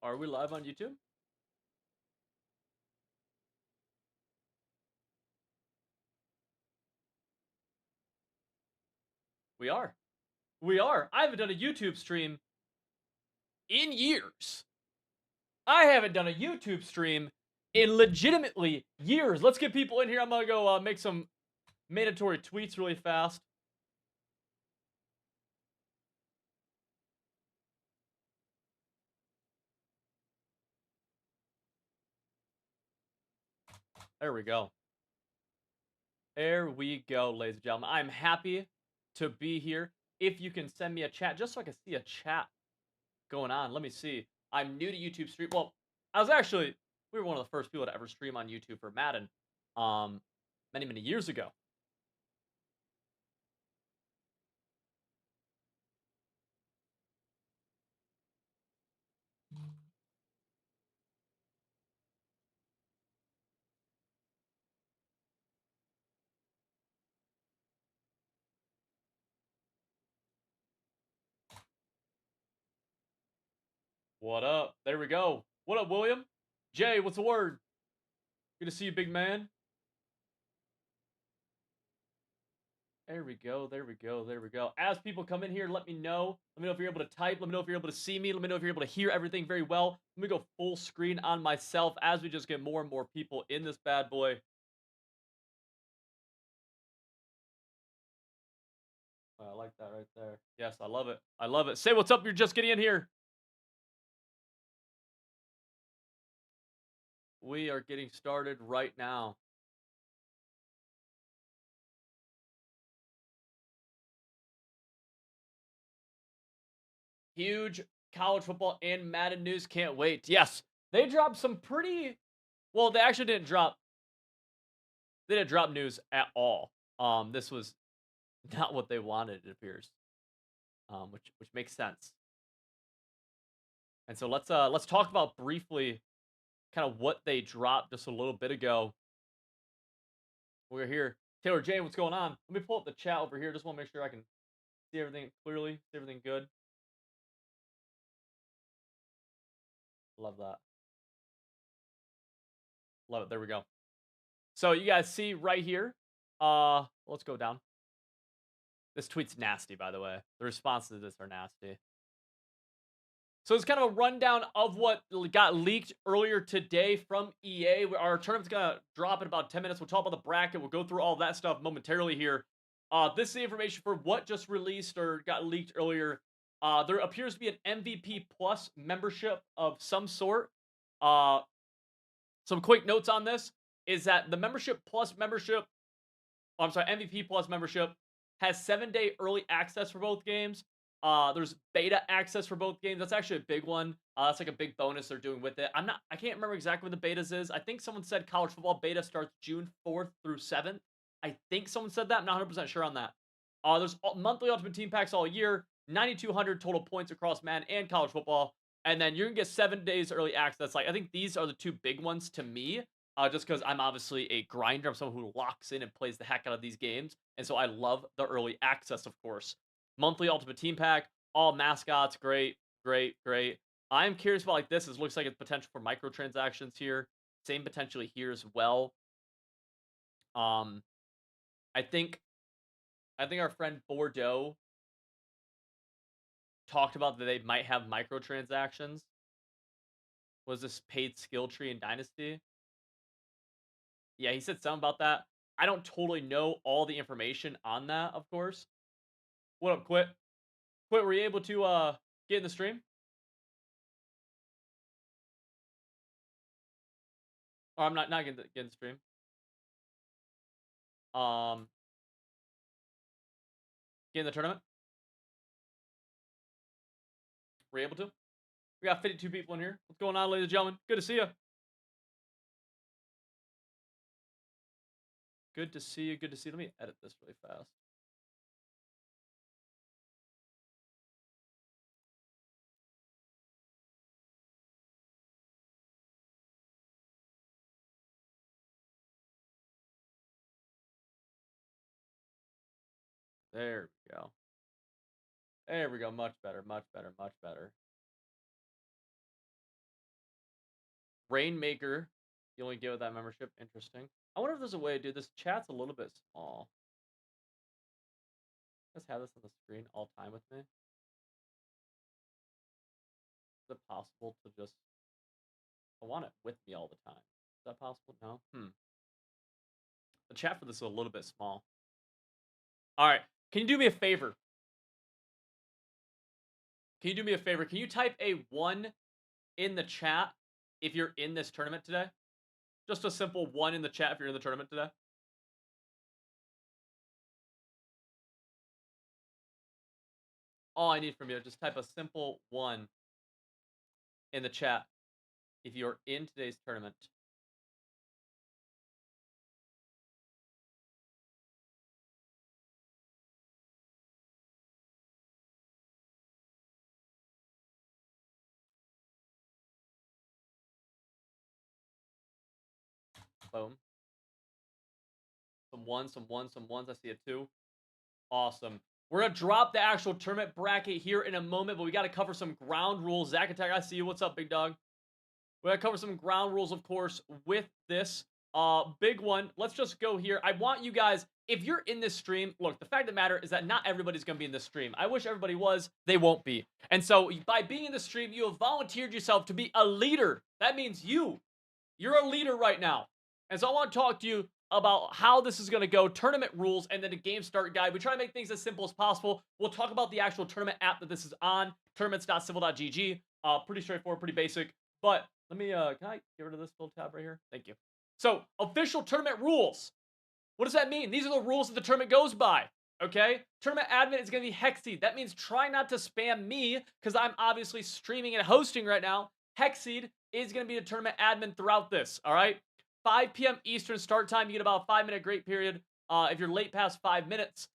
Are we live on YouTube? We are. We are. I haven't done a YouTube stream in years. I haven't done a YouTube stream in legitimately years. Let's get people in here. I'm gonna go make some mandatory tweets really fast. There we go. There we go, ladies and gentlemen. I'm happy to be here. If you can send me a chat, just so I can see a chat going on. Let me see. I'm new to YouTube stream. Well, I was actually we were one of the first people to ever stream on YouTube for Madden, many years ago. What up? There we go. What up, William? Jay, what's the word? Good to see you, big man. There we go. There we go. There we go. As people come in here, let me know. Let me know if you're able to type. Let me know if you're able to see me. Let me know if you're able to hear everything very well. Let me go full screen on myself as we just get more and more people in this bad boy. I like that right there. Yes, I love it. I love it. Say what's up. You're just getting in here. We are getting started right now. Huge college football and Madden news. Can't wait. Yes, they dropped some pretty. Well, they actually didn't drop. They didn't drop news at all. This was not what they wanted. It appears, which makes sense. And so let's talk about briefly, kind of what they dropped just a little bit ago. We're here. Taylor Jane, what's going on? Let me pull up the chat over here. Just want to make sure I can see everything clearly, see everything good. Love that. Love it. There we go. So you guys see right here. Let's go down. This tweet's nasty, by the way. The responses to this are nasty. So it's kind of a rundown of what got leaked earlier today from EA. Our tournament's gonna drop in about 10 minutes. We'll talk about the bracket. We'll go through all that stuff momentarily here. This is the information for what just released or got leaked earlier. There appears to be an MVP Plus membership of some sort. Uh, some quick notes on this is that the membership plus membership, oh, I'm sorry, MVP Plus membership has 7-day early access for both games. There's beta access for both games. That's actually a big one. That's like a big bonus they're doing with it. I can't remember exactly what the betas is. I think someone said college football beta starts June 4th through 7th. I think someone said that. I'm not 100% sure on that. There's monthly Ultimate Team packs all year, 9,200 total points across Madden and college football, and then you're gonna get 7 days early access. Like I think these are the two big ones to me. Just because I'm obviously a grinder, I'm someone who locks in and plays the heck out of these games, and so I love the early access, of course. Monthly Ultimate Team Pack, all mascots, great, great, great. I'm curious about like this. It looks like it's potential for microtransactions here. Same potentially here as well. Um, I think our friend Bordeaux talked about that they might have microtransactions. Was this paid skill tree in Dynasty? Yeah, he said something about that. I don't totally know all the information on that, of course. What up, Quit? Quit, were you able to get in the stream? Or I'm not get in the stream. Um get in the tournament? Were you able to? We got 52 people in here. What's going on, ladies and gentlemen? Good to see you. Good to see you. Good to see you. Let me edit this really fast. There we go. There we go. Much better. Much better. Much better. Rainmaker, you only get with that membership. Interesting. I wonder if there's a way, dude. This chat's a little bit small. Let's have this on the screen all time with me. Is it possible to just... I want it with me all the time. Is that possible? No? The chat for this is a little bit small. Alright. Can you do me a favor? Can you do me a favor? Can you type a 1 in the chat if you're in this tournament today? Just a simple 1 in the chat if you're in the tournament today. All I need from you, just type a simple 1 in the chat if you're in today's tournament. Boom. Some 1s, some 1s, some 1s. I see a 2. Awesome. We're going to drop the actual tournament bracket here in a moment, but we got to cover some ground rules. Zach Attack, I see you. What's up, big dog? We got to cover some ground rules, of course, with this. Big one. Let's just go here. I want you guys, if you're in this stream, look, the fact of the matter is that not everybody's going to be in this stream. I wish everybody was. They won't be. And so by being in the stream, you have volunteered yourself to be a leader. That means you're a leader right now. And so I want to talk to you about how this is going to go, tournament rules, and then a game start guide. We try to make things as simple as possible. We'll talk about the actual tournament app that this is on, tournaments.civil.gg. Pretty straightforward, pretty basic. But let me, can I get rid of this little tab right here? Thank you. So, official tournament rules. What does that mean? These are the rules that the tournament goes by, okay? Tournament admin is going to be Hexseed. That means try not to spam me, because I'm obviously streaming and hosting right now. Hexseed is going to be the tournament admin throughout this, all right? 5 p.m. Eastern start time. You get about a 5-minute grace period. If you're late past 5 minutes,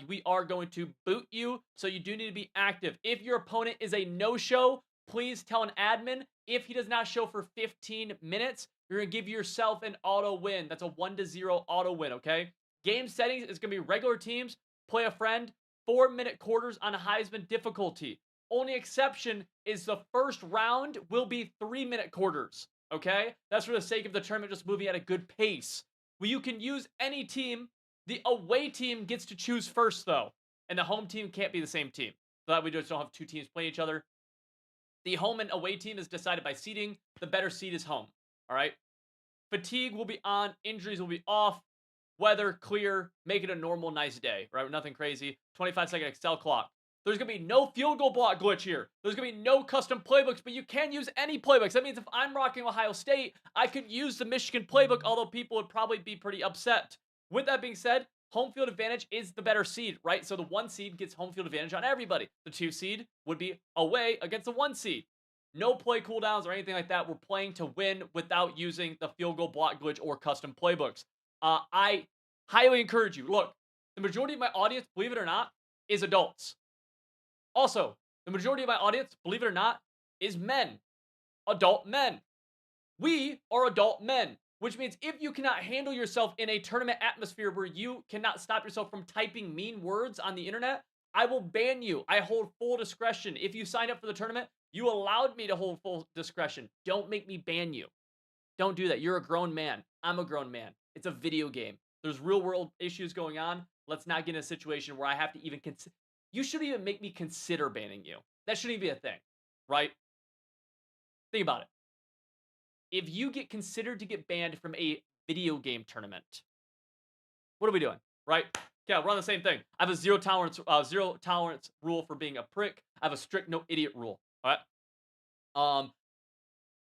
we are going to boot you, so you do need to be active. If your opponent is a no-show, please tell an admin. If he does not show for 15 minutes, you're going to give yourself an auto win. That's a 1-0 auto win, okay? Game settings is going to be regular teams, play a friend, 4-minute quarters on a Heisman difficulty. Only exception is the first round will be 3-minute quarters, okay? That's for the sake of the tournament just moving at a good pace. Well, you can use any team. The away team gets to choose first, though. And the home team can't be the same team. So that we just don't have 2 teams playing each other. The home and away team is decided by seeding. The better seed is home. All right? Fatigue will be on. Injuries will be off. Weather, clear. Make it a normal, nice day. Right? Nothing crazy. 25-second Excel clock. There's going to be no field goal block glitch here. There's going to be no custom playbooks, but you can use any playbooks. That means if I'm rocking Ohio State, I could use the Michigan playbook, although people would probably be pretty upset. With that being said, home field advantage is the better seed, right? So the 1 seed gets home field advantage on everybody. The 2 seed would be away against the 1 seed. No play cooldowns or anything like that. We're playing to win without using the field goal block glitch or custom playbooks. I highly encourage you. Look, the majority of my audience, believe it or not, is adults. Also, the majority of my audience, believe it or not, is men. Adult men. We are adult men, which means if you cannot handle yourself in a tournament atmosphere where you cannot stop yourself from typing mean words on the internet, I will ban you. I hold full discretion. If you signed up for the tournament, you allowed me to hold full discretion. Don't make me ban you. Don't do that. You're a grown man. I'm a grown man. It's a video game. There's real world issues going on. Let's not get in a situation where I have to even consider. You shouldn't even make me consider banning you. That shouldn't even be a thing, right? Think about it. If you get considered to get banned from a video game tournament, what are we doing, right? Yeah, we're on the same thing. I have a zero tolerance rule for being a prick. I have a strict no idiot rule. All right.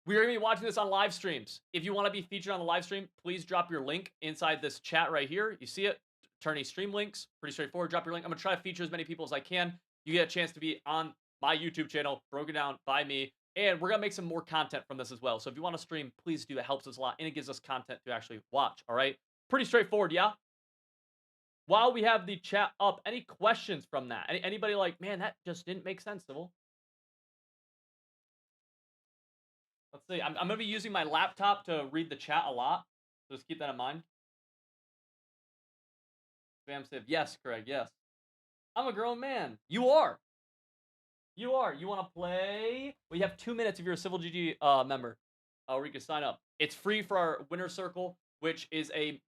We're gonna be watching this on live streams. If you want to be featured on the live stream, please drop your link inside this chat right here. You see it? Tourney stream links. Pretty straightforward. Drop your link. I'm gonna try to feature as many people as I can. You get a chance to be on my YouTube channel, broken down by me. And we're gonna make some more content from this as well. So if you want to stream, please do. It helps us a lot, and it gives us content to actually watch. All right. Pretty straightforward, yeah? While we have the chat up, any questions from that? Anybody like, man, that just didn't make sense, Civil? Let's see. I'm going to be using my laptop to read the chat a lot. So just keep that in mind. Spam Civ. Yes, Craig. Yes. I'm a grown man. You are. You are. You want to play? We have 2 minutes if you're a Civil GG member. where you can sign up. It's free for our Winner Circle, which is a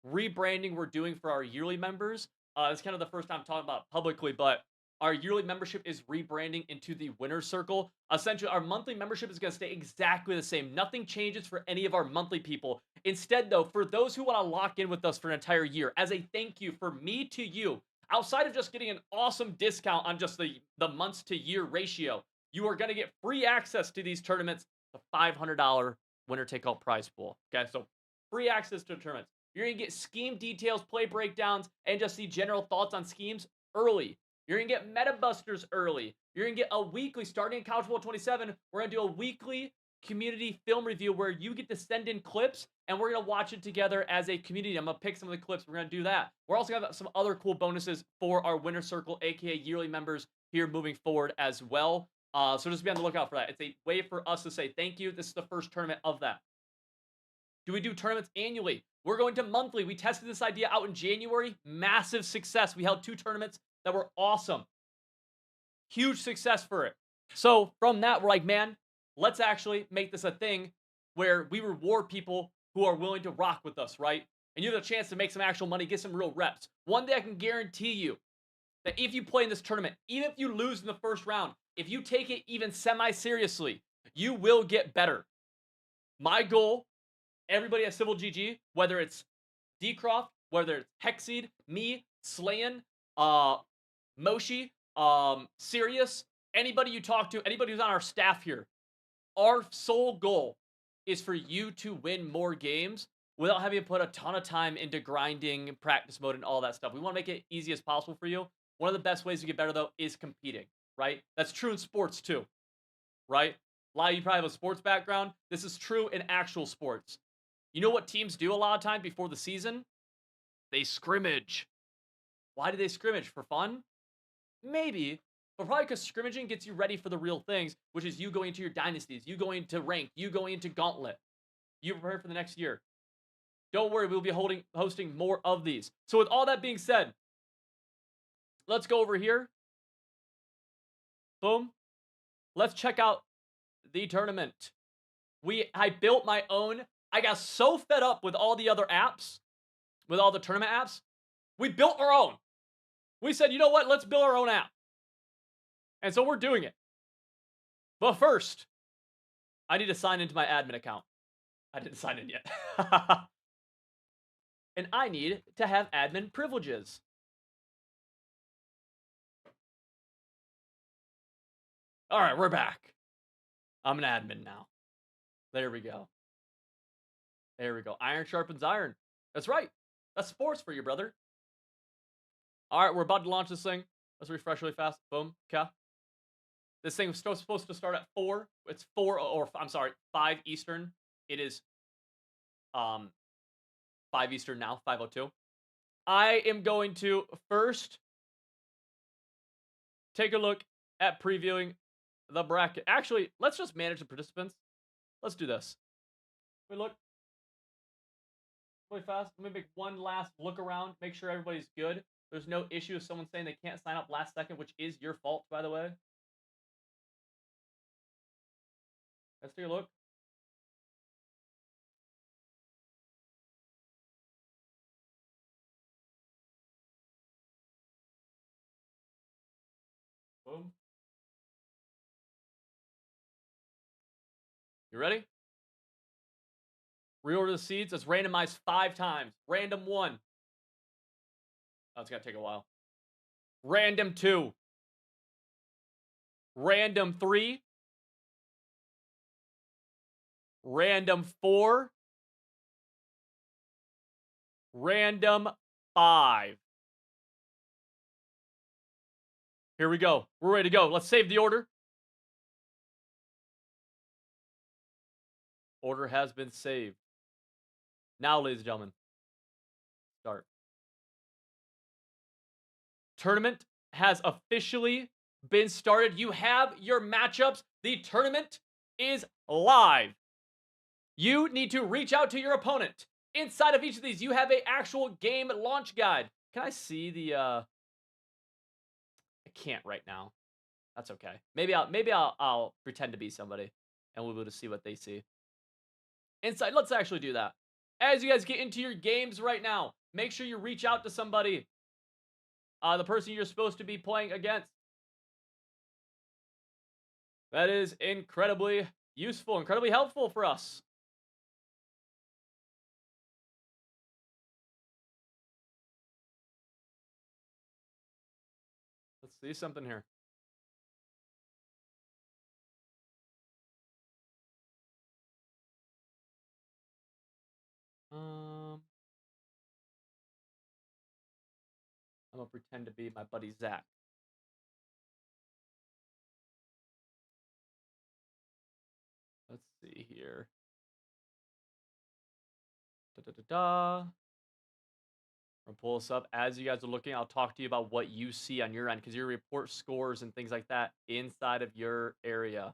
rebranding we're doing for our yearly members. It's kind of the first time I'm talking about it publicly, but our yearly membership is rebranding into the Winner Circle. Essentially, our monthly membership is going to stay exactly the same. Nothing changes for any of our monthly people. Instead, though, for those who want to lock in with us for an entire year, as a thank you for me to you, outside of just getting an awesome discount on just the months to year ratio, you are going to get free access to these tournaments, the $500 winner take all prize pool. Okay, so free access to tournaments. You're going to get scheme details, play breakdowns, and just the general thoughts on schemes early. You're going to get meta busters early. You're going to get a weekly, starting in College Football 27, we're going to do a weekly community film review where you get to send in clips and we're going to watch it together as a community. I'm going to pick some of the clips. We're going to do that. We're also going to have some other cool bonuses for our Winner Circle, aka yearly members here moving forward as well. So just be on the lookout for that. It's a way for us to say thank you. This is the first tournament of that. Do we do tournaments annually? We're going to monthly. We tested this idea out in January. Massive success. We held 2 tournaments that were awesome. Huge success for it. So from that, we're like, man, let's actually make this a thing where we reward people who are willing to rock with us, right? And you have a chance to make some actual money, get some real reps. One day I can guarantee you that if you play in this tournament, even if you lose in the first round, if you take it even semi-seriously, you will get better. My goal, everybody at Civil GG, whether it's Decroft, whether it's Hexseed, me, Slayin, Moshi, Sirius, anybody you talk to, anybody who's on our staff here, our sole goal is for you to win more games without having to put a ton of time into grinding, practice mode, and all that stuff. We want to make it easy as possible for you. One of the best ways to get better, though, is competing, right? That's true in sports, too, right? A lot of you probably have a sports background. This is true in actual sports. You know what teams do a lot of times before the season? They scrimmage. Why do they scrimmage? For fun? Maybe. But probably because scrimmaging gets you ready for the real things, which is you going into your dynasties, you going into rank, you going into gauntlet. You prepare for the next year. Don't worry, we'll be hosting more of these. So with all that being said, let's go over here. Boom. Let's check out the tournament. I built my own. I got so fed up with all the other apps, with all the tournament apps. We built our own. We said, you know what? Let's build our own app. And so we're doing it. But first, I need to sign into my admin account. I didn't sign in yet. And I need to have admin privileges. All right, we're back. I'm an admin now. There we go. There we go. Iron sharpens iron. That's right. That's sports for you, brother. All right, we're about to launch this thing. Let's refresh really fast. Boom. Okay. This thing was supposed to start at 4. It's 4, or I'm sorry, 5 Eastern. It is 5 Eastern now, 5:02. I am going to first take a look at previewing the bracket. Actually, let's just manage the participants. Let's do this. We look really fast. Let me make one last look around, make sure everybody's good. There's no issue with someone saying they can't sign up last second, which is your fault, by the way. Let's take a look. Boom. You ready? Reorder the seeds. It's randomized 5 times. Random 1. Oh, it's gonna take a while. Random 2. Random 3. Random 4. Random 5. Here we go. We're ready to go. Let's save the order. Order has been saved. Now, ladies and gentlemen, start. Tournament has officially been started. You have your matchups. The tournament is live. You need to reach out to your opponent. Inside of each of these, you have a actual game launch guide. Can I see the I can't right now. That's okay. Maybe I'll pretend to be somebody and we'll be able to see what they see. inside. Let's actually do that. As you guys get into your games right now, make sure you reach out to somebody. The person you're supposed to be playing against. That is incredibly useful, incredibly helpful for us. Let's see something here. I'm gonna pretend to be my buddy Zach. Let's see here. Da da da da. I'll pull this up. As you guys are looking, I'll talk to you about what you see on your end because you report scores and things like that inside of your area.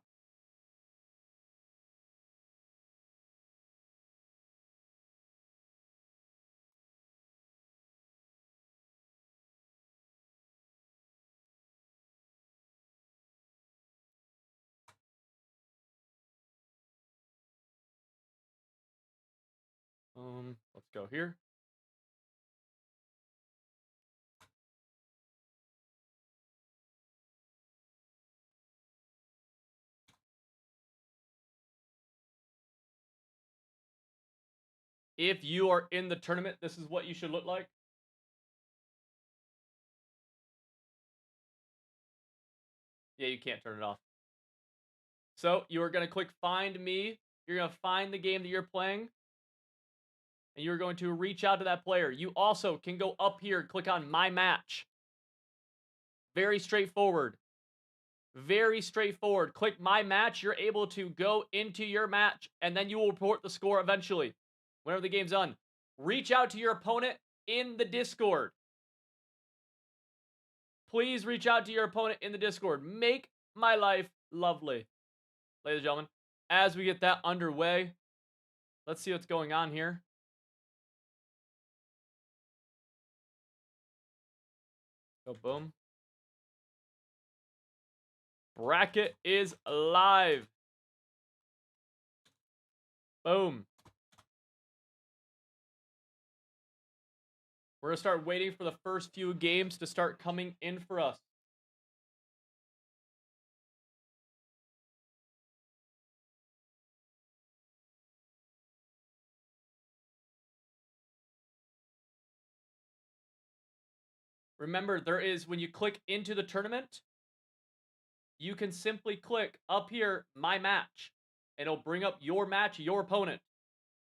Let's go here. If you are in the tournament, this is what you should look like. Yeah, you can't turn it off. So you are going to click Find Me. You're going to find the game that you're playing. And you're going to reach out to that player. You also can go up here and click on My Match. Very straightforward. Very straightforward. Click My Match. You're able to go into your match. And then you will report the score eventually. Whenever the game's done. Reach out to your opponent in the Discord. Please reach out to your opponent in the Discord. Make my life lovely. Ladies and gentlemen, as we get that underway, let's see what's going on here. Go boom. Bracket is live. Boom. We're going to start waiting for the first few games to start coming in for us. Remember, there is, when you click into the tournament, you can simply click up here, My Match. And it'll bring up your match, your opponent.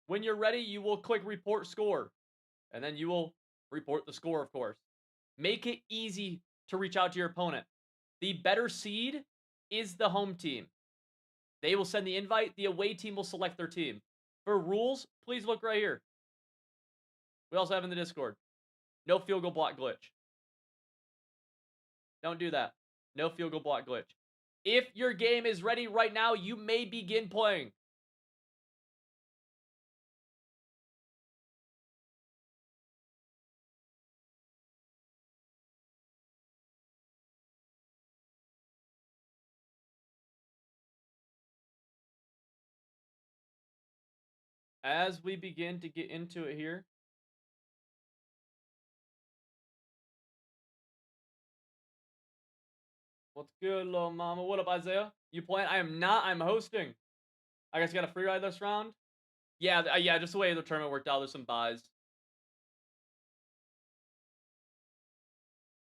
When you're ready, you will click Report Score. And then you will report the score, of course. Make it easy to reach out to your opponent. The better seed is the home team. They will send the invite. The away team will select their team. For rules, please look right here. We also have in the Discord. No field goal block glitch. Don't do that. No field goal block glitch. If your game is ready right now, you may begin playing. As we begin to get into it here. What's good, little mama? What up, Isaiah? You playing? I am not. I'm hosting. I guess you got a free ride this round? Yeah, yeah, just the way the tournament worked out, there's some buys.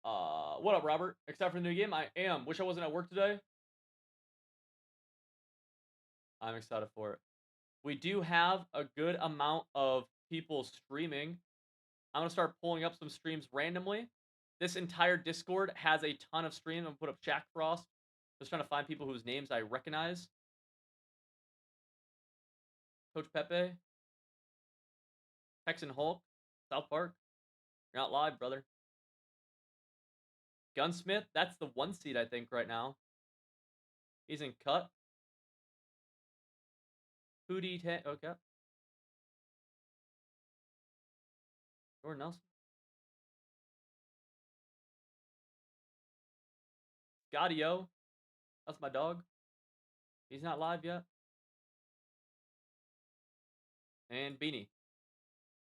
What up, Robert? Except for the new game, I am. Wish I wasn't at work today. I'm excited for it. We do have a good amount of people streaming. I'm going to start pulling up some streams randomly. This entire Discord has a ton of streams. I'm going to put up Jack Frost. Just trying to find people whose names I recognize. Coach Pepe. Texan Hulk. South Park. You're not live, brother. Gunsmith. That's the 1 seed, I think, right now. He's in cut. Hootie. Okay. Jordan Nelson. Gaudio. That's my dog. He's not live yet. And Beanie.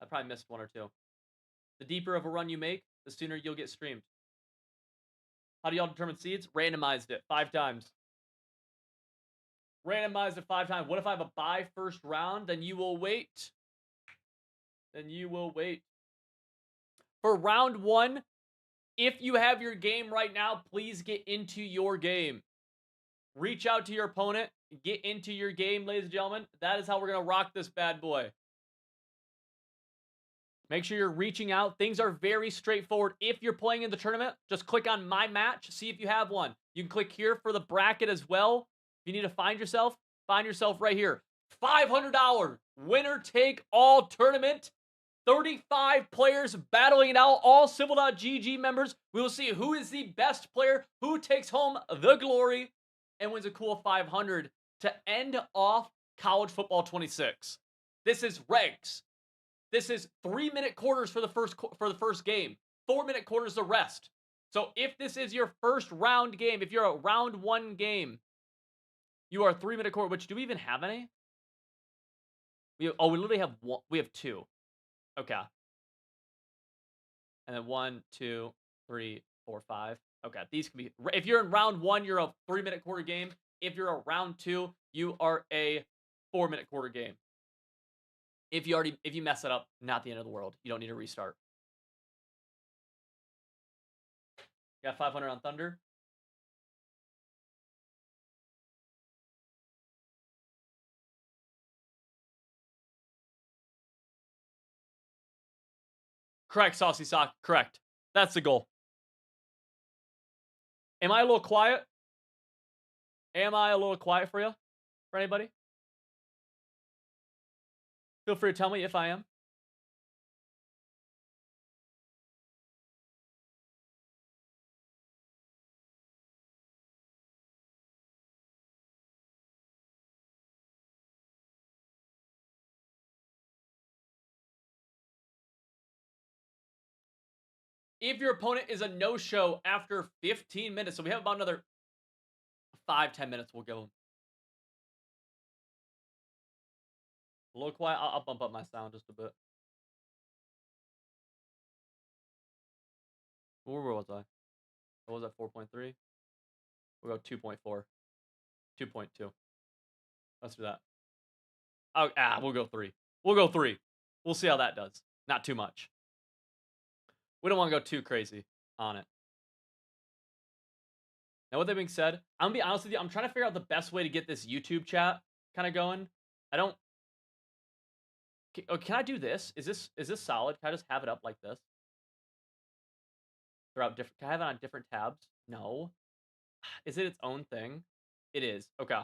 I probably missed one or two. The deeper of a run you make, the sooner you'll get streamed. How do y'all determine seeds? Randomized it 5 times. Randomized it 5 times. What if I have a bye first round? Then you will wait. Then you will wait. For round 1, if you have your game right now, please get into your game. Reach out to your opponent. Get into your game, ladies and gentlemen. That is how we're going to rock this bad boy. Make sure you're reaching out. Things are very straightforward. If you're playing in the tournament, just click on My Match. See if you have one. You can click here for the bracket as well. If you need to find yourself right here. $500 winner-take-all tournament. 35 players battling it out, all Civil.gg members. We will see who is the best player, who takes home the glory, and wins a cool 500 to end off College Football 26. This is regs. This is 3-minute quarters for the first game. 4-minute quarters the rest. So if this is your first round game, if you're a round 1 game, you are 3-minute quarter. Which, do we even have any? We literally have one. We have 2. Okay. And then 1, 2, 3, 4, 5. Okay, these can be. If you're in round 1, you're a 3-minute quarter game. If you're a round 2, you are a 4-minute quarter game. If you mess it up, not the end of the world. You don't need to restart. Got 500 on Thunder. Correct, Saucy Sock. Correct. That's the goal. Am I a little quiet? Am I a little quiet for you? For anybody? Feel free to tell me if I am. If your opponent is a no-show after 15 minutes, so we have about another 5-10 minutes, we'll go. A little quiet. I'll bump up my sound just a bit. Where was I? What was that? 4.3? We'll go 2.4. 2.2. Let's do that. Oh, we'll go 3. We'll go 3. We'll see how that does. Not too much. We don't want to go too crazy on it. Now, with that being said, I'm going to be honest with you. I'm trying to figure out the best way to get this YouTube chat kind of going. I don't... Can I do this? Is this solid? Can I just have it up like this? Throughout different... Can I have it on different tabs? No. Is it its own thing? It is. Okay.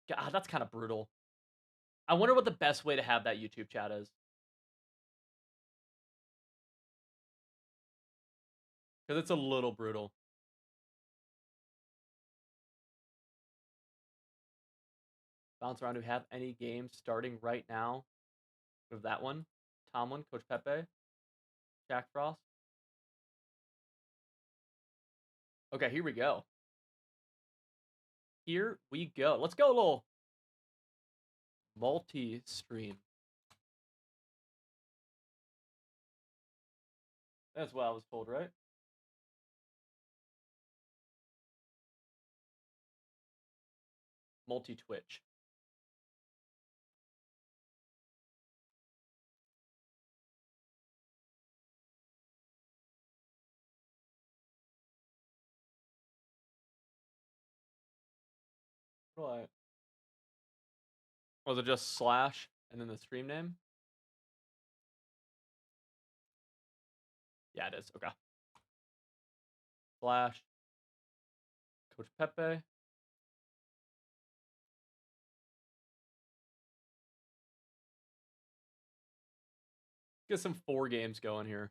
God, that's kind of brutal. I wonder what the best way to have that YouTube chat is. Because it's a little brutal. Bounce around. Do we have any games starting right now? We have that one. Tomlin, Coach Pepe, Jack Frost. Okay, here we go. Here we go. Let's go a little multi-stream. That's what I was told, right? Multi-Twitch. What? Was it just slash and then the stream name? Yeah, it is. Okay. Slash Coach Pepe. Get some 4 games going here.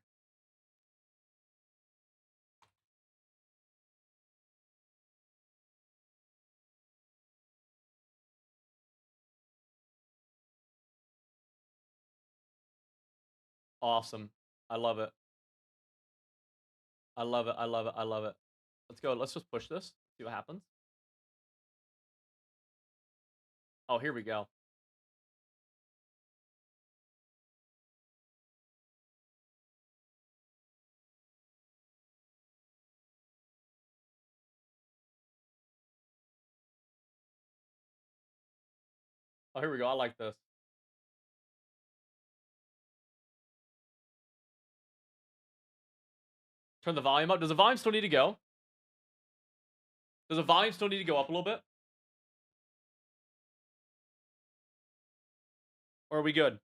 Awesome. I love it. I love it. I love it. I love it. Let's go. Let's just push this. See what happens. Oh, here we go. Oh, here we go. I like this. Turn the volume up. Does the volume still need to go? Does the volume still need to go up a little bit? Or are we good?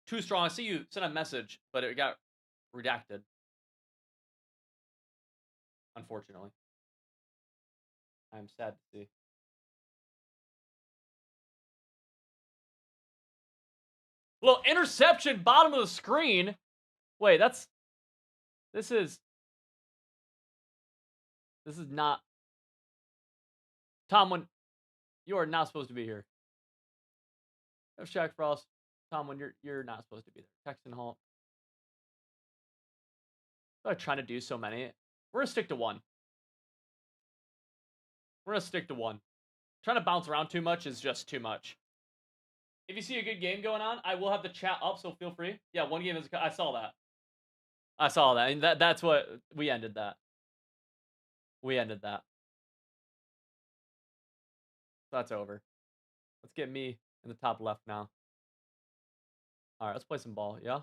Too strong. I see you sent a message, but it got redacted. Unfortunately. I'm sad to see. Little interception, bottom of the screen. Wait, this is not Tomlin. You are not supposed to be here. No Shaq Frost. Tomlin, you're not supposed to be there. Texan Hall. I'm trying to do so many. We're gonna stick to one. We're gonna stick to one. Trying to bounce around too much is just too much. If you see a good game going on, I will have the chat up, so feel free. Yeah, one game is. I saw that. I saw that, and that's what we ended that. We ended that. So that's over. Let's get me in the top left now. All right, let's play some ball. Yeah.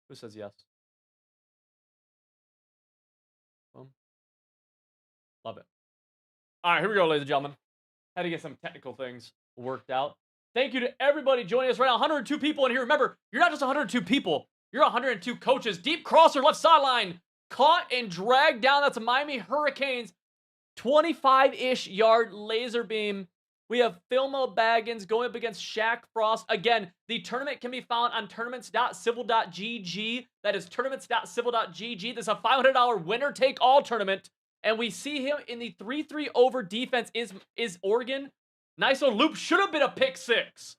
Who says yes? Boom. Love it. All right, here we go, ladies and gentlemen. Had to get some technical things worked out. Thank you to everybody joining us right now. 102 people in here. Remember, you're not just 102 people. You're 102 coaches. Deep crosser, left sideline. Caught and dragged down. That's a Miami Hurricanes 25-ish yard laser beam. We have Filmo Baggins going up against Shaq Frost. Again, the tournament can be found on tournaments.civil.gg. That is tournaments.civil.gg. This is a $500 winner-take-all tournament. And we see him in the 3-3 over defense is Oregon. Nice little loop. Should have been a pick six.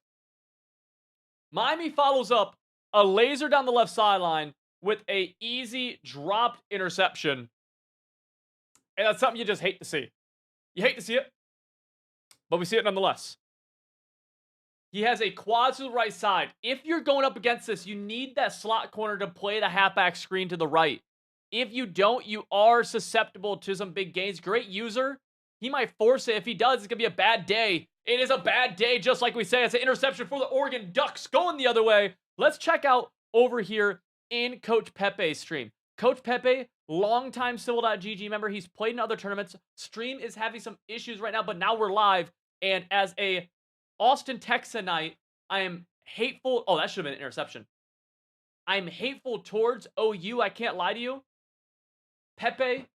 Miami follows up a laser down the left sideline with a easy dropped interception. And that's something you just hate to see. You hate to see it, but we see it nonetheless. He has a quad to the right side. If you're going up against this, you need that slot corner to play the halfback screen to the right. If you don't, you are susceptible to some big gains. Great user. He might force it. If he does, it's going to be a bad day. It is a bad day, just like we say. It's an interception for the Oregon Ducks going the other way. Let's check out over here in Coach Pepe's stream. Coach Pepe, longtime Civil.gg member. He's played in other tournaments. Stream is having some issues right now, but now we're live. And as a Austin Texanite, I am hateful. Oh, that should have been an interception. I'm hateful towards OU. I can't lie to you. Pepe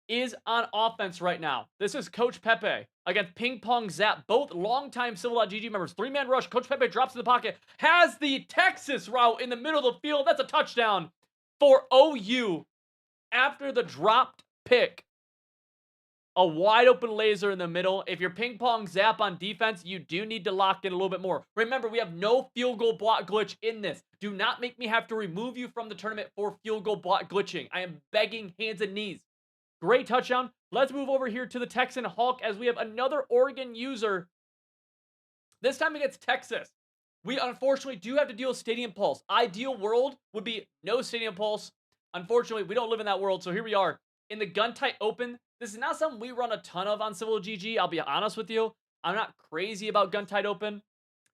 is on offense right now. This is Coach Pepe against Ping Pong Zap, both longtime Civil.gg members. Three-man rush. Coach Pepe drops in the pocket, has the Texas route in the middle of the field. That's a touchdown for OU after the dropped pick. A wide open laser in the middle. If you're Ping Pong Zap on defense, you do need to lock in a little bit more. Remember, we have no field goal block glitch in this. Do not make me have to remove you from the tournament for field goal block glitching. I am begging hands and knees. Great touchdown. Let's move over here to the Texan Hulk as we have another Oregon user. This time against Texas. We unfortunately do have to deal with Stadium Pulse. Ideal world would be no Stadium Pulse. Unfortunately, we don't live in that world, so here we are. In the gun tight open, this is not something we run a ton of on Civil GG. I'll be honest with you. I'm not crazy about gun tight open.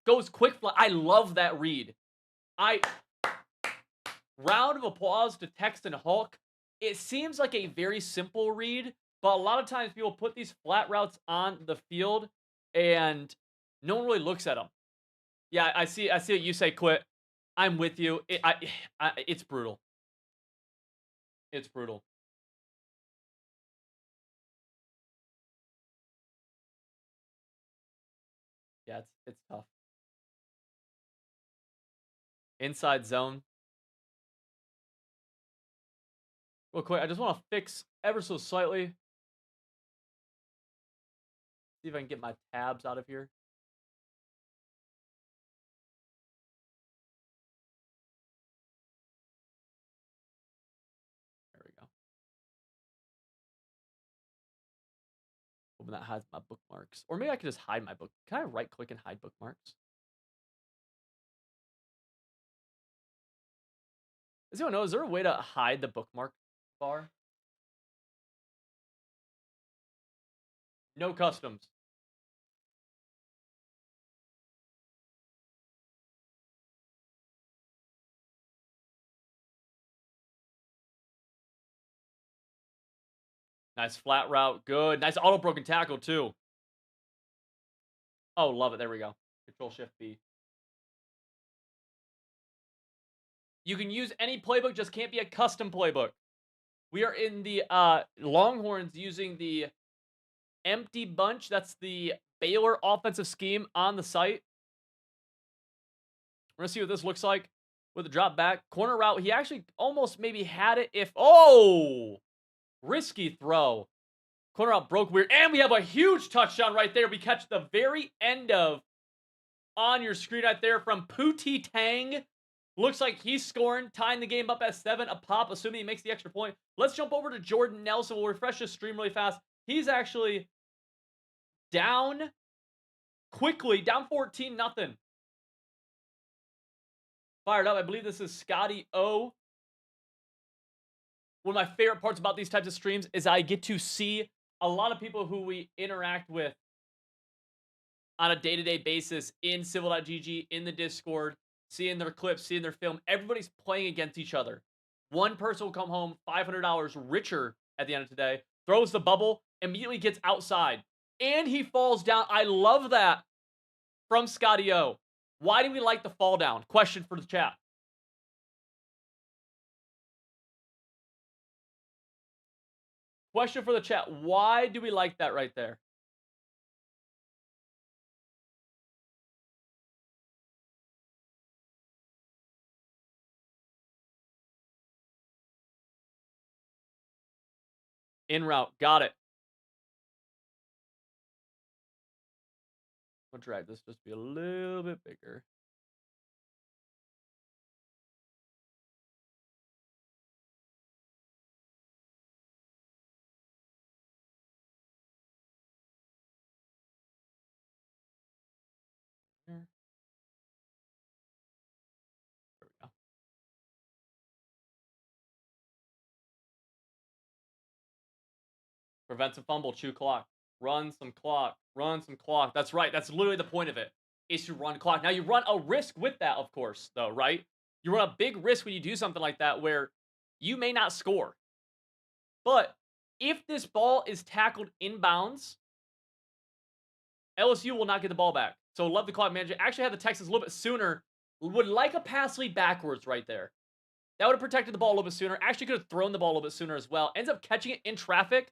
Goes quick fly. I love that read. Round of applause to Texan Hulk. It seems like a very simple read, but a lot of times people put these flat routes on the field and no one really looks at them. Yeah, I see what you say, Quit. I'm with you. It's brutal. It's brutal. Yeah, it's tough. Inside zone. Real quick, I just want to fix ever so slightly. See if I can get my tabs out of here. There we go. Open that hides my bookmarks. Or maybe I could just hide my book. Can I right click and hide bookmarks? Does anyone know? Is there a way to hide the bookmark bar? No customs. Nice flat route. Good. Nice auto broken tackle, too. Oh, love it. There we go. Control Shift B. You can use any playbook, just can't be a custom playbook. We are in the Longhorns using the empty bunch. That's the Baylor offensive scheme on the site. We're gonna see what this looks like with the drop back. Corner route. He actually almost maybe had it if. Oh! Risky throw. Corner route broke weird. And we have a huge touchdown right there. We catch the very end of on your screen right there from Pootie Tang. Looks like he's scoring, tying the game up at 7. A pop, assuming he makes the extra point. Let's jump over to Jordan Nelson. We'll refresh this stream really fast. He's actually down quickly, down 14-0. Fired up. I believe this is Scotty O. One of my favorite parts about these types of streams is I get to see a lot of people who we interact with on a day-to-day basis in Civil.gg, in the Discord, seeing their clips, seeing their film. Everybody's playing against each other. One person will come home $500 richer at the end of today, throws the bubble, immediately gets outside, and he falls down. I love that from Scotty O. Why do we like the fall down? Question for the chat. Question for the chat. Why do we like that right there? In route. Got it. I'll drag this just to be a little bit bigger. There we go. Prevent some fumble, chew clock. Run some clock. Run some clock. That's right. That's literally the point of it, is to run clock. Now, you run a risk with that, of course, though, right? You run a big risk when you do something like that where you may not score. But if this ball is tackled inbounds, LSU will not get the ball back. So love the clock manager. Actually had the Texans a little bit sooner. Would like a pass lead backwards right there. That would have protected the ball a little bit sooner. Actually could have thrown the ball a little bit sooner as well. Ends up catching it in traffic.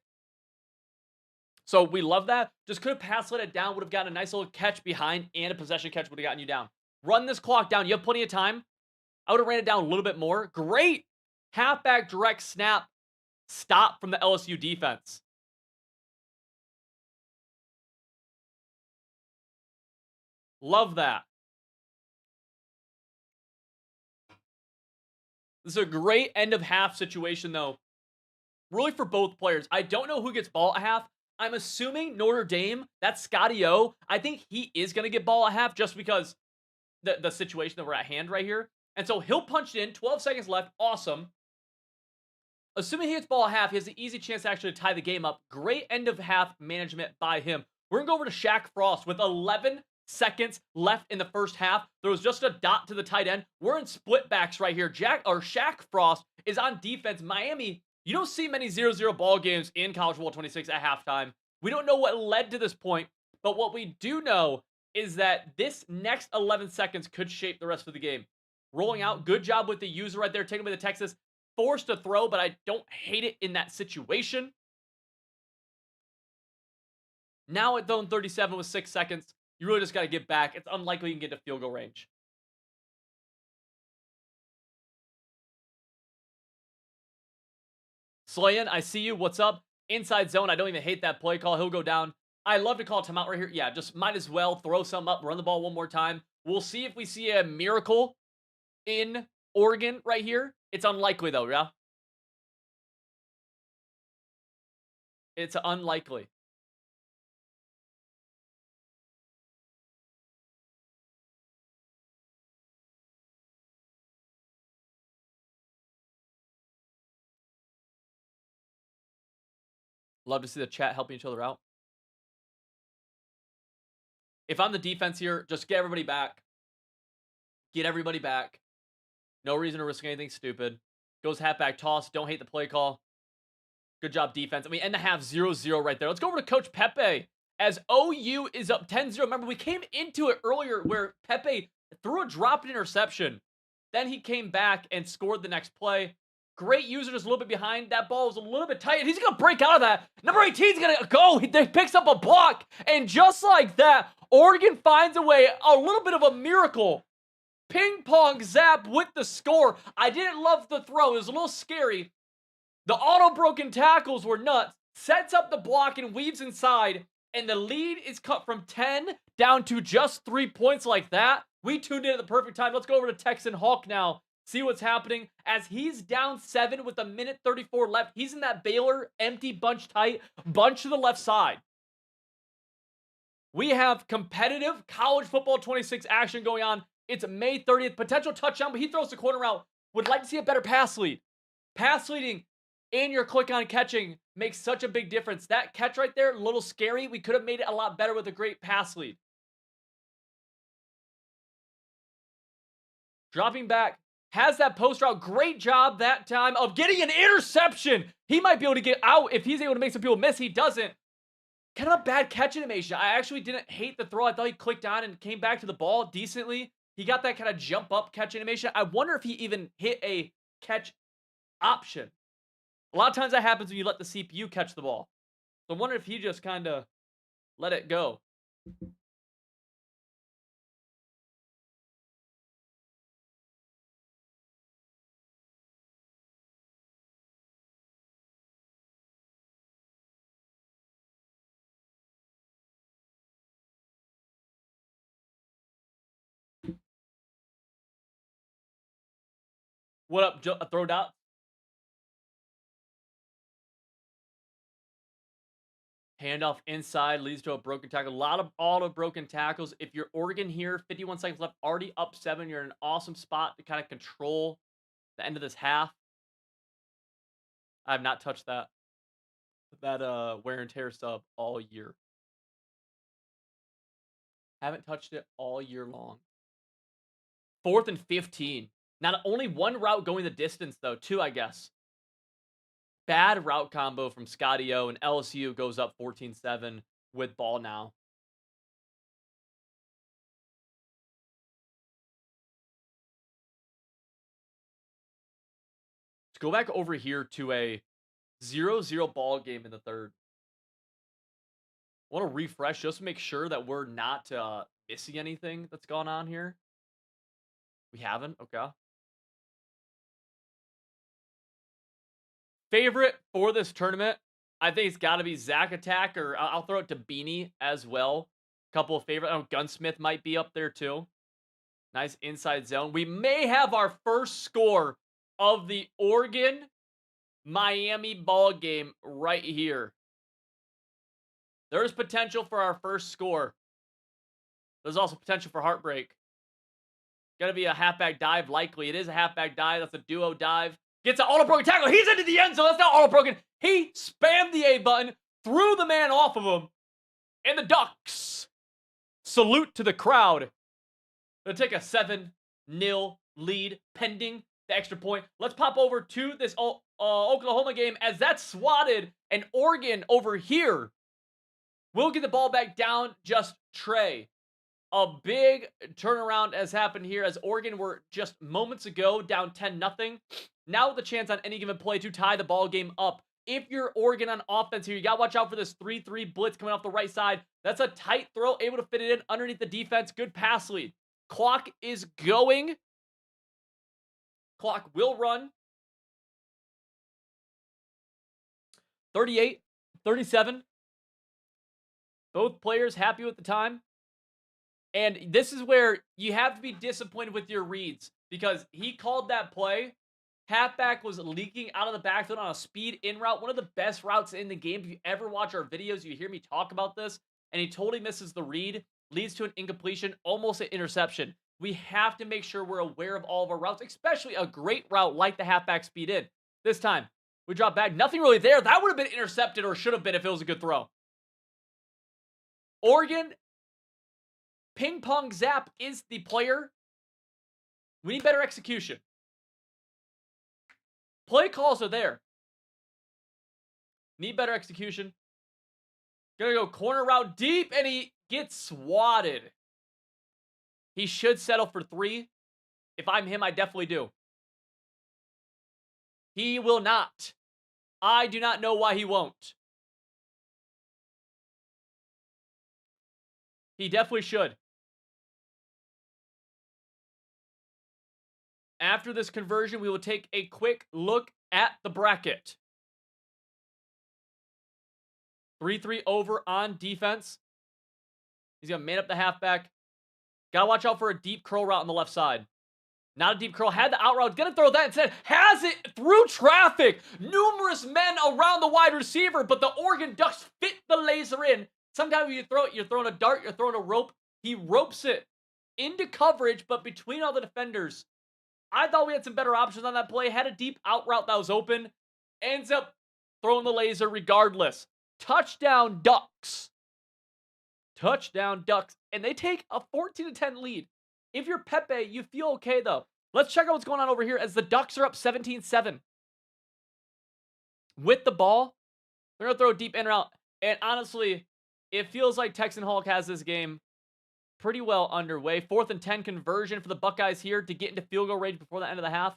So we love that. Just could have pass let it down. Would have gotten a nice little catch behind, and a possession catch would have gotten you down. Run this clock down. You have plenty of time. I would have ran it down a little bit more. Great halfback direct snap stop from the LSU defense. Love that. This is a great end of half situation, though. Really for both players. I don't know who gets ball at half. I'm assuming Notre Dame. That's Scotty O. I think he is going to get ball at half just because the situation that we're at hand right here. And so he'll punch it in. 12 seconds left. Awesome. Assuming he gets ball at half, he has an easy chance to actually tie the game up. Great end of half management by him. We're going to go over to Shaq Frost with 11 seconds left in the first half. There was just a dot to the tight end. We're in split backs right here. Shaq Frost is on defense. Miami, you don't see many 0-0 ball games in College Football 26 at halftime. We don't know what led to this point, but what we do know is that this next 11 seconds could shape the rest of the game. Rolling out, good job with the user right there, taking away the Texas. Forced to throw, but I don't hate it in that situation. Now at zone 37 with 6 seconds, you really just got to get back. It's unlikely you can get to field goal range. Slayan, I see you. What's up? Inside zone. I don't even hate that play call. He'll go down. I love to call timeout right here. Yeah, just might as well throw some up, run the ball one more time. We'll see if we see a miracle in Oregon right here. It's unlikely, though, yeah? It's unlikely. Love to see the chat helping each other out. If I'm the defense here, just get everybody back. Get everybody back. No reason to risk anything stupid. Goes halfback toss. Don't hate the play call. Good job, defense. And we end the half 0-0 right there. Let's go over to Coach Pepe as OU is up 10-0. Remember, we came into it earlier where Pepe threw a dropped interception. Then he came back and scored the next play. Great user, just a little bit behind. That ball was a little bit tight, and he's going to break out of that. Number 18 is going to go. He picks up a block, and just like that, Oregon finds a way, a little bit of a miracle. Ping pong zap with the score. I didn't love the throw. It was a little scary. The auto broken tackles were nuts. Sets up the block and weaves inside, and the lead is cut from 10 down to just 3 points like that. We tuned in at the perfect time. Let's go over to Texan Hawk now. See what's happening as he's down 7 with a minute 34 left. He's in that Baylor empty bunch tight, bunch to the left side. We have competitive college football 26 action going on. It's May 30th. Potential touchdown, but he throws the corner route. Would like to see a better pass lead. Pass leading and your click on catching makes such a big difference. That catch right there, a little scary. We could have made it a lot better with a great pass lead. Dropping back, has that post route. Great job that time of getting an interception. He might be able to get out if he's able to make some people miss. He doesn't. Kind of a bad catch animation. I actually didn't hate the throw. I thought he clicked on and came back to the ball decently. He got that kind of jump up catch animation. I wonder if he even hit a catch option. A lot of times that happens when you let the CPU catch the ball. So I wonder if he just kind of let it go. What up, throw dot? Handoff inside leads to a broken tackle. A lot of auto broken tackles. If you're Oregon here, 51 seconds left, already up 7. You're in an awesome spot to kind of control the end of this half. I have not touched that wear and tear sub all year. Haven't touched it all year long. 4th and 15. Not only one route going the distance, though. 2, I guess. Bad route combo from Scotty O, and LSU goes up 14-7 with ball now. Let's go back over here to a 0-0 ball game in the third. I want to refresh just to make sure that we're not missing anything that's gone on here. We haven't? Okay. Favorite for this tournament, I think it's got to be Zack Attack, or I'll throw it to Beanie as well. Couple of favorite. Oh, Gunsmith might be up there too. Nice inside zone. We may have our first score of the Oregon-Miami ball game right here. There's potential for our first score. There's also potential for heartbreak. Gonna be a halfback dive, likely. It is a halfback dive. That's a duo dive. Gets an auto-broken tackle. He's into the end zone. That's not auto-broken. He spammed the A button, threw the man off of him, and the Ducks salute to the crowd. They'll take a 7-0 lead pending the extra point. Let's pop over to this Oklahoma game as that's swatted, and Oregon over here will get the ball back down just Trey. A big turnaround has happened here as Oregon were just moments ago down 10-0. Now with a chance on any given play to tie the ball game up. If you're Oregon on offense here, you got to watch out for this 3-3 blitz coming off the right side. That's a tight throw, able to fit it in underneath the defense. Good pass lead. Clock is going. Clock will run. 38, 37. Both players happy with the time. And this is where you have to be disappointed with your reads because he called that play. Halfback was leaking out of the backfield on a speed in route. One of the best routes in the game. If you ever watch our videos, you hear me talk about this. And he totally misses the read. Leads to an incompletion, almost an interception. We have to make sure we're aware of all of our routes, especially a great route like the halfback speed in. This time, we drop back. Nothing really there. That would have been intercepted or should have been if it was a good throw. Oregon Ping Pong Zap is the player, we need better execution. Play calls are there. Need better execution. Gonna go corner route deep, and he gets swatted. He should settle for 3. If I'm him, I definitely do. He will not. I do not know why he won't. He definitely should. After this conversion, we will take a quick look at the bracket. 3-3 over on defense. He's going to man up the halfback. Got to watch out for a deep curl route on the left side. Not a deep curl. Had the out route. Going to throw that instead. Has it through traffic. Numerous men around the wide receiver, but the Oregon Ducks fit the laser in. Sometimes you throw it, you're throwing a dart, you're throwing a rope. He ropes it into coverage, but between all the defenders. I thought we had some better options on that play. Had a deep out route that was open. Ends up throwing the laser regardless. Touchdown Ducks. Touchdown Ducks. And they take a 14-10 lead. If you're Pepe, you feel okay though. Let's check out what's going on over here as the Ducks are up 17-7. With the ball, they're going to throw a deep in and out. And honestly, it feels like Texan Hulk has this game pretty well underway. 4th and 10 conversion for the Buckeyes here to get into field goal range before the end of the half.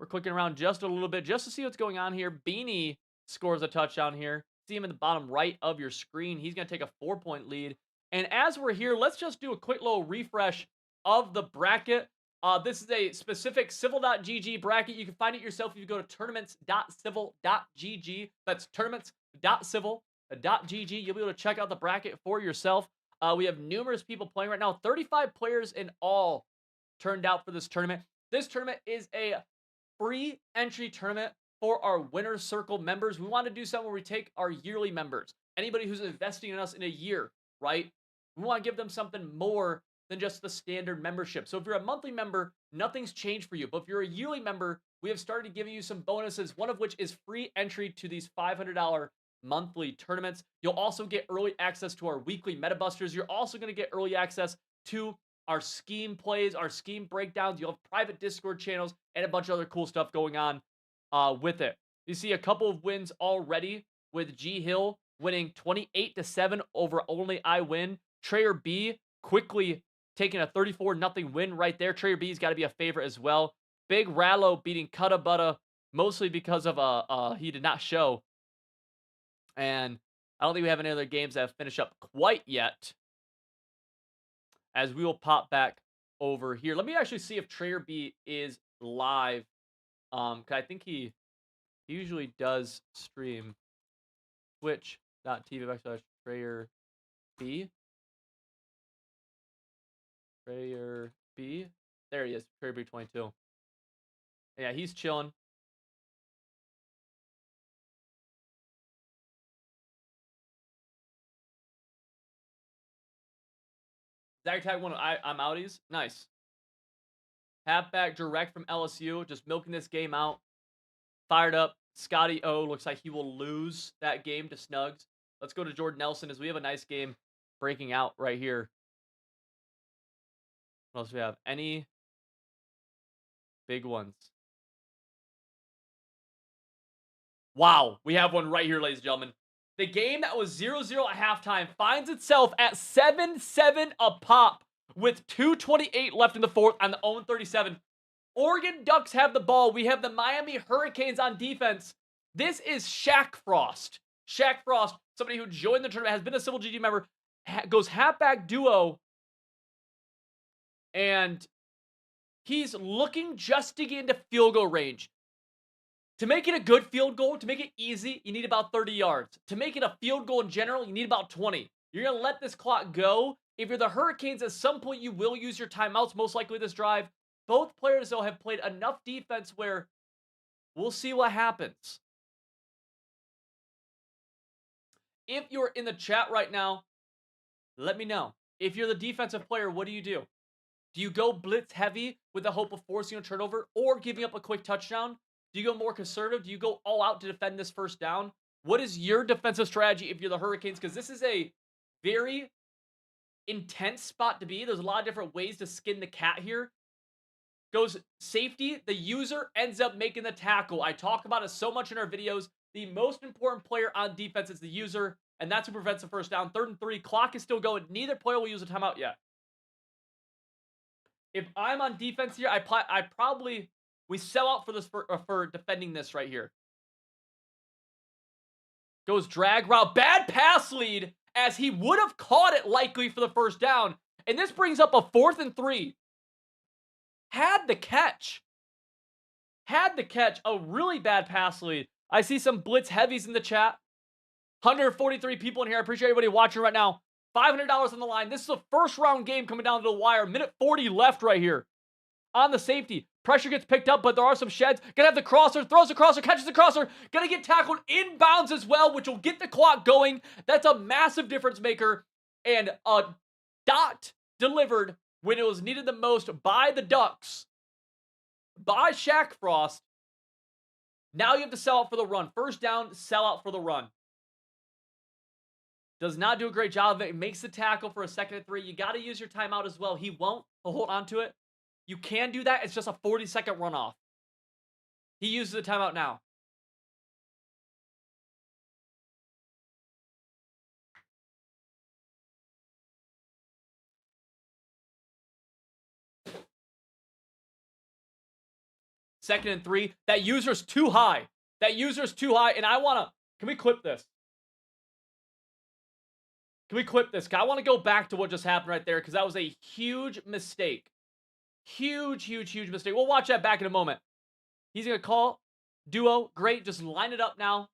We're clicking around just a little bit just to see what's going on here. Beanie scores a touchdown here. See him in the bottom right of your screen. He's going to take a 4-point lead. And as we're here, let's just do a quick little refresh of the bracket. This is a specific civil.gg bracket. You can find it yourself if you go to tournaments.civil.gg. That's tournaments.civil.gg. You'll be able to check out the bracket for yourself. We have numerous people playing right now. 35 players in all turned out for this tournament. This tournament is a free entry tournament for our Winner's Circle members. We want to do something where we take our yearly members, anybody who's investing in us in a year, right? We want to give them something more than just the standard membership. So if you're a monthly member, nothing's changed for you. But if you're a yearly member, we have started giving you some bonuses, one of which is free entry to these $500 monthly tournaments. You'll also get early access to our weekly Meta Busters. You're also going to get early access to our scheme plays, our scheme breakdowns. You'll have private Discord channels and a bunch of other cool stuff going on with it. You see a couple of wins already with G Hill winning 28-7 over Only I Win. Trayer B quickly taking a 34-0 win right there. Trayer B's got to be a favorite as well. Big Rallo beating Cutta Butta mostly because of he did not show. And I don't think we have any other games that have finished up quite yet. As we will pop back over here. Let me actually see if Trayer B is live. Cause I think he usually does stream twitch.tv/Trayer B. Trayer B. There he is. Trayer B 22. Yeah, he's chilling. Zach Tag one. I'm outies. Nice. Halfback direct from LSU. Just milking this game out. Fired up. Scotty O looks like he will lose that game to Snugs. Let's go to Jordan Nelson as we have a nice game breaking out right here. What else do we have? Any big ones? Wow. We have one right here, ladies and gentlemen. The game that was 0-0 at halftime finds itself at 7-7 a pop with 2:28 left in the fourth on the own 37. Oregon Ducks have the ball. We have the Miami Hurricanes on defense. This is Shaq Frost. Shaq Frost, somebody who joined the tournament, has been a Civil GG member, goes halfback duo, and he's looking just to get into field goal range. To make it a good field goal, to make it easy, you need about 30 yards. To make it a field goal in general, you need about 20. You're going to let this clock go. If you're the Hurricanes, at some point you will use your timeouts, most likely this drive. Both players, though, have played enough defense where we'll see what happens. If you're in the chat right now, let me know. If you're the defensive player, what do you do? Do you go blitz heavy with the hope of forcing a turnover or giving up a quick touchdown? Do you go more conservative? Do you go all out to defend this first down? What is your defensive strategy if you're the Hurricanes? Because this is a very intense spot to be. There's a lot of different ways to skin the cat here. Goes safety, the user ends up making the tackle. I talk about it so much in our videos. The most important player on defense is the user, and that's who prevents the first down. 3rd and 3, clock is still going. Neither player will use a timeout yet. If I'm on defense here, I probably, we sell out for this for defending this right here. Goes drag route, bad pass lead, as he would have caught it likely for the first down. And this brings up a 4th and 3. Had the catch. A really bad pass lead. I see some blitz heavies in the chat. 143 people in here. I appreciate everybody watching right now. $500 on the line. This is a first round game coming down to the wire. Minute 40 left right here. On the safety. Pressure gets picked up, but there are some sheds. Gonna have the crosser. Throws the crosser. Catches the crosser. Gonna get tackled inbounds as well, which will get the clock going. That's a massive difference maker. And a dot delivered when it was needed the most by the Ducks. By Shaq Frost. Now you have to sell out for the run. First down, sell out for the run. Does not do a great job of it. Makes the tackle for a 2nd and 3. You got to use your timeout as well. He won't. He'll hold on to it. You can do that. It's just a 40-second runoff. He uses the timeout now. Second and 3. That user's too high. And I want to... Can we clip this? I want to go back to what just happened right there because that was a huge mistake. Huge mistake. We'll watch that back in a moment. He's going to call duo. Great. Just line it up now.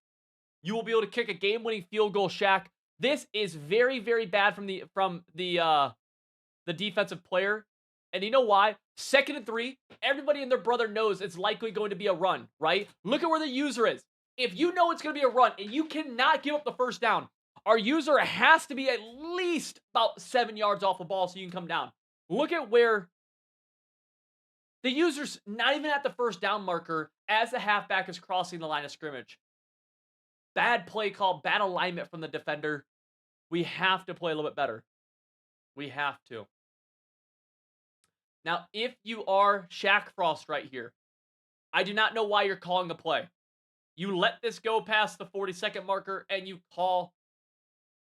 You will be able to kick a game-winning field goal, Shaq. This is very, very bad from the defensive player. And you know why? 2nd and 3. Everybody and their brother knows it's likely going to be a run, right? Look at where the user is. If you know it's going to be a run and you cannot give up the first down, our user has to be at least about 7 yards off the ball so you can come down. Look at where the user's not even at the first down marker as the halfback is crossing the line of scrimmage. Bad play call, bad alignment from the defender. We have to play a little bit better. We have to. Now, if you are Shaq Frost right here, I do not know why you're calling the play. You let this go past the 40-second marker and you call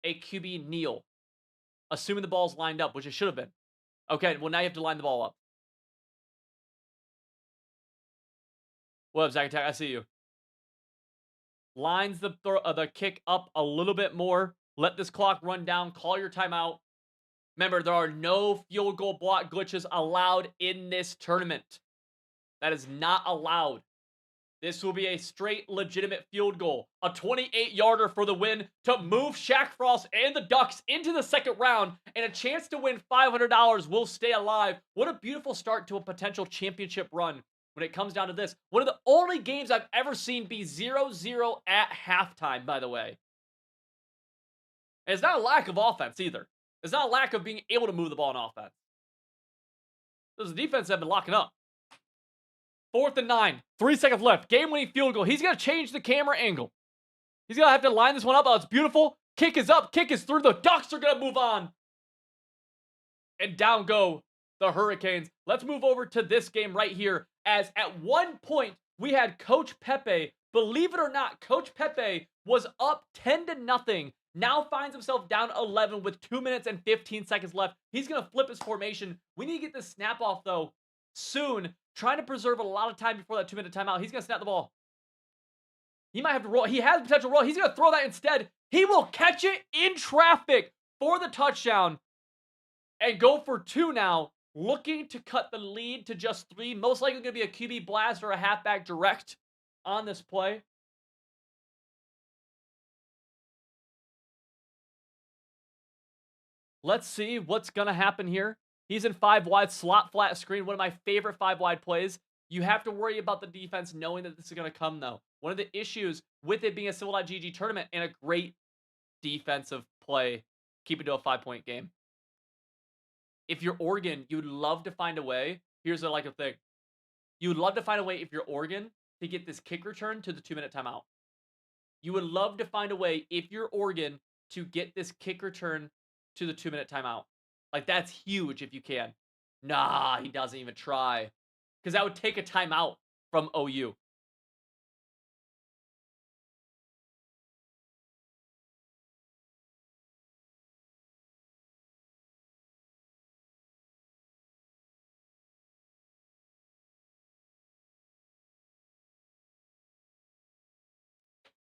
a QB kneel, assuming the ball's lined up, which it should have been. Okay, well, now you have to line the ball up. What up, Zach Attack? I see you. Lines the kick up a little bit more. Let this clock run down. Call your timeout. Remember, there are no field goal block glitches allowed in this tournament. That is not allowed. This will be a straight, legitimate field goal. A 28-yarder for the win to move Shaq Frost and the Ducks into the 2nd round, and a chance to win $500 will stay alive. What a beautiful start to a potential championship run when it comes down to this. One of the only games I've ever seen be 0-0 at halftime, by the way. And it's not a lack of offense either. It's not a lack of being able to move the ball on offense. Those defense have been locking up. 4th and 9. 3 seconds left. Game-winning field goal. He's going to change the camera angle. He's going to have to line this one up. Oh, it's beautiful. Kick is up. Kick is through. The Ducks are going to move on. And down go the Hurricanes. Let's move over to this game right here. As at one point, we had Coach Pepe. Believe it or not, Coach Pepe was up 10-0. Now finds himself down 11 with 2 minutes and 15 seconds left. He's going to flip his formation. We need to get this snap off, though, soon. Trying to preserve a lot of time before that 2-minute timeout. He's going to snap the ball. He might have to roll. He has potential roll. He's going to throw that instead. He will catch it in traffic for the touchdown and go for 2 now. Looking to cut the lead to just 3. Most likely going to be a QB blast or a halfback direct on this play. Let's see what's going to happen here. He's in 5 wide, slot flat screen. One of my favorite 5 wide plays. You have to worry about the defense knowing that this is going to come, though. One of the issues with it being a Civil.gg tournament and a great defensive play, keep it to a 5-point game. If you're Oregon, you'd love to find a way. Here's the thing. You would love to find a way, if you're Oregon, to get this kick return to the 2-minute timeout. You would love to find a way, if you're Oregon, to get this kick return to the 2-minute timeout. Like, that's huge if you can. Nah, he doesn't even try. Because that would take a timeout from OU.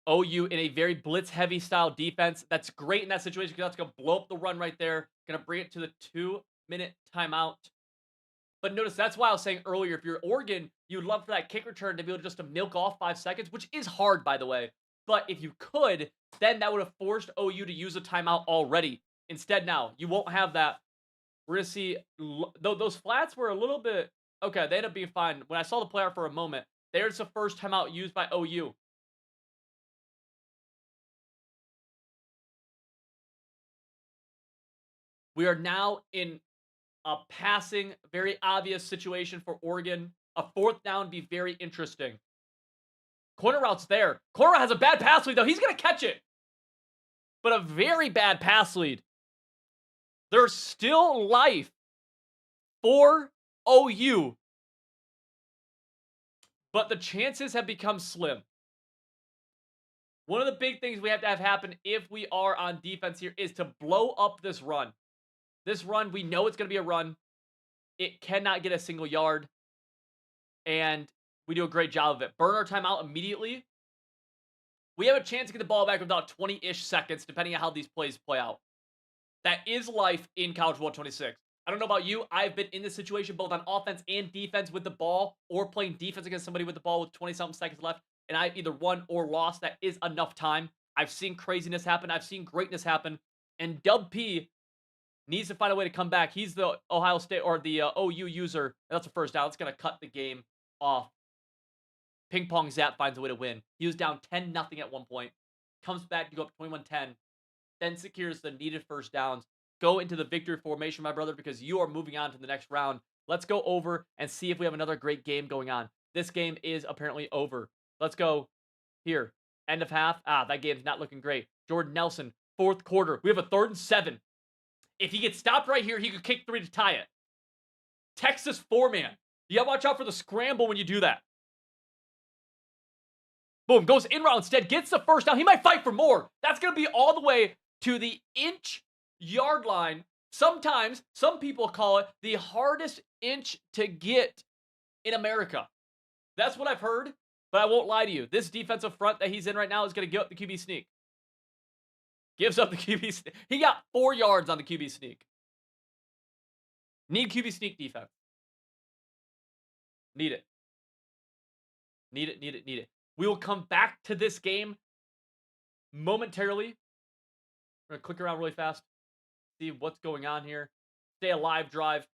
OU in a very blitz-heavy style defense. That's great in that situation because that's going to blow up the run right there. Going to bring it to the 2-minute timeout. But notice that's why I was saying earlier, if you're Oregon, you'd love for that kick return to be able to just to milk off 5 seconds, which is hard, by the way. But if you could, then that would have forced OU to use a timeout already. Instead, now you won't have that. We're gonna see those flats were a little bit okay. They end up being fine. When I saw the player for a moment, there's the first timeout used by OU. We are now in a passing, very obvious situation for Oregon. A 4th down would be very interesting. Corner route's there. Corner has a bad pass lead, though. He's going to catch it. But a very bad pass lead. There's still life for OU. But the chances have become slim. One of the big things we have to have happen if we are on defense here is to blow up this run. This run, we know it's going to be a run. It cannot get a single yard. And we do a great job of it. Burn our timeout immediately. We have a chance to get the ball back within about 20-ish seconds, depending on how these plays play out. That is life in College Football 26. I don't know about you. I've been in this situation both on offense and defense with the ball, or playing defense against somebody with the ball with 20-something seconds left, and I've either won or lost. That is enough time. I've seen craziness happen. I've seen greatness happen. And Dub P needs to find a way to come back. He's the Ohio State or the OU user. That's a first down. It's going to cut the game off. Ping Pong Zap finds a way to win. He was down 10-0 at one point. Comes back to go up 21-10. Then secures the needed first downs. Go into the victory formation, my brother, because you are moving on to the next round. Let's go over and see if we have another great game going on. This game is apparently over. Let's go here. End of half. That game's not looking great. Jordan Nelson, 4th quarter. We have a 3rd and 7. If he gets stopped right here, he could kick 3 to tie it. Texas 4-man. You gotta watch out for the scramble when you do that. Boom, goes in route instead, gets the first down. He might fight for more. That's gonna be all the way to the inch-yard line. Sometimes, some people call it the hardest inch to get in America. That's what I've heard, but I won't lie to you. This defensive front that he's in right now is gonna give up the QB sneak. Gives up the QB sneak. He got 4 yards on the QB sneak. Need QB sneak defense. Need it. Need it, need it, need it. We will come back to this game momentarily. We're going to click around really fast. See what's going on here. Stay alive drive.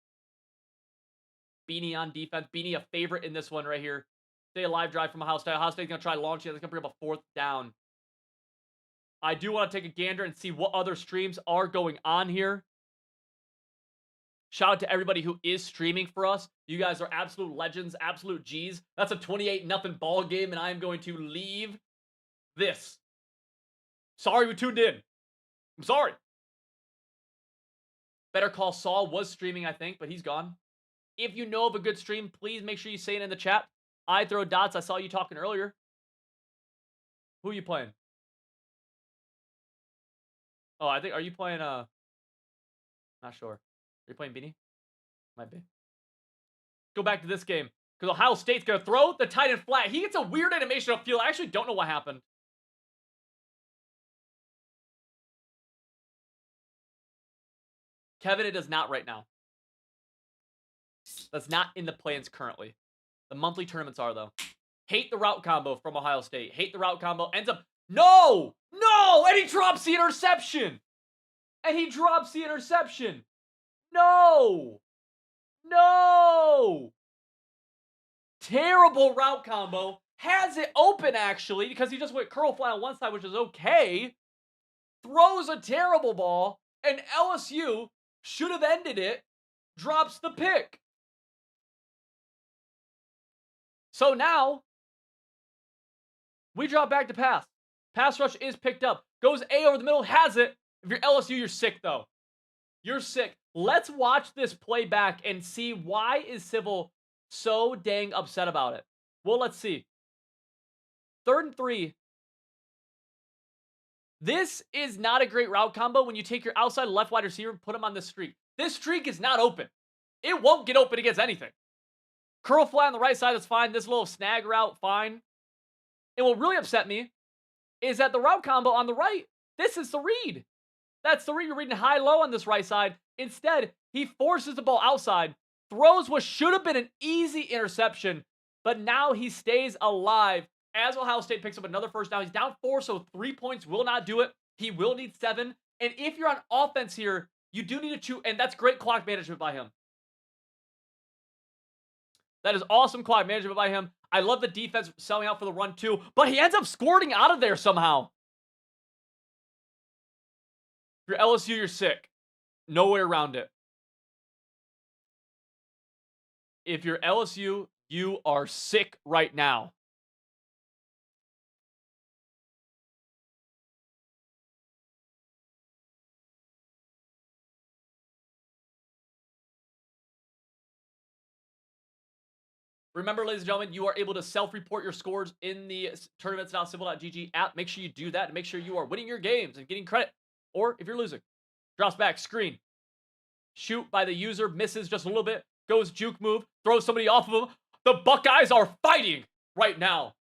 Beanie on defense. Beanie a favorite in this one right here. Stay alive drive from Ohio State. Ohio State's going to try launching it. It's going to bring up a 4th down. I do want to take a gander and see what other streams are going on here. Shout out to everybody who is streaming for us. You guys are absolute legends, absolute G's. That's a 28-0 ball game, and I am going to leave this. Sorry we tuned in. I'm sorry. Better Call Saul was streaming, I think, but he's gone. If you know of a good stream, please make sure you say it in the chat. I throw dots. I saw you talking earlier. Who are you playing? Oh, I think, are you playing, not sure. Are you playing Beanie? Might be. Go back to this game. Because Ohio State's going to throw the tight end flat. He gets a weird animation upfield. I actually don't know what happened. Kevin, it does not right now. That's not in the plans currently. The monthly tournaments are, though. Hate the route combo from Ohio State. Hate the route combo. Ends up... No! No! And he drops the interception! And he drops the interception! No! No! Terrible route combo. Has it open, actually, because he just went curl flat on one side, which is okay. Throws a terrible ball, and LSU should have ended it. Drops the pick. So now, we drop back to pass. Pass rush is picked up. Goes A over the middle, has it. If you're LSU, you're sick, though. You're sick. Let's watch this play back and see why is Civil so dang upset about it. Well, let's see. 3rd and 3. This is not a great route combo when you take your outside left wide receiver and put him on this streak. This streak is not open. It won't get open against anything. Curl flat on the right side, that's fine. This little snag route, fine. And what really upset me is that the route combo on the right, this is the read. That's the read. You're reading high-low on this right side. Instead, he forces the ball outside, throws what should have been an easy interception, but now he stays alive as Ohio State picks up another first down. He's down 4, so 3 points will not do it. He will need 7. And if you're on offense here, you do need a 2, and that's great clock management by him. That is awesome clock management by him. I love the defense selling out for the run too, but he ends up squirting out of there somehow. If you're LSU, you're sick. No way around it. If you're LSU, you are sick right now. Remember, ladies and gentlemen, you are able to self-report your scores in the tournaments.civil.gg app. Make sure you do that and make sure you are winning your games and getting credit. Or if you're losing, drops back, screen. Shoot by the user, misses just a little bit. Goes juke move, throws somebody off of him. The Buckeyes are fighting right now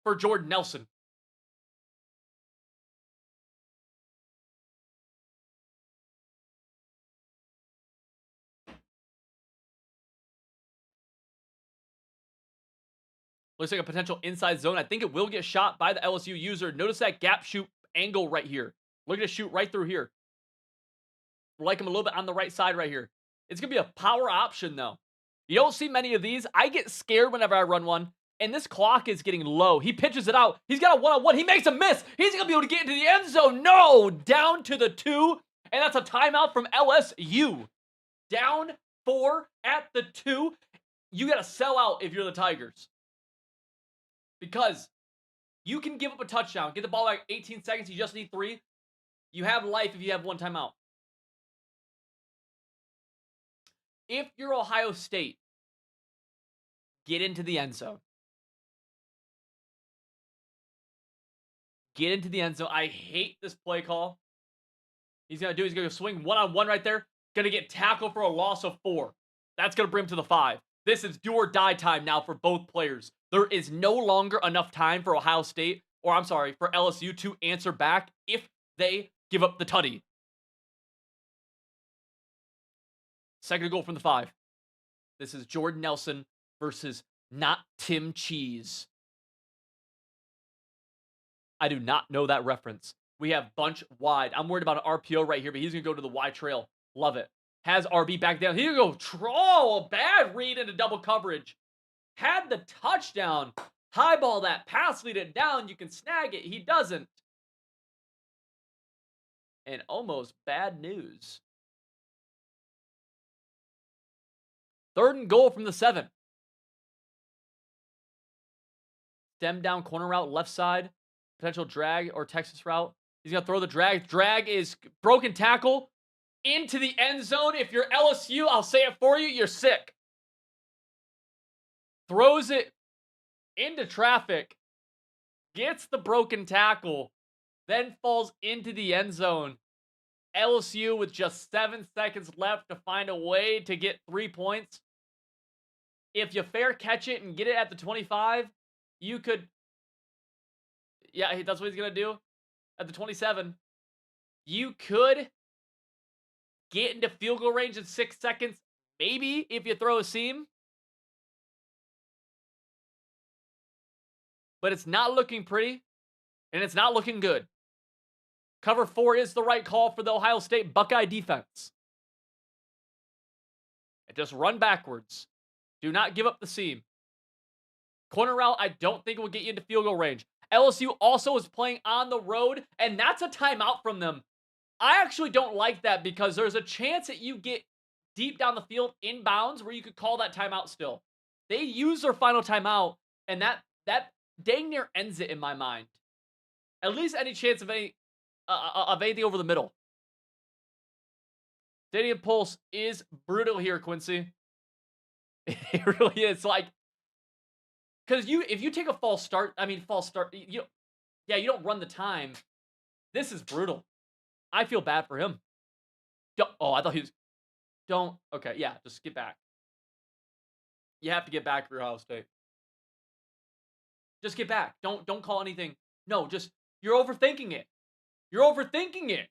for Jordan Nelson. Looks like a potential inside zone. I think it will get shot by the LSU user. Notice that gap shoot angle right here. Look at it shoot right through here. Like him a little bit on the right side right here. It's going to be a power option, though. You don't see many of these. I get scared whenever I run one, and this clock is getting low. He pitches it out. He's got a one-on-one. He makes a miss. He's going to be able to get into the end zone. No! Down to the 2, and that's a timeout from LSU. Down 4 at the 2. You got to sell out if you're the Tigers. Because you can give up a touchdown, get the ball back 18 seconds, you just need 3. You have life if you have 1 timeout. If you're Ohio State, get into the end zone. Get into the end zone. I hate this play call. He's going to swing one-on-one right there. Going to get tackled for a loss of 4. That's going to bring him to the 5. This is do or die time now for both players. There is no longer enough time for Ohio State, or I'm sorry, for LSU to answer back if they give up the tutty. Second goal from the 5. This is Jordan Nelson versus not Tim Cheese. I do not know that reference. We have bunch wide. I'm worried about an RPO right here, but he's going to go to the wide trail. Love it. Has RB back down. He's going to go troll. A bad read into double coverage. Had the touchdown. Highball that pass, lead it down. You can snag it. He doesn't. And almost bad news. 3rd and goal from the 7. Stem down corner route, left side. Potential drag or Texas route. He's going to throw the drag. Drag is broken tackle into the end zone. If you're LSU, I'll say it for you, you're sick. Throws it into traffic. Gets the broken tackle. Then falls into the end zone. LSU with just 7 seconds left to find a way to get 3 points. If you fair catch it and get it at the 25, you could... Yeah, that's what he's going to do. At the 27, you could get into field goal range in 6 seconds. Maybe if you throw a seam. But it's not looking pretty. And it's not looking good. Cover 4 is the right call for the Ohio State Buckeye defense. And just run backwards. Do not give up the seam. Corner route, I don't think will get you into field goal range. LSU also is playing on the road, and that's a timeout from them. I actually don't like that because there's a chance that you get deep down the field inbounds where you could call that timeout still. They use their final timeout, and that dang near ends it in my mind. At least any chance of anything over the middle. Stadium Pulse is brutal here, Quincy. It really is. Like, because if you take a false start, I mean, false start, yeah, you don't run the time. This is brutal. I feel bad for him. Oh, I thought he was. Don't. Okay, yeah, just get back. You have to get back for Ohio State. Just get back. Don't call anything. No, just you're overthinking it. You're overthinking it.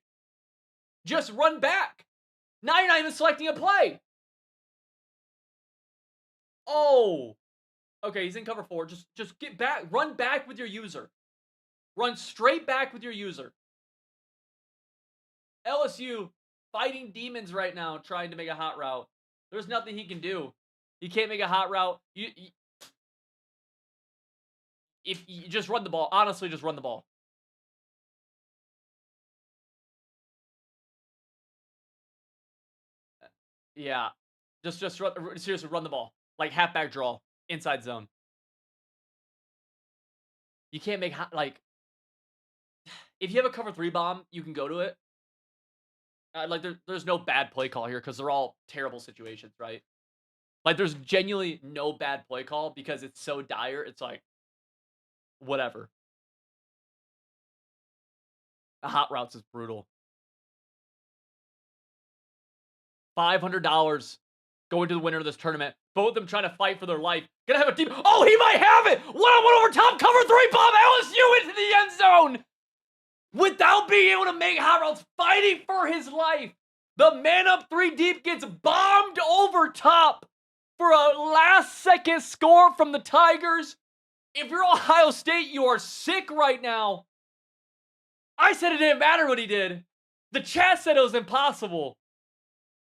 Just run back. Now you're not even selecting a play. Oh. Okay, he's in cover 4. Just get back. Run back with your user. Run straight back with your user. LSU fighting demons right now trying to make a hot route. There's nothing he can do. He can't make a hot route. If you just run the ball, honestly, just run the ball. Yeah. Just run, seriously, run the ball. Like halfback draw, inside zone. You can't make like if you have a cover 3 bomb, you can go to it. Like there's no bad play call here because they're all terrible situations, right? Like there's genuinely no bad play call because it's so dire. It's like whatever. The hot routes is brutal. $500 going to the winner of this tournament. Both of them trying to fight for their life. Gonna have a deep. Oh, he might have it. 1-on-1 over top. Cover 3 bomb. LSU into the end zone without being able to make hot routes. Fighting for his life. The man up 3 deep gets bombed over top for a last-second score from the Tigers. If you're Ohio State, you are sick right now. I said it didn't matter what he did. The chat said it was impossible.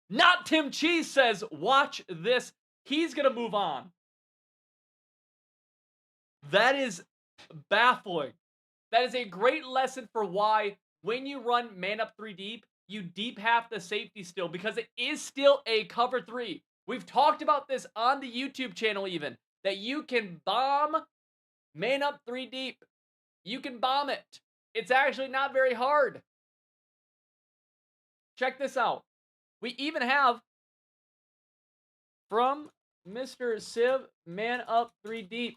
Not Tim Cheese says, watch this. He's going to move on. That is baffling. That is a great lesson for why when you run man up 3 deep, you deep half the safety still because it is still a cover 3. We've talked about this on the YouTube channel even, that you can bomb man up 3 deep. You can bomb it. It's actually not very hard. Check this out. We even have from Mr. Civ, man up 3 deep.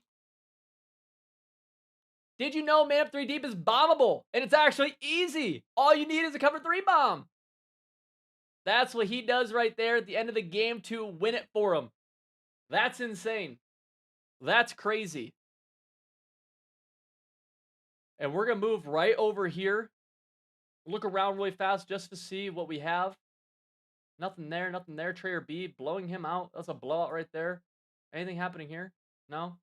Did you know man up 3 deep is bombable? And it's actually easy. All you need is a cover 3 bomb. That's what he does right there at the end of the game to win it for him. That's insane. That's crazy. And we're going to move right over here. Look around really fast just to see what we have. Nothing there, nothing there. Trayer B blowing him out. That's a blowout right there. Anything happening here? No?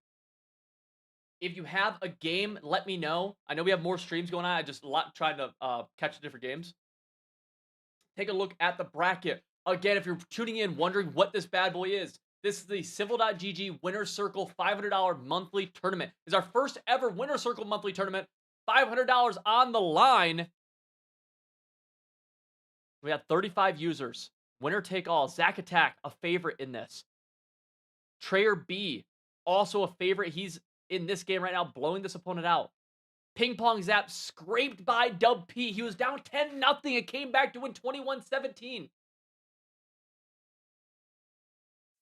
If you have a game, let me know. I know we have more streams going on. I just trying to catch the different games. Take a look at the bracket. Again, if you're tuning in wondering what this bad boy is, this is the Civil.gg Winner Circle $500 monthly tournament. It's our first ever Winner Circle monthly tournament. $500 on the line. We have 35 users. Winner take all. Zack Attack, a favorite in this. Trayer B, also a favorite. He's in this game right now, blowing this opponent out. Ping Pong Zap scraped by Dub P. He was down 10-0. It came back to win 21-17.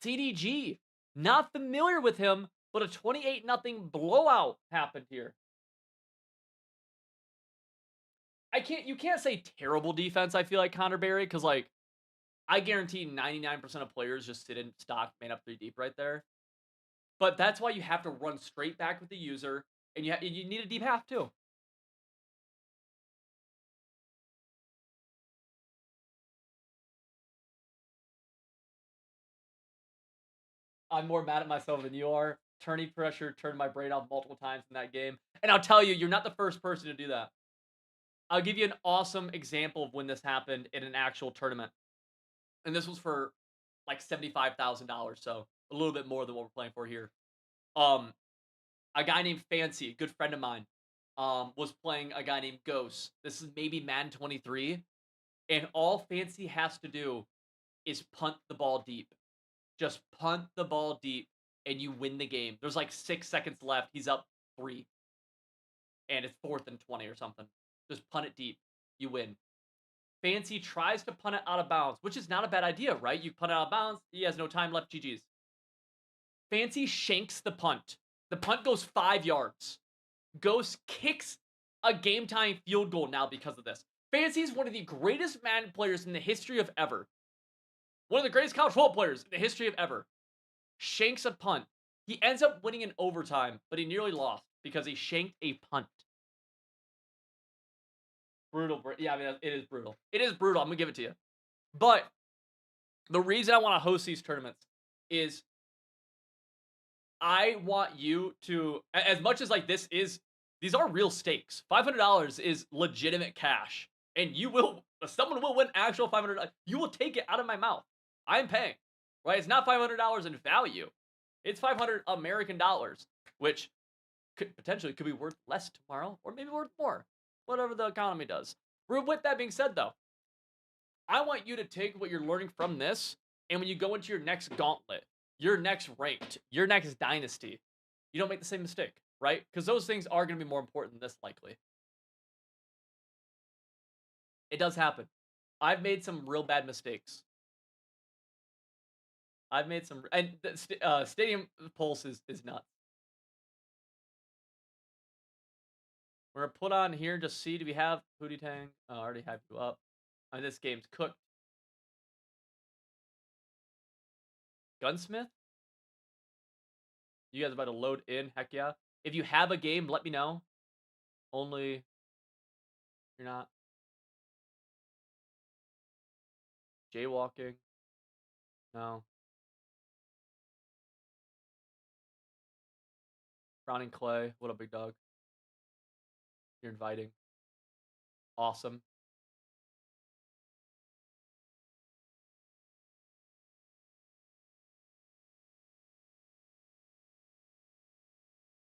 CDG, not familiar with him, but a 28-0 blowout happened here. You can't say terrible defense, I feel like, Connor Berry, because, like, I guarantee 99% of players just sit in stock man up 3 deep right there. But that's why you have to run straight back with the user, and you need a deep half, too. I'm more mad at myself than you are. Tourney pressure turned my brain off multiple times in that game. And I'll tell you, you're not the first person to do that. I'll give you an awesome example of when this happened in an actual tournament. And this was for like $75,000, so a little bit more than what we're playing for here. A guy named Fancy, a good friend of mine, was playing a guy named Ghost. This is maybe Madden 23. And all Fancy has to do is punt the ball deep. Just punt the ball deep and you win the game. There's like 6 seconds left. He's up 3. And it's 4th and 20 or something. Just punt it deep. You win. Fancy tries to punt it out of bounds, which is not a bad idea, right? You punt it out of bounds. He has no time left. GG's. Fancy shanks the punt. The punt goes 5 yards. Ghost kicks a game time field goal now because of this. Fancy is one of the greatest Madden players in the history of ever. One of the greatest college football players in the history of ever. Shanks a punt. He ends up winning in overtime, but he nearly lost because he shanked a punt. Brutal. Yeah, I mean, it is brutal. It is brutal. I'm going to give it to you. But the reason I want to host these tournaments is I want you to, as much as like these are real stakes. $500 is legitimate cash, and someone will win actual $500. You will take it out of my mouth. I'm paying, right? It's not $500 in value. It's 500 American dollars, which could be worth less tomorrow, or maybe worth more, whatever the economy does. With that being said, though, I want you to take what you're learning from this, and when you go into your next gauntlet, your next ranked, your next dynasty, you don't make the same mistake, right? Because those things are going to be more important than this, likely. It does happen. I've made some real bad mistakes. I've made some, and the Stadium Pulse is nuts. We're gonna put on here, just see, do we have Pootie Tang? I already have you up. And this game's cooked. Gunsmith? You guys about to load in? Heck yeah. If you have a game, let me know. Only you're not. Jaywalking. No. Browning Clay. What up, big dog? You're inviting. Awesome.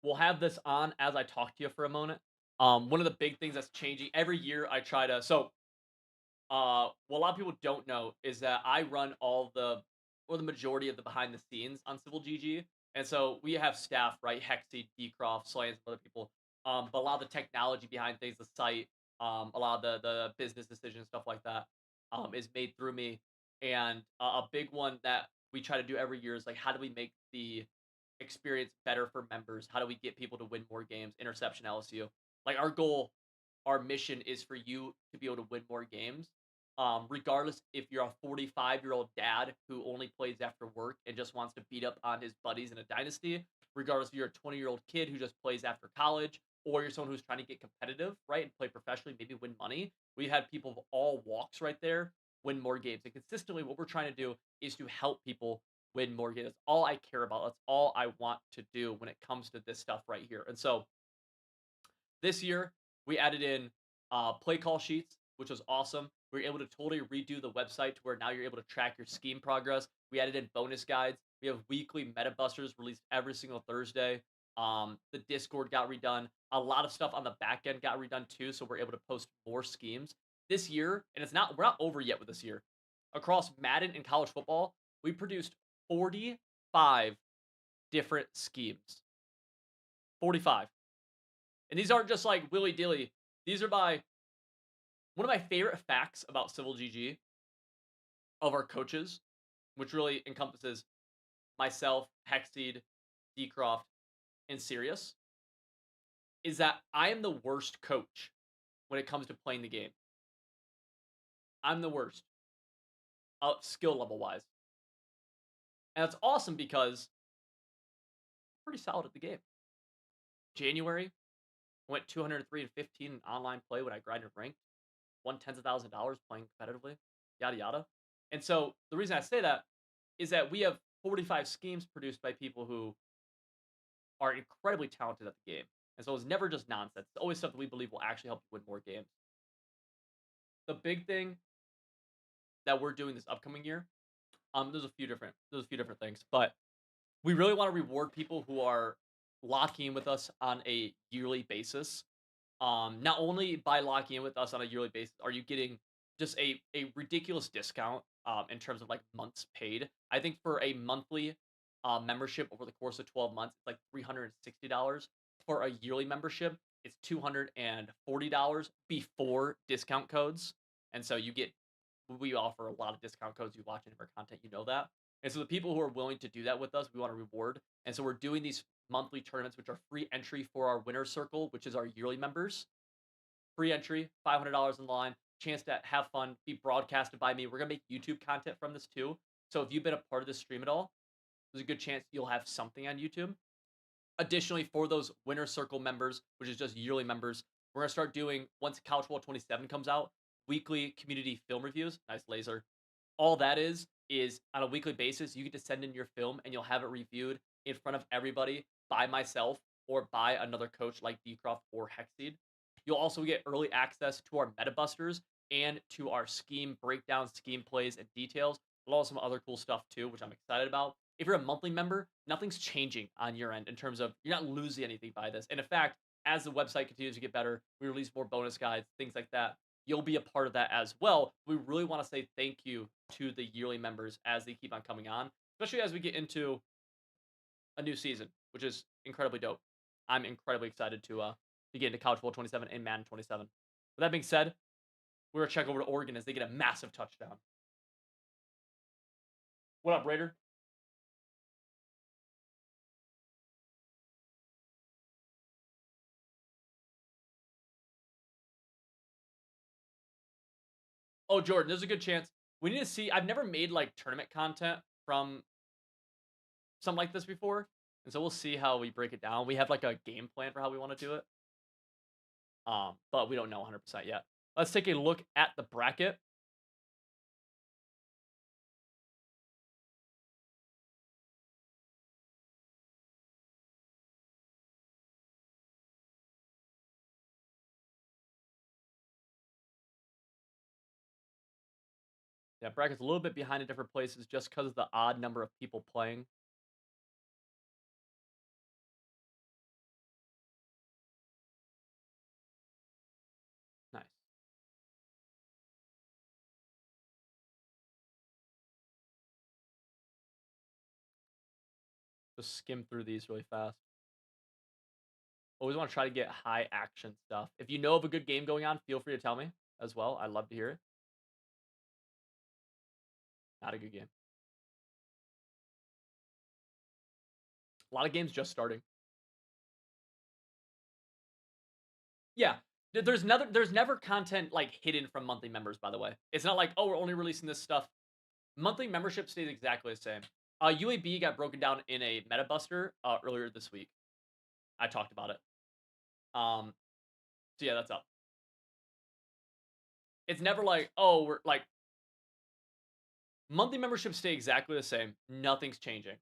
We'll have this on as I talk to you for a moment. One of the big things that's changing every year, I try to. What a lot of people don't know is that I run the majority of the behind the scenes on Civil GG, and so we have staff, right? Hexy, Decroft, Slans, other people. But a lot of the technology behind things, the site, a lot of the business decisions, stuff like that, is made through me. And a big one that we try to do every year is like, how do we make the experience better for members? How do we get people to win more games? Interception LSU. Like our goal, our mission is for you to be able to win more games. Regardless if you're a 45-year-old dad who only plays after work and just wants to beat up on his buddies in a dynasty, regardless if you're a 20-year-old kid who just plays after college, or you're someone who's trying to get competitive, right, and play professionally, maybe win money. We had people of all walks right there win more games. And consistently, what we're trying to do is to help people win more games. That's all I care about. That's all I want to do when it comes to this stuff right here. And so this year, we added in play call sheets, which was awesome. We were able to totally redo the website to where now you're able to track your scheme progress. We added in bonus guides. We have weekly meta busters released every single Thursday. The Discord got redone. A lot of stuff on the back end got redone too, so we're able to post more schemes this year. And we're not over yet with this year. Across Madden and college football, we produced 45 different schemes. 45. And these aren't just like willy dilly. These are by one of my favorite facts about Civil GG of our coaches, which really encompasses myself, Hexseed, Decroft, and Sirius, is that I am the worst coach when it comes to playing the game. I'm the worst, skill level wise. And that's awesome because I'm pretty solid at the game. January, went 203-15 in online play when I grinded ranked. Won tens of thousands of dollars playing competitively, yada yada. And so the reason I say that is that we have 45 schemes produced by people who are incredibly talented at the game. And so it's never just nonsense. It's always stuff that we believe will actually help you win more games. The big thing that we're doing this upcoming year, there's a few different things, but we really want to reward people who are locking in with us on a yearly basis. Not only by locking in with us on a yearly basis are you getting just a ridiculous discount in terms of like months paid. I think for a monthly membership over the course of 12 months, it's like $360. For a yearly membership, it's $240 before discount codes. and so we offer a lot of discount codes. You watch any of our content, you know that. And so the people who are willing to do that with us, we want to reward. And so we're doing these monthly tournaments, which are free entry for our winner circle, which is our yearly members. Free entry, $500 in line, chance to have fun, be broadcasted by me. We're gonna make YouTube content from this too. So if you've been a part of this stream at all, there's a good chance you'll have something on YouTube. Additionally, for those winner circle members, which is just yearly members, we're gonna start doing once Couch Wall 27 comes out, weekly community film reviews. Nice laser. All that is on a weekly basis, you get to send in your film and you'll have it reviewed in front of everybody by myself or by another coach like Dcroft or Hexseed. You'll also get early access to our meta busters and to our scheme breakdowns, scheme plays, and details, but also some other cool stuff too, which I'm excited about. If you're a monthly member, nothing's changing on your end in terms of you're not losing anything by this. And in fact, as the website continues to get better, we release more bonus guides, things like that. You'll be a part of that as well. We really want to say thank you to the yearly members as they keep on coming on, especially as we get into a new season, which is incredibly dope. I'm incredibly excited to get into College Bowl 27 and Madden 27. With that being said, we're gonna check over to Oregon as they get a massive touchdown. What up, Raider? Oh, Jordan, there's a good chance. We need to see. I've never made like tournament content from something like this before, and so we'll see how we break it down. We have like a game plan for how we want to do it, but we don't know 100% yet. Let's take a look at the bracket. Yeah, bracket's a little bit behind in different places just because of the odd number of people playing. Nice. Just skim through these really fast. Always want to try to get high action stuff. If you know of a good game going on, feel free to tell me as well. I'd love to hear it. Not a good game. A lot of games just starting. Yeah. There's never content like hidden from monthly members, by the way. It's not like, oh, we're only releasing this stuff. Monthly membership stays exactly the same. UAB got broken down in a meta buster earlier this week. I talked about it. So yeah, that's up. It's never like, oh, we're like monthly memberships stay exactly the same. Nothing's changing.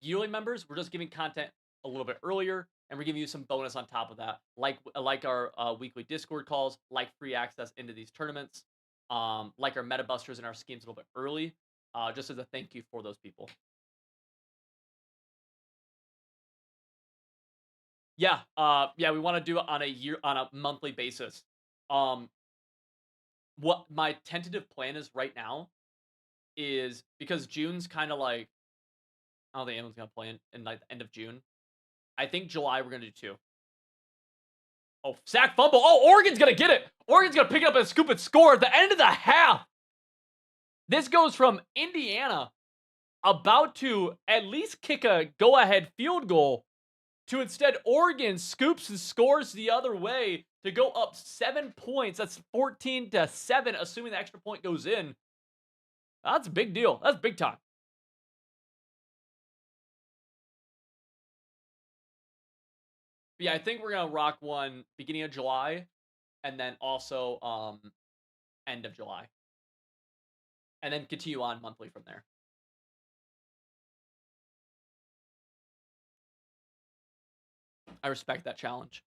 Yearly members, we're just giving content a little bit earlier, and we're giving you some bonus on top of that, like our weekly Discord calls, like free access into these tournaments, like our meta busters and our schemes a little bit early, just as a thank you for those people. Yeah, yeah, we want to do it on a monthly basis. Um, what my tentative plan is right now is because June's kind of like I don't think anyone's gonna play in like the end of June. I think July we're gonna do two. Oh, sack fumble. Oh, Oregon's gonna get it. Oregon's gonna pick it up and scoop and score at the end of the half. This goes from Indiana about to at least kick a go-ahead field goal to instead Oregon scoops and scores the other way to go up 7 points. That's 14-7, assuming the extra point goes in. That's a big deal. That's big time. But yeah, I think we're gonna rock one beginning of July, and then also end of July, and then continue on monthly from there. I respect that challenge.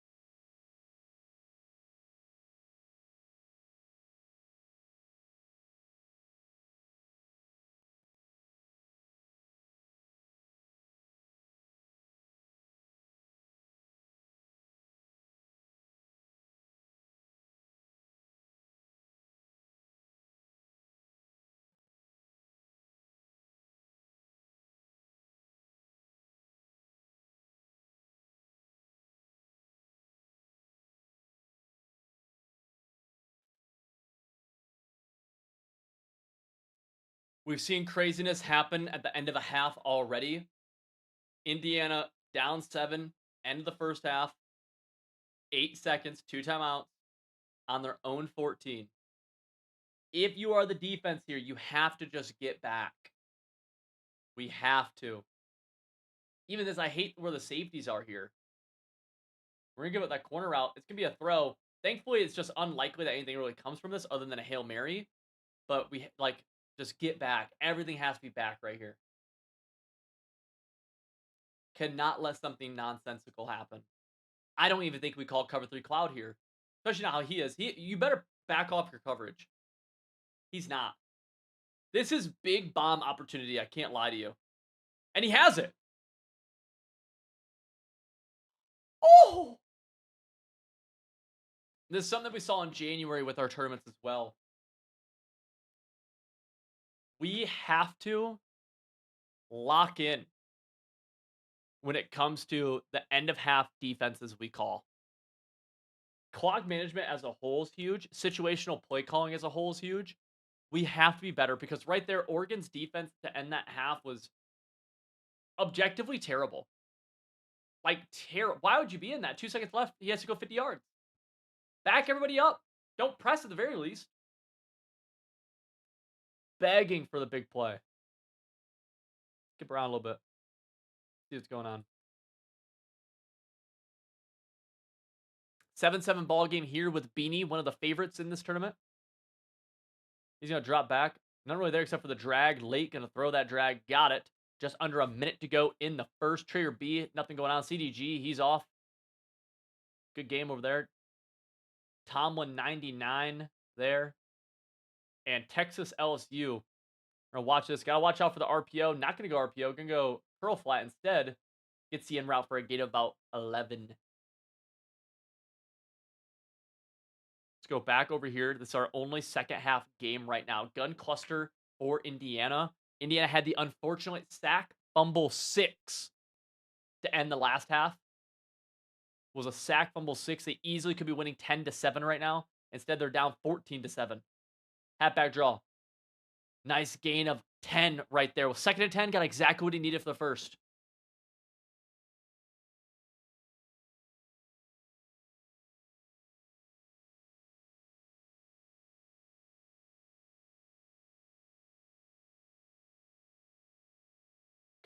We've seen craziness happen at the end of a half already. Indiana down 7, end of the first half, 8 seconds, 2 timeouts on their own 14. If you are the defense here, you have to just get back. We have to. Even this, I hate where the safeties are here. We're gonna give it that corner route. It's gonna be a throw. Thankfully, it's just unlikely that anything really comes from this other than a Hail Mary. But we just get back. Everything has to be back right here. Cannot let something nonsensical happen. I don't even think we call cover 3 cloud here. Especially not how he is. You better back off your coverage. He's not. This is big bomb opportunity. I can't lie to you. And he has it. Oh! This is something that we saw in January with our tournaments as well. We have to lock in when it comes to the end of half defenses we call. Clock management as a whole is huge. Situational play calling as a whole is huge. We have to be better because right there, Oregon's defense to end that half was objectively terrible. Like, terrible. Why would you be in that? 2 seconds left. He has to go 50 yards. Back everybody up. Don't press at the very least. Begging for the big play. Skip around a little bit. See what's going on. 7-7 ball game here with Beanie, one of the favorites in this tournament. He's going to drop back. Not really there except for the drag. Late going to throw that drag. Got it. Just under a minute to go in the first. Trader B, nothing going on. CDG, he's off. Good game over there. Tomlin 99 there. And Texas LSU. We're going to watch this. Got to watch out for the RPO. Not going to go RPO. Going to go curl flat instead. Gets the en route for a gain of about 11. Let's go back over here. This is our only second half game right now. Gun cluster for Indiana. Indiana had the unfortunate sack fumble 6 to end the last half. Was a sack fumble 6. They easily could be winning 10-7 right now. Instead, they're down 14-7. Halfback draw. Nice gain of 10 right there. Well, 2nd and 10 got exactly what he needed for the first.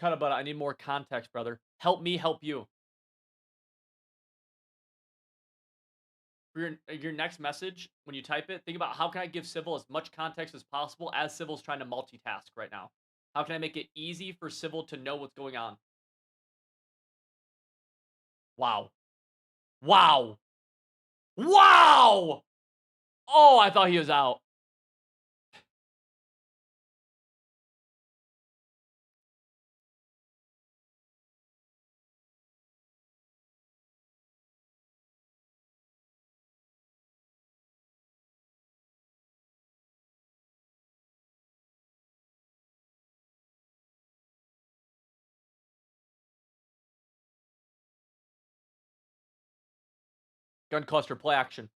Cut it, but I need more context, brother. Help me help you. For your next message, when you type it, think about how can I give Civil as much context as possible as Civil's trying to multitask right now. How can I make it easy for Civil to know what's going on? Wow. Wow. Wow! Oh, I thought he was out. Gun cluster, play action.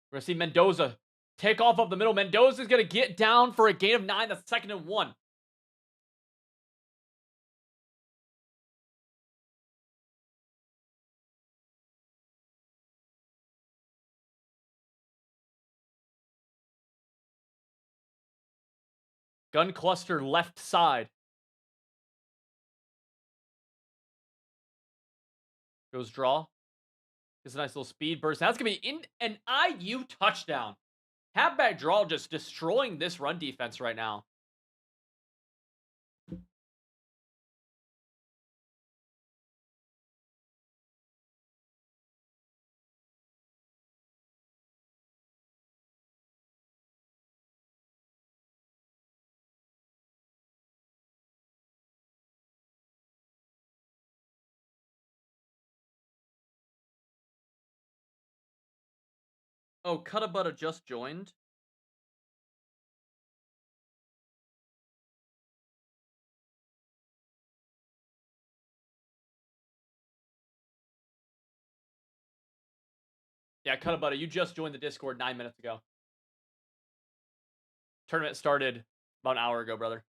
We're going to see Mendoza take off up the middle. Mendoza's going to get down for a gain of 9. That's 2nd and 1. Gun cluster left side. Goes draw. Gets a nice little speed burst. That's going to be in an IU touchdown. Halfback draw just destroying this run defense right now. Oh, Cutabutta just joined. Yeah, Cutabutta, you just joined the Discord 9 minutes ago. Tournament started about an hour ago, brother.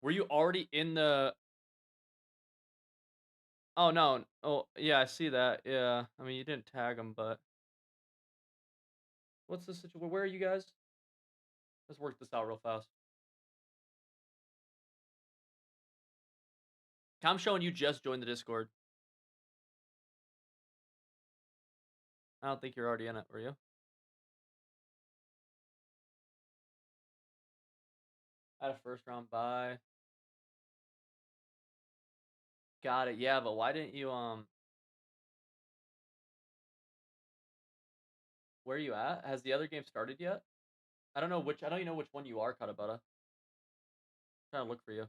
Were you already in the Oh, no. Oh, yeah, I see that. Yeah. I mean, you didn't tag him, but what's the situation? Where are you guys? Let's work this out real fast. I'm showing you just joined the Discord. I don't think you're already in it, were you? I had a first round bye. Got it. Yeah, but why didn't you where are you at? Has the other game started yet? I don't even know which one you are, Katabata. Trying to look for you.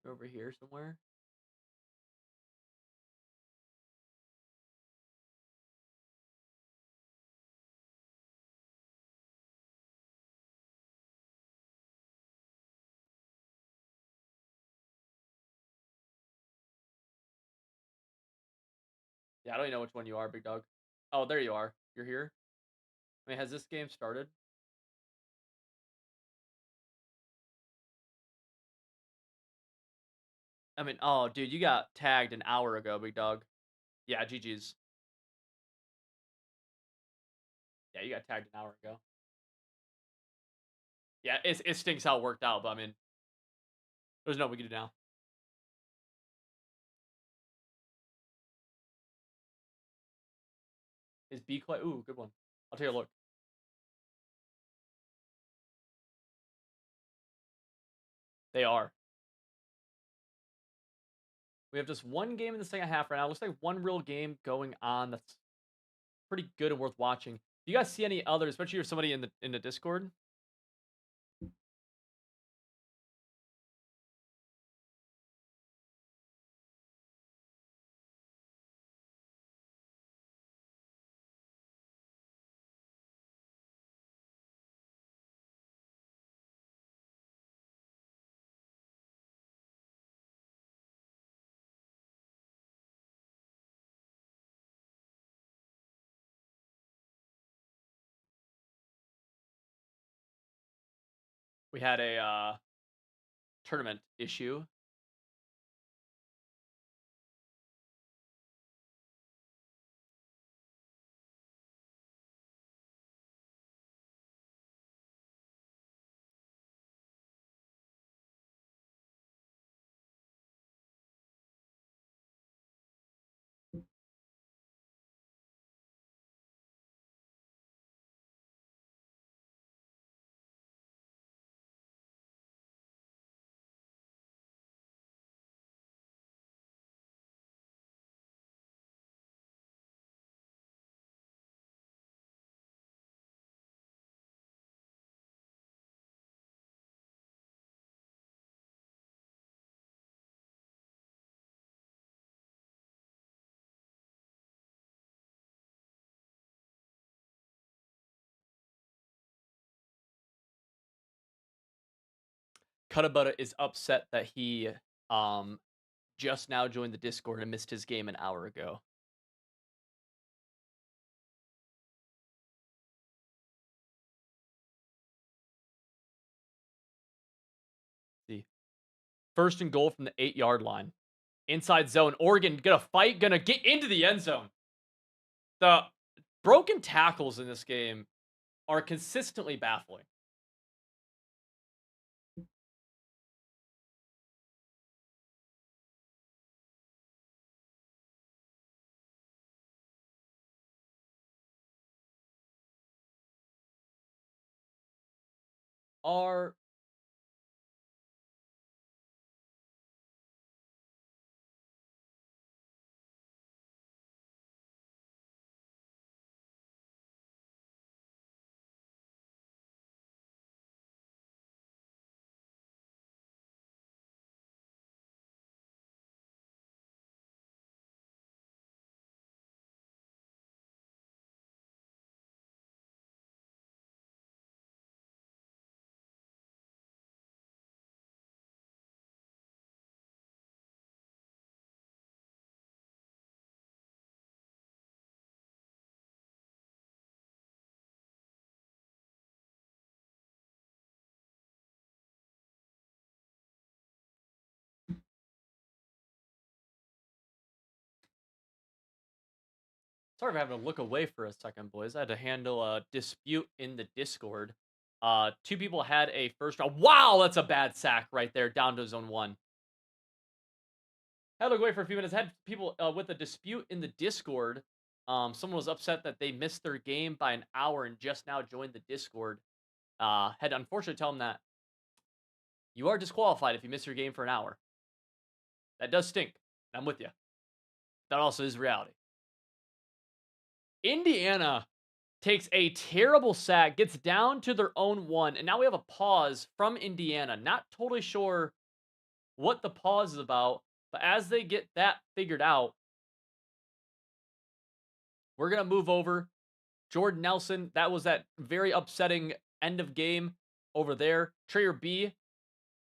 You're over here somewhere. Yeah, I don't even know which one you are, big dog. Oh, there you are. You're here. I mean, has this game started? I mean, oh, dude, you got tagged an hour ago, big dog. Yeah, GG's. Yeah, you got tagged an hour ago. Yeah, it stinks how it worked out, but I mean, there's nothing we can do now. Is B Clay? Ooh, good one. I'll take a look. They are. We have just one game in the second half right now. Looks like one real game going on that's pretty good and worth watching. Do you guys see any others, especially if somebody in the Discord? We had a tournament issue. Kutabuta is upset that he um just now joined the Discord and missed his game an hour ago. See, first and goal from the 8-yard line, inside zone. Oregon gonna get into the end zone. The broken tackles in this game are consistently baffling. Are Sorry for having to look away for a second, boys. I had to handle a dispute in the Discord. Two people had a first round. Wow, that's a bad sack right there, down to zone 1. Had to look away for a few minutes. Had people with a dispute in the Discord. Someone was upset that they missed their game by an hour and just now joined the Discord. Had to unfortunately tell them that you are disqualified if you miss your game for an hour. That does stink. I'm with you. That also is reality. Indiana takes a terrible sack, gets down to their own 1, and now we have a pause from Indiana. Not totally sure what the pause is about, but as they get that figured out, we're going to move over. Jordan Nelson, that was that very upsetting end of game over there. Trayer B,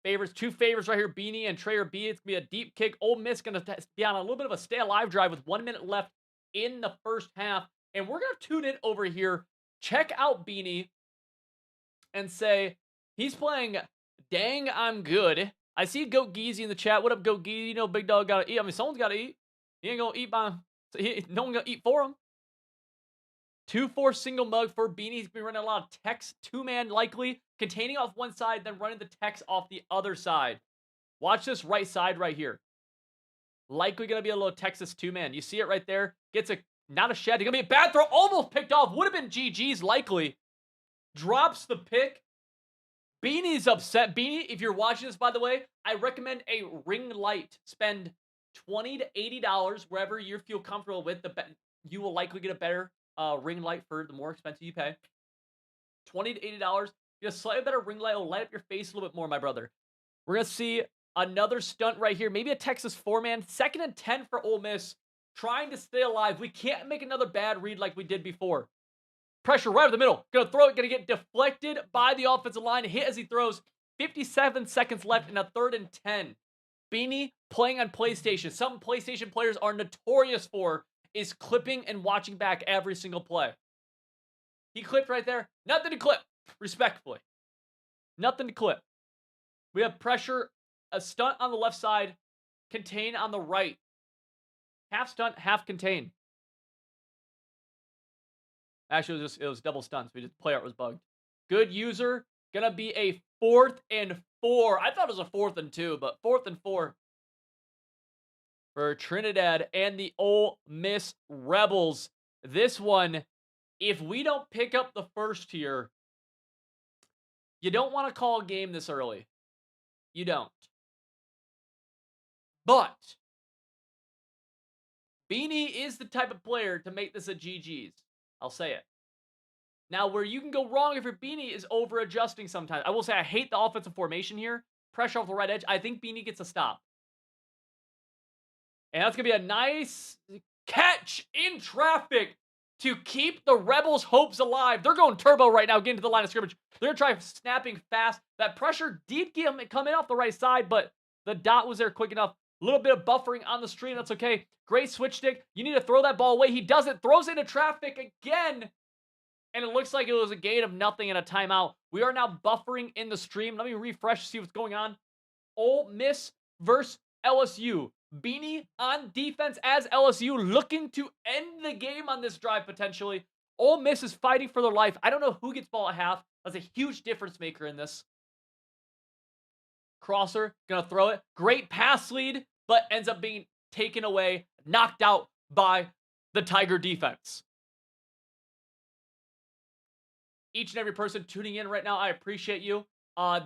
favors, 2 favors right here, Beanie and Trayer B. It's going to be a deep kick. Ole Miss going to be on a little bit of a stay alive drive with 1 minute left in the first half. And we're going to tune in over here, check out Beanie, and say, he's playing Dang I'm Good. I see Goat Geezy in the chat. What up, Goat Geezy? You know Big Dog got to eat. I mean, someone's got to eat. He ain't going to eat by... no one going to eat for him. 2-4 single mug for Beanie. He's been running a lot of Tex 2-man likely, containing off one side, then running the Tex off the other side. Watch this right side right here. Likely going to be a little Texas 2-man. You see it right there? Gets a... Not a shed. It's going to be a bad throw. Almost picked off. Would have been GG's likely. Drops the pick. Beanie's upset. Beanie, if you're watching this, by the way, I recommend a ring light. Spend $20 to $80 wherever you feel comfortable with. You will likely get a better ring light for the more expensive you pay. $20 to $80. Get a slightly better ring light. Will light up your face a little bit more, my brother. We're going to see another stunt right here. Maybe a Texas 4-man. 2nd and 10 for Ole Miss. Trying to stay alive. We can't make another bad read like we did before. Pressure right over the middle. Gonna throw it. Gonna get deflected by the offensive line. Hit as he throws. 57 seconds left in a 3rd and 10. Beanie playing on PlayStation. Something PlayStation players are notorious for is clipping and watching back every single play. He clipped right there. Nothing to clip. Respectfully. Nothing to clip. We have pressure. A stunt on the left side. Contain on the right. Half stunt, half contain. Actually, it was double stunts. The play art was bugged. Good user. Gonna be a 4th and 4. I thought it was a 4th and 2, but 4th and 4 for Trinidad and the Ole Miss Rebels. This one, if we don't pick up the first here, you don't want to call a game this early. You don't. But Beanie is the type of player to make this a GG's. I'll say it. Now, where you can go wrong if your Beanie is over-adjusting sometimes. I will say I hate the offensive formation here. Pressure off the right edge. I think Beanie gets a stop. And that's going to be a nice catch in traffic to keep the Rebels' hopes alive. They're going turbo right now, getting to the line of scrimmage. They're going to try snapping fast. That pressure did get him coming off the right side, but the dot was there quick enough. A little bit of buffering on the stream. That's okay. Great switch stick. You need to throw that ball away. He does it. Throws into traffic again. And it looks like it was a gain of nothing and a timeout. We are now buffering in the stream. Let me refresh to see what's going on. Ole Miss versus LSU. Beanie on defense as LSU, looking to end the game on this drive potentially. Ole Miss is fighting for their life. I don't know who gets ball at half. That's a huge difference maker in this. Crosser, gonna throw it. Great pass lead, but ends up being taken away, knocked out by the Tiger defense. Each and every person tuning in right now, I appreciate you.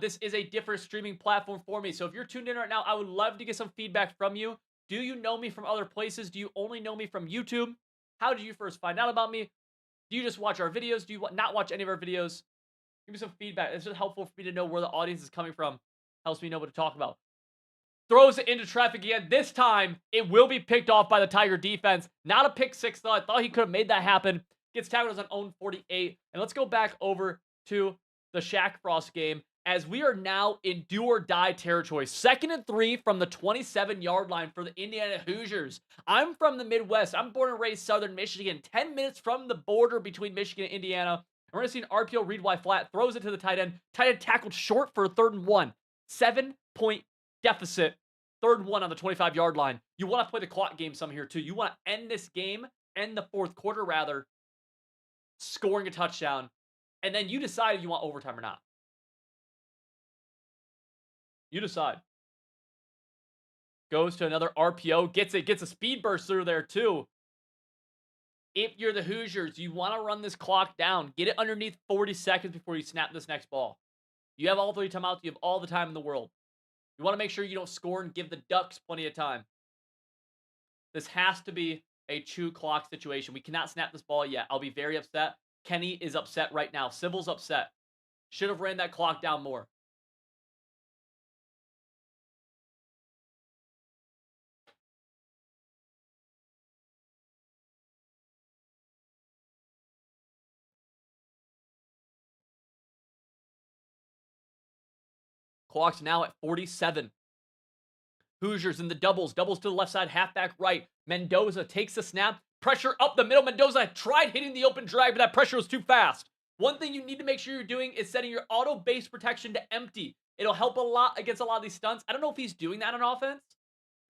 This is a different streaming platform for me. So if you're tuned in right now, I would love to get some feedback from you. Do you know me from other places? Do you only know me from YouTube? How did you first find out about me? Do you just watch our videos? Do you not watch any of our videos? Give me some feedback. It's just helpful for me to know where the audience is coming from. Helps me know what to talk about. Throws it into traffic again. This time, it will be picked off by the Tiger defense. Not a pick six, though. I thought he could have made that happen. Gets tackled as an own 48. And let's go back over to the Shaq Frost game as we are now in do or die territory. 2nd and 3 from the 27-yard line for the Indiana Hoosiers. I'm from the Midwest. I'm born and raised Southern Michigan. 10 minutes from the border between Michigan and Indiana. And we're going to see an RPO read Y flat. Throws it to the tight end. Tight end tackled short for a 3rd and 1. 7-point deficit. 3rd and 1 on the 25-yard line. You want to play the clock game some here too. You want to end this game end the fourth quarter, rather, scoring a touchdown, and then you decide if you want overtime or not. You decide. Goes to another RPO, gets a speed burst through there too. If you're the Hoosiers, you want to run this clock down. Get it underneath 40 seconds before you snap this next ball. You have all 3 timeouts. You have all the time in the world. You want to make sure you don't score and give the Ducks plenty of time. This has to be a true clock situation. We cannot snap this ball yet. I'll be very upset. Kenny is upset right now. Sybil's upset. Should have ran that clock down more. Clock's now at 47. Hoosiers in the doubles. Doubles to the left side, halfback right. Mendoza takes the snap. Pressure up the middle. Mendoza tried hitting the open drag, but that pressure was too fast. One thing you need to make sure you're doing is setting your auto base protection to empty. It'll help a lot against a lot of these stunts. I don't know if he's doing that on offense,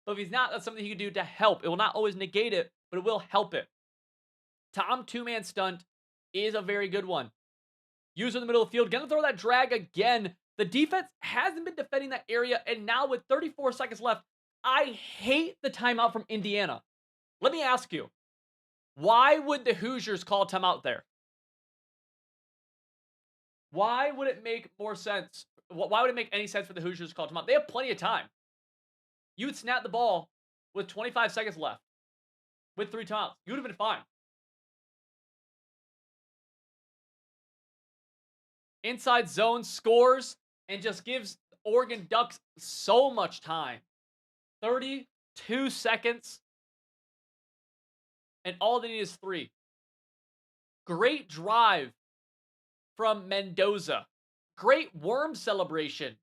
but if he's not, that's something he can do to help. It will not always negate it, but it will help it. Tom two-man stunt is a very good one. Use in the middle of the field. Gonna throw that drag again. The defense hasn't been defending that area, and now with 34 seconds left, I hate the timeout from Indiana. Let me ask you, why would the Hoosiers call a timeout there? Why would it make more sense? Why would it make any sense for the Hoosiers to call a timeout? They have plenty of time. You would snap the ball with 25 seconds left with 3 timeouts. You would have been fine. Inside zone scores and just gives Oregon Ducks so much time. 32 seconds. And all they need is 3. Great drive from Mendoza. Great worm celebration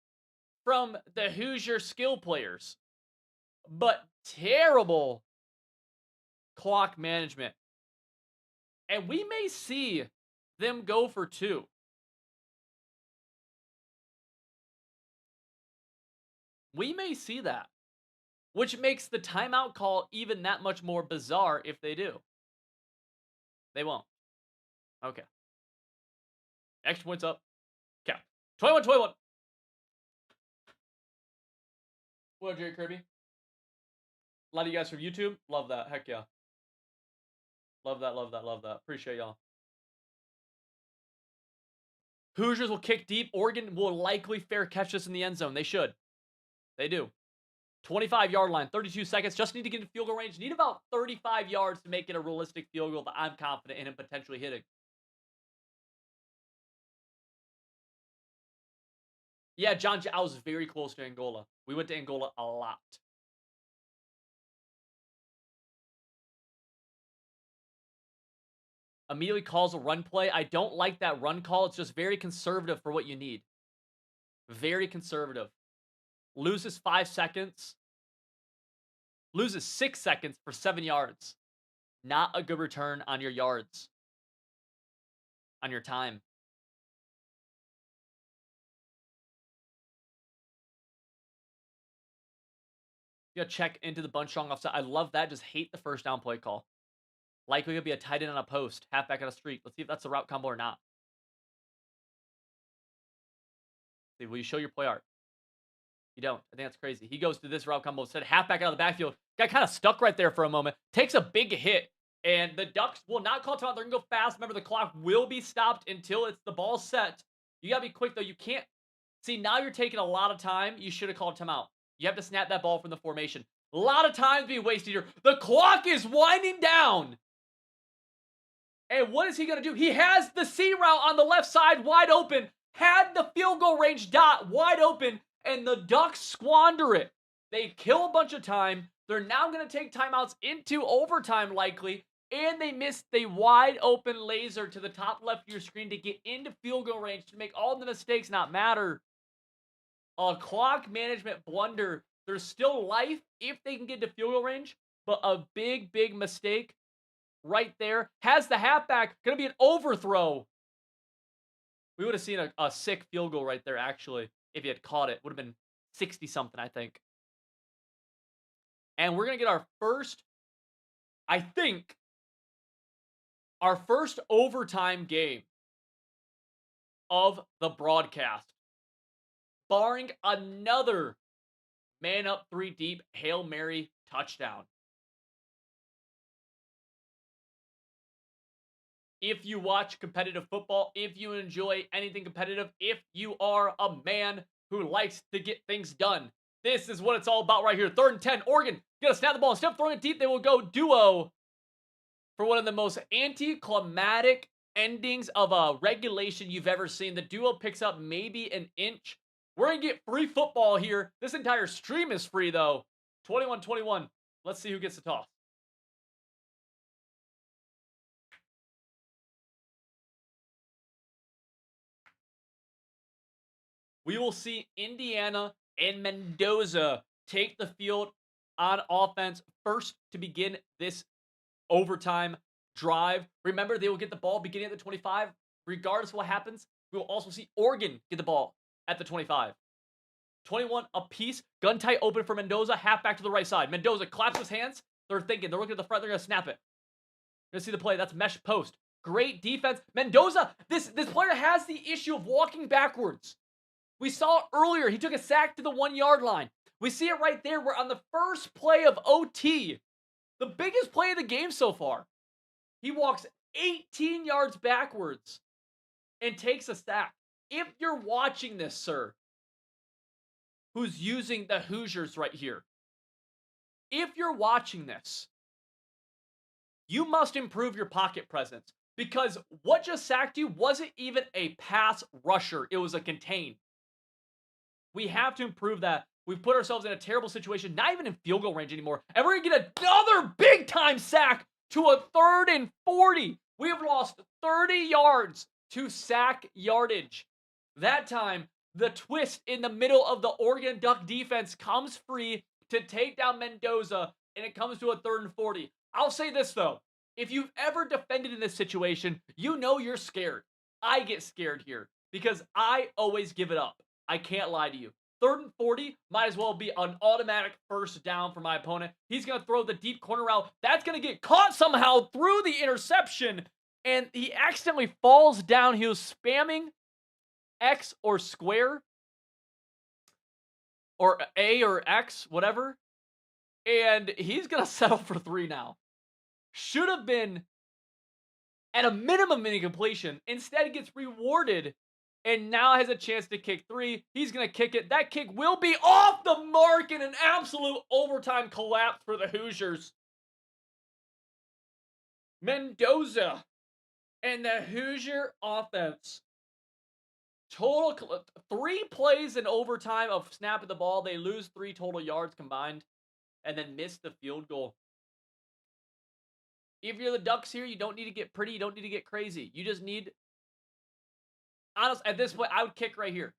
from the Hoosier skill players. But terrible clock management. And we may see them go for 2. We may see that, which makes the timeout call even that much more bizarre if they do. They won't. Okay. Extra points up. Okay. 21-21. What up, Jerry Kirby? A lot of you guys from YouTube. Love that. Heck yeah. Love that, love that, love that. Appreciate y'all. Hoosiers will kick deep. Oregon will likely fair catch this in the end zone. They should. They do. 25-yard line, 32 seconds. Just need to get in field goal range. Need about 35 yards to make it a realistic field goal that I'm confident in him potentially hitting. Yeah, John, I was very close to Angola. We went to Angola a lot. Immediately calls a run play. I don't like that run call. It's just very conservative for what you need. Very conservative. Loses 5 seconds. Loses 6 seconds for 7 yards. Not a good return on your yards. On your time. You gotta check into the bunch strong offside. I love that. Just hate the first down play call. Likely gonna be a tight end on a post. Halfback on a streak. Let's see if that's a route combo or not. See, will you show your play art? You don't. I think that's crazy. He goes to this route combo instead. Halfback out of the backfield. Got kind of stuck right there for a moment. Takes a big hit. And the Ducks will not call timeout. They're going to go fast. Remember, the clock will be stopped until it's the ball set. You got to be quick, though. You can't. See, now you're taking a lot of time. You should have called timeout. You have to snap that ball from the formation. A lot of time being wasted here. The clock is winding down. And what is he going to do? He has the C route on the left side wide open. Had the field goal range dot wide open. And the Ducks squander it. They kill a bunch of time. They're now going to take timeouts into overtime likely. And they missed the wide open laser to the top left of your screen to get into field goal range to make all the mistakes not matter. A clock management blunder. There's still life if they can get to field goal range. But a big, big mistake right there. Has the halfback. Going to be an overthrow. We would have seen a sick field goal right there, actually. If he had caught it, would have been 60-something, I think. And we're going to get our first, I think, our first overtime game of the broadcast, barring another man up 3 deep Hail Mary touchdown. If you watch competitive football, if you enjoy anything competitive, if you are a man who likes to get things done, this is what it's all about right here. 3rd and 10, Oregon gonna snap the ball. Instead of throwing it deep, they will go duo for one of the most anticlimactic endings of a regulation you've ever seen. The duo picks up maybe an inch. We're gonna get free football here. This entire stream is free though. 21-21. Let's see who gets the toss. We will see Indiana and Mendoza take the field on offense first to begin this overtime drive. Remember, they will get the ball beginning at the 25. Regardless of what happens, we will also see Oregon get the ball at the 25. 21 apiece. Gun tight open for Mendoza. Halfback to the right side. Mendoza claps his hands. They're thinking. They're looking at the front. They're going to snap it. You're going to see the play. That's mesh post. Great defense. Mendoza, this player has the issue of walking backwards. We saw it earlier. He took a sack to the 1-yard line. We see it right there. We're on the first play of OT. The biggest play of the game so far. He walks 18 yards backwards and takes a sack. If you're watching this, sir, who's using the Hoosiers right here, if you're watching this, you must improve your pocket presence because what just sacked you wasn't even a pass rusher. It was a contain. We have to improve that. We've put ourselves in a terrible situation, not even in field goal range anymore. And we're going to get another big-time sack to a 3rd and 40. We have lost 30 yards to sack yardage. That time, the twist in the middle of the Oregon Duck defense comes free to take down Mendoza, and it comes to a 3rd and 40. I'll say this, though. If you've ever defended in this situation, you know you're scared. I get scared here because I always give it up. I can't lie to you. 3rd and 40 might as well be an automatic first down for my opponent. He's going to throw the deep corner route. That's going to get caught somehow through the interception, and he accidentally falls down. He was spamming X or square or A or X, whatever, and he's going to settle for 3 now. Should have been at a minimum incompletion. Instead, he gets rewarded and now has a chance to kick 3. He's going to kick it. That kick will be off the mark in an absolute overtime collapse for the Hoosiers. Mendoza and the Hoosier offense. Total 3 plays in overtime of snapping the ball. They lose 3 total yards combined and then miss the field goal. If you're the Ducks here, you don't need to get pretty. You don't need to get crazy. You just need... Honestly, at this point, I would kick right here.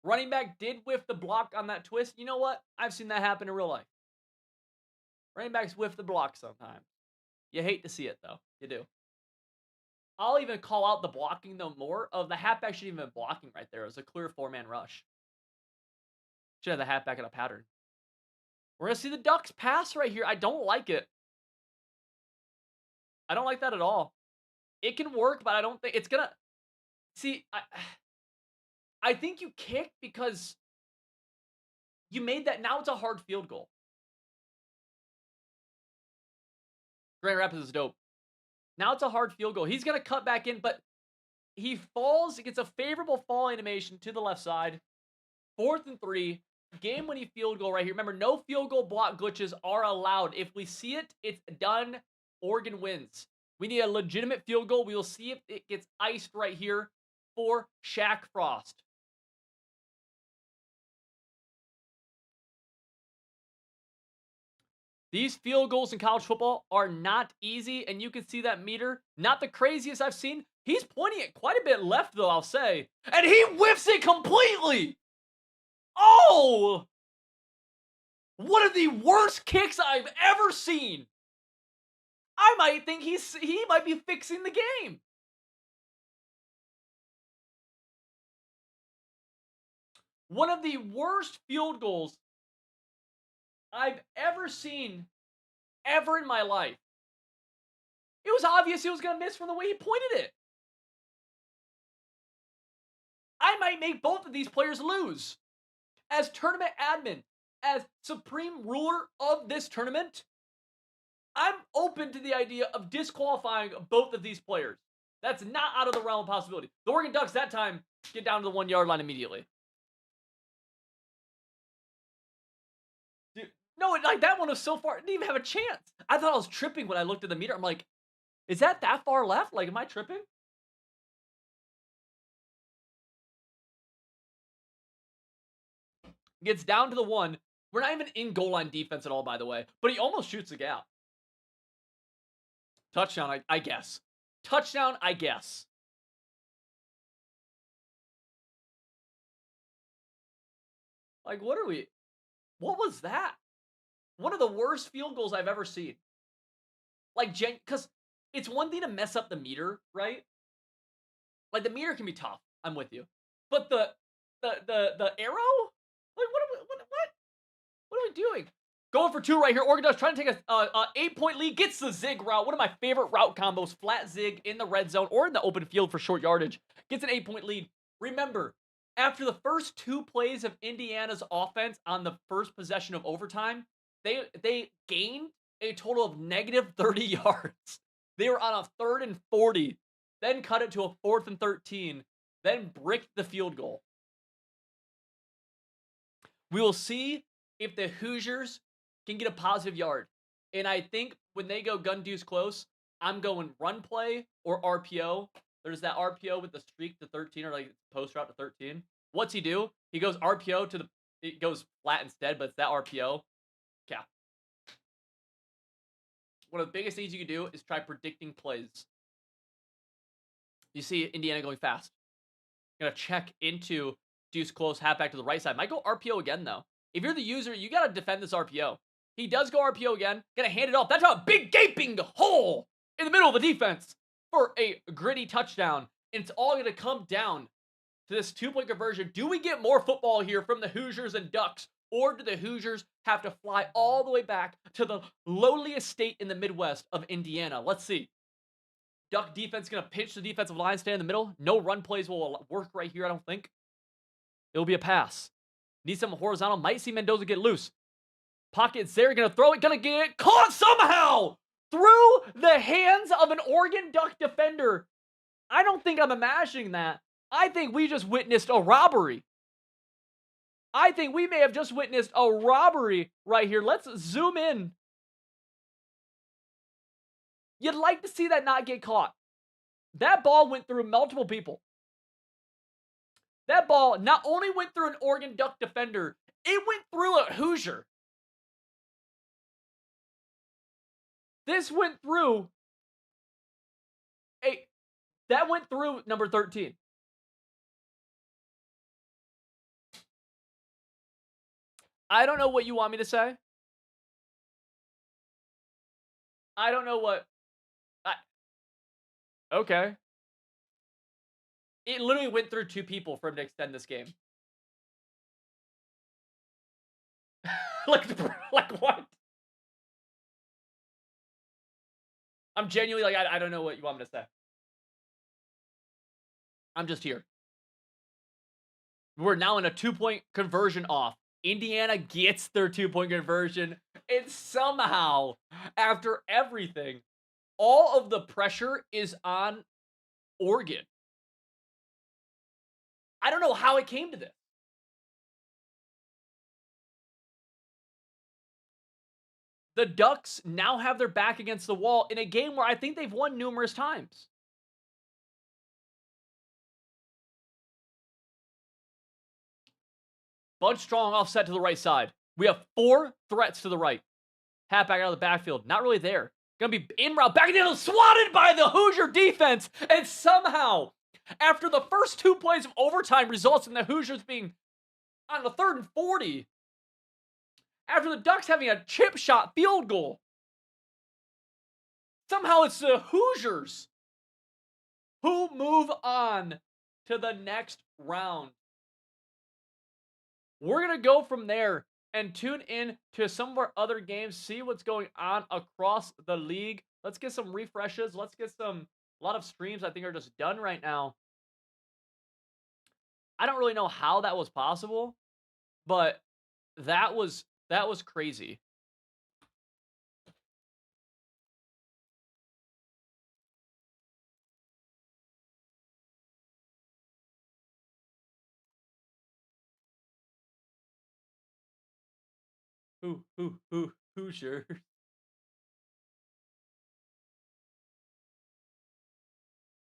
Running back did whiff the block on that twist. You know what? I've seen that happen in real life. Running backs whiff the block sometimes. You hate to see it, though. You do. I'll even call out the blocking, though, more of the halfback shouldn't even been blocking right there. It was a clear 4-man rush. Should have the halfback in a pattern. We're going to see the Ducks pass right here. I don't like it. I don't like that at all. It can work, but I don't think it's going to... See, I think you kick because you made that... Now it's a hard field goal. Grand Rapids is dope. Now it's a hard field goal. He's going to cut back in, but he falls. He gets a favorable fall animation to the left side. 4th and 3. Game-winning field goal right here. Remember, no field goal block glitches are allowed. If we see it, it's done. Oregon wins. We need a legitimate field goal. We will see if it gets iced right here for Shaq Frost. These field goals in college football are not easy, and you can see that meter. Not the craziest I've seen. He's pointing it quite a bit left, though, I'll say. And he whiffs it completely! Oh! One of the worst kicks I've ever seen. I might think he might be fixing the game. One of the worst field goals I've ever seen ever in my life. It was obvious he was going to miss from the way he pointed it. I might make both of these players lose. As tournament admin, as supreme ruler of this tournament, I'm open to the idea of disqualifying both of these players. That's not out of the realm of possibility. The Oregon Ducks that time get down to the 1 yard line immediately. Dude, no, like that one was so far, didn't even have a chance. I thought I was tripping when I looked at the meter. I'm like, is that far left? Like, am I tripping? Gets down to the 1. We're not even in goal line defense at all, by the way. But he almost shoots the gap. Touchdown, I guess. Touchdown, I guess. Like, what was that? One of the worst field goals I've ever seen. Like, because it's one thing to mess up the meter, right? Like, the meter can be tough. I'm with you. But the arrow? Like, what are we doing? Going for 2 right here. Oregon Ducks trying to take a 8-point lead. Gets the zig route. One of my favorite route combos. Flat zig in the red zone or in the open field for short yardage. Gets an 8-point lead. Remember, after the first 2 plays of Indiana's offense on the first possession of overtime, they gained a total of negative 30 yards. They were on a 3rd and 40. Then cut it to a 4th and 13. Then bricked the field goal. We will see if the Hoosiers can get a positive yard. And I think when they go gun deuce close, I'm going run play or RPO. There's that RPO with the streak to 13 or like post route to 13. What's he do? He goes RPO to it goes flat instead, but it's that RPO. Yeah. One of the biggest things you can do is try predicting plays. You see Indiana going fast. Gonna check into deuce close, halfback to the right side. Might go RPO again, though. If you're the user, you gotta defend this RPO. He does go RPO again. Gonna hand it off. That's a big gaping hole in the middle of the defense for a gritty touchdown. And it's all gonna come down to this 2-point conversion. Do we get more football here from the Hoosiers and Ducks? Or do the Hoosiers have to fly all the way back to the lowliest state in the Midwest of Indiana? Let's see. Duck defense going to pinch the defensive line, stay in the middle. No run plays will work right here, I don't think. It'll be a pass. Need some horizontal. Might see Mendoza get loose. Pocket's there. Going to throw it. Going to get caught somehow through the hands of an Oregon Duck defender. I don't think I'm imagining that. I think we just witnessed a robbery. I think we may have just witnessed a robbery right here. Let's zoom in. You'd like to see that not get caught. That ball went through multiple people. That ball not only went through an Oregon Duck defender, it went through a Hoosier. This went through that went through number 13. I don't know what you want me to say. I don't know what. Okay. It literally went through 2 people for him to extend this game. like what? I'm genuinely like, I don't know what you want me to say. I'm just here. We're now in a 2-point conversion off. Indiana gets their 2-point conversion. And somehow, after everything, all of the pressure is on Oregon. I don't know how it came to this. The Ducks now have their back against the wall in a game where I think they've won numerous times. Bud Strong offset to the right side. We have 4 threats to the right. Halfback out of the backfield. Not really there. Gonna be in route. Back in the middle. Swatted by the Hoosier defense. And somehow, after the first 2 plays of overtime results in the Hoosiers being on the 3rd and 40. After the Ducks having a chip shot field goal. Somehow it's the Hoosiers who move on to the next round. We're going to go from there and tune in to some of our other games, see what's going on across the league. Let's get some refreshes. Let's get a lot of streams I think are just done right now. I don't really know how that was possible, but that was crazy. Who sure.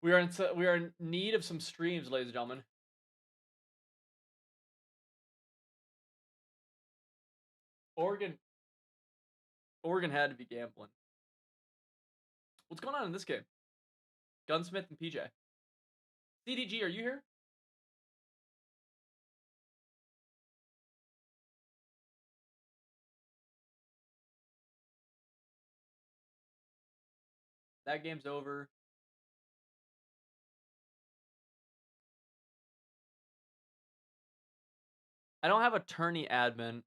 We are in need of some streams, ladies and gentlemen. Oregon Oregon had to be gambling. What's going on in this game? Gunsmith and PJ. CDG, are you here? That game's over. I don't have a tourney admin.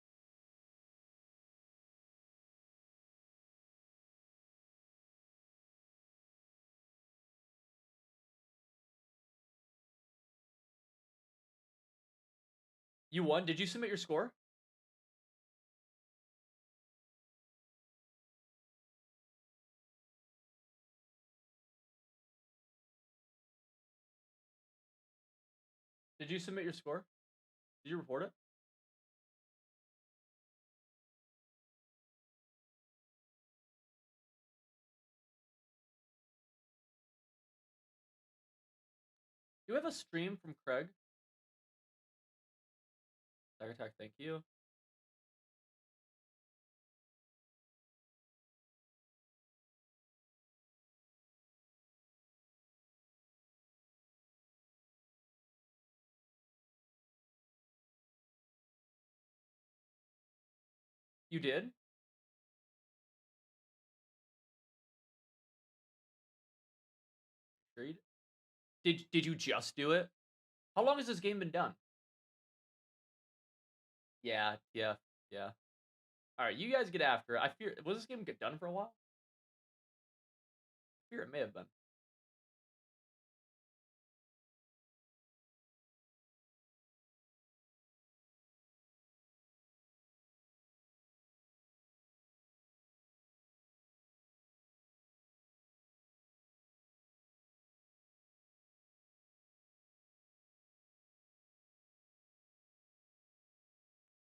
You won? Did you submit your score? Did you submit your score? Did you report it? Do you have a stream from Craig? Tiger Attack, thank you. You did? Sure you did you just do it? How long has this game been done? Yeah, yeah, yeah. Alright, you guys get after it. I fear was this game get done for a while? I fear it may have been.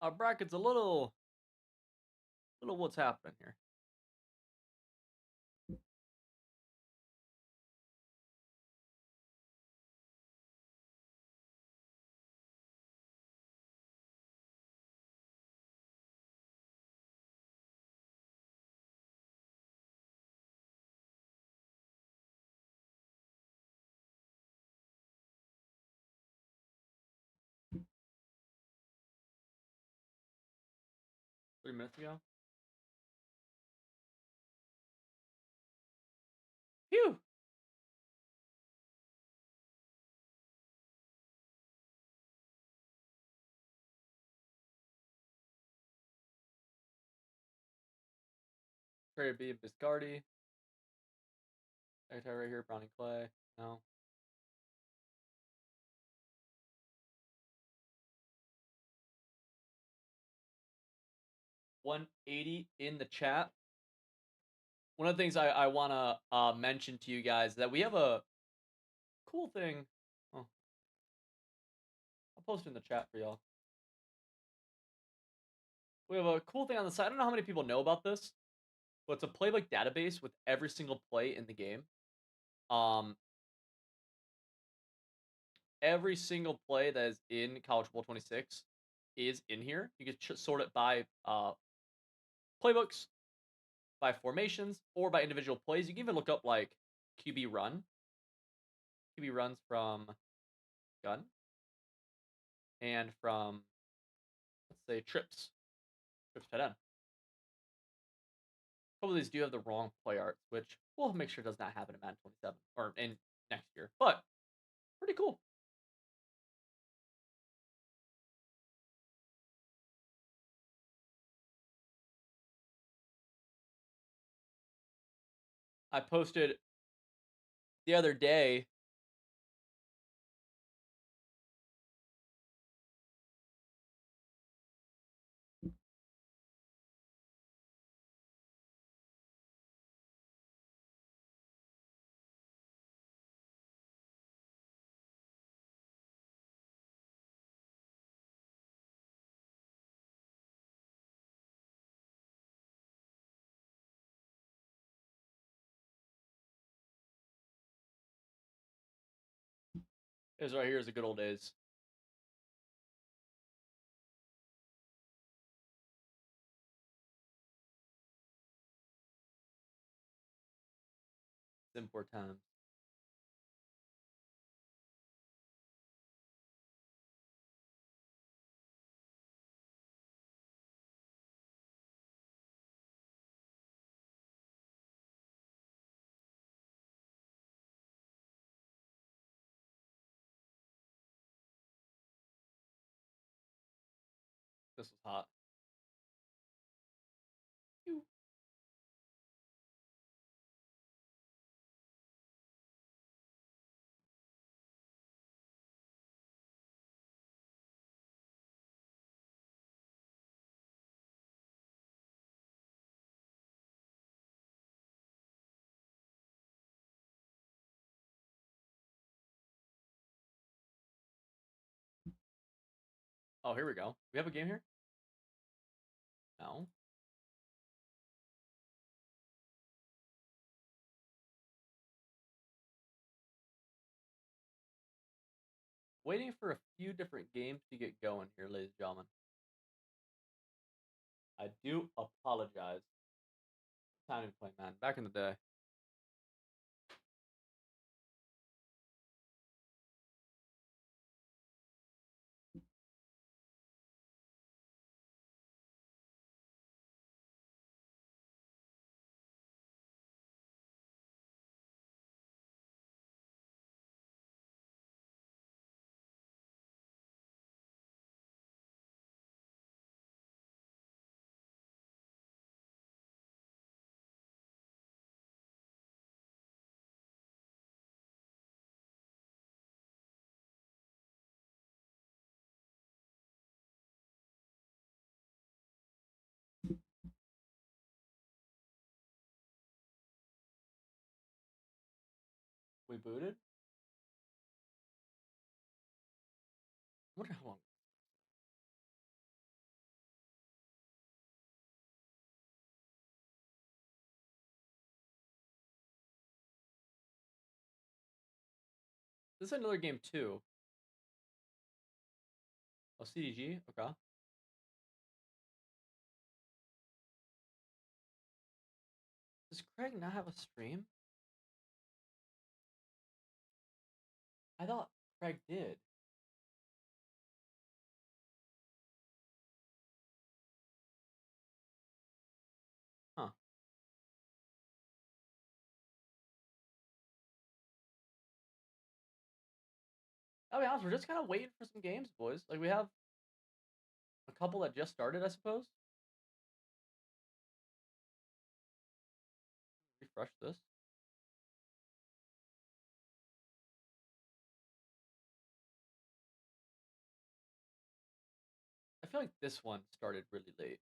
Our bracket's a little what's happening here. Minutes ago. Phew! Prairie B, Biscardi. Secretary right here, Brownie Clay. No. $180 in the chat. One of the things I want to mention to you guys that we have a cool thing. Oh, I'll post it in the chat for y'all. We have a cool thing on the side. I don't know how many people know about this, but it's a playbook database with every single play in the game. Every single play that is in College Bowl 26 is in here. You can sort it by playbooks, by formations, or by individual plays. You can even look up like QB run. QB runs from gun and from, let's say, trips tight end. Some of these do have the wrong play arts, which we'll make sure does not happen in Madden 27 or in next year. But pretty cool. I posted the other day. Is right here is the good old days. Simpler times. This was hot. Pew. Oh, here we go. We have a game here? No. Waiting for a few different games to get going here, ladies and gentlemen. I do apologize. Time to play, man. Back in the day. We booted? I wonder how long. This is another game too. Oh, CDG? Okay. Does Craig not have a stream? I thought Craig did. Huh. I'll be honest, we're just kind of waiting for some games, boys. Like, we have a couple that just started, I suppose. Refresh this. I feel like this one started really late.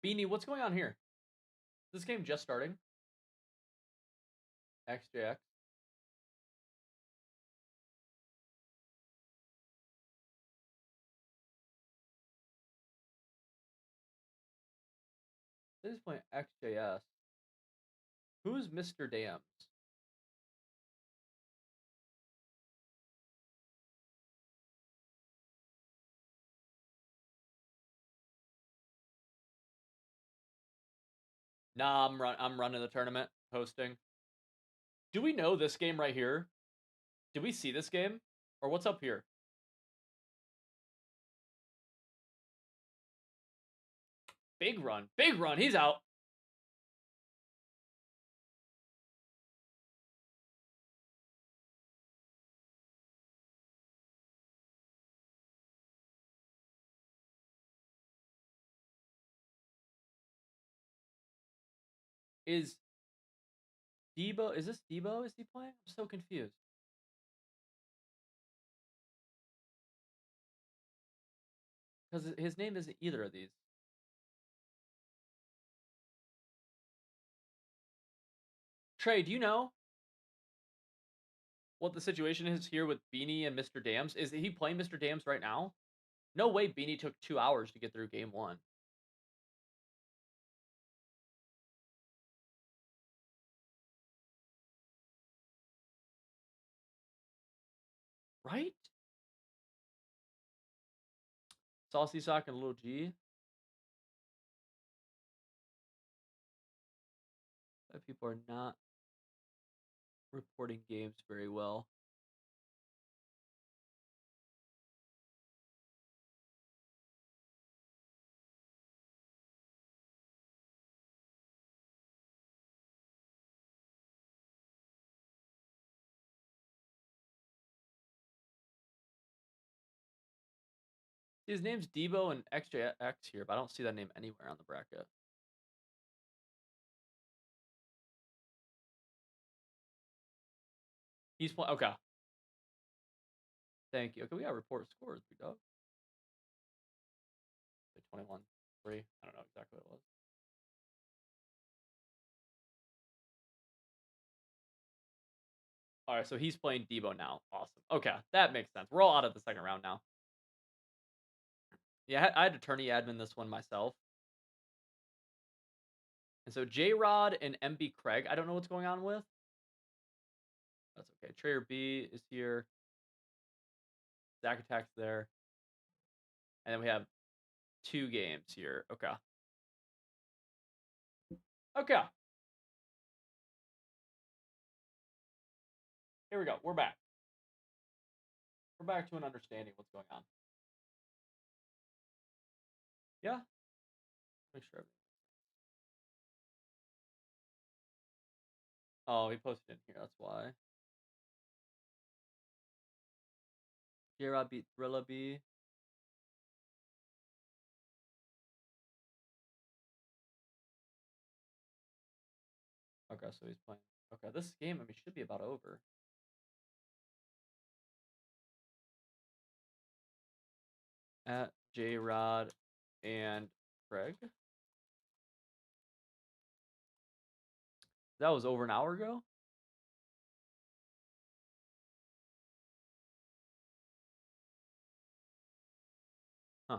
Beanie, what's going on here? Is this game just starting? XJX. This is playing XJS. Who's Mr. Dams? Nah, I'm running the tournament, hosting. Do we know this game right here? Did we see this game? Or what's up here? Big run. Big run. He's out. Is Debo? Is this Debo? Is he playing? I'm so confused. Because his name isn't either of these. Trey, do you know what the situation is here with Beanie and Mr. Dams? Is he playing Mr. Dams right now? No way Beanie took 2 hours to get through game 1. Right? Saucy Sock and Little G. People are not reporting games very well. His name's Debo and XJX here, but I don't see that name anywhere on the bracket. He's playing. Okay. Thank you. Okay, we got report scores, big dog. 21-3. I don't know exactly what it was. All right, so he's playing Debo now. Awesome. Okay, that makes sense. We're all out of the second round now. Yeah, I had to tourney admin this one myself. And so J-Rod and MB Craig, I don't know what's going on with. That's okay. Trayer B is here. Zach Attack's there. And then we have 2 games here. Okay. Okay. Here we go. We're back. We're back to an understanding what's going on. Yeah. Make sure. Oh, he posted in here. That's why. J-Rod beat Thrilla B. Okay, so he's playing. Okay, this game, I mean, should be about over. At J-Rod and Craig. That was over an hour ago? Huh.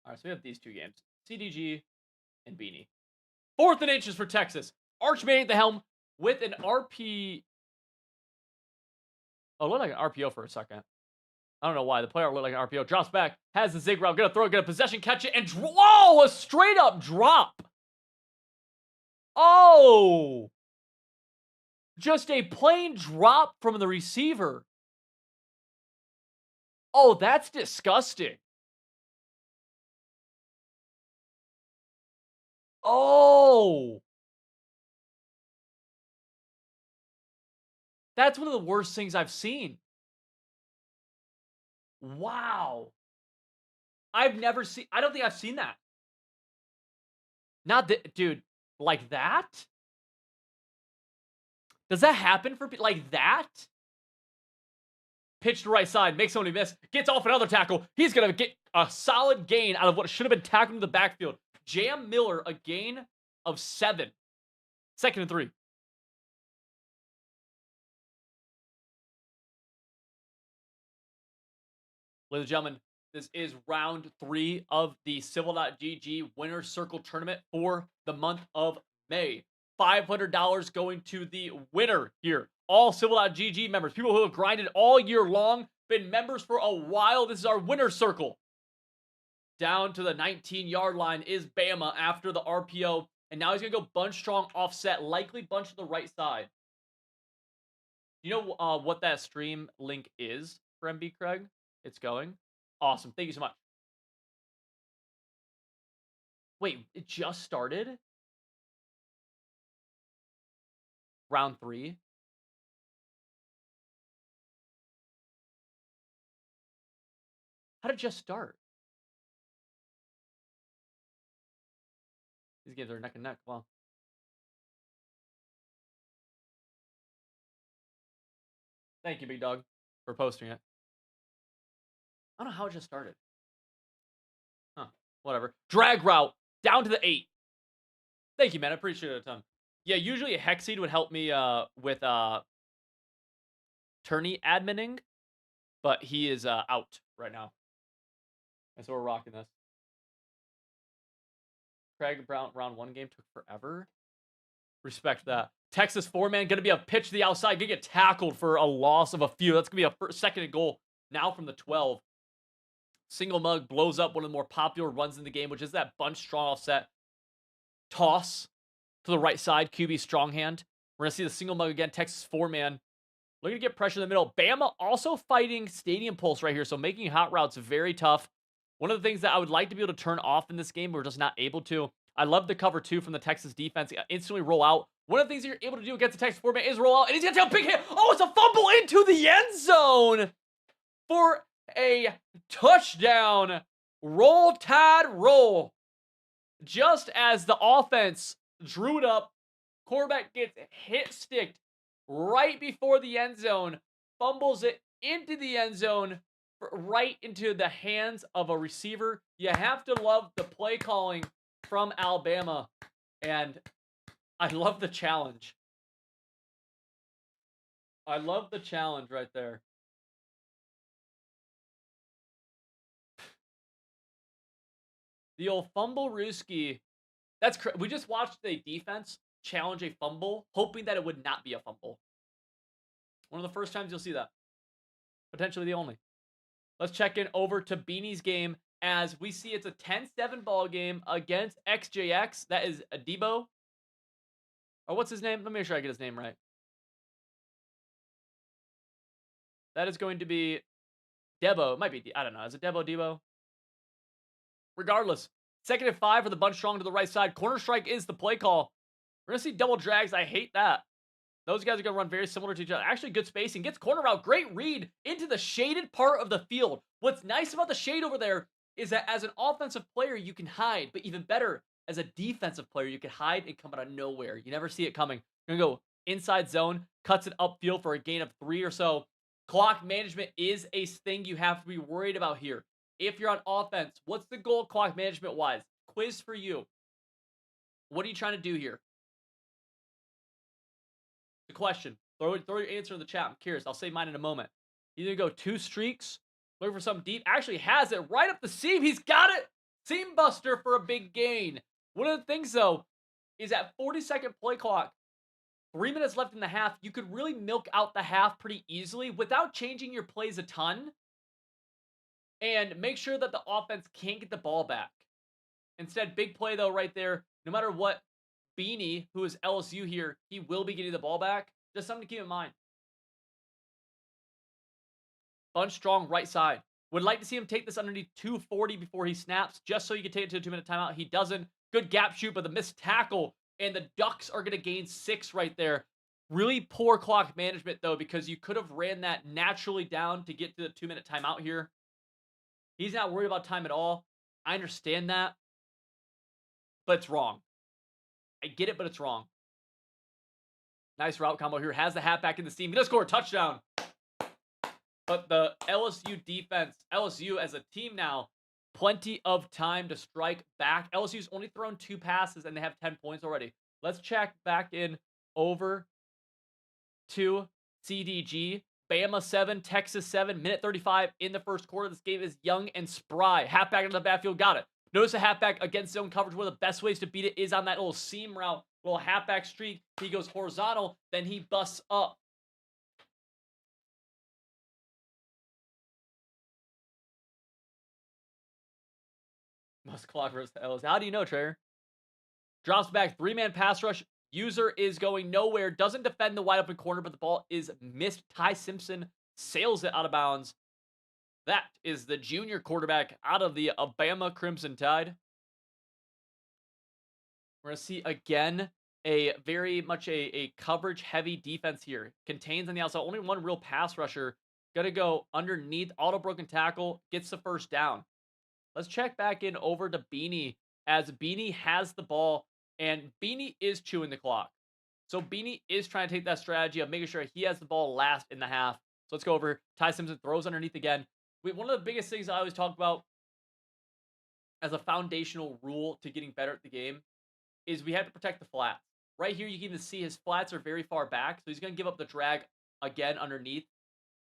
Alright, so we have these 2 games. CDG and Beanie. 4th and inches for Texas. Archman at the helm with an RP. Oh, it looked like an RPO for a second. I don't know why. The player looked like an RPO. Drops back. Has the zig route. Gonna throw it. Get a possession. Catch it. And whoa! A straight up drop. Oh! Just a plain drop from the receiver. Oh, that's disgusting. Oh! That's one of the worst things I've seen. Wow. I've never seen. I don't think I've seen that. Not that, dude, like that? Does that happen for people like that? Pitch to right side, makes somebody miss, gets off another tackle. He's going to get a solid gain out of what should have been tackled in the backfield. Jam Miller, a gain of 7. 2nd and 3. Ladies and gentlemen, this is round 3 of the Civil.gg Winner's Circle Tournament for the month of May. $500 going to the winner here. All Civil.gg members, people who have grinded all year long, been members for a while. This is our Winner's Circle. Down to the 19-yard line is Bama after the RPO. And now he's going to go bunch strong offset, likely bunch to the right side. You know what that stream link is for MB Craig? It's going. Awesome. Thank you so much. Wait, it just started? Round 3? How did it just start? These games are neck and neck. Wow. Thank you, big dog, for posting it. I don't know how it just started. Huh. Whatever. Drag route down to the 8. Thank you, man. I appreciate it a ton. Yeah, usually a Hexseed would help me with tourney adminning, but he is out right now. And so we're rocking this. Craig Brown round 1 game took forever. Respect that. Texas 4-man going to be a pitch to the outside. Going to get tackled for a loss of a few. That's going to be a second goal now from the 12. Single mug blows up one of the more popular runs in the game, which is that bunch strong offset toss to the right side. QB strong hand. We're going to see the single mug again. Texas 4-man. Looking to get pressure in the middle. Bama also fighting Stadium Pulse right here. So making hot routes very tough. One of the things that I would like to be able to turn off in this game, we're just not able to. I love the cover 2 from the Texas defense. Instantly roll out. One of the things you're able to do against the Texas 4-man is roll out. And he's going to take a big hit. Oh, it's a fumble into the end zone for a touchdown. Roll Tide roll. Just as the offense drew it up, quarterback gets hit sticked right before the end zone, fumbles it into the end zone, right into the hands of a receiver. You have to love the play calling from Alabama, and I love the challenge. I love the challenge right there. The old fumble Rooski. We just watched the defense challenge a fumble, hoping that it would not be a fumble. One of the first times you'll see that. Potentially the only. Let's check in over to Beanie's game as we see it's a 10-7 ball game against XJX. That is Debo. Or what's his name? Let me make sure I get his name right. That is going to be Debo. It might be, I don't know. Is it Debo? Regardless, 2nd and 5 for the bunch strong to the right side. Corner strike is the play call. We're going to see double drags. I hate that. Those guys are going to run very similar to each other. Actually, good spacing. Gets corner route. Great read into the shaded part of the field. What's nice about the shade over there is that as an offensive player, you can hide. But even better, as a defensive player, you can hide and come out of nowhere. You never see it coming. You're going to go inside zone. Cuts it upfield for a gain of 3 or so. Clock management is a thing you have to be worried about here. If you're on offense, what's the goal clock management-wise? Quiz for you. What are you trying to do here? The question. Throw your answer in the chat. I'm curious. I'll say mine in a moment. Either go 2 streaks, looking for something deep. Actually has it right up the seam. He's got it. Seam buster for a big gain. One of the things, though, is at 40-second play clock, 3 minutes left in the half, you could really milk out the half pretty easily without changing your plays a ton. And make sure that the offense can't get the ball back. Instead, big play, though, right there. No matter what, Beanie, who is LSU here, he will be getting the ball back. Just something to keep in mind. Bunch strong right side. Would like to see him take this underneath 240 before he snaps, just so you can take it to a 2-minute timeout. He doesn't. Good gap shoot, but the missed tackle. And the Ducks are going to gain 6 right there. Really poor clock management, though, because you could have ran that naturally down to get to the 2-minute timeout here. He's not worried about time at all. I understand that. But it's wrong. I get it, but it's wrong. Nice route combo here. Has the halfback in the seam. Gonna score a touchdown. But the LSU defense, LSU as a team now, plenty of time to strike back. LSU's only thrown 2 passes, and they have 10 points already. Let's check back in over to CDG. Bama 7, Texas 7, minute 35 in the first quarter. This game is young and spry. Halfback into the backfield, got it. Notice a halfback against zone coverage. One of the best ways to beat it is on that little seam route, little halfback streak. He goes horizontal, then he busts up. Must clock versus Ellis. How do you know, Trayer? Drops back, 3-man pass rush. User is going nowhere. Doesn't defend the wide open corner, but the ball is missed. Ty Simpson sails it out of bounds. That is the junior quarterback out of the Alabama Crimson Tide. We're going to see again a very much a coverage heavy defense here. Contains on the outside. Only one real pass rusher Gonna go underneath, auto broken tackle, gets the first down. Let's check back in over to Beanie as Beanie has the ball and Beanie is chewing the clock. So Beanie is trying to take that strategy of making sure he has the ball last in the half. So let's go over. Ty Simpson throws underneath again. One of the biggest things I always talk about as a foundational rule to getting better at the game is we have to protect the flats. Right here, you can even see his flats are very far back, so he's going to give up the drag again underneath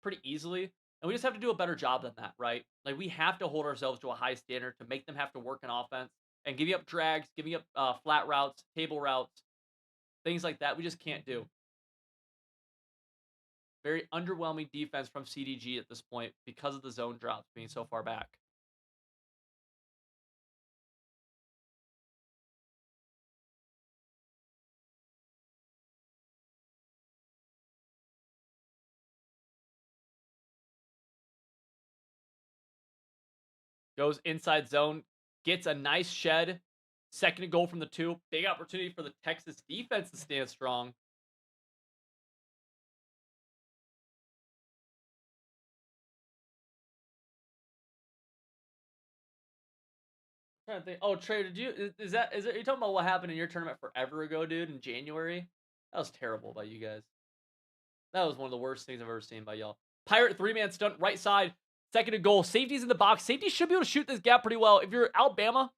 pretty easily. And we just have to do a better job than that, right? Like, we have to hold ourselves to a high standard to make them have to work in offense. And giving up drags, giving up flat routes, table routes, things like that, we just can't do. Very underwhelming defense from CDG at this point because of the zone drops being so far back. Goes inside zone, gets a nice shed. Second and goal from the 2. Big opportunity for the Texas defense to stand strong. I'm trying to think. Oh, Trey, did you is that are you talking about what happened in your tournament forever ago, dude, in January? That was terrible by you guys. That was one of the worst things I've ever seen by y'all. Pirate 3-man stunt right side. Second and goal. Safety's in the box. Safety should be able to shoot this gap pretty well. If you're Alabama,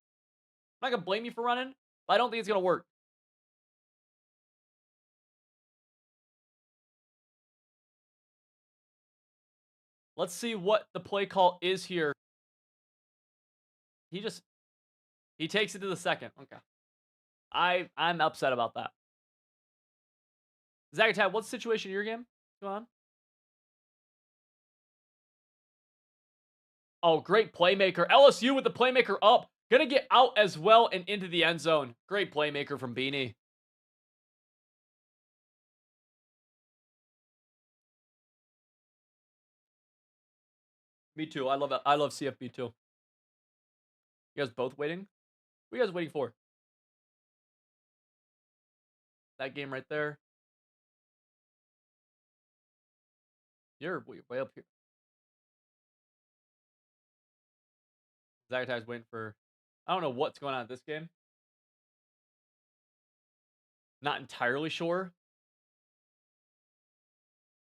I'm not going to blame you for running, but I don't think it's going to work. Let's see what the play call is here. He takes it to the second. Okay. I'm upset about that. Zagatab, what's the situation in your game? Go on. Oh, great playmaker. LSU with the playmaker up. Gonna get out as well and into the end zone. Great playmaker from Beanie. Me too. I love it. I love CFB too. You guys both waiting? What are you guys waiting for? That game right there. You're way up here. Zagatab's waiting for... I don't know what's going on at this game. Not entirely sure.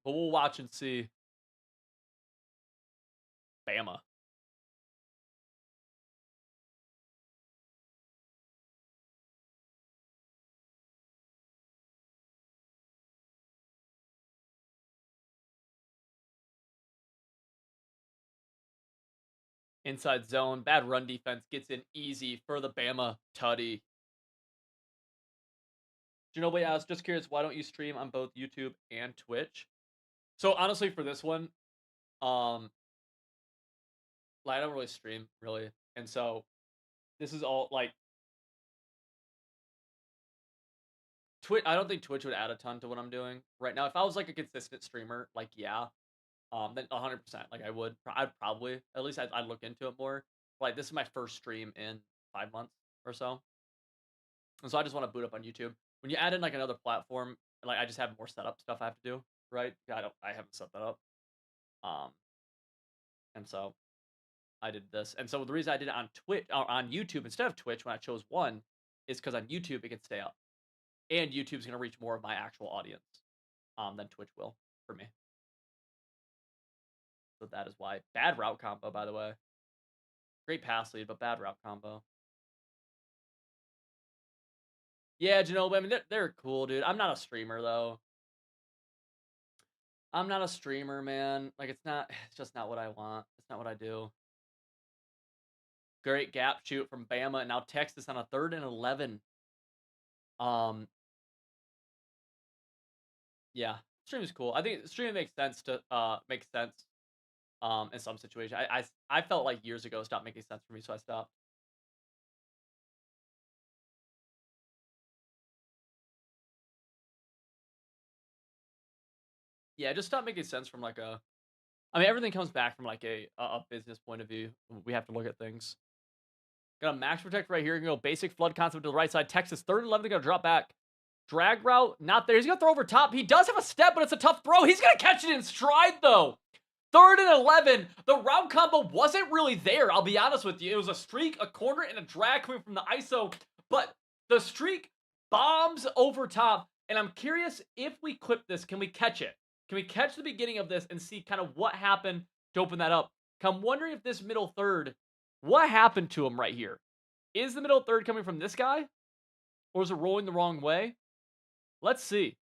But we'll watch and see. Bama. Inside zone. Bad run defense. Gets in easy for the Bama tutty. Ginobili asks, just curious, why don't you stream on both YouTube and Twitch? So honestly, for this one, like, I don't really stream, really. And so this is all like Twitch. I don't think Twitch would add a ton to what I'm doing right now. If I was like a consistent streamer, like, yeah, then 100%, like, I'd probably, at least I'd look into it more. Like, this is my first stream in 5 months or so. And so I just want to boot up on YouTube. When you add in like another platform, like, I just have more setup stuff I have to do, right? I haven't set that up. And so I did this. And so the reason I did it on Twitch or on YouTube instead of Twitch when I chose one is because on YouTube it can stay up. And YouTube's gonna reach more of my actual audience than Twitch will for me. So that is why. Bad route combo, by the way. Great pass lead, but bad route combo. Yeah, Ginobili, I mean, they're cool, dude. I'm not a streamer, though. I'm not a streamer, man. Like, it's just not what I want. It's not what I do. Great gap shoot from Bama, and now Texas on a 3rd and 11. Yeah, stream is cool. I think streaming makes sense to in some situations. I felt like years ago it stopped making sense for me, so I stopped. Yeah, just stop making sense from like I mean, everything comes back from like a business point of view. We have to look at things. Got a max protect right here. Gonna go basic flood concept to the right side. Texas 3rd and 11. They're gonna drop back. Drag route, not there. He's gonna throw over top. He does have a step, but it's a tough throw. He's gonna catch it in stride though. 3rd and 11. The route combo wasn't really there, I'll be honest with you. It was a streak, a corner, and a drag coming from the ISO, but the streak bombs over top, and I'm curious if we clip this, can we catch it? Can we catch the beginning of this and see kind of what happened to open that up? I'm wondering if this middle third, what happened to him right here? Is the middle third coming from this guy? Or is it rolling the wrong way? Let's see.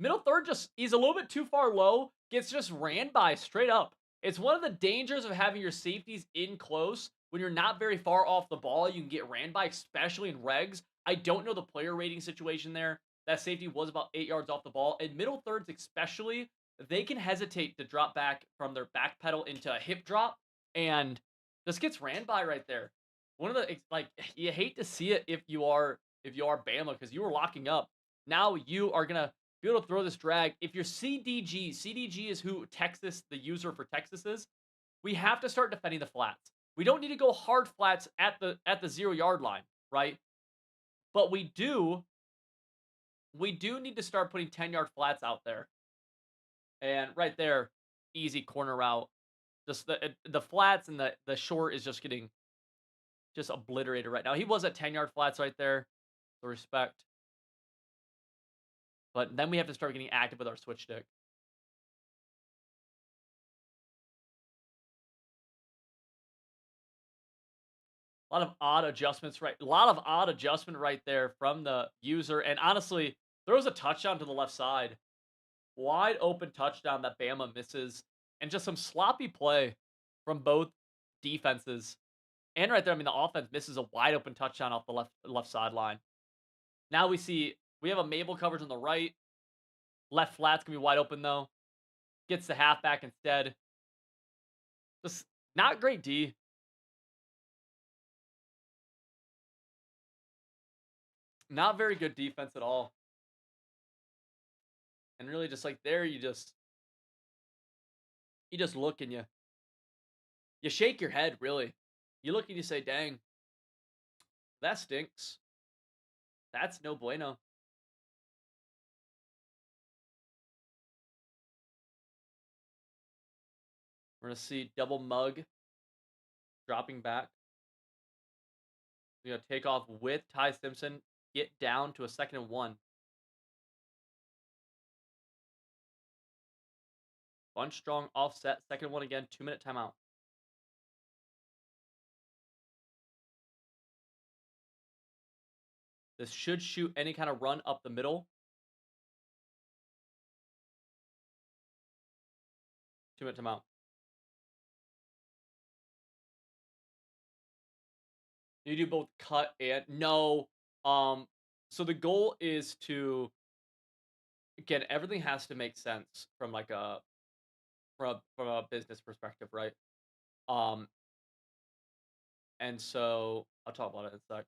Middle third just, he's a little bit too far low, gets just ran by straight up. It's one of the dangers of having your safeties in close. When you're not very far off the ball, you can get ran by, especially in regs. I don't know the player rating situation there. That safety was about 8 yards off the ball. And middle thirds especially, they can hesitate to drop back from their back pedal into a hip drop. And this gets ran by right there. One of the, like, you hate to see it if you are Bama, because you were locking up. Now you are going to be able to throw this drag. If you're CDG is who Texas, the user for Texas is, we have to start defending the flats. We don't need to go hard flats at the 0 yard line, right? But we do need to start putting 10-yard flats out there. And right there, easy corner route. Just the flats and the short is just getting just obliterated right now. He was at 10-yard flats right there. The respect. But then we have to start getting active with our switch stick. A lot of odd adjustments, right? A lot of odd adjustment right there from the user. And honestly, there was a touchdown to the left side. Wide open touchdown that Bama misses. And just some sloppy play from both defenses. And right there, I mean, the offense misses a wide open touchdown off the left sideline. Now we have a Mabel coverage on the right. Left flat's going to be wide open, though. Gets the halfback instead. Just not great D. Not very good defense at all. And really just like there, you just look and you shake your head, really. You look and you say, dang, that stinks. That's no bueno. We're going to see double mug dropping back. We're going to take off with Ty Simpson. Get down to a 2nd and 1. Bunch strong offset. 2nd and 1 again. 2-minute timeout. This should shoot any kind of run up the middle. 2-minute timeout. You do both cut and no. So the goal is to, again, everything has to make sense from like from a business perspective, right? And so I'll talk about it in a sec.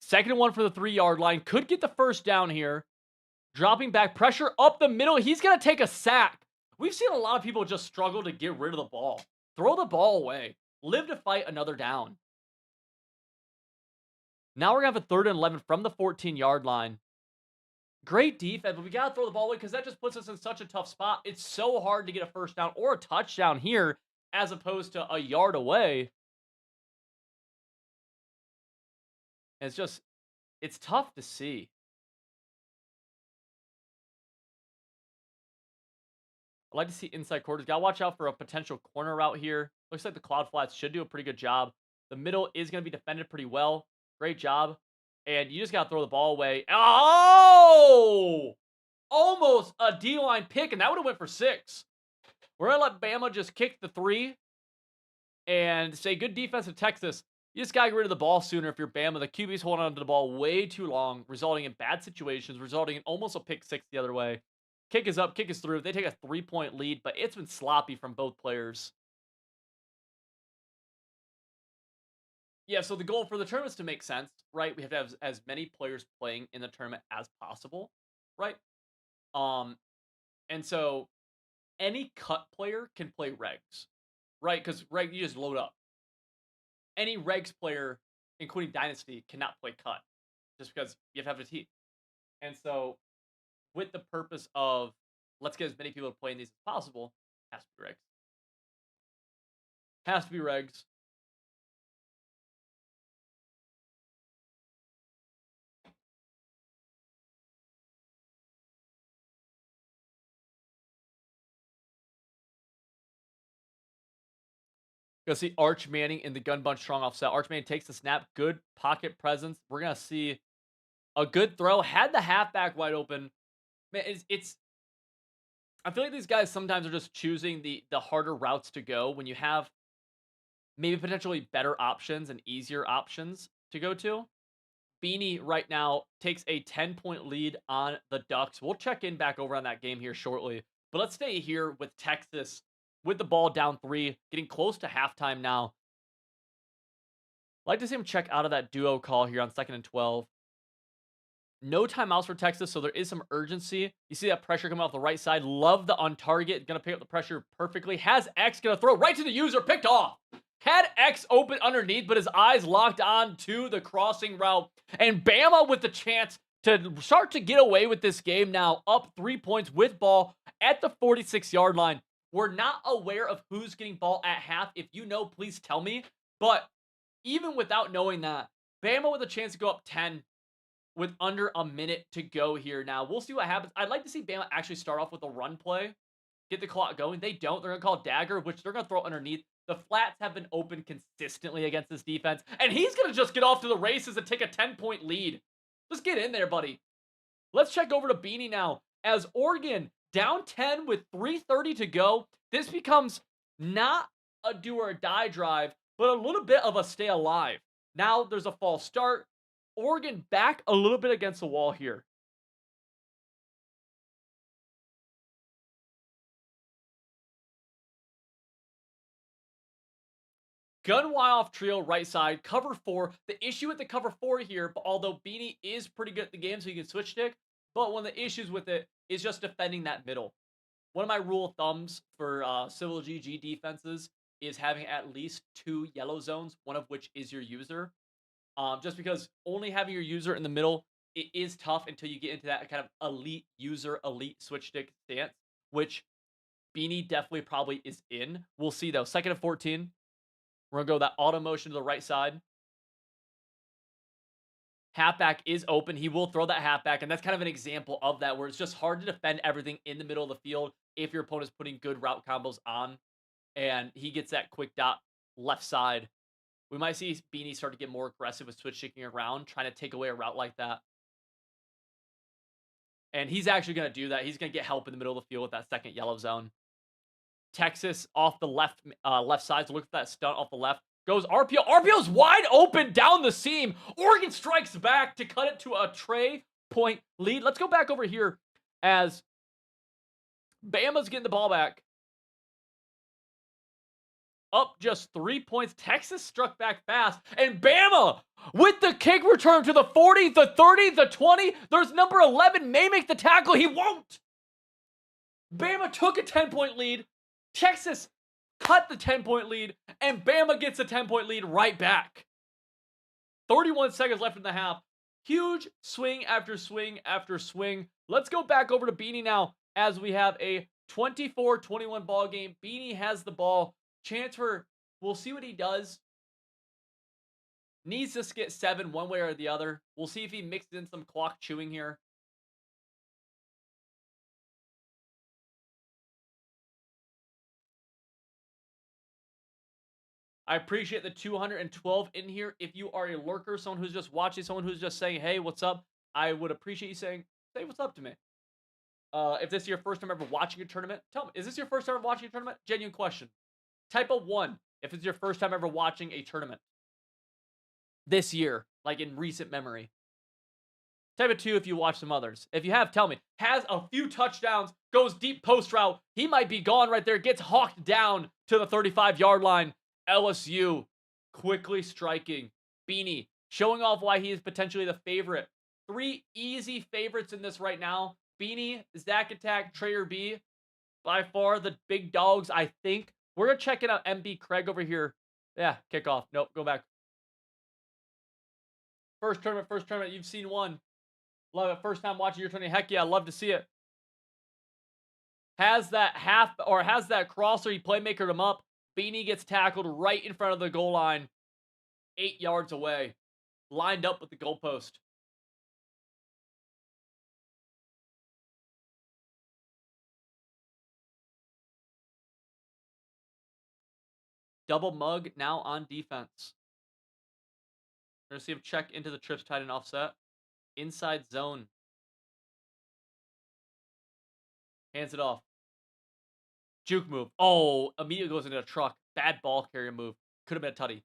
2nd and 1 for the 3-yard line. Could get the first down here. Dropping back, pressure up the middle. He's gonna take a sack. We've seen a lot of people just struggle to get rid of the ball. Throw the ball away. Live to fight another down. Now we're going to have a 3rd and 11 from the 14-yard line. Great defense, but we got to throw the ball away because that just puts us in such a tough spot. It's so hard to get a first down or a touchdown here as opposed to a yard away. And it's tough to see. I'd like to see inside quarters. Got to watch out for a potential corner route here. Looks like the Cloud Flats should do a pretty good job. The middle is going to be defended pretty well. Great job. And you just got to throw the ball away. Oh! Almost a D-line pick, and that would have went for 6. We're going to let Bama just kick the 3 and say, good defense of Texas. You just got to get rid of the ball sooner if you're Bama. The QB's holding on to the ball way too long, resulting in bad situations, resulting in almost a pick 6 the other way. Kick is up, kick is through. They take a 3-point lead, but it's been sloppy from both players. Yeah, so the goal for the tournament is to make sense, right? We have to have as many players playing in the tournament as possible, right? And so any cut player can play regs, right? Because reg, you just load up. Any regs player, including Dynasty, cannot play cut just because you have to have a team. And so with the purpose of let's get as many people to play in these as possible, Has to be regs. Has to be regs. Gonna see Arch Manning in the gun bunch strong offset. Arch Manning takes the snap. Good pocket presence. We're gonna see a good throw. Had the halfback wide open. Man, it's I feel like these guys sometimes are just choosing the harder routes to go when you have maybe potentially better options and easier options to go to. Beanie right now takes a 10-point lead on the Ducks. We'll check in back over on that game here shortly. But let's stay here with Texas with the ball down 3, getting close to halftime now. I'd like to see him check out of that duo call here on 2nd and 12. No timeouts for Texas, so there is some urgency. You see that pressure coming off the right side. Love the on target. Gonna pick up the pressure perfectly. Has X, gonna throw right to the user. Picked off. Had X open underneath, but his eyes locked on to the crossing route. And Bama with the chance to start to get away with this game now. Up 3 points with ball at the 46-yard line. We're not aware of who's getting ball at half. If you know, please tell me. But even without knowing that, Bama with a chance to go up 10 with under a minute to go here now. We'll see what happens. I'd like to see Bama actually start off with a run play, get the clock going. They don't. They're going to call dagger, which they're going to throw underneath. The flats have been open consistently against this defense, and he's going to just get off to the races and take a 10-point lead. Just get in there, buddy. Let's check over to Beanie now. As Oregon down 10 with 3:30 to go, this becomes not a do or die drive, but a little bit of a stay alive. Now there's a false start. Oregon back a little bit against the wall here. Gun off trio right side, cover 4. The issue with the cover 4 here, although Beanie is pretty good at the game, so you can switch stick, but one of the issues with it is just defending that middle. One of my rule of thumbs for Civil GG defenses is having at least 2 yellow zones, one of which is your user. Just because only having your user in the middle, it is tough until you get into that kind of elite user, elite switch stick stance, which Beanie definitely probably is in. We'll see though. 2nd and 14. We're going to go that auto motion to the right side. Halfback is open. He will throw that halfback, and that's kind of an example of that, where it's just hard to defend everything in the middle of the field if your opponent's putting good route combos on, and he gets that quick dot left side. We might see Beanie start to get more aggressive with switch sticking around, trying to take away a route like that. And he's actually going to do that. He's going to get help in the middle of the field with that second yellow zone. Texas off the left side. So look for that stunt off the left. Goes RPO. RPO's wide open down the seam. Oregon strikes back to cut it to a Trey point lead. Let's go back over here as Bama's getting the ball back. Up just 3 points. Texas struck back fast. And Bama with the kick return to the 40, the 30, the 20. There's number 11 may make the tackle. He won't. Bama took a 10-point lead. Texas cut the 10-point lead. And Bama gets a 10-point lead right back. 31 seconds left in the half. Huge swing after swing after swing. Let's go back over to Beanie now as we have a 24-21 ball game. Beanie has the ball. Chance for, we'll see what he does. Needs to get 7 one way or the other. We'll see if he mixes in some clock chewing here. I appreciate the 212 in here. If you are a lurker, someone who's just watching, someone who's just saying, hey, what's up? I would appreciate you saying, say what's up to me. If this is your first time ever watching a tournament, tell me, is this your first time ever watching a tournament? Genuine question. Type of 1 if it's your first time ever watching a tournament this year, like in recent memory. Type of 2 if you watch some others. If you have, tell me. Has a few touchdowns, goes deep post route. He might be gone right there. Gets hawked down to the 35-yard line. LSU quickly striking. Beanie showing off why he is potentially the favorite. 3 easy favorites in this right now. Beanie, Zach Attack, Trayer B. By far the big dogs, I think. We're going to check it out. MB Craig over here. Yeah, kickoff. Nope, go back. First tournament. You've seen one. Love it. First time watching your tournament. Heck yeah, love to see it. Has that crosser, he playmakered him up. Beanie gets tackled right in front of the goal line, 8 yards away, lined up with the goalpost. Double mug now on defense. We're gonna see him check into the trips tight end offset. Inside zone. Hands it off. Juke move. Oh, immediately goes into a truck. Bad ball carrier move. Could have been a tutty.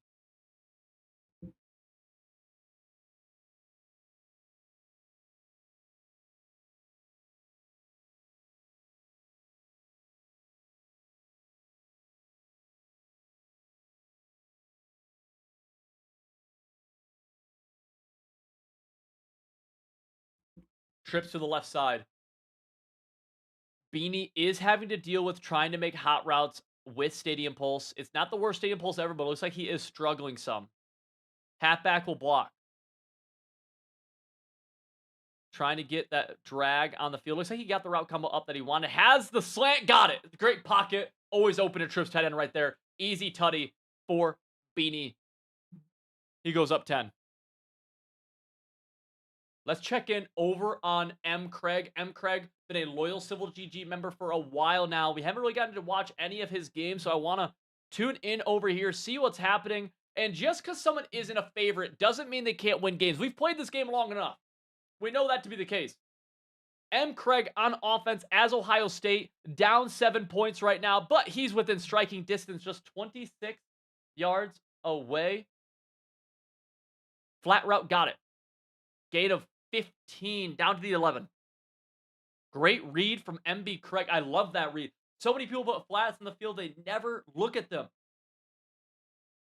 Trips to the left side. Beanie is having to deal with trying to make hot routes with Stadium Pulse. It's not the worst Stadium Pulse ever, but it looks like he is struggling some. Halfback will block. Trying to get that drag on the field. Looks like he got the route combo up that he wanted. Has the slant. Got it. Great pocket. Always open to Trips tight end right there. Easy tutty for Beanie. He goes up 10. Let's check in over on M. Craig. M. Craig, been a loyal Civil GG member for a while now. We haven't really gotten to watch any of his games, so I want to tune in over here, see what's happening. And just because someone isn't a favorite doesn't mean they can't win games. We've played this game long enough. We know that to be the case. M. Craig on offense as Ohio State, down 7 points right now, but he's within striking distance, just 26 yards away. Flat route, got it. Gain of 15, down to the 11. Great read from MB Craig. I love that read. So many people put flats in the field, they never look at them.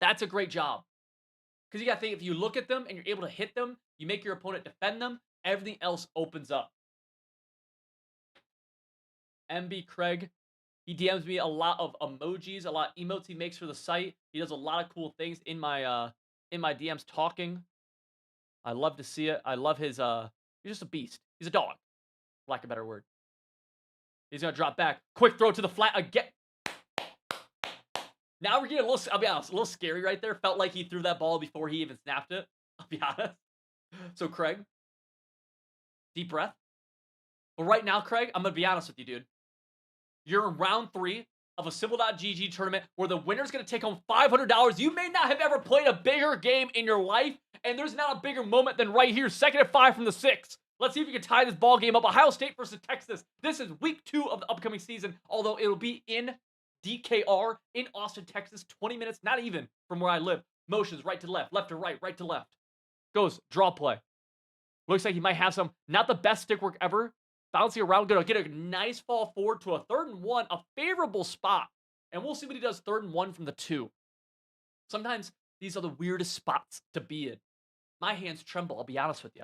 That's a great job. Because you got to think, if you look at them and you're able to hit them, you make your opponent defend them, everything else opens up. MB Craig, he DMs me a lot of emojis, a lot of emotes he makes for the site. He does a lot of cool things in my DMs talking. I love to see it. I love his he's just a beast. He's a dog. For lack of a better word. He's gonna drop back. Quick throw to the flat again. Now we're getting a little, I'll be honest, a little scary right there. Felt like he threw that ball before he even snapped it. I'll be honest. So Craig, deep breath. But right now, Craig, I'm gonna be honest with you, dude. You're in round 3 of a Civil.gg tournament where the winner's going to take home $500. You may not have ever played a bigger game in your life, and there's not a bigger moment than right here. 2nd and 5 from the 6. Let's see if you can tie this ball game up. Ohio State versus Texas. This is week 2 of the upcoming season, although it'll be in DKR in Austin, Texas. 20 minutes, not even from where I live. Motions right to left, left to right, right to left. Goes draw play. Looks like he might have some, not the best stick work ever. Bouncing around, gonna get a nice fall forward to a 3rd and 1, a favorable spot. And we'll see what he does 3rd and 1 from the 2. Sometimes these are the weirdest spots to be in. My hands tremble, I'll be honest with you.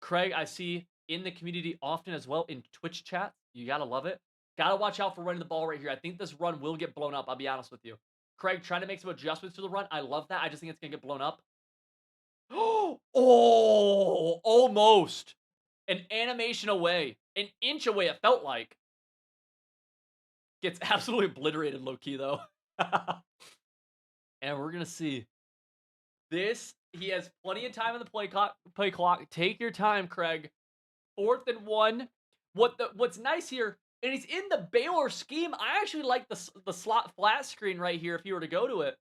Craig, I see in the community often as well in Twitch chat. You gotta love it. Gotta watch out for running the ball right here. I think this run will get blown up, I'll be honest with you. Craig trying to make some adjustments to the run. I love that. I just think it's going to get blown up. Oh, almost. An animation away. An inch away, it felt like. Gets absolutely obliterated low-key, though. And we're going to see. This, he has plenty of time in the play clock. Take your time, Craig. 4th and 1. What's nice here, and he's in the Baylor scheme. I actually like the slot flat screen right here if you were to go to it.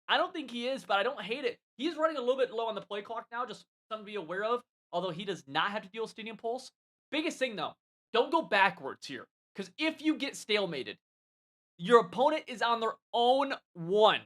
I don't think he is, but I don't hate it. He's running a little bit low on the play clock now, just something to be aware of, although he does not have to deal with Stadium Pulse. Biggest thing, though, don't go backwards here, because if you get stalemated, your opponent is on their own 1.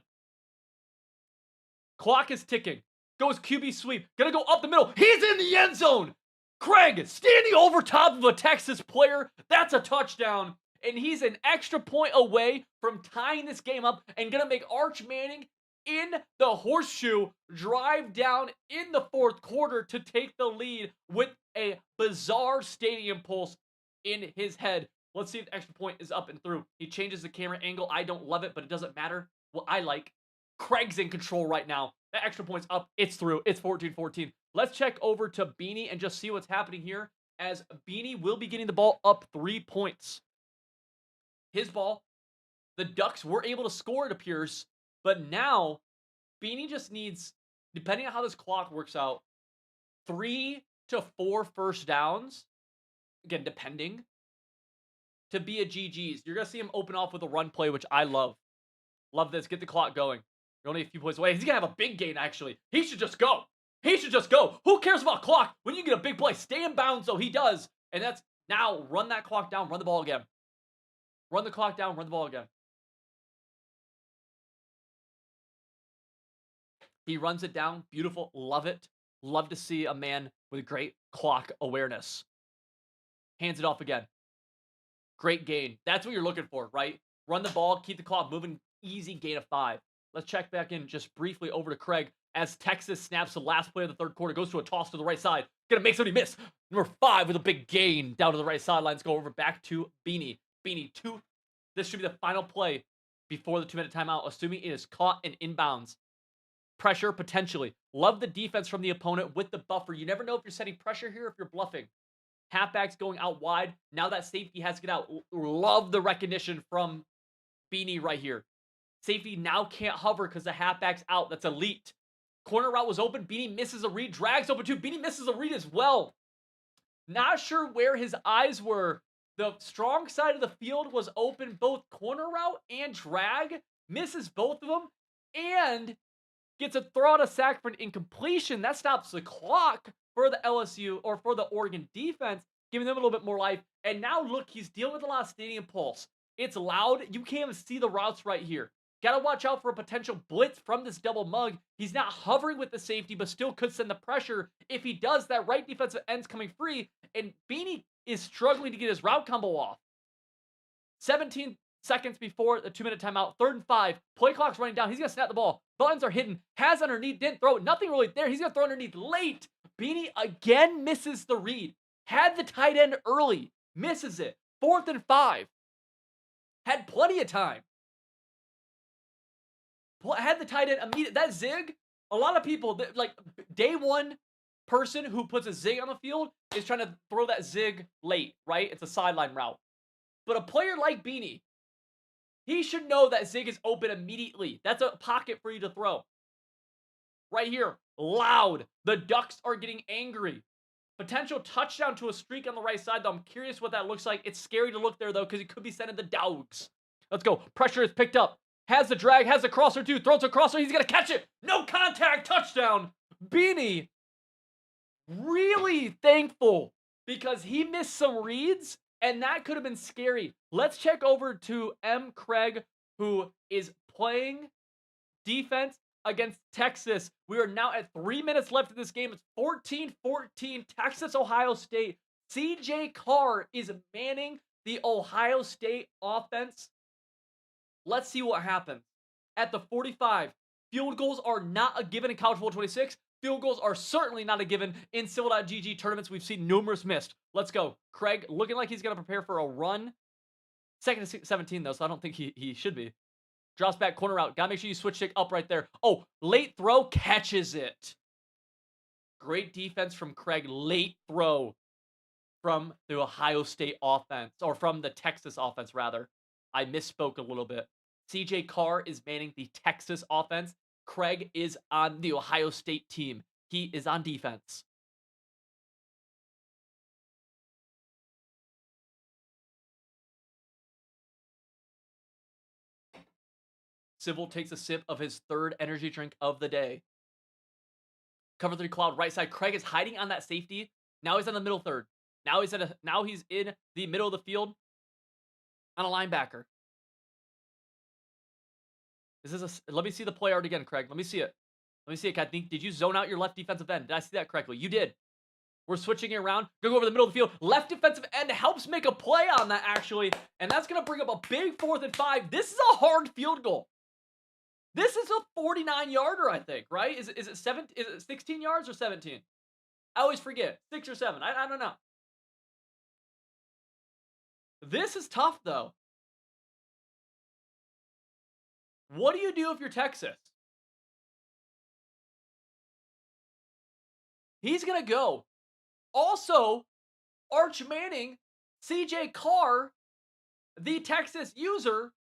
Clock is ticking. Goes QB sweep. Gonna go up the middle. He's in the end zone. Craig standing over top of a Texas player. That's a touchdown. And he's an extra point away from tying this game up and going to make Arch Manning in the horseshoe drive down in the 4th quarter to take the lead with a bizarre Stadium Pulse in his head. Let's see if the extra point is up and through. He changes the camera angle. I don't love it, but it doesn't matter. What I like Craig's in control right now. That extra point's up. It's through. It's 14-14. Let's check over to Beanie and just see what's happening here, as Beanie will be getting the ball up 3 points. His ball. The Ducks were able to score, it appears, but now Beanie just needs, depending on how this clock works out, 3 to 4 first downs, again, depending, to be a GG's. You're going to see him open off with a run play, which I love. Love this. Get the clock going. You're only a few points away. He's going to have a big gain, actually. He should just go. He should just go. Who cares about clock when you get a big play? Stay in bounds, though. He does. And that's now run that clock down. Run the ball again. Run the clock down. Run the ball again. He runs it down. Beautiful. Love it. Love to see a man with great clock awareness. Hands it off again. Great gain. That's what you're looking for, right? Run the ball, keep the clock moving, easy gain of 5. Let's check back in just briefly over to Craig as Texas snaps the last play of the third quarter, goes to a toss to the right side. Gonna make somebody miss. Number 5 with a big gain down to the right sidelines. Go over back to Beanie. Beanie, 2. This should be the final play before the 2-minute timeout, assuming it is caught and inbounds. Pressure, potentially. Love the defense from the opponent with the buffer. You never know if you're setting pressure here, if you're bluffing. Halfbacks going out wide. Now that safety has to get out. Love the recognition from Beanie right here. Safety now can't hover because the halfback's out. That's elite. Corner route was open. Beanie misses a read. Drag's open too. Beanie misses a read as well. Not sure where his eyes were. The strong side of the field was open, both corner route and drag. Misses both of them. And gets a throw out a sack for an incompletion. That stops the clock for the LSU or for the Oregon defense, giving them a little bit more life. And now look, he's dealing with a lot of stadium pulse. It's loud. You can't even see the routes right here. Gotta watch out for a potential blitz from this double mug. He's not hovering with the safety, but still could send the pressure. If he does, that right defensive end's coming free, and Beanie is struggling to get his route combo off. 17 seconds before the 2-minute timeout. 3rd and 5. Play clock's running down. He's going to snap the ball. Buttons are hidden. Has underneath. Didn't throw it. Nothing really there. He's going to throw underneath late. Beanie again misses the read. Had the tight end early. Misses it. 4th and 5. Had plenty of time. Had the tight end immediate. That zig, a lot of people, like day one person who puts a zig on the field is trying to throw that zig late, right? It's a sideline route. But a player like Beanie, he should know that zig is open immediately. That's a pocket for you to throw. Right here, loud. The Ducks are getting angry. Potential touchdown to a streak on the right side, though. I'm curious what that looks like. It's scary to look there, though, because he could be sending the dogs. Let's go. Pressure is picked up. Has the drag, has the crosser, too. Throws a crosser. He's going to catch it. No contact. Touchdown. Beanie, really thankful because he missed some reads, and that could have been scary. Let's check over to M. Craig, who is playing defense against Texas. We are now at 3 minutes left in this game. It's 14-14, Texas, Ohio State. CJ Carr is manning the Ohio State offense. Let's see what happens. At the 45, field goals are not a given in College Football 26. Field goals are certainly not a given in Civil.gg tournaments. We've seen numerous missed. Let's go. Craig looking like he's going to prepare for a run. 2nd and 17, though, so I don't think he should be. Drops back, corner out. Gotta make sure you switch stick up right there. Oh, late throw, catches it. Great defense from Craig. Late throw from the Ohio State offense, or from the Texas offense, rather. I misspoke a little bit. CJ Carr is manning the Texas offense. Craig is on the Ohio State team. He is on defense. Civil takes a sip of his 3rd energy drink of the day. Cover 3 cloud, right side. Craig is hiding on that safety. Now he's on the middle third. Now he's in the middle of the field on a linebacker. Let me see the play art again, Craig. Let me see it. Let me see it. I think, did you zone out your left defensive end? Did I see that correctly? You did. We're switching it around. Go over the middle of the field. Left defensive end helps make a play on that, actually. And that's going to bring up a big 4th and 5. This is a hard field goal. This is a 49-yarder, I think, right? Is it 16 yards or 17? I always forget. 6 or 7. I don't know. This is tough, though. What do you do if you're Texas? He's going to go. Also, Arch Manning, CJ Carr, the Texas user,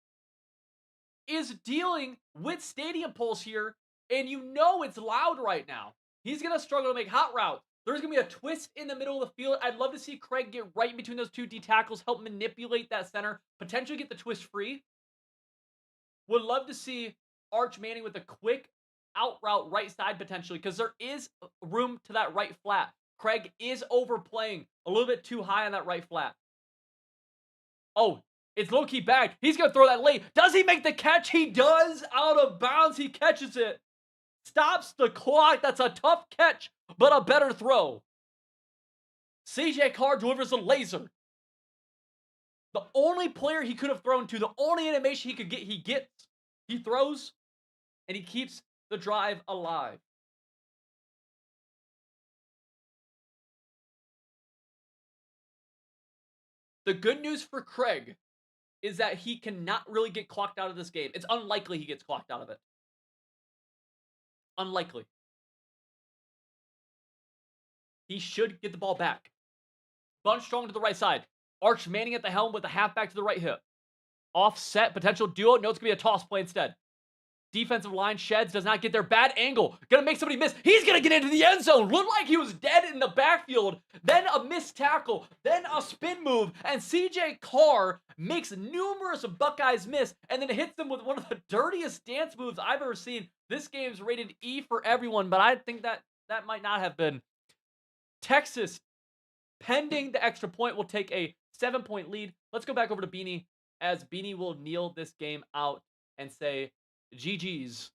is dealing with stadium pulse here, and you know it's loud right now. He's going to struggle to make hot routes. There's going to be a twist in the middle of the field. I'd love to see Craig get right in between those two D tackles, help manipulate that center, potentially get the twist free. Would love to see Arch Manning with a quick out route right side potentially, because there is room to that right flat. Craig is overplaying a little bit too high on that right flat. Oh, it's low-key bagged. He's going to throw that late. Does he make the catch? He does. Out of bounds. He catches it. Stops the clock. That's a tough catch, but a better throw. CJ Carr delivers a laser. The only player he could have thrown to, the only animation he could get, he gets. He throws, and he keeps the drive alive. The good news for Craig is that he cannot really get clocked out of this game. It's unlikely he gets clocked out of it. Unlikely. He should get the ball back. Bunch strong to the right side. Arch Manning at the helm with the halfback to the right hip. Offset, potential duo. No, it's going to be a toss play instead. Defensive line sheds, does not get their bad angle. Gonna make somebody miss. He's gonna get into the end zone. Looked like he was dead in the backfield. Then a missed tackle. Then a spin move. And CJ Carr makes numerous Buckeyes miss and then hits them with one of the dirtiest dance moves I've ever seen. This game's rated E for everyone, but I think that might not have been. Texas, pending the extra point, will take a 7-point lead. Let's go back over to Beanie, as Beanie will kneel this game out and say, GG's.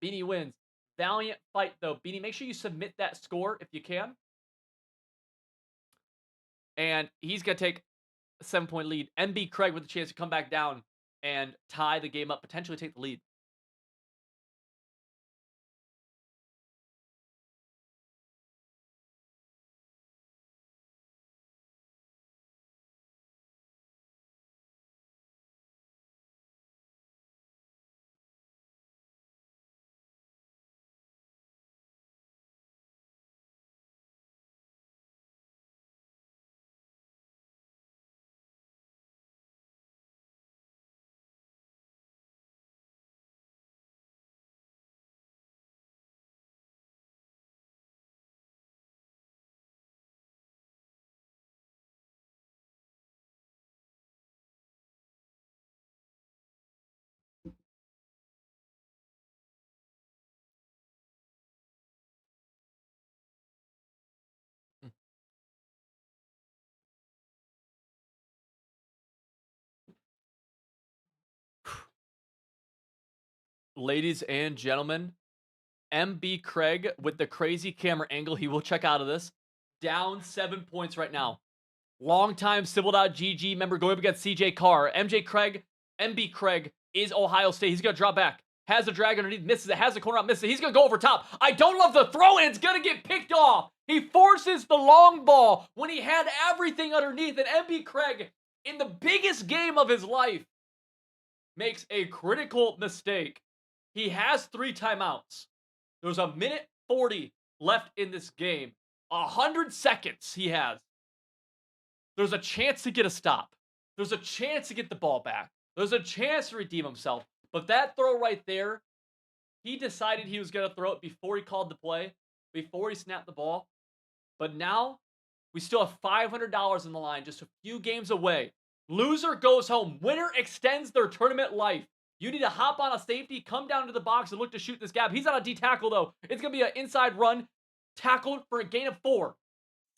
Beanie wins. Valiant fight, though. Beanie, make sure you submit that score if you can. And he's going to take a 7-point lead. MB Craig with a chance to come back down and tie the game up, potentially take the lead. Ladies and gentlemen, MB Craig with the crazy camera angle. He will check out of this. Down 7 points right now. Longtime Civil.GG member going up against CJ Carr. MB Craig is Ohio State. He's going to drop back. Has the drag underneath, misses it. Has the corner out, misses it. He's going to go over top. I don't love the throw, and it's going to get picked off. He forces the long ball when he had everything underneath. And MB Craig, in the biggest game of his life, makes a critical mistake. He has 3 timeouts. There's a minute 40 left in this game. 100 seconds he has. There's a chance to get a stop. There's a chance to get the ball back. There's a chance to redeem himself. But that throw right there, he decided he was going to throw it before he called the play, before he snapped the ball. But now, we still have $500 in the line, just a few games away. Loser goes home. Winner extends their tournament life. You need to hop on a safety, come down to the box, and look to shoot this gap. He's on a D tackle, though. It's going to be an inside run, tackled for a gain of 4.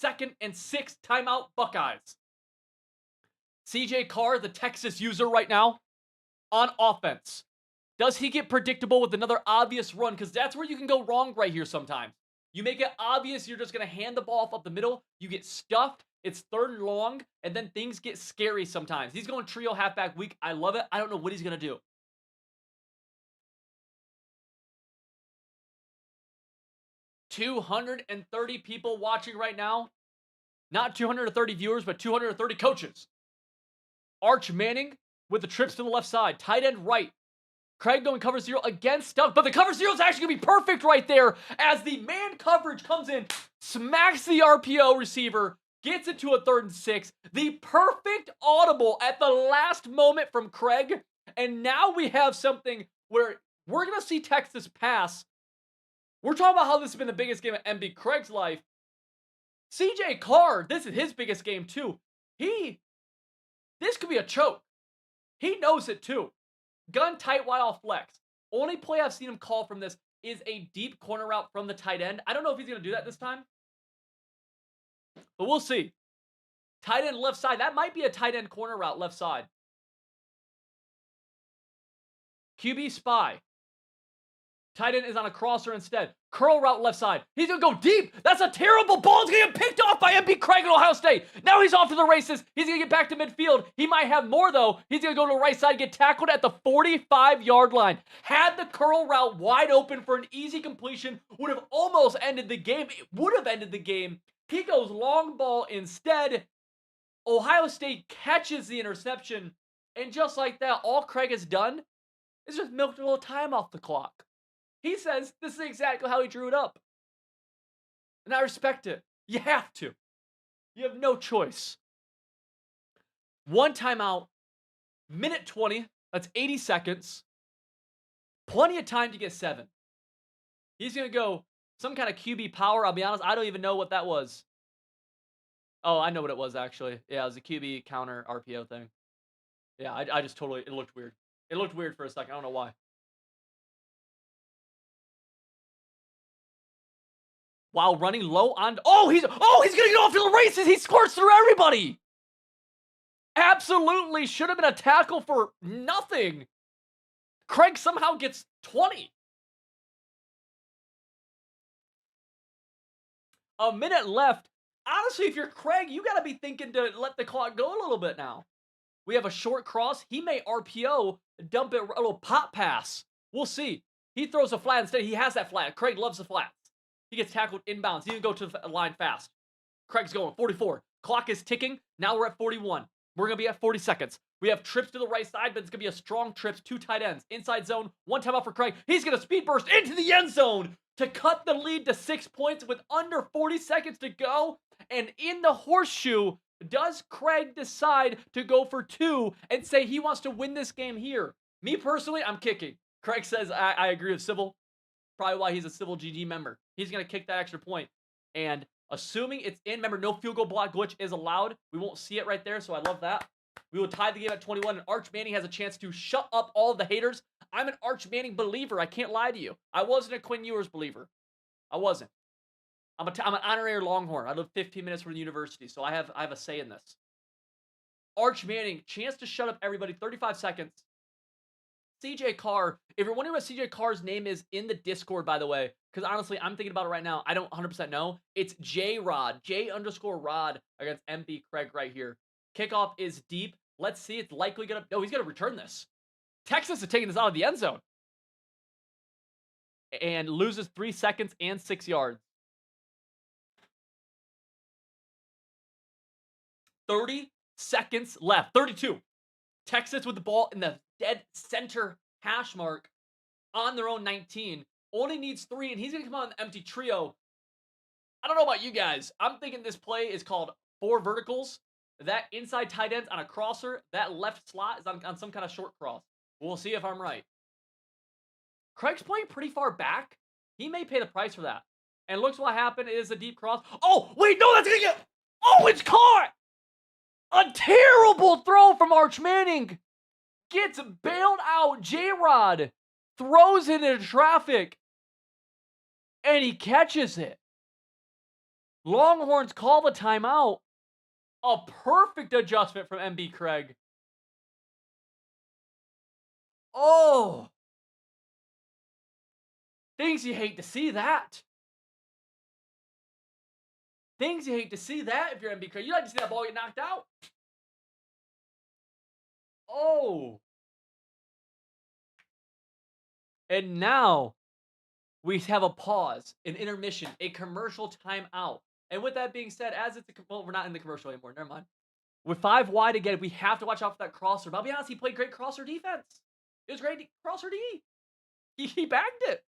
2nd and 6, timeout Buckeyes. CJ Carr, the Texas user right now, on offense. Does he get predictable with another obvious run? Because that's where you can go wrong right here sometimes. You make it obvious you're just going to hand the ball off up the middle. You get stuffed. It's 3rd and long. And then things get scary sometimes. He's going trio halfback weak. I love it. I don't know what he's going to do. $230 people watching right now. Not 230 viewers, but 230 coaches. Arch Manning with the trips to the left side. Tight end right. Craig going cover zero against Stuck, but the cover zero is actually going to be perfect right there as the man coverage comes in, smacks the RPO receiver, gets it to a 3rd and 6. The perfect audible at the last moment from Craig, and now we have something where we're going to see Texas pass. We're talking about how this has been the biggest game of MB Craig's life. CJ Carr, this is his biggest game too. This could be a choke. He knows it too. Gun tight wide off flex. Only play I've seen him call from this is a deep corner route from the tight end. I don't know if he's going to do that this time, but we'll see. Tight end left side. That might be a tight end corner route left side. QB spy. Tight end is on a crosser instead. Curl route left side. He's going to go deep. That's a terrible ball. It's going to get picked off by MB Craig at Ohio State. Now he's off to the races. He's going to get back to midfield. He might have more, though. He's going to go to the right side, get tackled at the 45-yard line. Had the curl route wide open for an easy completion. Would have almost ended the game. It would have ended the game. He goes long ball instead. Ohio State catches the interception. And just like that, all Craig has done is just milked a little time off the clock. He says this is exactly how he drew it up. And I respect it. You have to. You have no choice. One timeout, minute 20. That's 80 seconds. Plenty of time to get 7. He's going to go some kind of QB power. I'll be honest, I don't even know what that was. Oh, I know what it was, actually. Yeah, it was a QB counter RPO thing. Yeah, I just totally, it looked weird. It looked weird for a second. I don't know why. While running low on, he's gonna get off to the races. He squirts through everybody. Absolutely should have been a tackle for nothing. Craig somehow gets 20. A minute left. Honestly, if you're Craig, you got to be thinking to let the clock go a little bit now. We have a short cross. He may RPO, dump it, a little pop pass. We'll see. He throws a flat instead. He has that flat. Craig loves the flats. He gets tackled inbounds. He can go to the line fast. Craig's going 44. Clock is ticking. Now we're at 41. We're going to be at 40 seconds. We have trips to the right side, but it's going to be a strong trips. 2 tight ends. Inside zone. 1 timeout for Craig. He's going to speed burst into the end zone to cut the lead to 6 points with under 40 seconds to go. And in the horseshoe, does Craig decide to go for 2 and say he wants to win this game here? Me personally, I'm kicking. Craig says, I agree with Civil. Probably why he's a Civil GG member. He's going to kick that extra point. And assuming it's in, remember, no field goal block glitch is allowed. We won't see it right there, so I love that. We will tie the game at 21, and Arch Manning has a chance to shut up all of the haters. I'm an Arch Manning believer. I can't lie to you. I wasn't a Quinn Ewers believer. I wasn't. I'm an honorary Longhorn. I live 15 minutes from the university, so I have a say in this. Arch Manning, chance to shut up everybody. 35 seconds. CJ Carr. If you're wondering what CJ Carr's name is in the Discord, by the way, because honestly, I'm thinking about it right now. I don't 100% know. It's J-Rod. J_Rod against MB Craig right here. Kickoff is deep. Let's see. It's likely going to... No, he's going to return this. Texas is taking this out of the end zone. And loses 3 seconds and 6 yards. 30 seconds left. 32. Texas with the ball in the dead center hash mark on their own 19. Only needs 3, and he's going to come out in an empty trio. I don't know about you guys. I'm thinking this play is called 4 verticals. That inside tight end's on a crosser. That left slot is on some kind of short cross. We'll see if I'm right. Craig's playing pretty far back. He may pay the price for that. And looks what happened. It is a deep cross. Oh, wait, no, that's going to get... Oh, it's caught! A terrible throw from Arch Manning. Gets bailed out. J-Rod throws it into traffic. And he catches it. Longhorns call the timeout. A perfect adjustment from MB Craig. Oh. Things you hate to see that. Things you hate to see that if you're MB Craig. You like to see that ball get knocked out. Oh. And now we have a pause, an intermission, a commercial timeout. And with that being said, as it's well, we're not in the commercial anymore. Never mind. With 5 wide again, we have to watch out for that crosser. But I'll be honest, he played great crosser defense. It was great. Crosser D. He bagged it.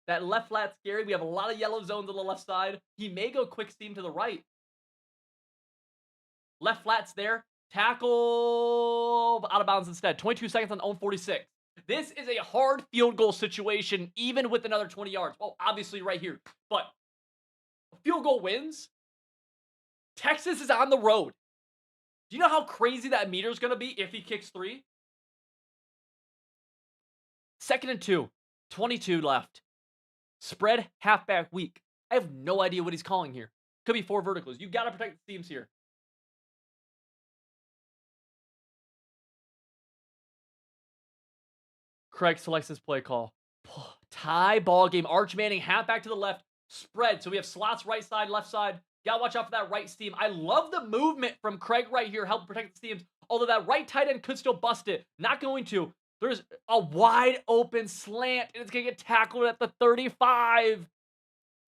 That left flat scary. We have a lot of yellow zones on the left side. He may go quick steam to the right. Left flat's there. Tackle out of bounds instead. 22 seconds on own 46. This is a hard field goal situation, even with another 20 yards. Well, obviously right here. But field goal wins. Texas is on the road. Do you know how crazy that meter is going to be if he kicks 3? 2nd and 2. 22 left. Spread halfback weak. I have no idea what he's calling here. Could be 4 verticals. You got to protect the teams here. Craig selects his play call. Tie ball game. Arch Manning, halfback to the left. Spread. So we have slots right side, left side. Gotta watch out for that right seam. I love the movement from Craig right here, help protect the seams. Although that right tight end could still bust it. Not going to. There's a wide open slant, and it's gonna get tackled at the 35.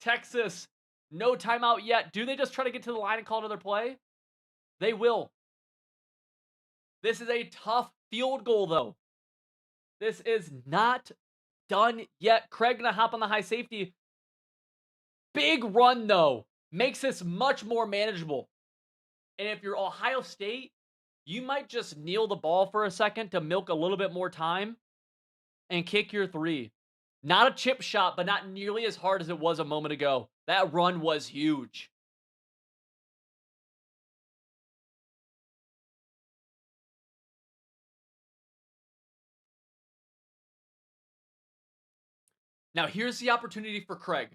Texas, no timeout yet. Do they just try to get to the line and call another play? They will. This is a tough field goal, though. This is not done yet. Craig gonna hop on the high safety. Big run, though. Makes this much more manageable. And if you're Ohio State, you might just kneel the ball for a second to milk a little bit more time and kick your 3. Not a chip shot, but not nearly as hard as it was a moment ago. That run was huge. Now, here's the opportunity for Craig.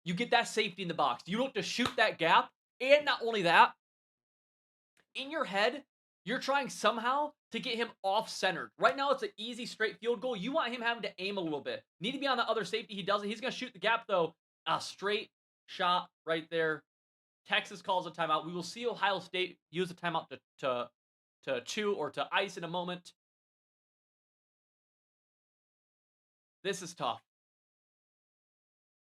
You get that safety in the box. You look to shoot that gap. And not only that, in your head, you're trying somehow to get him off-centered. Right now, it's an easy, straight field goal. You want him having to aim a little bit. Need to be on the other safety. He doesn't. He's going to shoot the gap, though. A straight shot right there. Texas calls a timeout. We will see Ohio State use a timeout to chew or to ice in a moment. This is tough.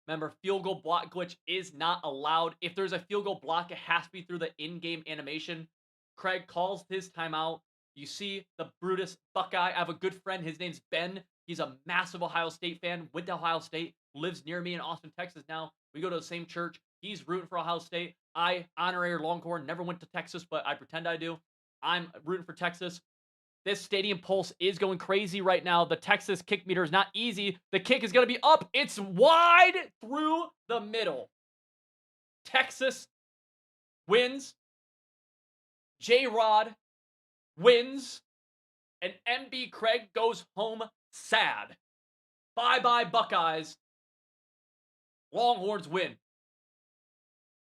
Remember, field goal block glitch is not allowed. If there's a field goal block, it has to be through the in-game animation. Craig calls his timeout. You see the Brutus Buckeye. I have a good friend. His name's Ben. He's a massive Ohio State fan. Went to Ohio State. Lives near me in Austin, Texas now. We go to the same church. He's rooting for Ohio State. I, honorary Longhorn, never went to Texas, but I pretend I do. I'm rooting for Texas. This stadium pulse is going crazy right now. The Texas kick meter is not easy. The kick is going to be up. It's wide through the middle. Texas wins. J-Rod wins. And MB Craig goes home sad. Bye-bye, Buckeyes. Longhorns win.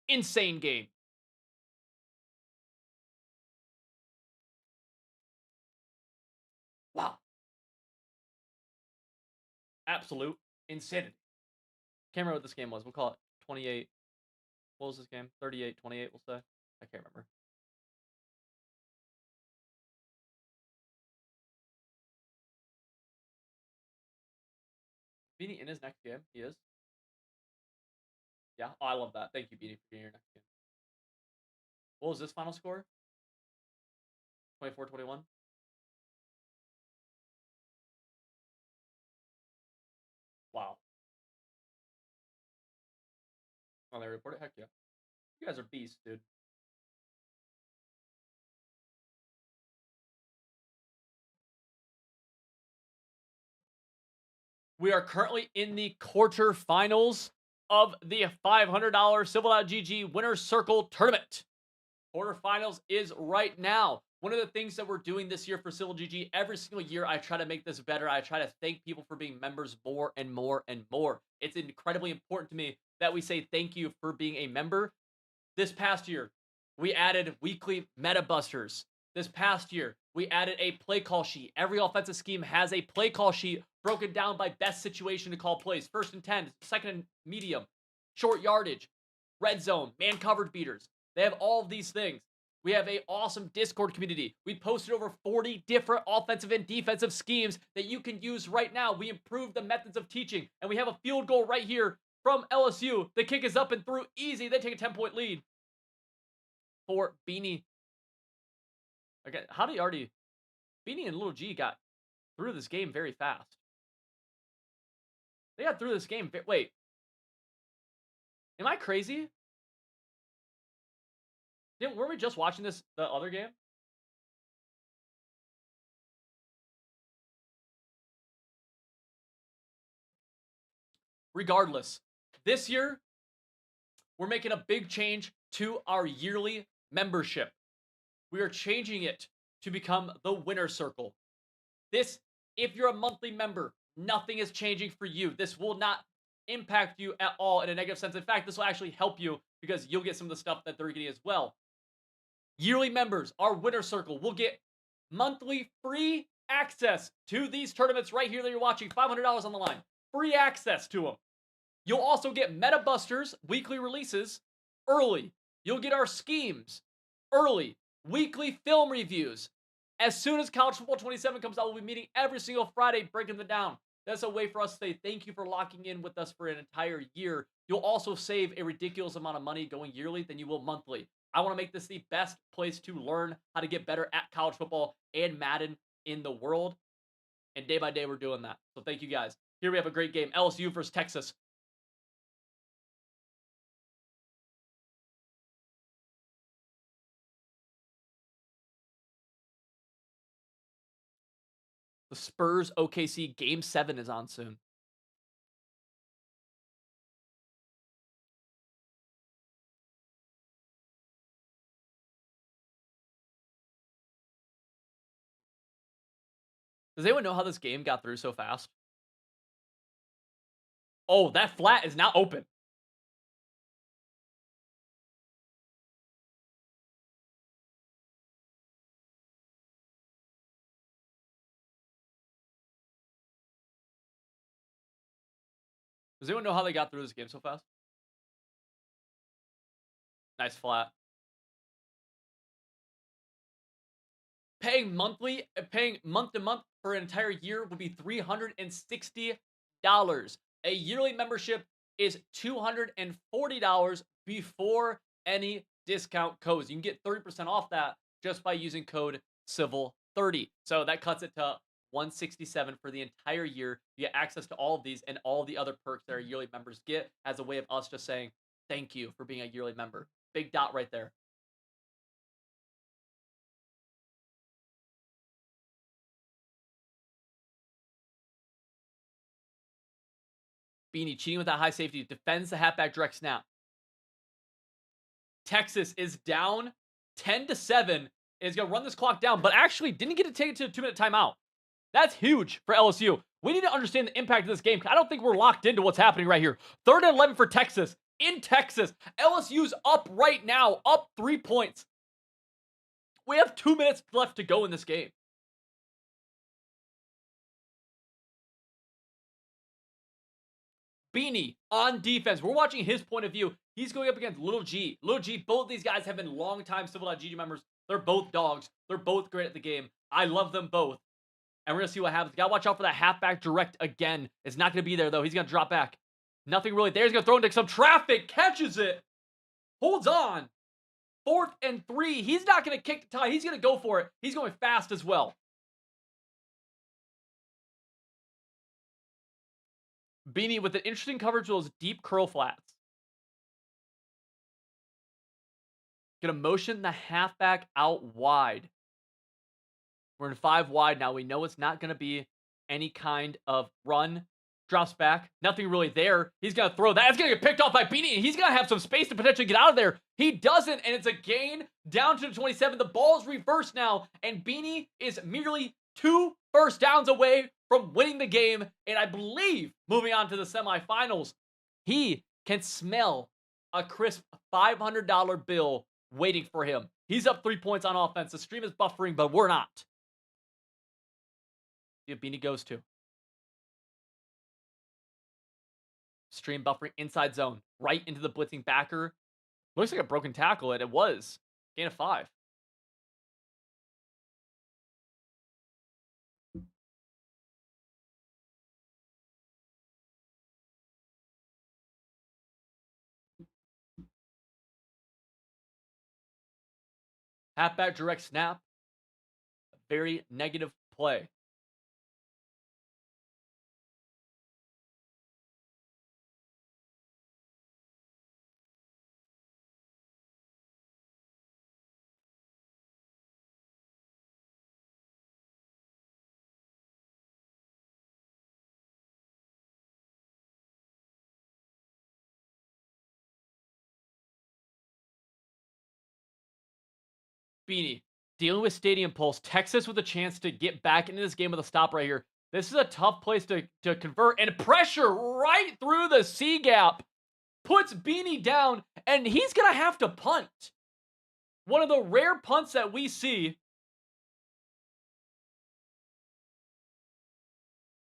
Insane game. Wow. Absolute insanity. Can't remember what this game was. We'll call it 28. What was this game? 38, 28, we'll say. I can't remember. Beanie in his next game? He is? Yeah? Oh, I love that. Thank you, Beanie, for being your next game. What was this final score? 24-21? Wow. Oh, they report it? Heck yeah. You guys are beasts, dude. We are currently in the quarterfinals of the $500 Civil.gg Winner's Circle Tournament. Quarterfinals is right now. One of the things that we're doing this year for Civil GG, every single year I try to make this better. I try to thank people for being members more and more and more. It's incredibly important to me that we say thank you for being a member. This past year, we added weekly meta busters. This past year, we added a play call sheet. Every offensive scheme has a play call sheet broken down by best situation to call plays. 1st and 10, 2nd and medium, short yardage, red zone, man coverage beaters. They have all of these things. We have an awesome Discord community. We posted over 40 different offensive and defensive schemes that you can use right now. We improved the methods of teaching, and we have a field goal right here from LSU. The kick is up and through easy. They take a 10-point lead for Beanie. Okay, how do you already... Beanie and Little G got through this game very fast. They got through this game. Wait, am I crazy? Were we just watching the other game? Regardless, this year we're making a big change to our yearly membership. We are changing it to become the Winner Circle. This, if you're a monthly member, nothing is changing for you. This will not impact you at all in a negative sense. In fact, this will actually help you because you'll get some of the stuff that they're getting as well. Yearly members, our Winner Circle, will get monthly free access to these tournaments right here that you're watching. $500 on the line. Free access to them. You'll also get Meta Busters weekly releases early. You'll get our schemes early. Weekly film reviews. As soon as College Football 27 comes out, we'll be meeting every single Friday, breaking them down. That's a way for us to say thank you for locking in with us for an entire year. You'll also save a ridiculous amount of money going yearly than you will monthly. I want to make this the best place to learn how to get better at college football and Madden in the world. And day by day, we're doing that. So thank you guys. Here we have a great game. LSU versus Texas. The Spurs OKC Game 7 is on soon. Does anyone know how this game got through so fast? Oh, that flat is now open. Does anyone know how they got through this game so fast? Nice flat. Paying month to month for an entire year would be $360. A yearly membership is $240 before any discount codes. You can get 30% off that just by using code CIVIL30. So that cuts it to $167 for the entire year. You get access to all of these and all the other perks that our yearly members get as a way of us just saying thank you for being a yearly member. Big dot right there. Beanie cheating with that high safety, defends the halfback direct snap. Texas is down 10-7, is going to run this clock down, but actually didn't get to take it to a 2-minute timeout. That's huge for LSU. We need to understand the impact of this game. I don't think we're locked into what's happening right here. 3rd and 11 for Texas in Texas. LSU's up right now, up 3 points. We have 2 minutes left to go in this game. Beanie on defense. We're watching his point of view. He's going up against Little G. Little G, both these guys have been long-time Civil.gg members. They're both dogs. They're both great at the game. I love them both. And we're going to see what happens. Got to watch out for that halfback direct again. It's not going to be there, though. He's going to drop back. Nothing really there. He's going to throw into some traffic. Catches it. Holds on. 4th and 3. He's not going to kick the tie. He's going to go for it. He's going fast as well. Beanie with an interesting coverage of those deep curl flats. Gonna motion the halfback out wide. We're in 5 wide now. We know it's not gonna be any kind of run. Drops back. Nothing really there. He's gonna throw that. It's gonna get picked off by Beanie. He's gonna have some space to potentially get out of there. He doesn't, and it's a gain down to the 27. The ball's reversed now, and Beanie is merely 2 first downs away from winning the game, and I believe moving on to the semifinals. He can smell a crisp $500 bill waiting for him. He's up 3 points on offense. The stream is buffering, but we're not. See what Beanie goes to. Stream buffering inside zone. Right into the blitzing backer. Looks like a broken tackle, and it was. Gain of 5. Halfback direct snap. Very negative play. Beanie dealing with Stadium Pulse. Texas with a chance to get back into this game with a stop right here. This is a tough place to convert, and pressure right through the C gap puts Beanie down, and he's going to have to punt. One of the rare punts that we see.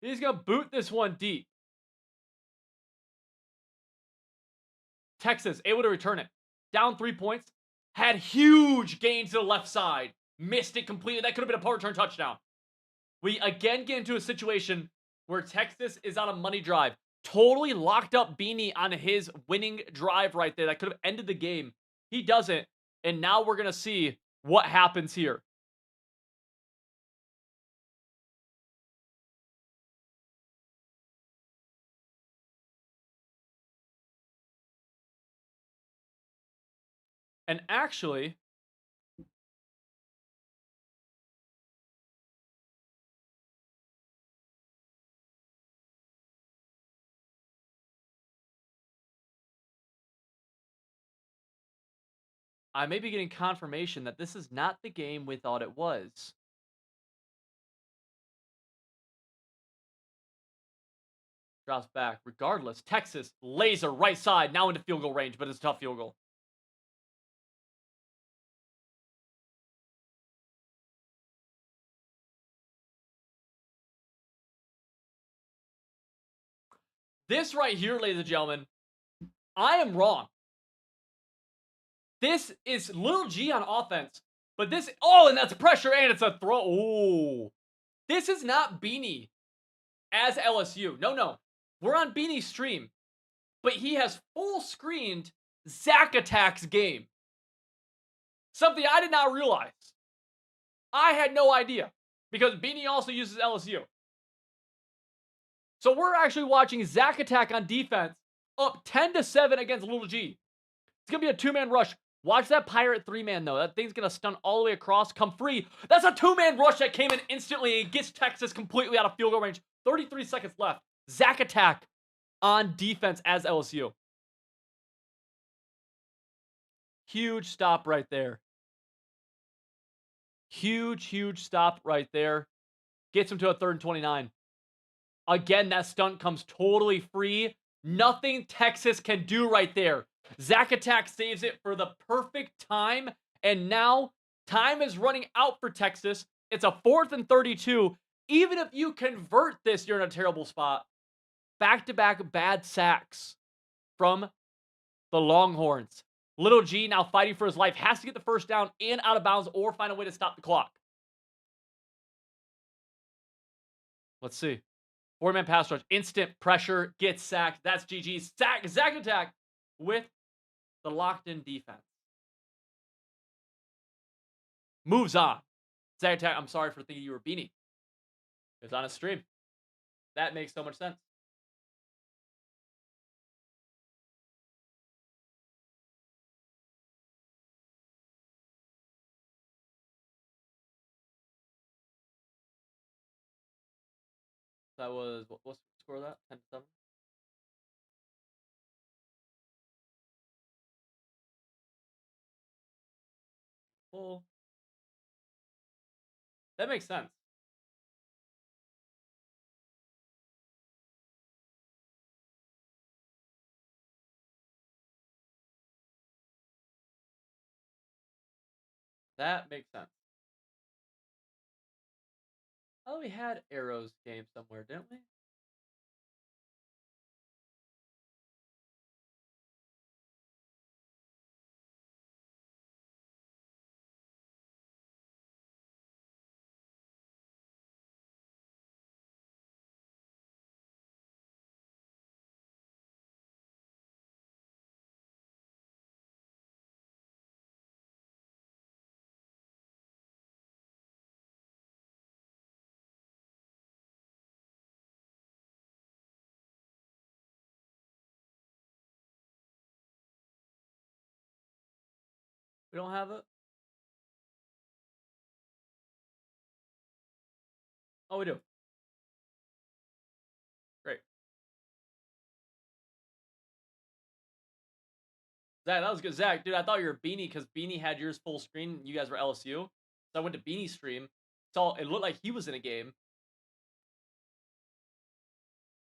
He's going to boot this one deep. Texas able to return it. Down 3 points. Had huge gains to the left side. Missed it completely. That could have been a punt return touchdown. We again get into a situation where Texas is on a money drive. Totally locked up Beanie on his winning drive right there. That could have ended the game. He doesn't. And now we're going to see what happens here. And actually, I may be getting confirmation that this is not the game we thought it was. Drops back. Regardless, Texas laser right side, now into field goal range, but it's a tough field goal. This right here, ladies and gentlemen, I am wrong. This is Little G on offense, but this, oh, and that's pressure, and it's a throw. Oh, this is not Beanie as LSU. No. We're on Beanie's stream, but he has full screened Zack Attack's game. Something I did not realize. I had no idea because Beanie also uses LSU. So we're actually watching Zack Attack on defense up 10-7 against Little G. It's going to be a two-man rush. Watch that Pirate three-man, though. That thing's going to stun all the way across. Come free. That's a two-man rush that came in instantly and gets Texas completely out of field goal range. 33 seconds left. Zack Attack on defense as LSU. Huge stop right there. Huge stop right there. Gets him to a 3rd and 29. Again, that stunt comes totally free. Nothing Texas can do right there. Zack Attack saves it for the perfect time. And now time is running out for Texas. It's a 4th and 32. Even if you convert this, you're in a terrible spot. Back-to-back bad sacks from the Longhorns. Little G now fighting for his life. Has to get the first down and out of bounds or find a way to stop the clock. Let's see. 4-man pass rush. Instant pressure. Gets sacked. That's GG's. Zack Attack with the locked-in defense. Moves on. Zack Attack, I'm sorry for thinking you were Beanie. It was on a stream. That makes so much sense. That was, what's the score of that? 10-7? Full. That makes sense. That makes sense. Oh, we had Arrows game somewhere, didn't we? We don't have it? Oh, we do. Great. Zach, that was good. Zach, dude, I thought you were Beanie because Beanie had yours full screen. You guys were LSU. So I went to Beanie's stream. So it looked like he was in a game.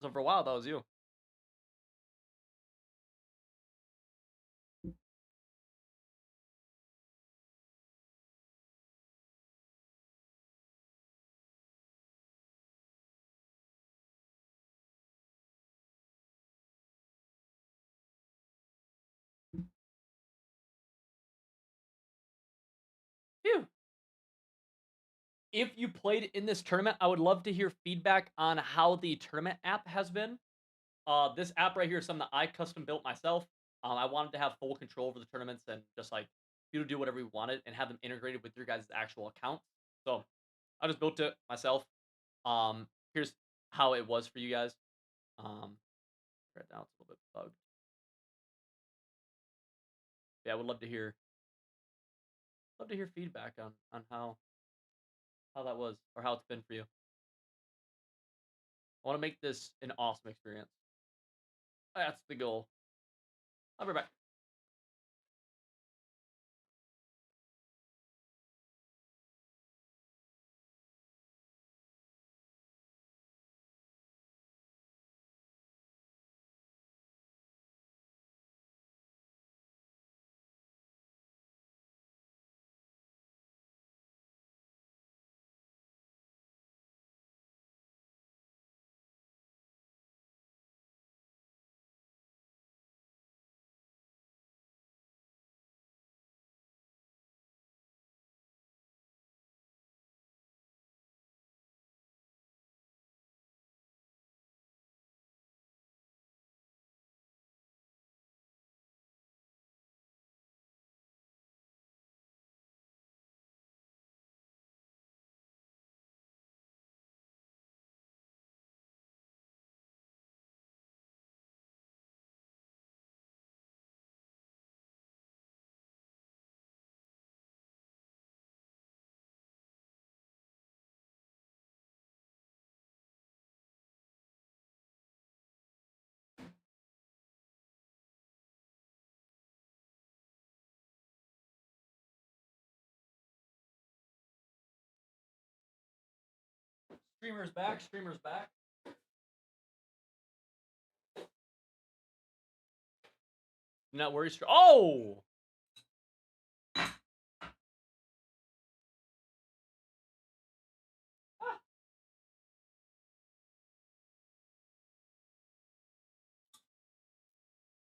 So for a while, that was you. Phew. If you played in this tournament, I would love to hear feedback on how the tournament app has been. This app right here is something that I custom built myself. I wanted to have full control over the tournaments and just like you to do whatever you wanted and have them integrated with your guys' actual accounts. So I just built it myself. Here's how it was for you guys. Right now it's a little bit bugged. Yeah, I would love to hear feedback on how that was or how it's been for you. I want to make this an awesome experience. That's the goal. I'll be right back. Streamer's back. Streamer's back. Not worry. Oh!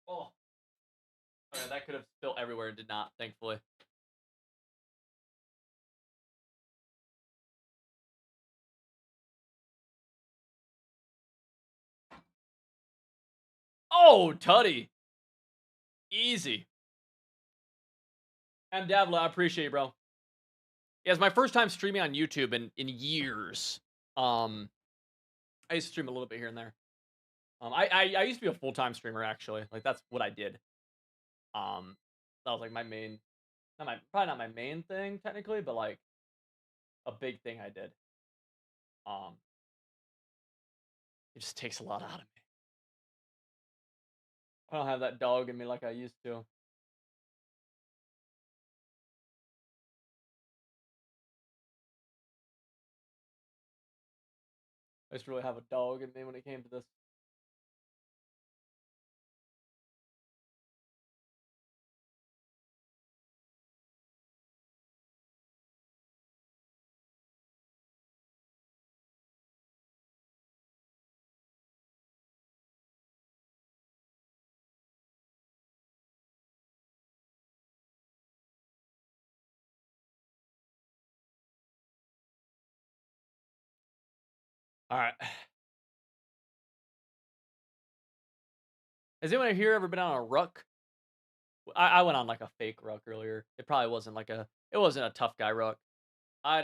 Oh. Okay, that could have spilled everywhere. Did not, thankfully. Oh, Tutty. Easy. And Davla, I appreciate you, bro. Yeah, it's my first time streaming on YouTube in years. I used to stream a little bit here and there. I used to be a full-time streamer actually. Like that's what I did. That was like my main, probably not my main thing technically, but like a big thing I did. Um, it just takes a lot out of me. I don't have that dog in me like I used to. I used to really have a dog in me when it came to this. All right. Has anyone here ever been on a ruck? I went on like a fake ruck earlier. It probably wasn't like it wasn't a tough guy ruck. I'd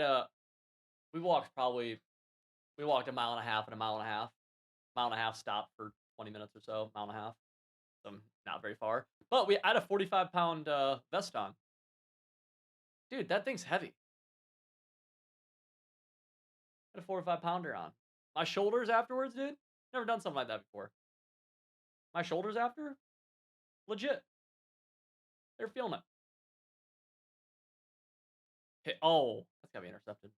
we walked probably we walked a mile and a half and a mile and a half. Mile and a half stop for 20 minutes or so, mile and a half. So not very far. But I had a 45-pound vest on. Dude, that thing's heavy. I had a 45-pounder on. My shoulders afterwards, dude. Never done something like that before. My shoulders after? Legit. They're feeling it. Oh, that's gotta be intercepted.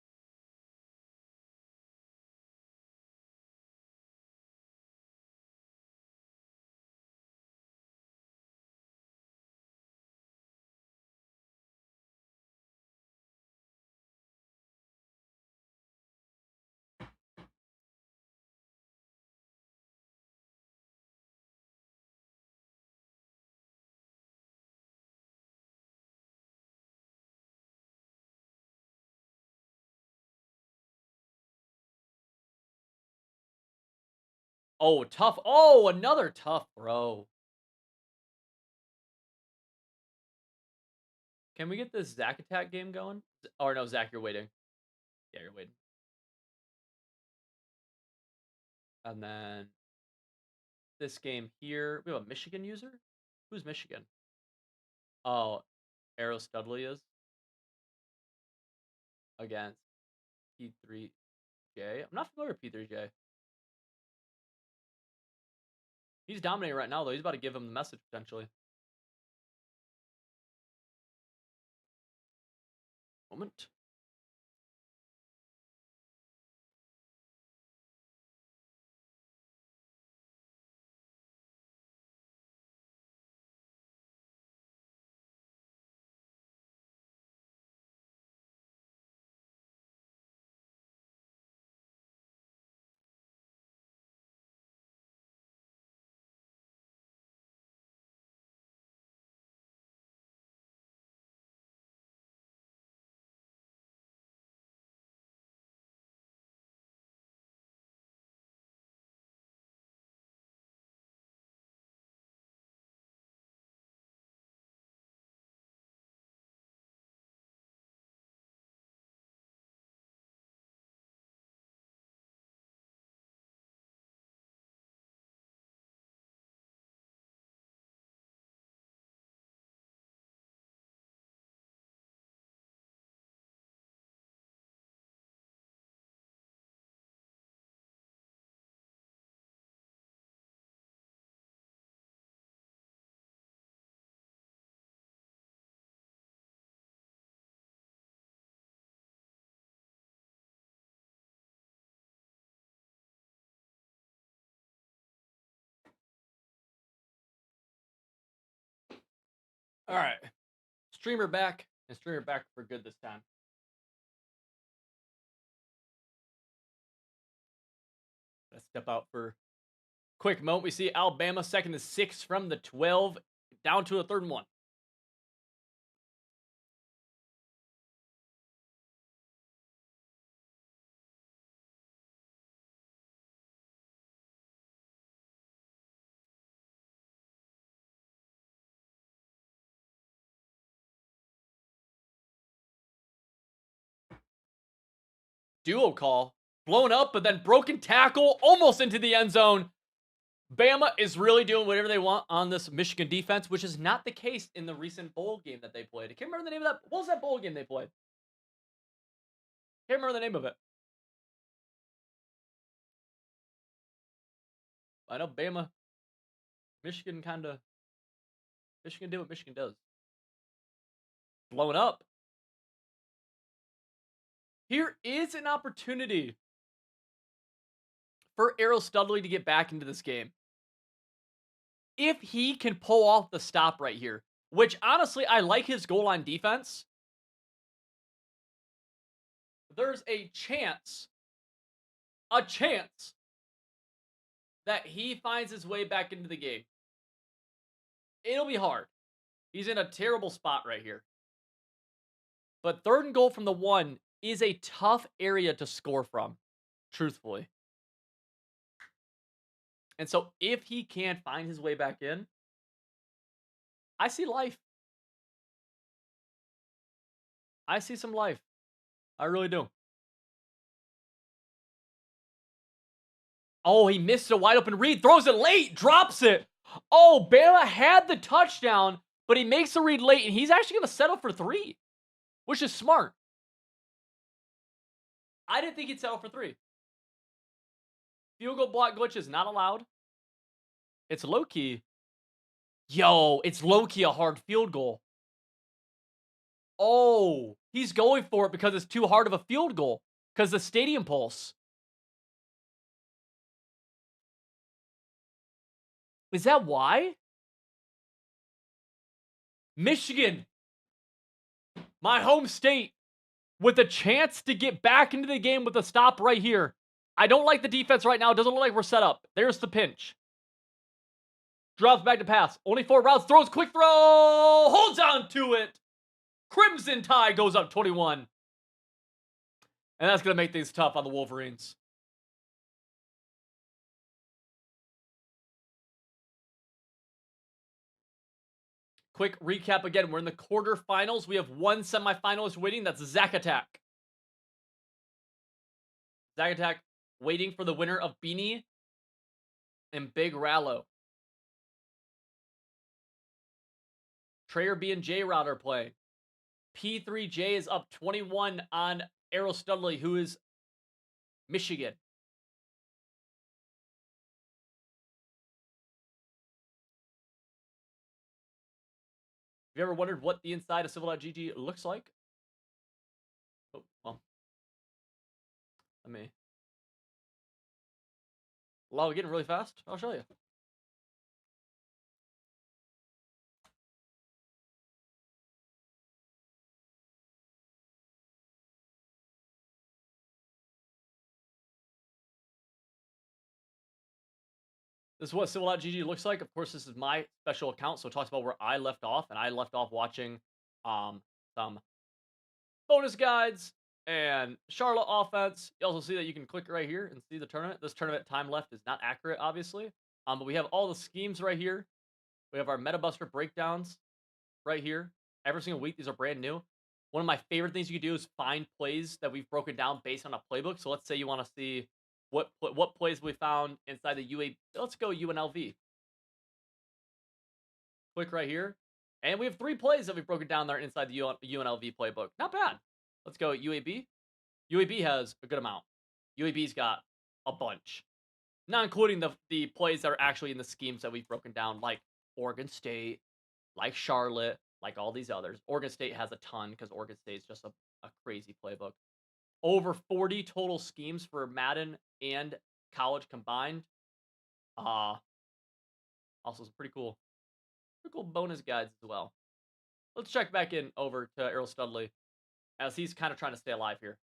Oh, tough. Oh, another tough throw. Can we get this Zach attack game going? Or no, Zach, you're waiting. Yeah, you're waiting. And then this game here, we have a Michigan user? Who's Michigan? Oh, Arrow Studley is against P3J. I'm not familiar with P3J. He's dominating right now, though. He's about to give him the message, potentially. Moment. All right. Streamer back. And streamer back for good this time. Let's step out for quick moment. We see Alabama second to 6 from the 12, down to a 3rd and 1. Duo call. Blown up, but then broken tackle almost into the end zone. Bama is really doing whatever they want on this Michigan defense, which is not the case in the recent bowl game that they played. I can't remember the name of that. What was that bowl game they played? Can't remember the name of it. I know Bama, Michigan Michigan did what Michigan does. Blown up. Here is an opportunity for Errol Studley to get back into this game. If he can pull off the stop right here, which honestly, I like his goal line defense. There's a chance that he finds his way back into the game. It'll be hard. He's in a terrible spot right here. But 3rd and goal from the 1 is a tough area to score from, truthfully. And so if he can find his way back in, I see life. I see some life. I really do. Oh, he missed a wide open read. Throws it late. Drops it. Oh, Bama had the touchdown, but he makes the read late, and he's actually going to settle for 3, which is smart. I didn't think he'd settle for 3. Field goal block glitch is not allowed. It's low-key. Yo, it's low-key a hard field goal. Oh, he's going for it because it's too hard of a field goal. Because the stadium pulse. Is that why? Michigan, my home state, with a chance to get back into the game with a stop right here. I don't like the defense right now. It doesn't look like we're set up. There's the pinch. Drops back to pass. Only 4 routes. Throws quick throw. Holds on to it. Crimson Tide goes up 21. And that's going to make things tough on the Wolverines. Quick recap again. We're in the quarterfinals. We have one semifinalist waiting. That's Zacatec. Zacatec waiting for the winner of Beanie and Big Rallo. Trayer B and J Rod are playing. P3J is up 21 on Errol Studley, who is Michigan. Have you ever wondered what the inside of Civil.gg looks like? Oh, well. Let me. Log in really fast. I'll show you. This is what Civil.gg looks like. Of course, this is my special account, so it talks about where I left off, and I left off watching some bonus guides and Charlotte offense. You also see that you can click right here and see the tournament. This tournament time left is not accurate, obviously, but we have all the schemes right here. We have our MetaBuster breakdowns right here. Every single week, these are brand new. One of my favorite things you can do is find plays that we've broken down based on a playbook. So let's say you want to see what plays we found inside the UA. Let's go UNLV. Click right here. And we have 3 plays that we've broken down there inside the UNLV playbook. Not bad. Let's go UAB. UAB has a good amount. UAB's got a bunch. Not including the plays that are actually in the schemes that we've broken down, like Oregon State, like Charlotte, like all these others. Oregon State has a ton because Oregon State is just a crazy playbook. Over 40 total schemes for Madden and college combined. Also some pretty cool bonus guides as well. Let's check back in over to Errol Studley as he's kind of trying to stay alive here.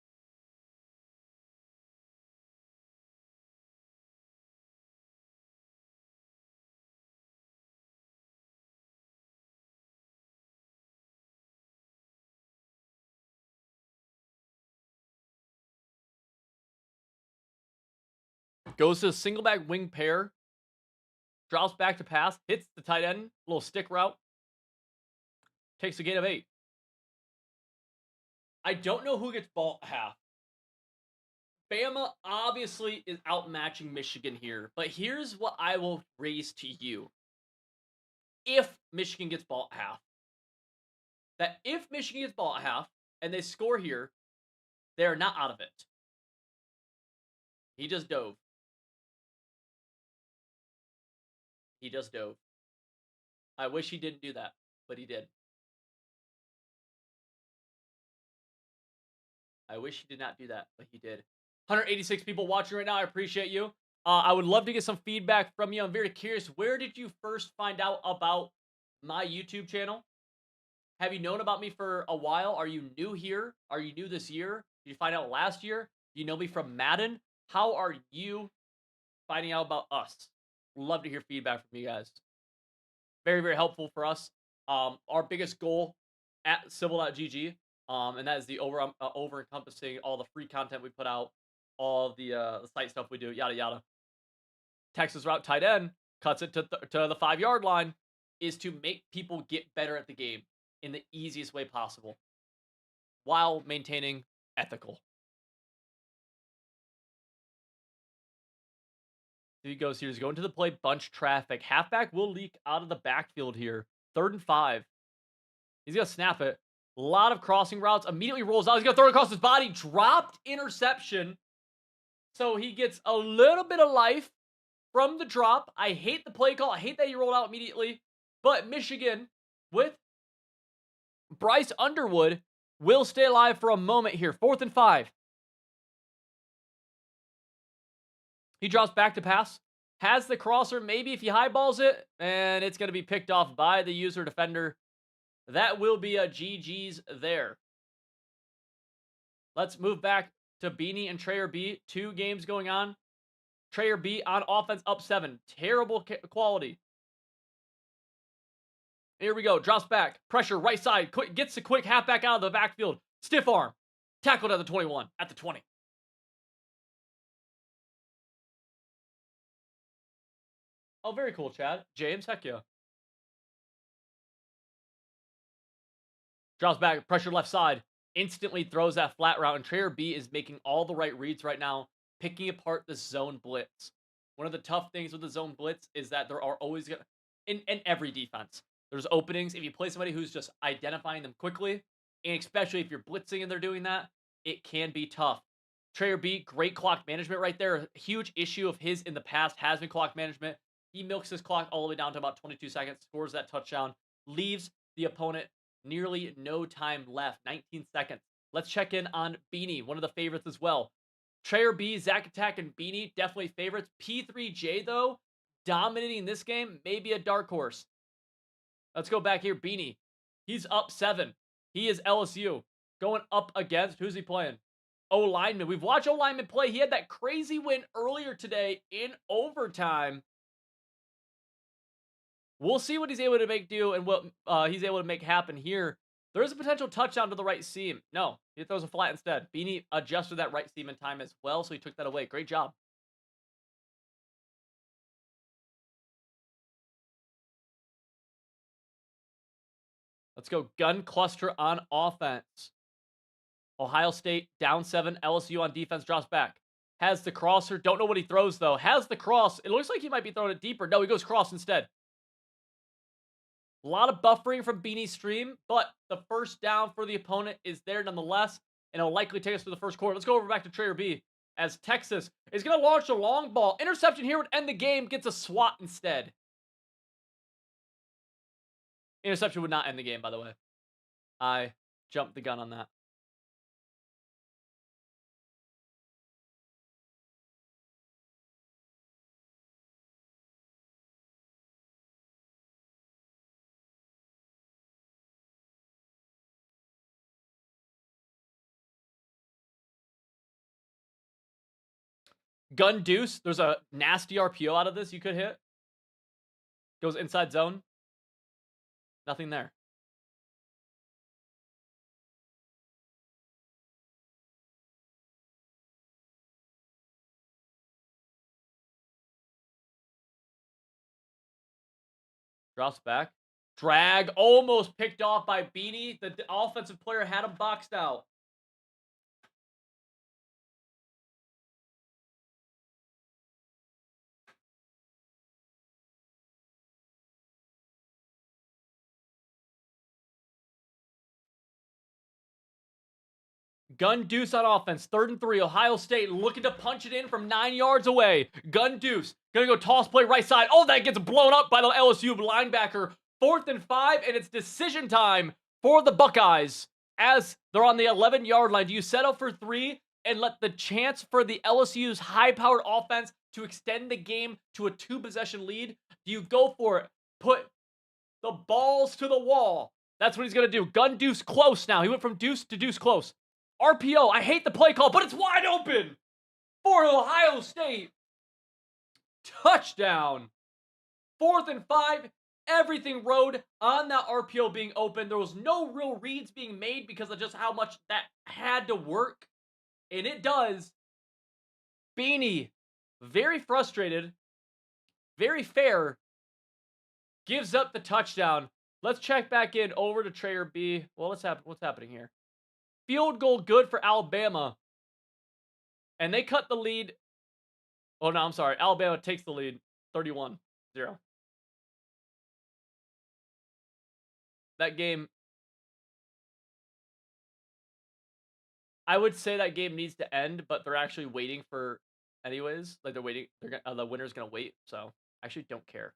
Goes to a single back wing pair. Drops back to pass. Hits the tight end. Little stick route. Takes a gain of 8. I don't know who gets ball at half. Bama obviously is outmatching Michigan here. But here's what I will raise to you. If Michigan gets ball at half. That if Michigan gets ball at half and they score here, they're not out of it. He just dove. He just dove. I wish he didn't do that, but he did. I wish he did not do that, but he did. 186 people watching right now. I appreciate you. I would love to get some feedback from you. I'm very curious. Where did you first find out about my YouTube channel? Have you known about me for a while? Are you new here? Are you new this year? Did you find out last year? Do you know me from Madden? How are you finding out about us? Love to hear feedback from you guys. Very, very helpful for us. Our biggest goal at Civil.gg, and that is the over encompassing all the free content we put out, all the site stuff we do, yada yada. Texas route tight end cuts it to the 5-yard line, is to make people get better at the game in the easiest way possible while maintaining ethical. He goes here. He's going to the play, bunch traffic. Halfback will leak out of the backfield here. 3rd and 5. He's going to snap it. A lot of crossing routes. Immediately rolls out. He's going to throw it across his body. Dropped interception. So he gets a little bit of life from the drop. I hate the play call. I hate that he rolled out immediately. But Michigan, with Bryce Underwood will stay alive for a moment here. 4th and 5. He drops back to pass. Has the crosser. Maybe if he highballs it, and it's going to be picked off by the user defender. That will be a GG's there. Let's move back to Beanie and Trayer B. 2 games going on. Trayer B on offense up 7. Terrible quality. Here we go. Drops back. Pressure right side. Gets the quick halfback out of the backfield. Stiff arm. Tackled at the 21. At the 20. Oh, very cool, Chad. James, heck yeah. Drops back. Pressure left side. Instantly throws that flat route. And Trayer B is making all the right reads right now. Picking apart the zone blitz. One of the tough things with the zone blitz is that there are always going to, in every defense, there's openings. If you play somebody who's just identifying them quickly, and especially if you're blitzing and they're doing that, it can be tough. Trayer B, great clock management right there. A huge issue of his in the past has been clock management. He milks his clock all the way down to about 22 seconds, scores that touchdown, leaves the opponent nearly no time left, 19 seconds. Let's check in on Beanie, one of the favorites as well. Trayer B, Zack Attack, and Beanie, definitely favorites. P3J, though, dominating this game, maybe a dark horse. Let's go back here. Beanie, he's up 7. He is LSU. Going up against, who's he playing? O-lineman. We've watched O-lineman play. He had that crazy win earlier today in overtime. We'll see what he's able to make do and what he's able to make happen here. There is a potential touchdown to the right seam. No, he throws a flat instead. Beanie adjusted that right seam in time as well, so he took that away. Great job. Let's go gun cluster on offense. Ohio State down 7. LSU on defense drops back. Has the crosser. Don't know what he throws, though. Has the cross. It looks like he might be throwing it deeper. No, he goes cross instead. A lot of buffering from Beanie's stream, but the first down for the opponent is there nonetheless, and it'll likely take us to the first quarter. Let's go over back to Trayer B as Texas is going to launch a long ball. Interception here would end the game, gets a swat instead. Interception would not end the game, by the way. I jumped the gun on that. Gun deuce. There's a nasty RPO out of this you could hit. Goes inside zone. Nothing there. Drops back. Drag. Almost picked off by Beanie. The offensive player had him boxed out. Gun deuce on offense. 3rd and 3. Ohio State looking to punch it in from 9 yards away. Gun deuce. Gonna go toss play right side. Oh, that gets blown up by the LSU linebacker. 4th and 5, and it's decision time for the Buckeyes as they're on the 11-yard line. Do you settle for 3 and let the chance for the LSU's high-powered offense to extend the game to a 2-possession lead? Do you go for it? Put the balls to the wall. That's what he's going to do. Gun deuce close now. He went from deuce to deuce close. RPO. I hate the play call, but it's wide open for Ohio State. Touchdown. 4th and 5. Everything rode on that RPO being open. There was no real reads being made because of just how much that had to work. And it does. Beanie, very frustrated, very fair, gives up the touchdown. Let's check back in over to Trayer B. Well, what's happening here? Field goal good for Alabama. And they cut the lead. Oh, no, I'm sorry. Alabama takes the lead. 31-0. That game, I would say that game needs to end, but they're actually waiting for anyways. Like, they're waiting. The winner's going to wait, so I actually don't care.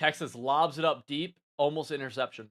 Texas lobs it up deep, almost interception.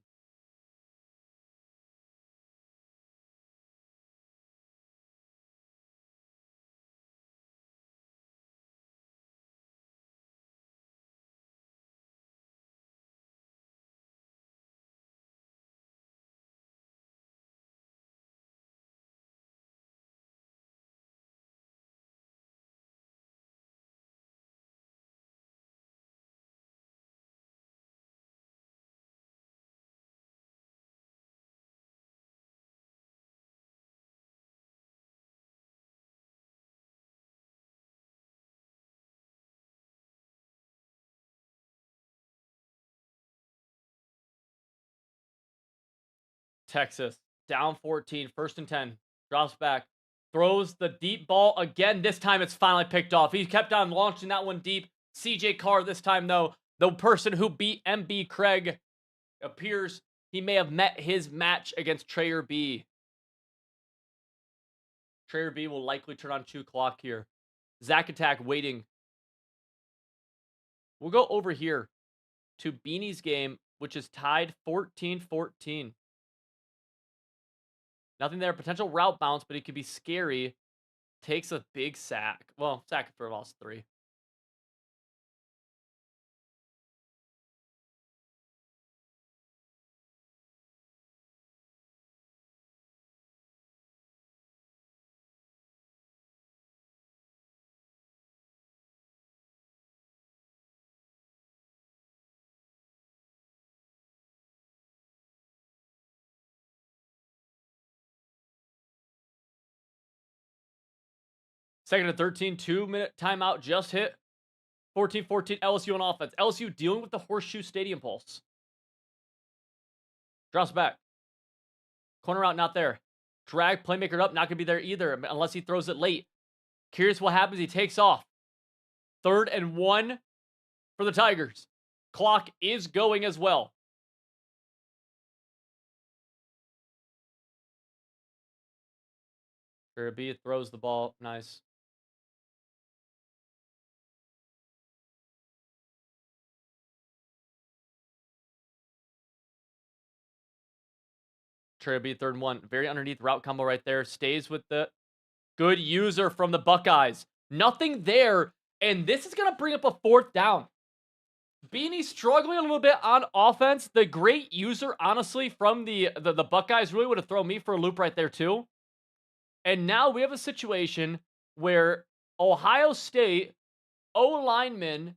Texas down 14, 1st and 10. Drops back, throws the deep ball again. This time it's finally picked off. He kept on launching that one deep. CJ Carr this time, though, the person who beat MB Craig, appears he may have met his match against Trayer B. Trayer B will likely turn on 2 clock here. Zach Attack waiting. We'll go over here to Beanie's game, which is tied 14-14. Nothing there. Potential route bounce, but it could be scary. Takes a big sack. Well, sack for loss 3. Second and 13, 2-minute timeout just hit. 14-14, LSU on offense. LSU dealing with the Horseshoe Stadium pulse. Drops back. Corner out, not there. Drag playmaker up, not going to be there either, unless he throws it late. Curious what happens. He takes off. 3rd and 1 for the Tigers. Clock is going as well. Trayer throws the ball. Nice. Trayer 3rd and 1. Very underneath route combo right there. Stays with the good user from the Buckeyes. Nothing there. And this is going to bring up a 4th down. Beanie struggling a little bit on offense. The great user, honestly, from the Buckeyes really would have thrown me for a loop right there, too. And now we have a situation where Ohio State O-lineman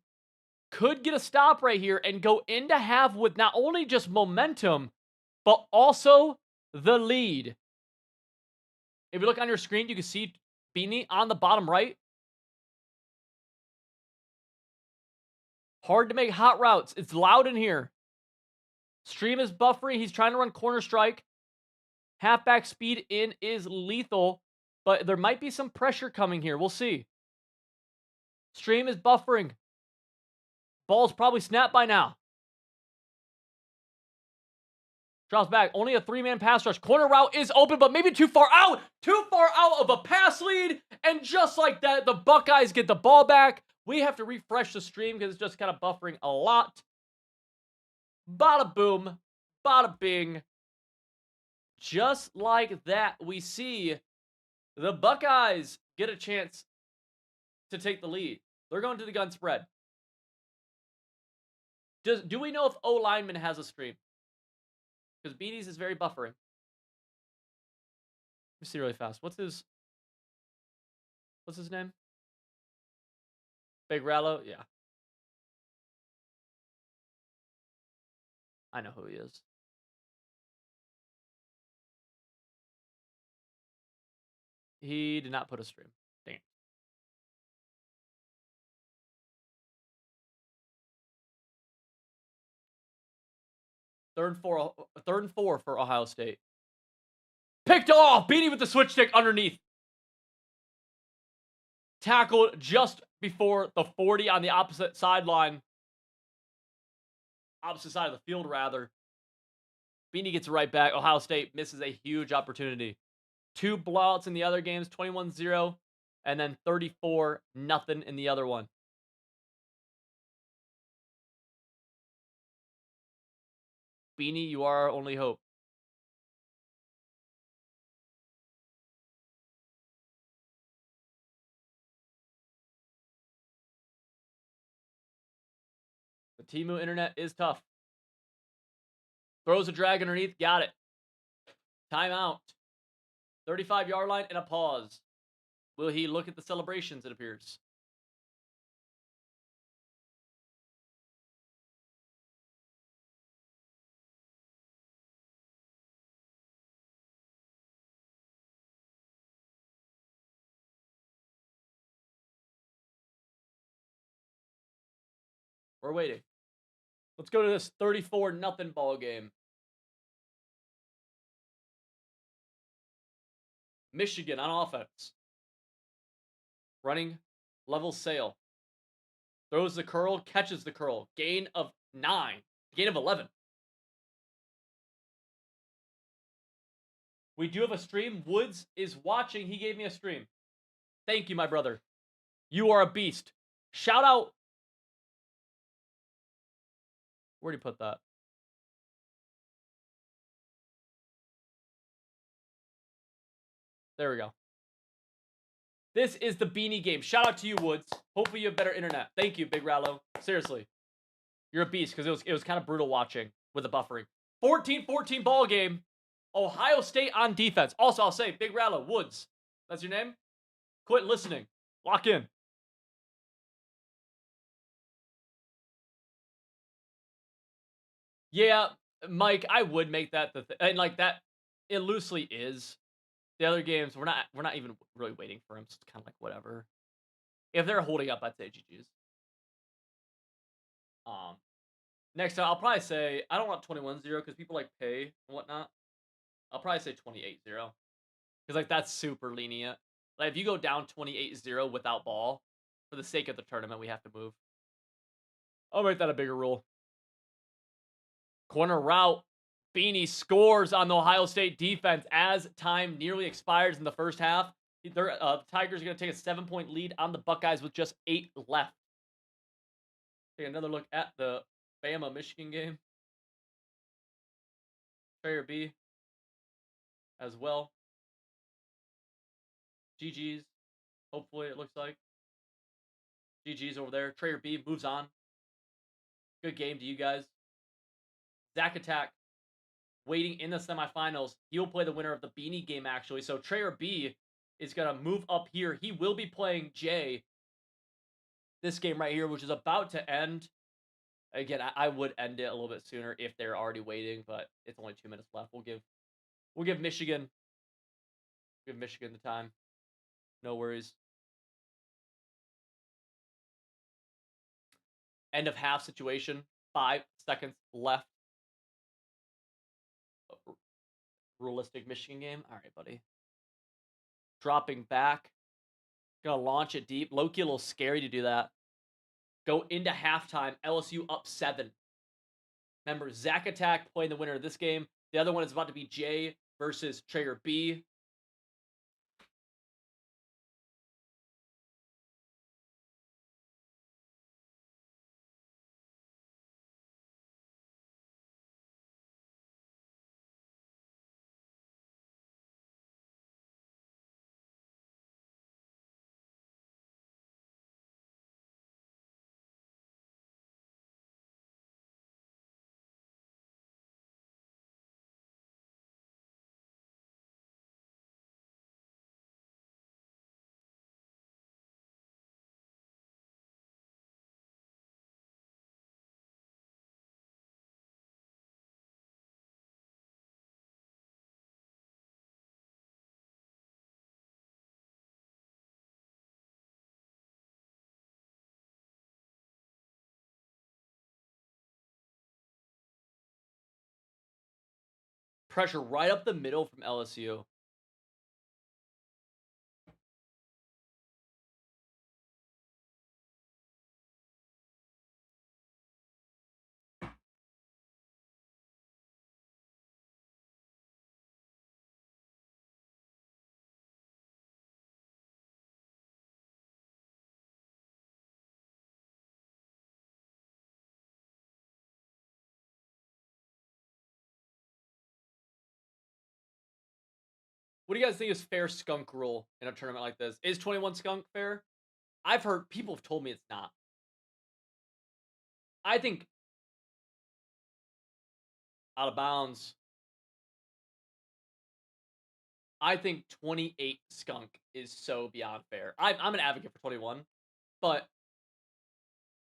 could get a stop right here and go into half with not only just momentum, but also the lead. If you look on your screen, you can see Beanie on the bottom right. Hard to make hot routes. It's loud in here. Stream is buffering. He's trying to run corner strike. Halfback speed in is lethal, but there might be some pressure coming here. We'll see. Stream is buffering. Ball's probably snapped by now. Drops back. Only a 3-man pass rush. Corner route is open, but maybe too far out. Too far out of a pass lead. And just like that, the Buckeyes get the ball back. We have to refresh the stream because it's just kind of buffering a lot. Bada boom. Bada bing. Just like that, we see the Buckeyes get a chance to take the lead. They're going to the gun spread. Do we know if O-lineman has a stream? Because Beanie's is very buffering. Let me see really fast. What's his name? Big Rallo? Yeah. I know who he is. He did not put a stream. Dang it. Third and four for Ohio State. Picked off! Beanie with the switch stick underneath. Tackled just before the 40 on the opposite sideline. Opposite side of the field, rather. Beanie gets it right back. Ohio State misses a huge opportunity. 2 blowouts in the other games, 21-0, and then 34-0 in the other one. Beanie, you are our only hope. The Temu internet is tough. Throws a drag underneath. Got it. Timeout. 35-yard line and a pause. Will he look at the celebrations, it appears? We're waiting. Let's go to this 34-0 ball game. Michigan on offense. Running level sail. Throws the curl, catches the curl. Gain of 9. Gain of 11. We do have a stream. Woods is watching. He gave me a stream. Thank you, my brother. You are a beast. Shout out. Where'd he put that? There we go. This is the Beanie game. Shout out to you, Woods. Hopefully you have better internet. Thank you, Big Rallo. Seriously. You're a beast because it was kind of brutal watching with the buffering. 14-14 ball game. Ohio State on defense. Also, I'll say, Big Rallo, Woods. That's your name? Quit listening. Lock in. Yeah, Mike, I would make that and like that. It loosely is. The other games, we're not even really waiting for him. So it's kind of like whatever. If they're holding up, I'd say GG's. Next time I'll probably say I don't want 21-0 because people like pay and whatnot. I'll probably say 28-0 because like that's super lenient. Like if you go down 28-0 without ball, for the sake of the tournament, we have to move. I'll make that a bigger rule. Corner route. Beanie scores on the Ohio State defense as time nearly expires in the first half. The Tigers are going to take a 7-point lead on the Buckeyes with just 8 left. Take another look at the Bama-Michigan game. Trayer B as well. GG's. Hopefully, it looks like. GG's over there. Trayer B moves on. Good game to you guys. Zach Attack waiting in the semifinals. He'll play the winner of the Beanie game, actually. So Trayer B is going to move up here. He will be playing Jay this game right here, which is about to end. Again, I would end it a little bit sooner if they're already waiting, but it's only 2 minutes left. We'll give Michigan the time. No worries. End of half situation. 5 seconds left. Realistic Michigan game. All right, buddy. Dropping back. Gonna launch it deep. Low-key a little scary to do that. Go into halftime. LSU up 7. Remember, Zach Attack playing the winner of this game. The other one is about to be Jay versus Trayer B. Pressure right up the middle from LSU. What do you guys think is fair skunk rule in a tournament like this? Is 21 skunk fair? I've heard people have told me it's not. I think out of bounds. I think 28 skunk is so beyond fair. I'm an advocate for 21, but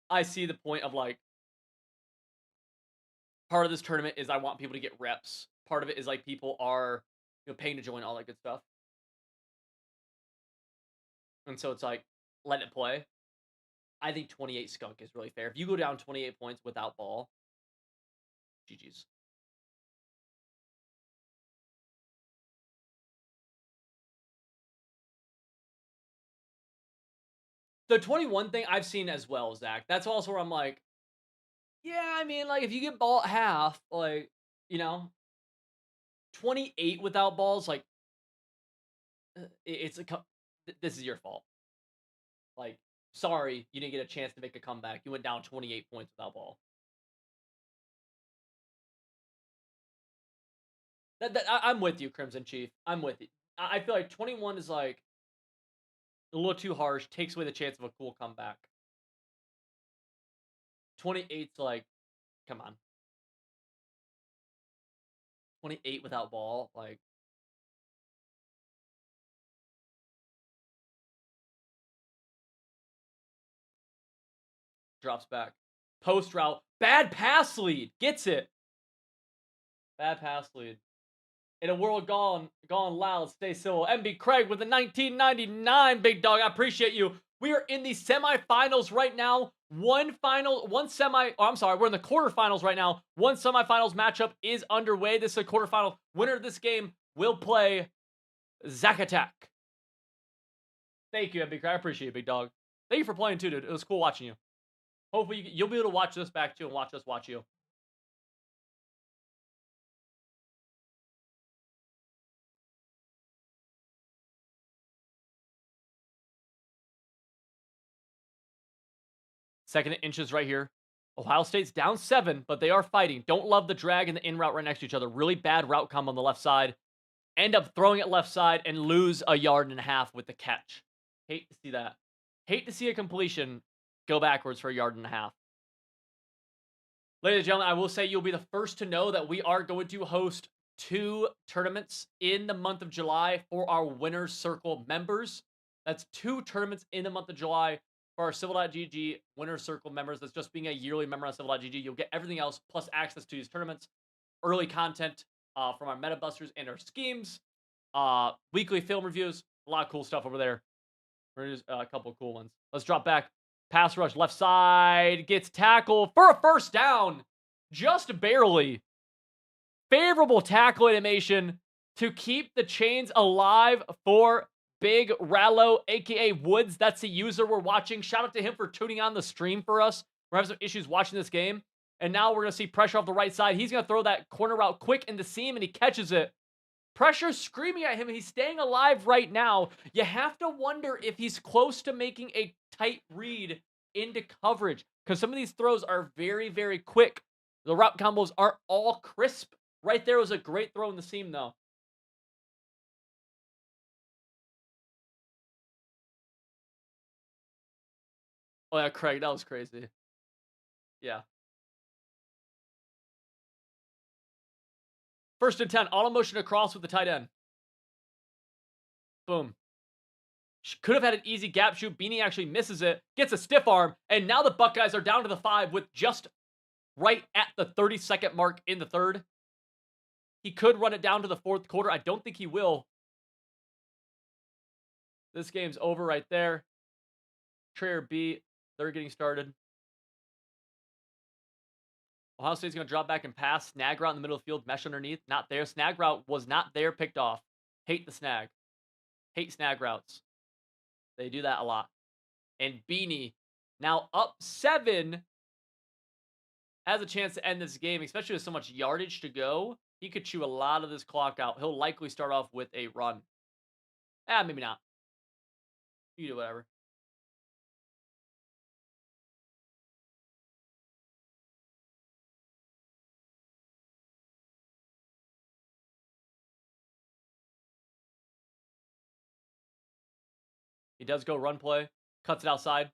I see the point of like part of this tournament is I want people to get reps. Part of it is like people are paying to join, all that good stuff. And so it's like let it play. I think 28 skunk is really fair. If you go down 28 points without ball, GG's. The 21 thing I've seen as well, Zach. That's also where I'm like, yeah, I mean, like if you get ball at half, like, you know, 28 without balls, like it's a this is your fault. Like, sorry, you didn't get a chance to make a comeback. You went down 28 points without ball. I'm with you, Crimson Chief. I'm with you. I feel like 21 is like a little too harsh. Takes away the chance of a cool comeback. 28's like, come on. 28 without ball, like. Drops back. Post route. Bad pass lead. Gets it. Bad pass lead. In a world gone loud, stay civil. MB Craig with the 1999, big dog. I appreciate you. We are in the semifinals right now. We're in the quarterfinals right now. One semifinals matchup is underway. This is a quarterfinal. Winner of this game will play Zacatec. Thank you, MB Craig. I appreciate you, big dog. Thank you for playing too, dude. It was cool watching you. Hopefully you'll be able to watch this back too and watch us watch you. Second inches right here. Ohio State's down 7, but they are fighting. Don't love the drag and the in route right next to each other. Really bad route combo on the left side. End up throwing it left side and lose a yard and a half with the catch. Hate to see that. Hate to see a completion go backwards for a yard and a half. Ladies and gentlemen, I will say you'll be the first to know that we are going to host 2 tournaments in the month of July for our Winner's Circle members. That's 2 tournaments in the month of July for our Civil.gg Winner's Circle members. That's just being a yearly member on Civil.gg. You'll get everything else plus access to these tournaments, early content from our meta busters and our schemes, weekly film reviews, a lot of cool stuff over there. There's a couple of cool ones. Let's drop back. Pass rush, left side, gets tackled for a first down. Just barely. Favorable tackle animation to keep the chains alive for Big Rallo, aka Woods. That's the user we're watching. Shout out to him for tuning on the stream for us. We're having some issues watching this game. And now we're going to see pressure off the right side. He's going to throw that corner route quick in the seam, and he catches it. Pressure screaming at him, and he's staying alive right now. You have to wonder if he's close to making a tight read into coverage, because some of these throws are very, very quick. The route combos aren't all crisp. Right there was a great throw in the seam, though. Oh, yeah, Craig, that was crazy. Yeah. First and 10, auto motion across with the tight end. Boom. Could have had an easy gap shoot. Beanie actually misses it, gets a stiff arm, and now the Buckeyes are down to the 5 with just right at the 30-second mark in the third. He could run it down to the fourth quarter. I don't think he will. This game's over right there. Trayer B, they're getting started. Ohio State's going to drop back and pass. Snag route in the middle of the field. Mesh underneath. Not there. Snag route was not there. Picked off. Hate the snag. Hate snag routes. They do that a lot. And Beanie, now up 7, has a chance to end this game, especially with so much yardage to go. He could chew a lot of this clock out. He'll likely start off with a run. Maybe not. You do whatever. He does go run play, cuts it outside,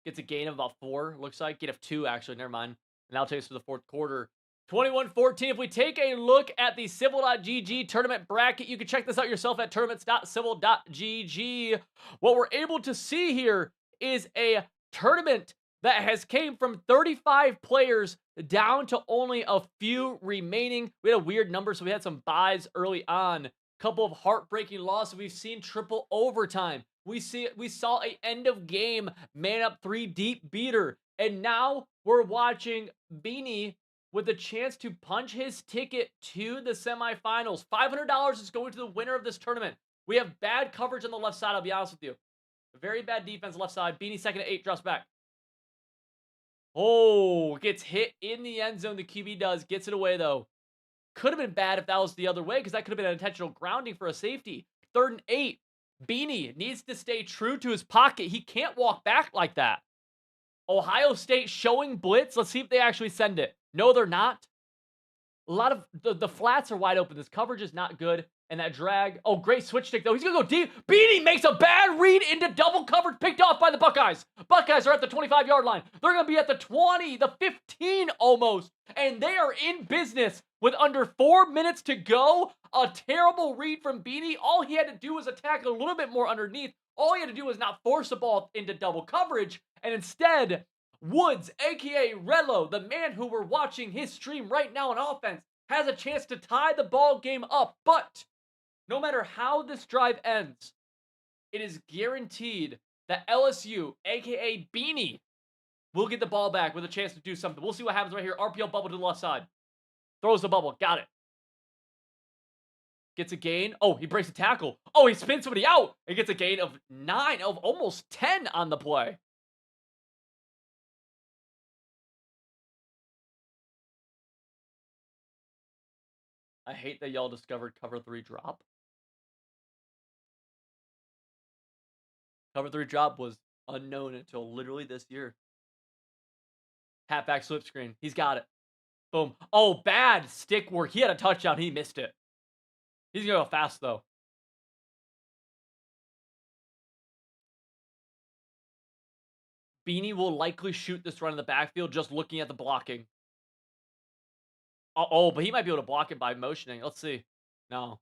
gets a gain of about 4, looks like. Gain of 2, actually, never mind. Now takes for the fourth quarter. 21-14. If we take a look at the Civil.gg tournament bracket, you can check this out yourself at tournaments.civil.gg. What we're able to see here is a tournament that has came from 35 players down to only a few remaining. We had a weird number, so we had some buys early on. Couple of heartbreaking losses. We've seen triple overtime. We saw a end of game man up 3 deep beater. And now we're watching Beanie with a chance to punch his ticket to the semifinals. $500 is going to the winner of this tournament. We have bad coverage on the left side, I'll be honest with you. Very bad defense left side. Beanie second to 8, drops back. Oh, gets hit in the end zone. The QB does. Gets it away, though. Could have been bad if that was the other way, because that could have been an intentional grounding for a safety. 3rd and 8. Beanie needs to stay true to his pocket. He can't walk back like that. Ohio State showing blitz. Let's see if they actually send it. No, they're not. A lot of the flats are wide open. This coverage is not good. And that drag. Oh, great switch stick, though. He's going to go deep. Beanie makes a bad read into double coverage, picked off by the Buckeyes. Buckeyes are at the 25-yard line. They're going to be at the 20, the 15 almost. And they are in business with under 4 minutes to go. A terrible read from Beanie. All he had to do was attack a little bit more underneath. All he had to do was not force the ball into double coverage. And instead, Woods, a.k.a. Relo, the man who we're watching his stream right now on offense, has a chance to tie the ball game up. But no matter how this drive ends, it is guaranteed that LSU, a.k.a. Beanie, will get the ball back with a chance to do something. We'll see what happens right here. RPO bubble to the left side. Throws the bubble. Got it. Gets a gain. Oh, he breaks a tackle. Oh, he spins somebody out. And gets a gain of 9, of almost 10 on the play. I hate that y'all discovered cover 3 drop. Cover 3 drop was unknown until literally this year. Halfback slip screen. He's got it. Boom. Oh, bad stick work. He had a touchdown. He missed it. He's going to go fast, though. Beanie will likely shoot this run in the backfield just looking at the blocking. Oh, but he might be able to block it by motioning. Let's see. No.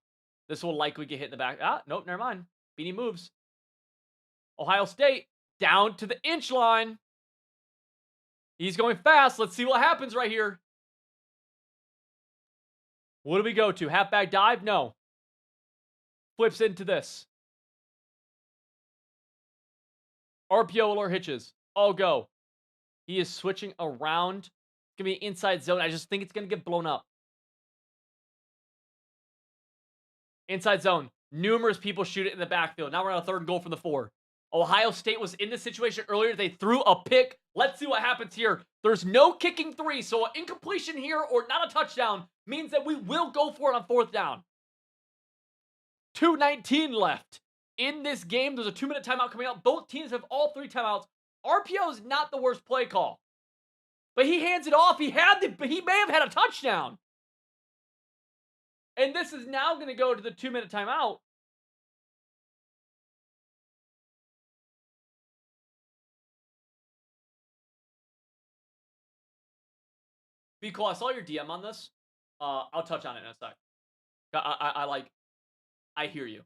This will likely get hit in the back. Ah, nope, never mind. Beanie moves. Ohio State down to the inch line. He's going fast. Let's see what happens right here. What do we go to? Halfback dive? No. Flips into this. RPO or hitches. All go. He is switching around. It's going to be inside zone. I just think it's going to get blown up. Inside zone. Numerous people shoot it in the backfield. Now we're on a 3rd and goal from the 4. Ohio State was in this situation earlier. They threw a pick. Let's see what happens here. There's no kicking 3, so an incompletion here or not a touchdown means that we will go for it on 4th down. 2:19 left in this game. There's a 2-minute timeout coming out. Both teams have all 3 timeouts. RPO is not the worst play call, but he hands it off. He may have had a touchdown. And this is now going to go to the 2-minute timeout. Be cool. I saw your DM on this. I'll touch on it in a sec. I hear you.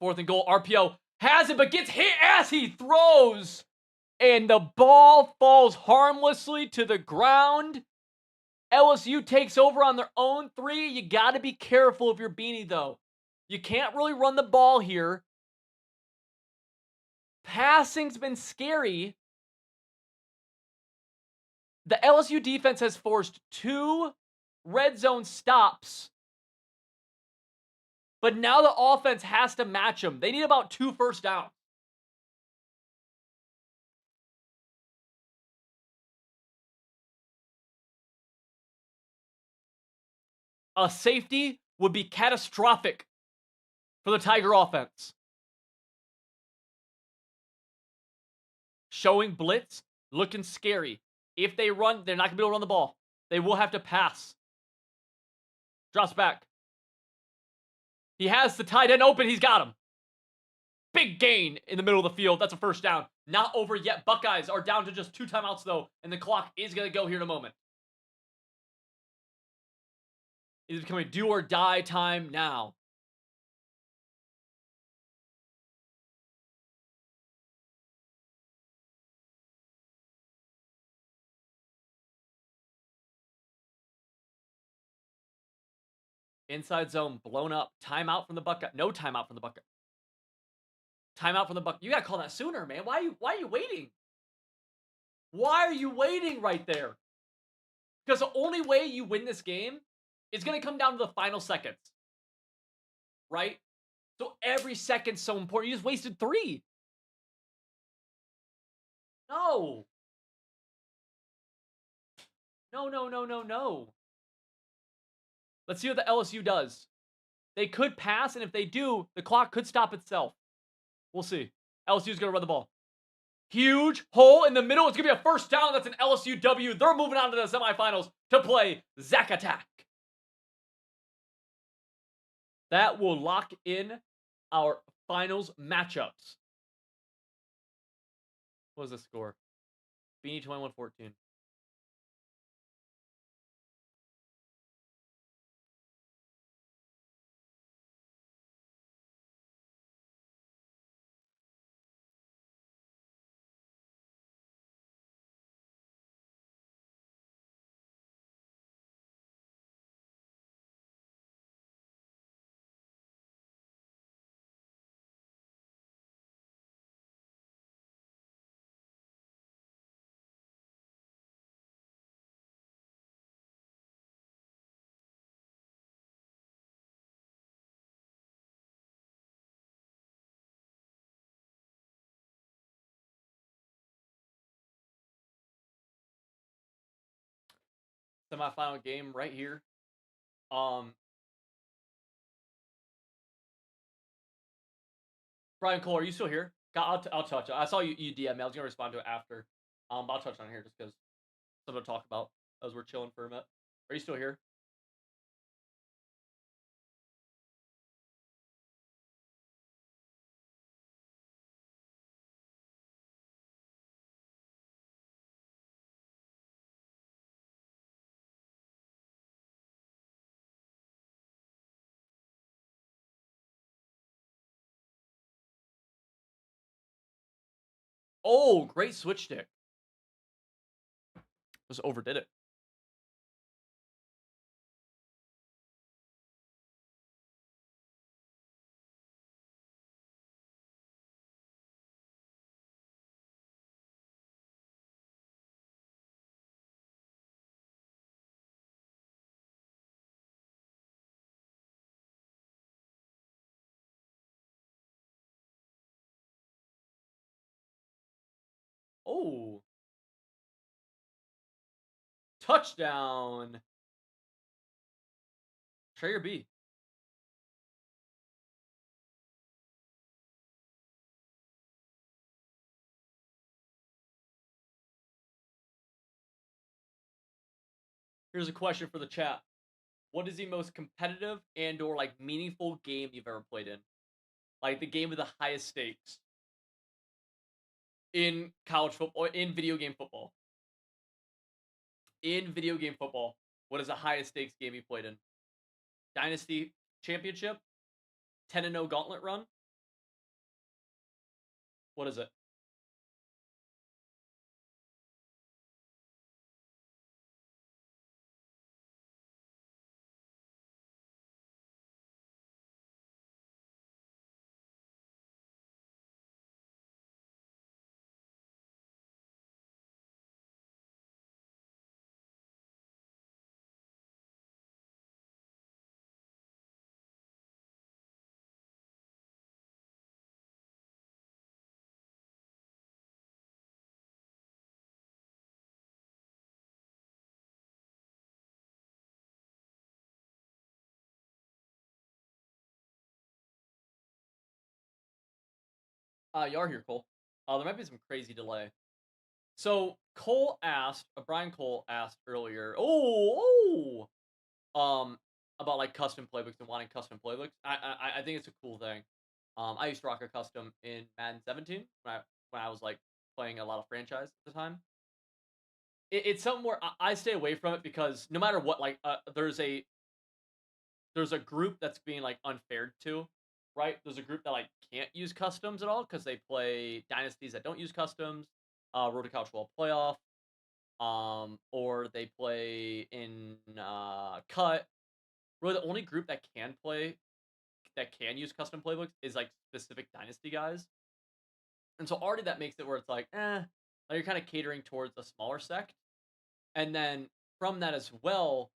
Fourth and goal. RPO has it, but gets hit as he throws. And the ball falls harmlessly to the ground. LSU takes over on their own 3. You got to be careful if you're Beanie, though. You can't really run the ball here. Passing's been scary. The LSU defense has forced 2 red zone stops. But now the offense has to match them. They need about 2 first downs. A safety would be catastrophic for the Tiger offense. Showing blitz, looking scary. If they run, they're not going to be able to run the ball. They will have to pass. Drops back. He has the tight end open. He's got him. Big gain in the middle of the field. That's a first down. Not over yet. Buckeyes are down to just 2 timeouts, though, and the clock is going to go here in a moment. It is becoming do or die time now. Inside zone blown up. Timeout from the Buckeye. No timeout from the Buckeye. Timeout from the Buck. You gotta call that sooner, man. Why are you waiting? Why are you waiting right there? Because the only way you win this game is gonna come down to the final seconds. Right? So every second's so important. You just wasted 3. No. No, no, no, no, no. Let's see what the LSU does. They could pass, and if they do, the clock could stop itself. We'll see. LSU's gonna run the ball. Huge hole in the middle. It's going to be a first down. That's an LSU W. They're moving on to the semifinals to play Zack Attack. That will lock in our finals matchups. What was the score? Beanie 21-14. Semifinal game right here. Brian Cole, are you still here? I'll touch it. I saw you DM me. I was gonna respond to it after. But I'll touch on it here just because something to talk about as we're chilling for a minute. Are you still here? Oh, great switch stick. Just overdid it. Oh. Touchdown. Trayer B. Here's a question for the chat. What is the most competitive and or like meaningful game you've ever played in? Like the game with the highest stakes in college football, in video game football. In video game football, what is the highest stakes game you played in? Dynasty Championship? 10-0 Gauntlet Run? What is it? You are here, Cole. There might be some crazy delay. Brian Cole asked earlier, about like custom playbooks and wanting custom playbooks. I think it's a cool thing. I used to rock a custom in Madden 17 when I was like playing a lot of franchise at the time. It's something where I stay away from it because no matter what, like there's a group that's being like unfair to, right? There's a group that like can't use customs at all because they play dynasties that don't use customs, Road to Couch World Playoff, or they play in cut. Really, the only group that can use custom playbooks is like specific dynasty guys, and so already that makes it where it's like you're kind of catering towards a smaller sect, and then from that as well,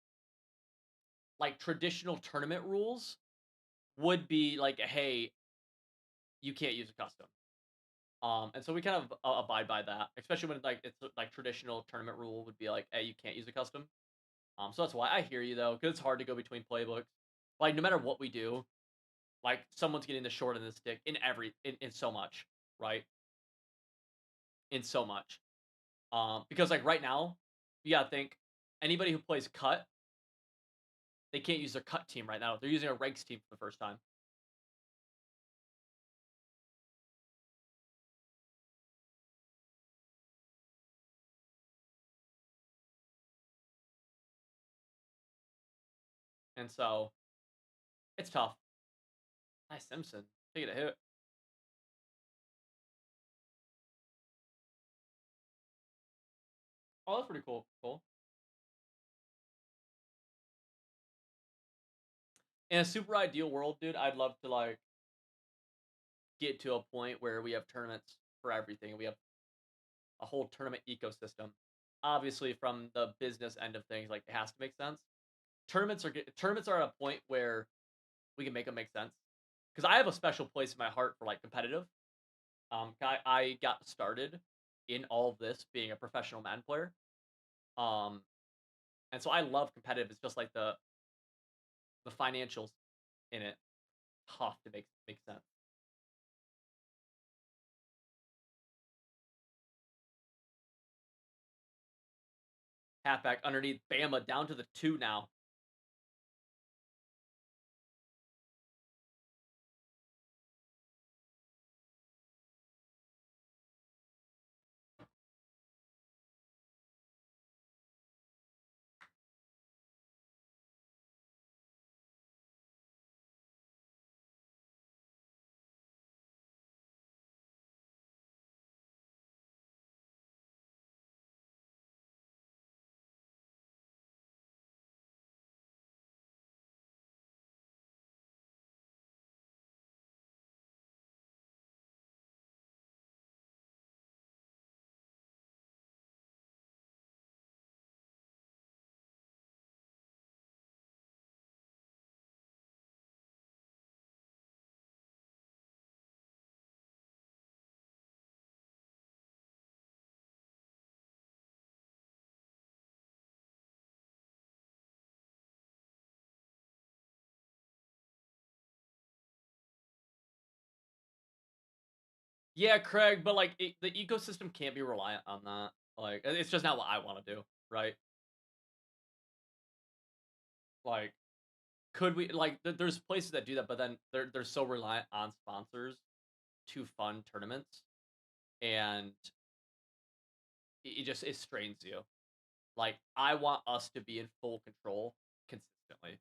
like traditional tournament rules would be like, hey, you can't use a custom. And so we kind of abide by that, especially when like it's like traditional tournament rule would be like, hey, you can't use a custom. So that's why I hear you though, because it's hard to go between playbooks. Like no matter what we do, like someone's getting the short end of the stick in so much, right? In so much. Because like right now, you gotta think anybody who plays cut, they can't use their cut team right now. They're using a regs team for the first time. And so it's tough. Nice Simpson. Take it a hit. Oh, that's pretty cool. Cool. In a super ideal world, dude, I'd love to like get to a point where we have tournaments for everything. We have a whole tournament ecosystem. Obviously, from the business end of things, like it has to make sense. Tournaments are at a point where we can make them make sense. Because I have a special place in my heart for like competitive. I got started in all of this being a professional Madden player. Um, and so I love competitive. It's just like the financials in it tough to make sense. Halfback underneath Bama down to the 2 now. Yeah, Craig, but like the ecosystem can't be reliant on that. Like it's just not what I want to do, right? Like could we like there's places that do that, but then they're so reliant on sponsors to fund tournaments, and it strains you. Like I want us to be in full control consistently,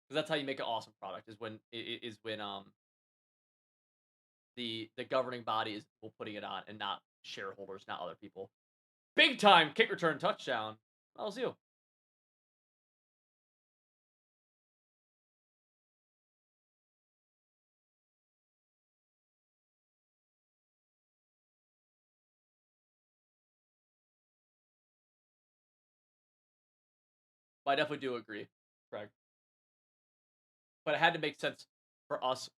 because that's how you make an awesome product. Is when the governing body is people putting it on and not shareholders, not other people. Big time kick return touchdown. That was you. But I definitely do agree, Craig. But it had to make sense for us.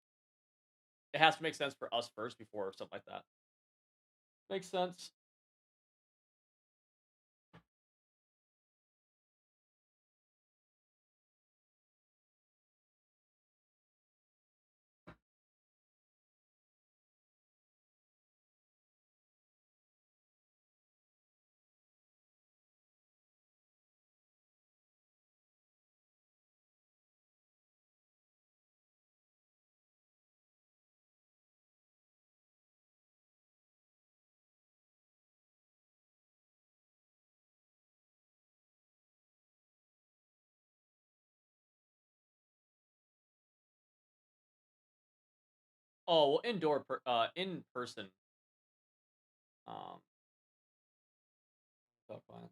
It has to make sense for us first before something like that. Makes sense. Oh, well, in person. Um, tough one.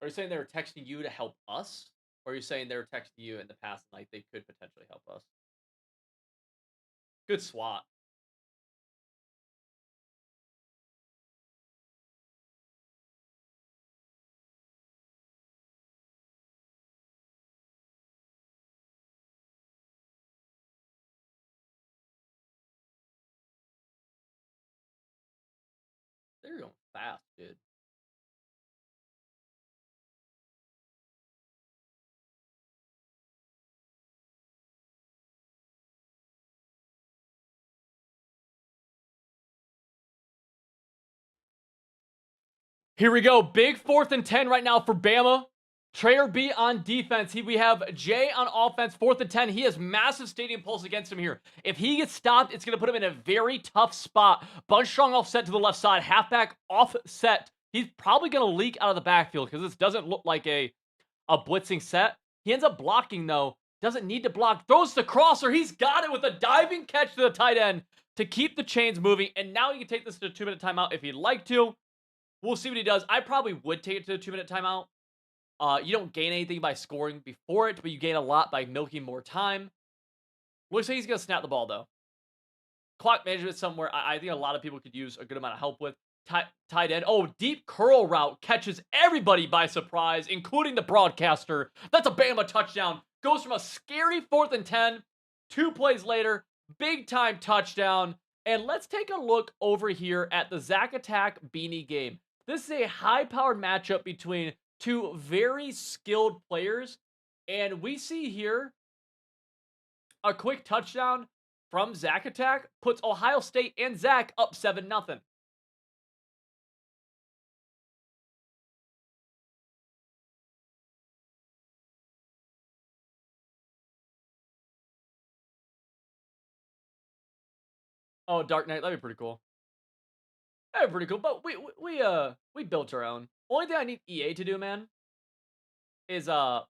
Are you saying they were texting you to help us? Or are you saying they were texting you in the past and like they could potentially help us? Good SWAT. They're going fast, dude. Here we go. Big 4th and 10 right now for Bama. Trayer B on defense. We have Jay on offense, 4th and 10. He has massive stadium pulse against him here. If he gets stopped, it's going to put him in a very tough spot. Bunch strong offset to the left side. Halfback offset. He's probably going to leak out of the backfield because this doesn't look like a blitzing set. He ends up blocking, though. Doesn't need to block. Throws the crosser. He's got it with a diving catch to the tight end to keep the chains moving. And now you can take this to a 2-minute timeout if you'd like to. We'll see what he does. I probably would take it to a 2-minute timeout. You don't gain anything by scoring before it, but you gain a lot by milking more time. Looks like he's going to snap the ball, though. Clock management somewhere I think a lot of people could use a good amount of help with. Tight end. Oh, deep curl route catches everybody by surprise, including the broadcaster. That's a Bama touchdown. Goes from a scary 4th and 10, 2 plays later, big time touchdown. And let's take a look over here at the Zack Attack Beanie game. This is a high-powered matchup between two very skilled players. And we see here a quick touchdown from Zack Attack puts Ohio State and Zack up 7-0. Oh, Dark Knight, that'd be pretty cool. That'd be pretty cool. But we built our own. Only thing I need EA to do, man, is whatchamacallit.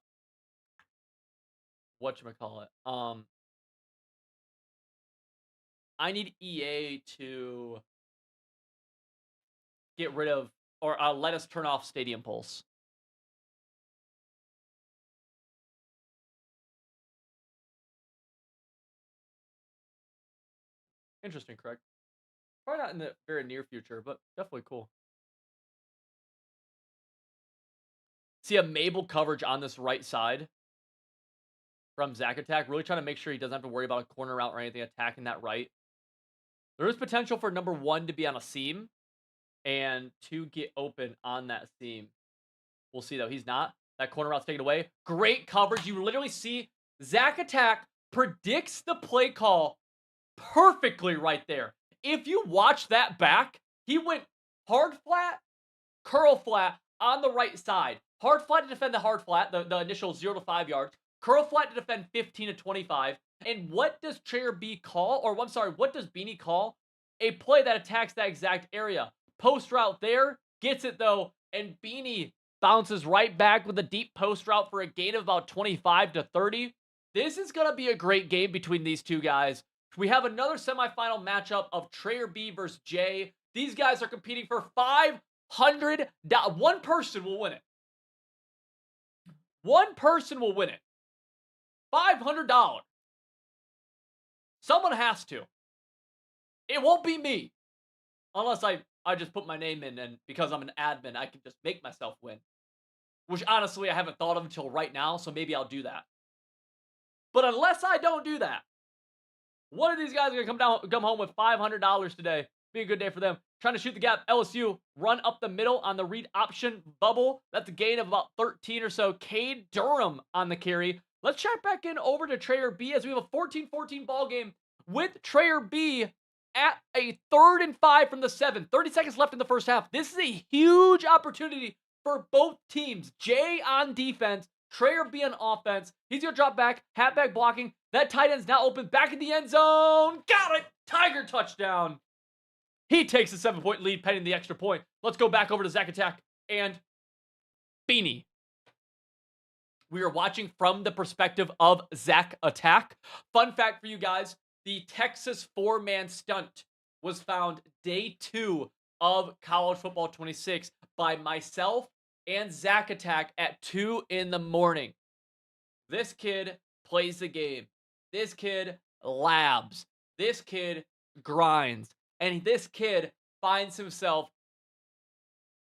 I need EA to get rid of or let us turn off Stadium Pulse. Interesting, correct? Probably not in the very near future, but definitely cool. See a Mabel coverage on this right side from Zack Attack. Really trying to make sure he doesn't have to worry about a corner route or anything attacking that right. There is potential for number 1 to be on a seam and to get open on that seam. We'll see, though. He's not. That corner route's taken away. Great coverage. You literally see Zack Attack predicts the play call perfectly right there. If you watch that back, he went hard flat, curl flat on the right side. Hard flat to defend the hard flat, the initial 0 to 5 yards. Curl flat to defend 15 to 25. And what does Trayer B call? Or I'm sorry, what does Beanie call? A play that attacks that exact area. Post route there, gets it though, and Beanie bounces right back with a deep post route for a gain of about 25 to 30. This is going to be a great game between these two guys. We have another semifinal matchup of Trayer B versus Jay. These guys are competing for $500. One person will win it. One person will win it. $500. Someone has to. It won't be me. Unless I just put my name in, and because I'm an admin, I can just make myself win. Which, honestly, I haven't thought of until right now, so maybe I'll do that. But unless I don't do that, one of these guys are going to come home with $500 today. Be a good day for them. Trying to shoot the gap. LSU run up the middle on the read option bubble. That's a gain of about 13 or so. Cade Durham on the carry. Let's check back in over to Trayer B as we have a 14-14 ball game with Trayer B at a 3rd and 5 from the 7. 30 seconds left in the first half. This is a huge opportunity for both teams. Jay on defense, Trayer B on offense. He's going to drop back, halfback blocking. That tight end's now open, back in the end zone. Got it! Tiger touchdown. He takes a 7-point lead pending the extra point. Let's go back over to Zach Attack and Beanie. We are watching from the perspective of Zach Attack. Fun fact for you guys, the Texas 4-man stunt was found day 2 of College Football 26 by myself and Zach Attack at 2 in the morning. This kid plays the game. This kid labs. This kid grinds. And this kid finds himself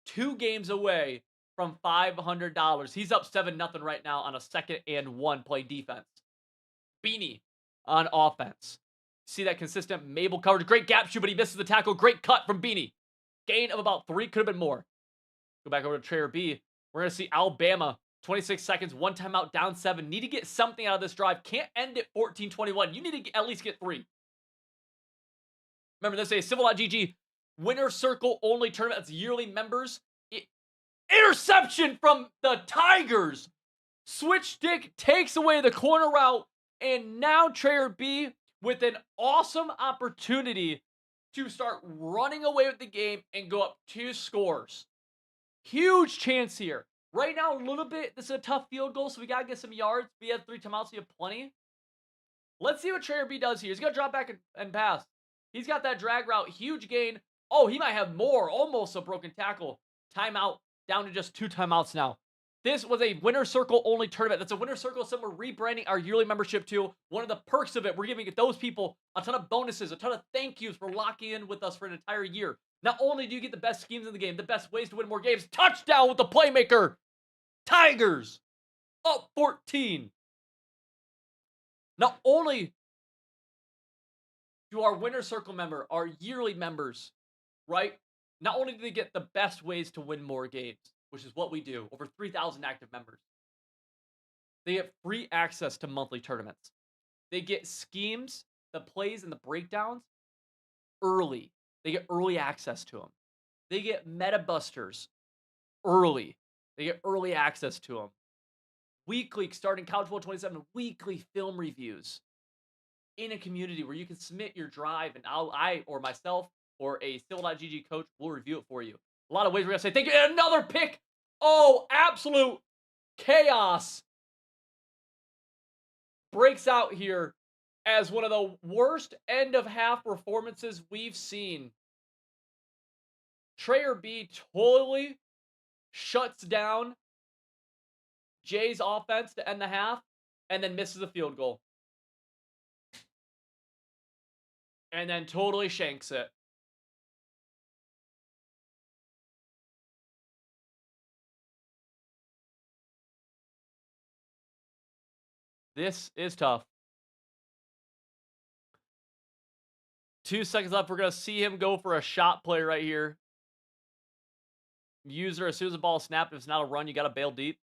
2 games away from $500. He's up 7-0 right now on a 2nd and 1 play defense. Beanie on offense. See that consistent Mabel coverage. Great gap shoot, but he misses the tackle. Great cut from Beanie. Gain of about 3. Could have been more. Go back over to Trayer B. We're going to see Alabama. 26 seconds. 1 timeout. Down 7. Need to get something out of this drive. Can't end it 14-21. You need to at least get 3. Remember, this is a Civil.gg winner circle only tournament. That's yearly members. Interception from the Tigers. Switch stick takes away the corner route. And now Trayer B with an awesome opportunity to start running away with the game and go up 2 scores. Huge chance here. Right now, a little bit, this is a tough field goal, so we got to get some yards. We have 3 timeouts, we have plenty. Let's see what Trayer B does here. He's going to drop back and pass. He's got that drag route. Huge gain. Oh, he might have more. Almost a broken tackle. Timeout. Down to just 2 timeouts now. This was a winner circle only tournament. That's a winner circle, so we're rebranding our yearly membership to. One of the perks of it, we're giving those people a ton of bonuses, a ton of thank yous for locking in with us for an entire year. Not only do you get the best schemes in the game, the best ways to win more games, touchdown with the playmaker. Tigers up 14. Not only do our winner circle member, our yearly members, right? Not only do they get the best ways to win more games, which is what we do, over 3,000 active members, they get free access to monthly tournaments. They get schemes, the plays, and the breakdowns early. They get early access to them. They get meta busters early. They get early access to them. Weekly, starting College Football 27, weekly film reviews in a community where you can submit your drive, and I or myself or a Civil.gg coach will review it for you. A lot of ways we're going to say thank you. And another pick. Oh, absolute chaos breaks out here as one of the worst end of half performances we've seen. Trayer B totally shuts down Jay's offense to end the half and then misses a field goal. And then totally shanks it. This is tough. 2 seconds left. We're going to see him go for a shot play right here. User, as soon as the ball is snapped, if it's not a run, you got to bail deep.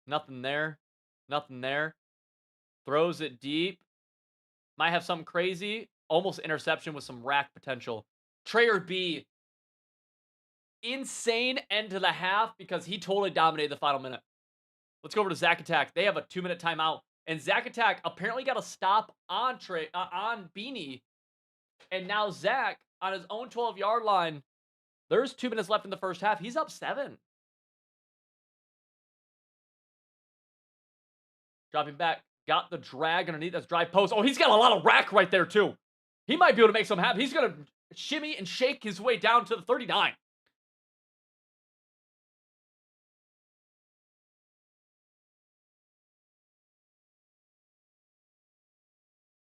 Nothing there. Nothing there. Throws it deep. Might have something crazy. Almost interception with some rack potential. Trayer B. Insane end to the half because he totally dominated the final minute. Let's go over to Zach Attack. They have a 2-minute timeout. And Zach Attack apparently got a stop on on Beanie. And now Zach, on his own 12-yard line, there's 2 minutes left in the first half. He's up 7. Dropping back. Got the drag underneath. That's drive post. Oh, he's got a lot of rack right there, too. He might be able to make something happen. He's going to shimmy and shake his way down to the 39.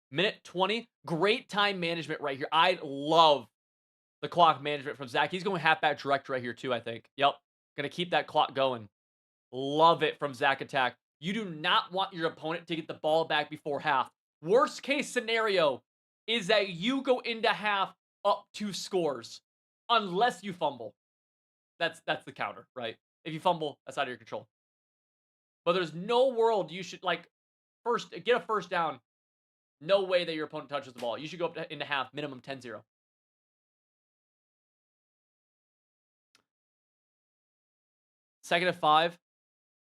Minute 20. Great time management right here. I love the clock management from Zach. He's going halfback direct right here, too, I think. Yep. Going to keep that clock going. Love it from Zach Attack. You do not want your opponent to get the ball back before half. Worst case scenario is that you go into half up 2 scores. Unless you fumble. That's the counter, right? If you fumble, that's out of your control. But there's no world you should, like, get a first down. No way that your opponent touches the ball. You should go up into half, minimum 10-0. Second and 5.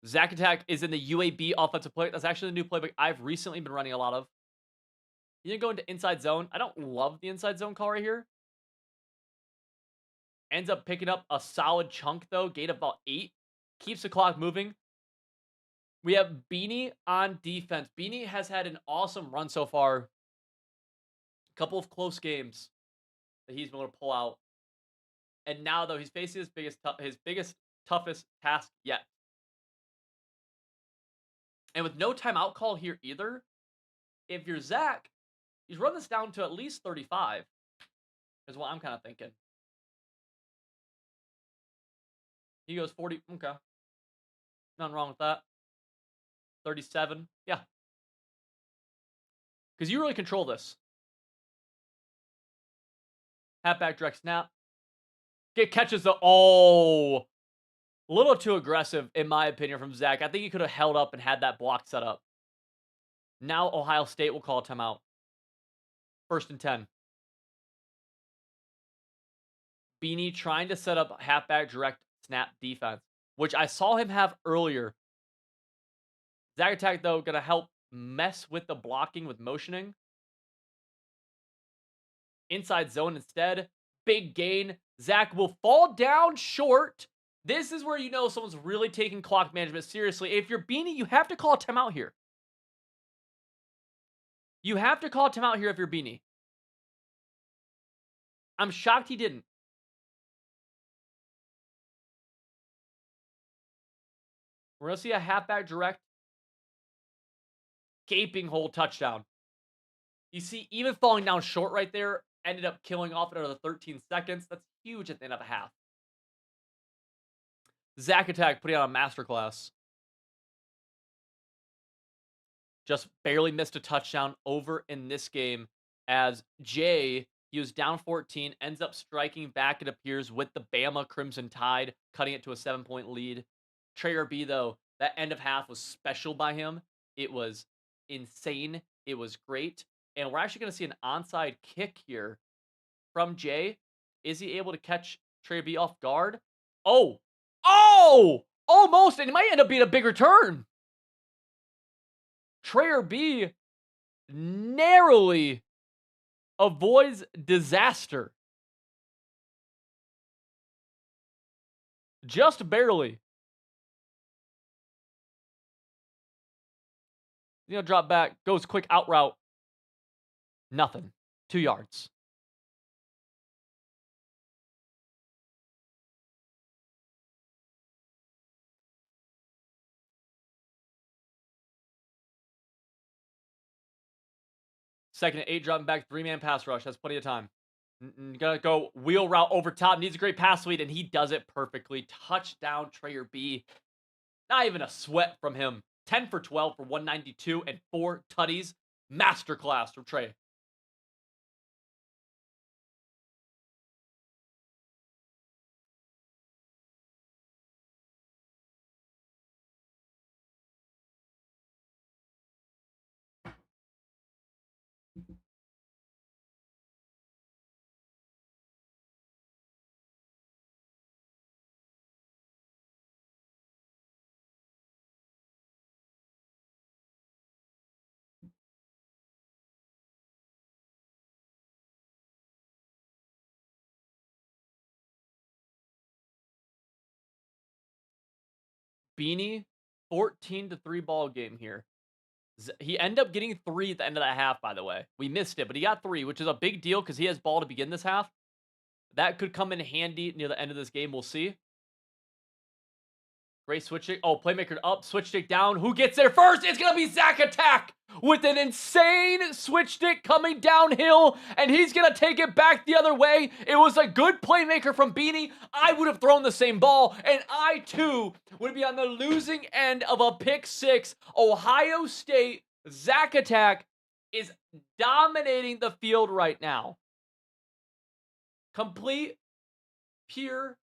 Zack Attack is in the UAB offensive play. That's actually the new playbook I've recently been running a lot of. You can go into inside zone. I don't love the inside zone call right here. Ends up picking up a solid chunk, though. Gain of about 8. Keeps the clock moving. We have Beanie on defense. Beanie has had an awesome run so far. A couple of close games that he's been able to pull out. And now, though, he's facing his biggest, toughest task yet. And with no timeout call here either, if you're Zach, he's run this down to at least 35, is what I'm kind of thinking. He goes 40. Okay. Nothing wrong with that. 37. Yeah. Because you really control this. Halfback direct snap. Get catches the. Oh. A little too aggressive, in my opinion, from Zach. I think he could have held up and had that block set up. Now Ohio State will call a timeout. 1st and 10. Beanie trying to set up halfback direct snap defense, which I saw him have earlier. Zack Attack, though, going to help mess with the blocking with motioning. Inside zone instead. Big gain. Zach will fall down short. This is where you know someone's really taking clock management seriously. If you're Beanie, you have to call a timeout here. You have to call a timeout here if you're Beanie. I'm shocked he didn't. We're going to see a halfback direct gaping hole touchdown. You see, even falling down short right there, ended up killing off another 13 seconds. That's huge at the end of a half. Zack Attack putting on a masterclass. Just barely missed a touchdown over in this game as Jay, he was down 14, ends up striking back, it appears, with the Bama Crimson Tide, cutting it to a 7-point lead. Trey B, though, that end of half was special by him. It was insane. It was great. And we're actually going to see an onside kick here from Jay. Is he able to catch Trey B off guard? Oh! Oh! Almost! And it might end up being a big return. Trey B narrowly avoids disaster. Just barely. Drop back. Goes quick out route. Nothing. 2 yards. Second and 8, dropping back. 3-man pass rush. Has plenty of time. Gonna go wheel route over top. Needs a great pass lead, and he does it perfectly. Touchdown, Trey B. Not even a sweat from him. 10 for 12 for 192 and 4 tutties. Masterclass from Trey. Beanie, 14-3 ball game here. He ended up getting 3 at the end of that half, by the way. We missed it, but he got 3, which is a big deal because he has ball to begin this half. That could come in handy near the end of this game. We'll see. Great switch stick. Oh, playmaker up, switch stick down. Who gets there first? It's going to be Zack Attack with an insane switch stick coming downhill, and he's going to take it back the other way. It was a good playmaker from Beanie. I would have thrown the same ball, and I, too, would be on the losing end of a pick 6. Ohio State, Zack Attack is dominating the field right now. Complete, pure,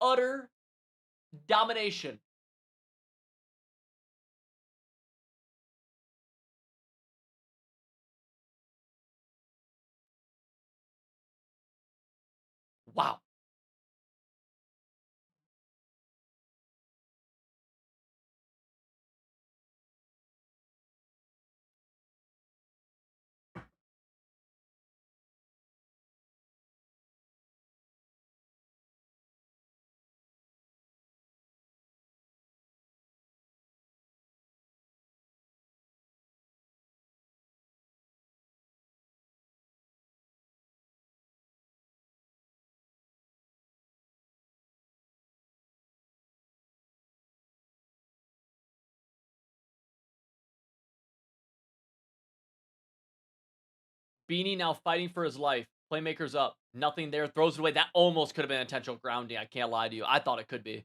utter domination. Wow. Beanie now fighting for his life. Playmaker's up. Nothing there. Throws it away. That almost could have been intentional grounding. I can't lie to you. I thought it could be.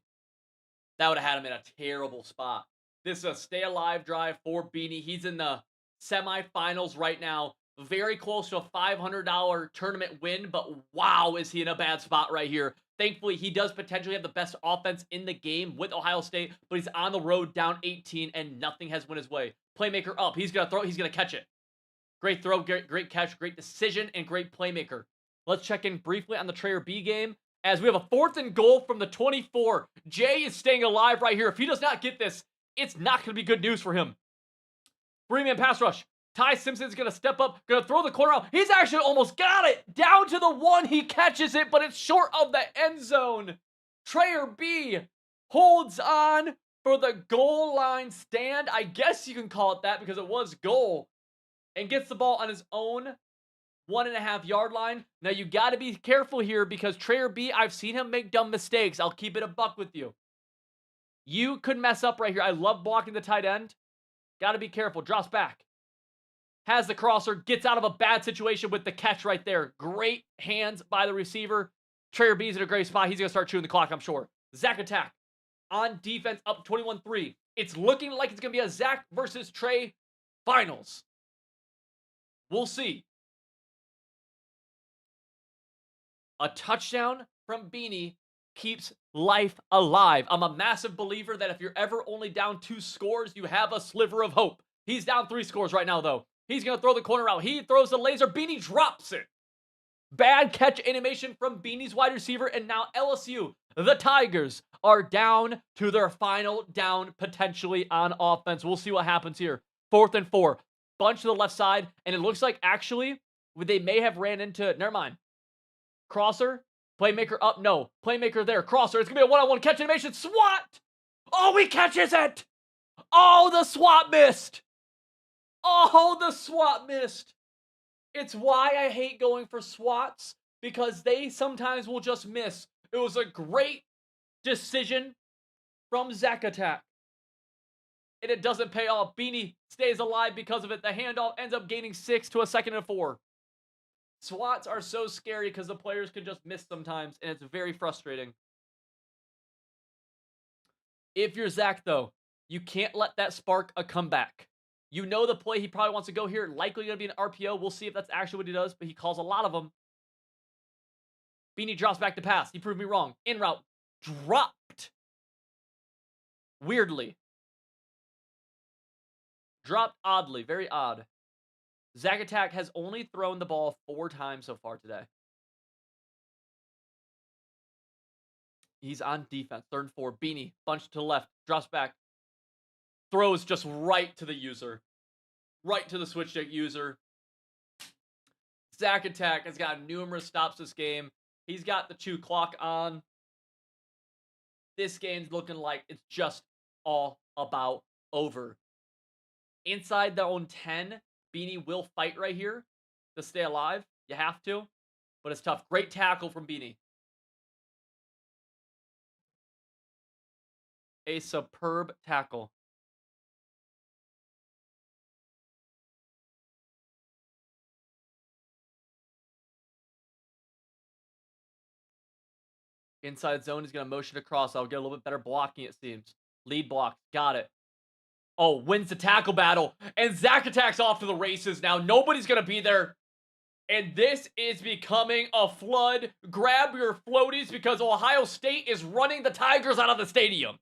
That would have had him in a terrible spot. This is a stay alive drive for Beanie. He's in the semifinals right now. Very close to a $500 tournament win, but wow, is he in a bad spot right here. Thankfully, he does potentially have the best offense in the game with Ohio State, but he's on the road down 18 and nothing has went his way. Playmaker up. He's going to throw. He's going to catch it. Great throw, great catch, great decision, and great playmaker. Let's check in briefly on the Trayer B game as we have a 4th and goal from the 24. Jay is staying alive right here. If he does not get this, it's not going to be good news for him. 3-man pass rush. Ty Simpson's going to step up, going to throw the corner out. He's actually almost got it. Down to the 1. He catches it, but it's short of the end zone. Trayer B holds on for the goal line stand. I guess you can call it that because it was goal. And gets the ball on his own 1.5-yard line. Now, you got to be careful here because Trayer B, I've seen him make dumb mistakes. I'll keep it a buck with you. You could mess up right here. I love blocking the tight end. Got to be careful. Drops back. Has the crosser. Gets out of a bad situation with the catch right there. Great hands by the receiver. Trayer B's in a great spot. He's going to start chewing the clock, I'm sure. Zach Attack on defense up 21-3. It's looking like it's going to be a Zach versus Trey finals. We'll see. A touchdown from Beanie keeps life alive. I'm a massive believer that if you're ever only down 2 scores, you have a sliver of hope. He's down 3 scores right now, though. He's going to throw the corner out. He throws the laser. Beanie drops it. Bad catch animation from Beanie's wide receiver, and now LSU, the Tigers, are down to their final down potentially on offense. We'll see what happens here. 4th and 4. Bunch to the left side, and it looks like actually they may have ran into, never mind. Crosser, playmaker up, no. Playmaker there, crosser. It's going to be a one-on-one catch animation. SWAT! Oh, he catches it! Oh, the SWAT missed! Oh, the SWAT missed! It's why I hate going for SWATs, because they sometimes will just miss. It was a great decision from Zach Attack. And it doesn't pay off. Beanie stays alive because of it. The handoff ends up gaining 6 to a 2nd and 4. SWATs are so scary because the players can just miss sometimes, and it's very frustrating. If you're Zach, though, you can't let that spark a comeback. You know the play he probably wants to go here. Likely going to be an RPO. We'll see if that's actually what he does, but he calls a lot of them. Beanie drops back to pass. He proved me wrong. In route. Dropped. Weirdly. Dropped oddly. Very odd. Zach Attack has only thrown the ball 4 times so far today. He's on defense. 3rd and 4. Beanie. Bunch to the left. Drops back. Throws just right to the user. Right to the switch stick user. Zach Attack has got numerous stops this game. He's got the 2 clock on. This game's looking like it's just all about over. Inside their own 10, Beanie will fight right here to stay alive. You have to, but it's tough. Great tackle from Beanie. A superb tackle. Inside zone, he's going to motion across. I'll get a little bit better blocking, it seems. Lead block. Got it. Oh, wins the tackle battle. And Zach Attack's off to the races now. Nobody's going to be there. And this is becoming a flood. Grab your floaties because Ohio State is running the Tigers out of the stadium.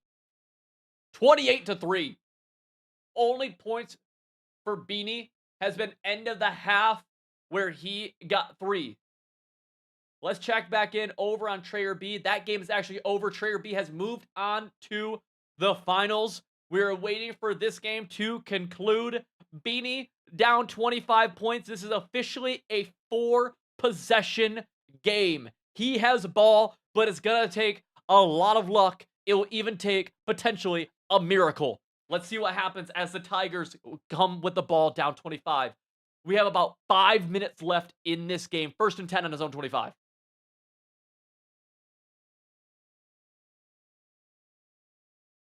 28-3. Only points for Beanie has been end of the half where he got 3. Let's check back in over on Trayer B. That game is actually over. Trayer B has moved on to the finals. We're waiting for this game to conclude. Beanie down 25 points. This is officially a 4-possession game. He has ball, but it's going to take a lot of luck. It will even take, potentially, a miracle. Let's see what happens as the Tigers come with the ball down 25. We have about 5 minutes left in this game. 1st and 10 on his own 25.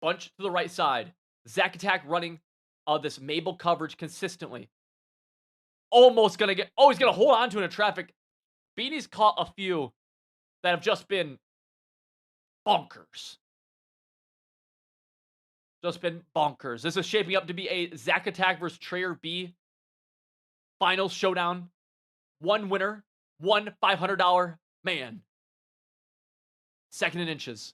Bunch to the right side. Zach Attack running this Mabel coverage consistently. Almost gonna get. Oh, he's gonna hold on to it in traffic. Beanie's caught a few that have just been bonkers. Just been bonkers. This is shaping up to be a Zack Attack versus Trayer B finals showdown. One winner, one $500 man. Second in inches.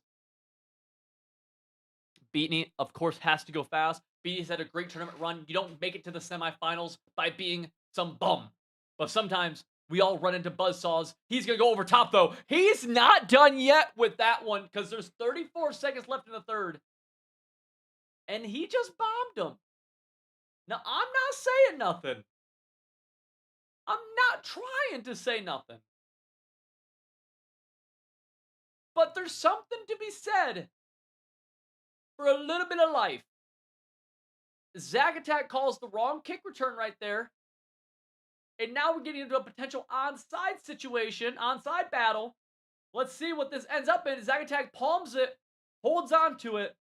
Beanie, of course, has to go fast. Beanie's had a great tournament run. You don't make it to the semifinals by being some bum. But sometimes we all run into buzzsaws. He's going to go over top, though. He's not done yet with that one because there's 34 seconds left in the third. And he just bombed him. Now, I'm not saying nothing. I'm not trying to say nothing. But there's something to be said for a little bit of life. Zack Attack calls the wrong kick return right there. And now we're getting into a potential onside situation, onside battle. Let's see what this ends up in. Zack Attack palms it, holds on to it,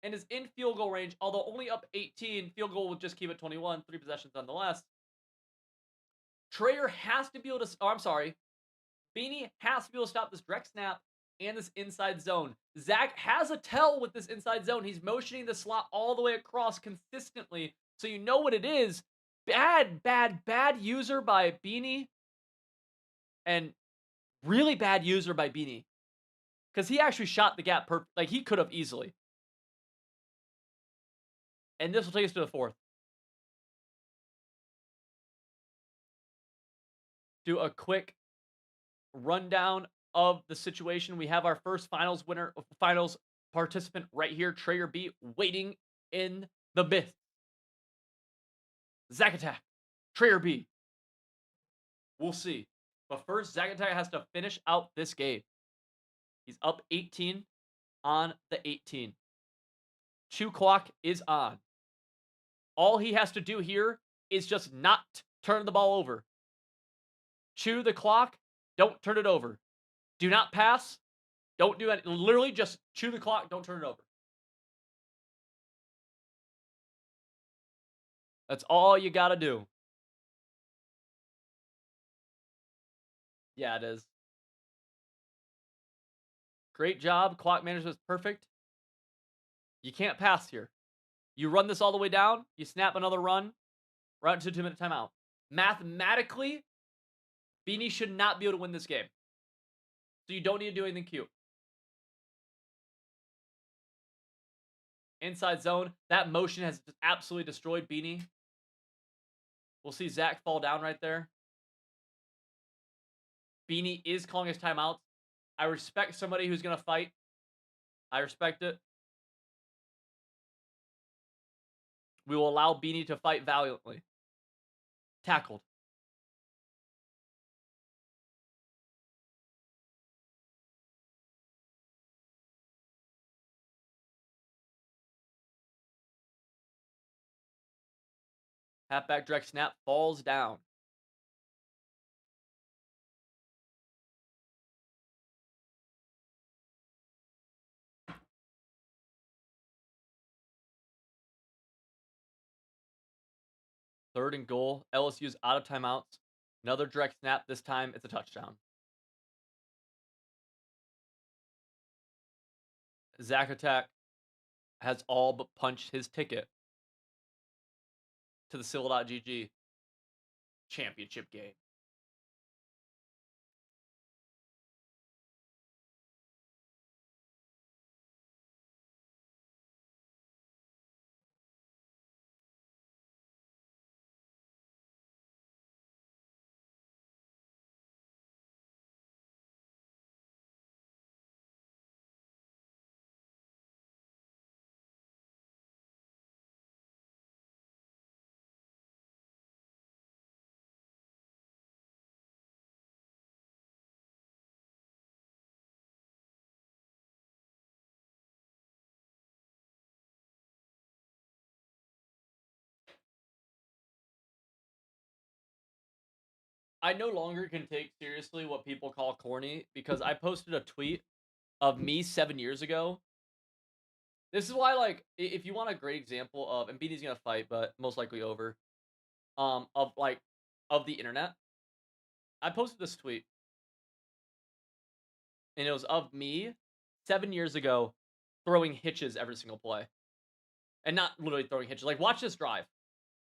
and is in field goal range. Although only up 18, field goal will just keep it 21. 3 possessions nonetheless. Trayer has to be able to... Oh, I'm sorry. Beanie has to be able to stop this direct snap and this inside zone. Zack has a tell with this inside zone. He's motioning the slot all the way across consistently, so you know what it is. Bad user by Beanie. And really bad user by Beanie. Because he actually shot the gap perfect. Like, he could have easily. And this will take us to the fourth. Do a quick rundown of the situation. We have our first finals winner, finals participant right here, Trayer B, waiting in the myth. Zack Attack, Trayer B. We'll see. But first, Zack Attack has to finish out this game. He's up 18 on the 18. Chew clock is on. All he has to do here is just not turn the ball over. Chew the clock. Don't turn it over. Do not pass. Don't do it. Literally just chew the clock. Don't turn it over. That's all you got to do. Yeah, it is. Great job. Clock management is perfect. You can't pass here. You run this all the way down. You snap another run. Right into a 2-minute timeout. Mathematically, Beanie should not be able to win this game. So you don't need to do anything cute. Inside zone. That motion has absolutely destroyed Beanie. We'll see Zack fall down right there. Beanie is calling his timeouts. I respect somebody who's going to fight. I respect it. We will allow Beanie to fight valiantly. Tackled. Halfback direct snap falls down. Third and goal. LSU's out of timeouts. Another direct snap. This time it's a touchdown. Zack Attack has all but punched his ticket to the Civil.gg championship game. I no longer can take seriously what people call corny because I posted a tweet of me 7 years ago. This is why, like, if you want a great example of, and Beanie's gonna fight, but most likely over, of like of the internet. I posted this tweet, and it was of me 7 years ago throwing hitches every single play, and not literally throwing hitches. Like, watch this drive.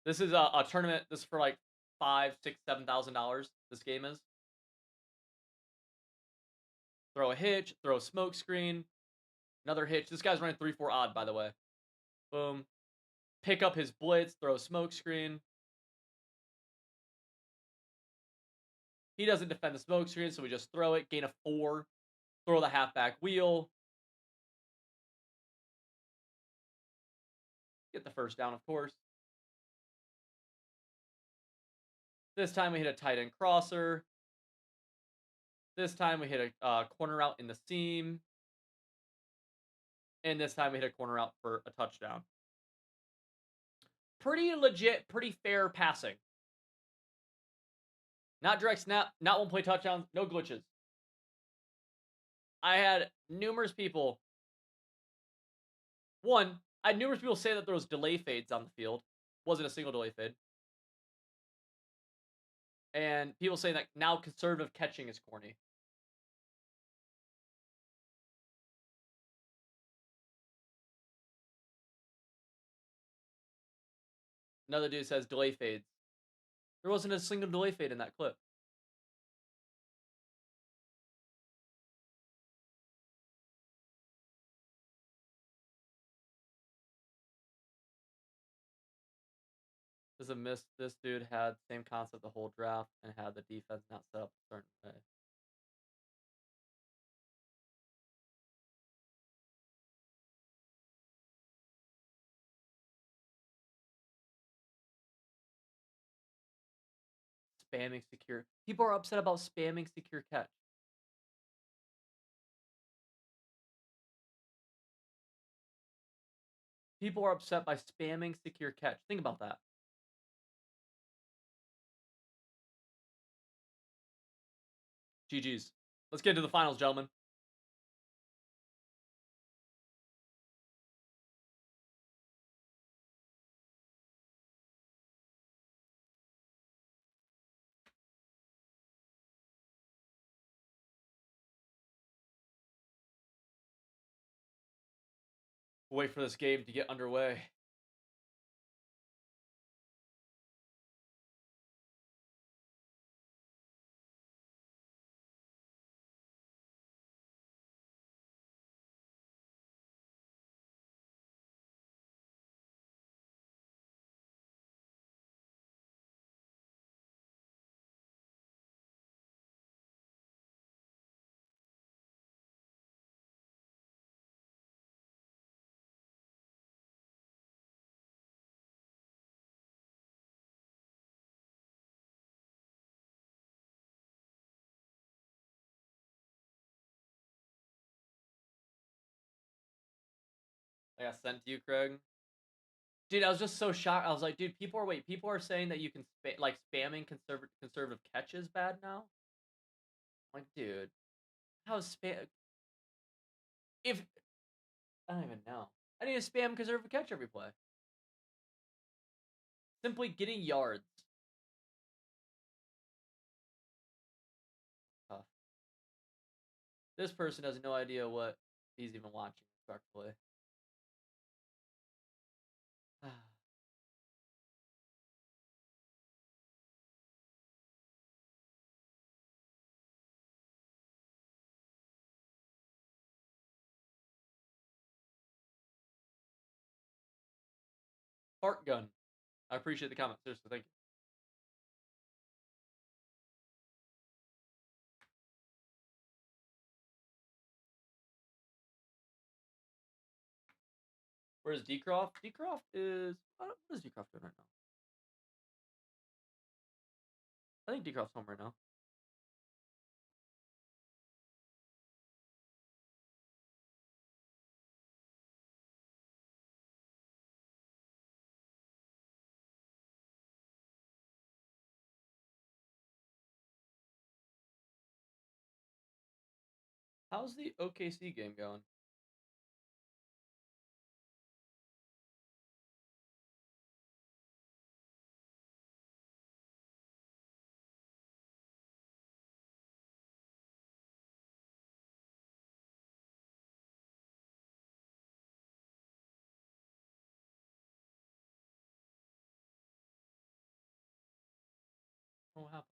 This is a tournament. This is for like five, six, $7,000. This game is throw a hitch, throw a smoke screen, another hitch. This guy's running 3-4 odd, by the way. Boom. Pick up his blitz, throw a smoke screen. He doesn't defend the smoke screen, so we just throw it. Gain a 4. Throw the halfback wheel. Get the first down, of course. This time we hit a tight end crosser. This time we hit a corner out in the seam. And this time we hit a corner out for a touchdown. Pretty legit, pretty fair passing. Not direct snap, not one play touchdowns, no glitches. I had numerous people. One, I had numerous people say that there was delay fades on the field. Wasn't a single delay fade. And people saying that now conservative catching is corny. Another dude says delay fades. There wasn't a single delay fade in that clip. This is a miss. This dude had same concept the whole draft and had the defense not set up a certain way. Spamming secure. People are upset about spamming secure catch. People are upset by spamming secure catch. Think about that. GG's. Let's get into the finals, gentlemen. We'll wait for this game to get underway. I got sent to you, Craig. Dude, I was just so shocked. I was like, dude, people are saying that you can like spamming conservative catch is bad now. I'm like, dude, how is spam? If I don't even know, I need to spam conservative catch every play. Simply getting yards. Tough. This person has no idea what he's even watching. Respectfully. Heart gun. I appreciate the comment. Seriously, thank you. Where's Decroft? Decroft is what is Decroft doing right now? I think Decroft's home right now. How's the OKC game going? What happened?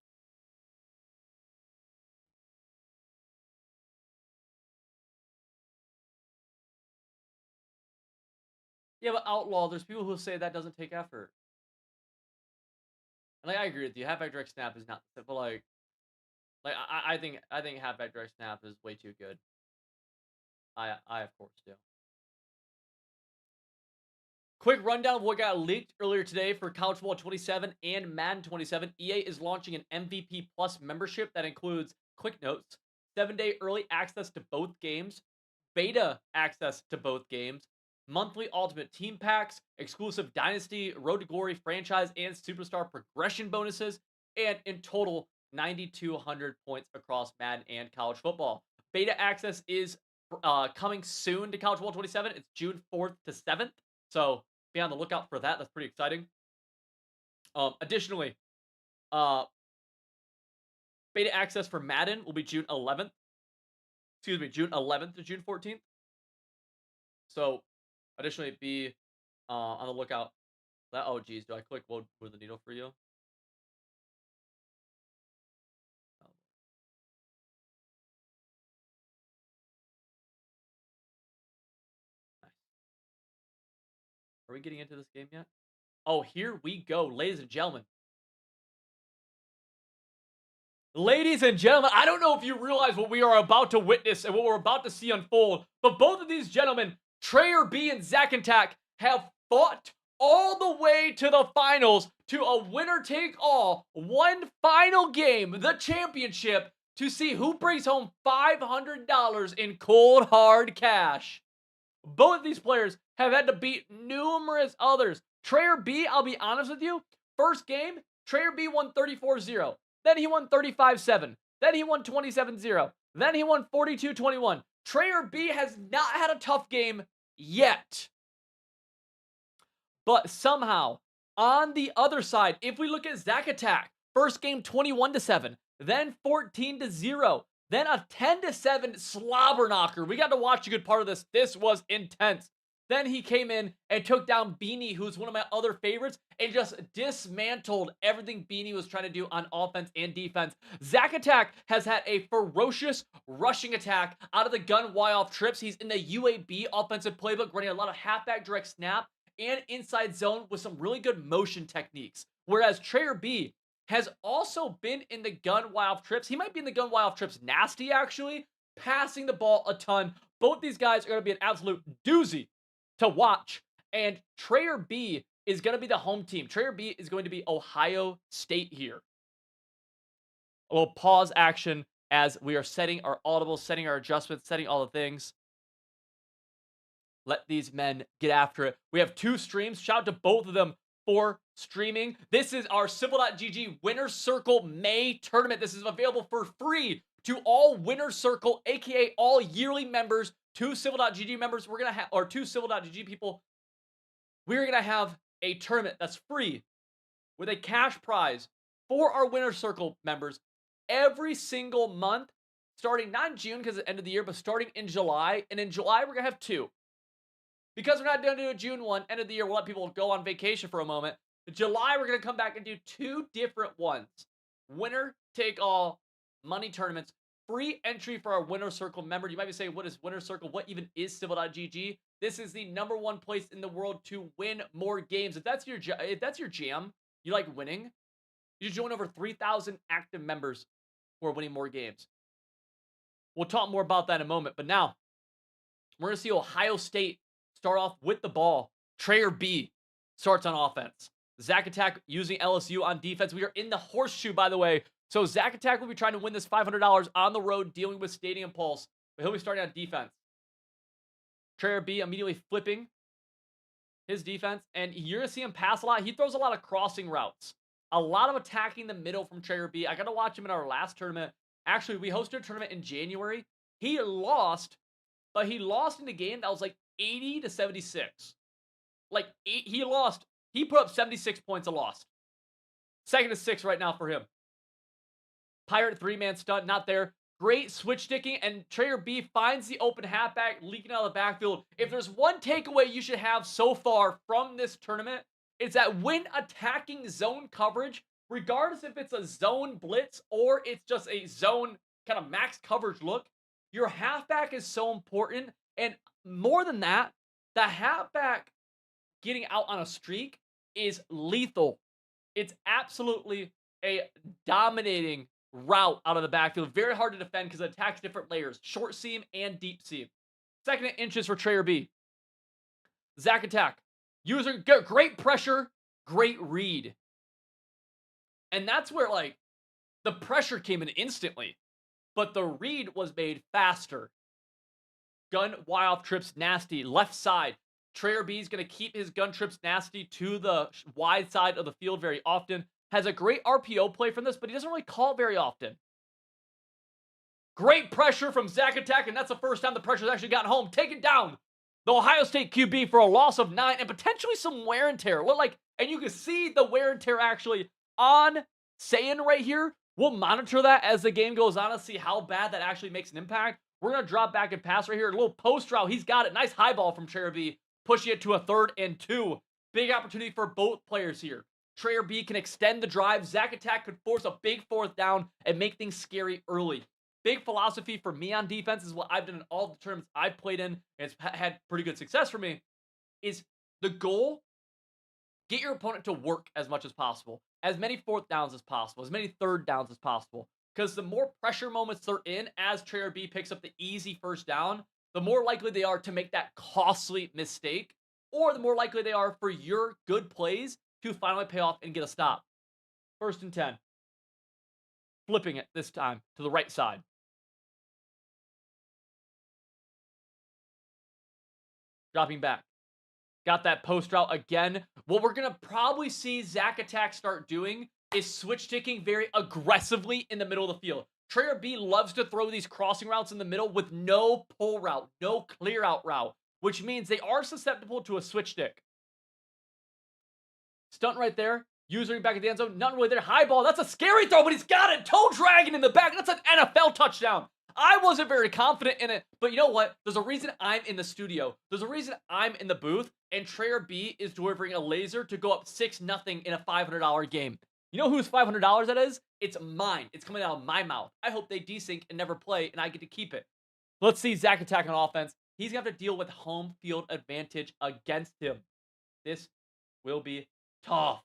Yeah, but Outlaw, there's people who say that doesn't take effort. And like, I agree with you. Halfback direct snap is not, but I think halfback direct snap is way too good. I of course do. Quick rundown of what got leaked earlier today for College Football 27 and Madden 27. EA is launching an MVP Plus membership that includes quick notes, 7-day early access to both games, beta access to both games, monthly Ultimate Team packs, exclusive Dynasty, Road to Glory franchise and Superstar progression bonuses, and in total 9,200 points across Madden and college football. Beta access is coming soon to College Football 27. It's June 4th to 7th. So be on the lookout for that. That's pretty exciting. Additionally, uh, beta access for Madden will be June 11th. Excuse me, June 11th to June 14th. So, additionally, be on the lookout. That oh geez, do I click move the needle for you? Oh, nice. Are we getting into this game yet? Oh, here we go, ladies and gentlemen. Ladies and gentlemen, I don't know if you realize what we are about to witness and what we're about to see unfold, but both of these gentlemen, Trayer B and Zack Attack, have fought all the way to the finals to a winner-take-all, one final game, the championship, to see who brings home $500 in cold, hard cash. Both of these players have had to beat numerous others. Trayer B, I'll be honest with you, first game, Trayer B won 34-0. Then he won 35-7. Then he won 27-0. Then he won 42-21. Trayer B has not had a tough game yet. But somehow, on the other side, if we look at Zack Attack, first game 21-7, then 14-0, then a 10-7 slobber knocker. We got to watch a good part of this. This was intense. Then he came in and took down Beanie, who's one of my other favorites, and just dismantled everything Beanie was trying to do on offense and defense. Zack Attack has had a ferocious rushing attack out of the gun Y-off trips. He's in the UAB offensive playbook, running a lot of halfback direct snap and inside zone with some really good motion techniques. Whereas Trayer B has also been in the gun Y-off trips. He might be in the gun Y-off trips nasty, actually, passing the ball a ton. Both these guys are going to be an absolute doozy to watch. And Trayer B is going to be the home team. Trayer B is going to be Ohio State here. A little pause action as we are setting our audibles, setting our adjustments, setting all the things. Let these men get after it. We have 2 streams. Shout out to both of them for streaming. This is our Civil.gg Winner Circle May tournament. This is available for free to all Winner Circle, aka all yearly members, 2 Civil.gg members. We're gonna have, or 2 Civil.gg people. We're gonna have a tournament that's free with a cash prize for our Winner Circle members every single month, starting not in June because it's the end of the year, but starting in July. And in July, we're gonna have 2. Because we're not going to do a June one, end of the year, we'll let people go on vacation for a moment. In July, we're going to come back and do 2 different ones. Winner take all money tournaments. Free entry for our Winner Circle member. You might be saying, what is Winner Circle? What even is Civil.gg? This is the #1 place in the world to win more games. If that's your jam, you like winning, you join over 3,000 active members who are winning more games. We'll talk more about that in a moment. But now, we're going to see Ohio State start off with the ball. Trayer B starts on offense. Zack Attack using LSU on defense. We are in the horseshoe, by the way. So Zack Attack will be trying to win this $500 on the road, dealing with Stadium Pulse. But he'll be starting on defense. Trayer B immediately flipping his defense. And you're going to see him pass a lot. He throws a lot of crossing routes. A lot of attacking the middle from Trayer B. I got to watch him in our last tournament. Actually, we hosted a tournament in January. He lost, but he lost in the game that was like 80-76. Like, he lost. He put up 76 points of loss. 2nd to 6 right now for him. Pirate 3-man stunt, not there. Great switch sticking, and Trayer B finds the open halfback, leaking out of the backfield. If there's one takeaway you should have so far from this tournament, it's that when attacking zone coverage, regardless if it's a zone blitz or it's just a zone kind of max coverage look, your halfback is so important. And more than that, the halfback getting out on a streak is lethal. It's absolutely a dominating route out of the backfield. Very hard to defend because it attacks different layers, short seam and deep seam. Second and inches for Trayer B. Zach attack. Using great pressure, great read. And that's where, like, the pressure came in instantly. But the read was made faster. Gun Y-off trips nasty. Left side. Trayer B is going to keep his gun trips nasty to the wide side of the field very often. Has a great RPO play from this, but he doesn't really call it very often. Great pressure from Zach attack, and that's the first time the pressure's actually gotten home. Taken down the Ohio State QB for a loss of 9 and potentially some wear and tear. And you can see the wear and tear actually on Saiyan right here. We'll monitor that as the game goes on and see how bad that actually makes an impact. We're going to drop back and pass right here. A little post route. He's got it. Nice high ball from Trayer B. Pushing it to a 3rd and 2. Big opportunity for both players here. Trayer B can extend the drive. Zach attack could force a big 4th down and make things scary early. Big philosophy for me on defense is what I've done in all the tournaments I've played in, and it's had pretty good success for me, is the goal, get your opponent to work as much as possible. As many 4th downs as possible. As many 3rd downs as possible. Because the more pressure moments they're in as Trayer B picks up the easy 1st down, the more likely they are to make that costly mistake, or the more likely they are for your good plays to finally pay off and get a stop. 1st and 10. Flipping it this time to the right side. Dropping back. Got that post route again. What we're going to probably see Zach attack start doing is switch sticking very aggressively in the middle of the field. Trayer B loves to throw these crossing routes in the middle with no pull route, no clear out route, which means they are susceptible to a switch stick. Stunt right there. User back at the end zone. Nothing really there. High ball. That's a scary throw, but he's got it. Toe dragging in the back. That's an NFL touchdown. I wasn't very confident in it, but you know what? There's a reason I'm in the studio. There's a reason I'm in the booth, and Trayer B is delivering a laser to go up 6-0 in a $500 game. You know whose $500 that is? It's mine. It's coming out of my mouth. I hope they desync and never play, and I get to keep it. Let's see Zach attack on offense. He's going to have to deal with home field advantage against him. This will be tough.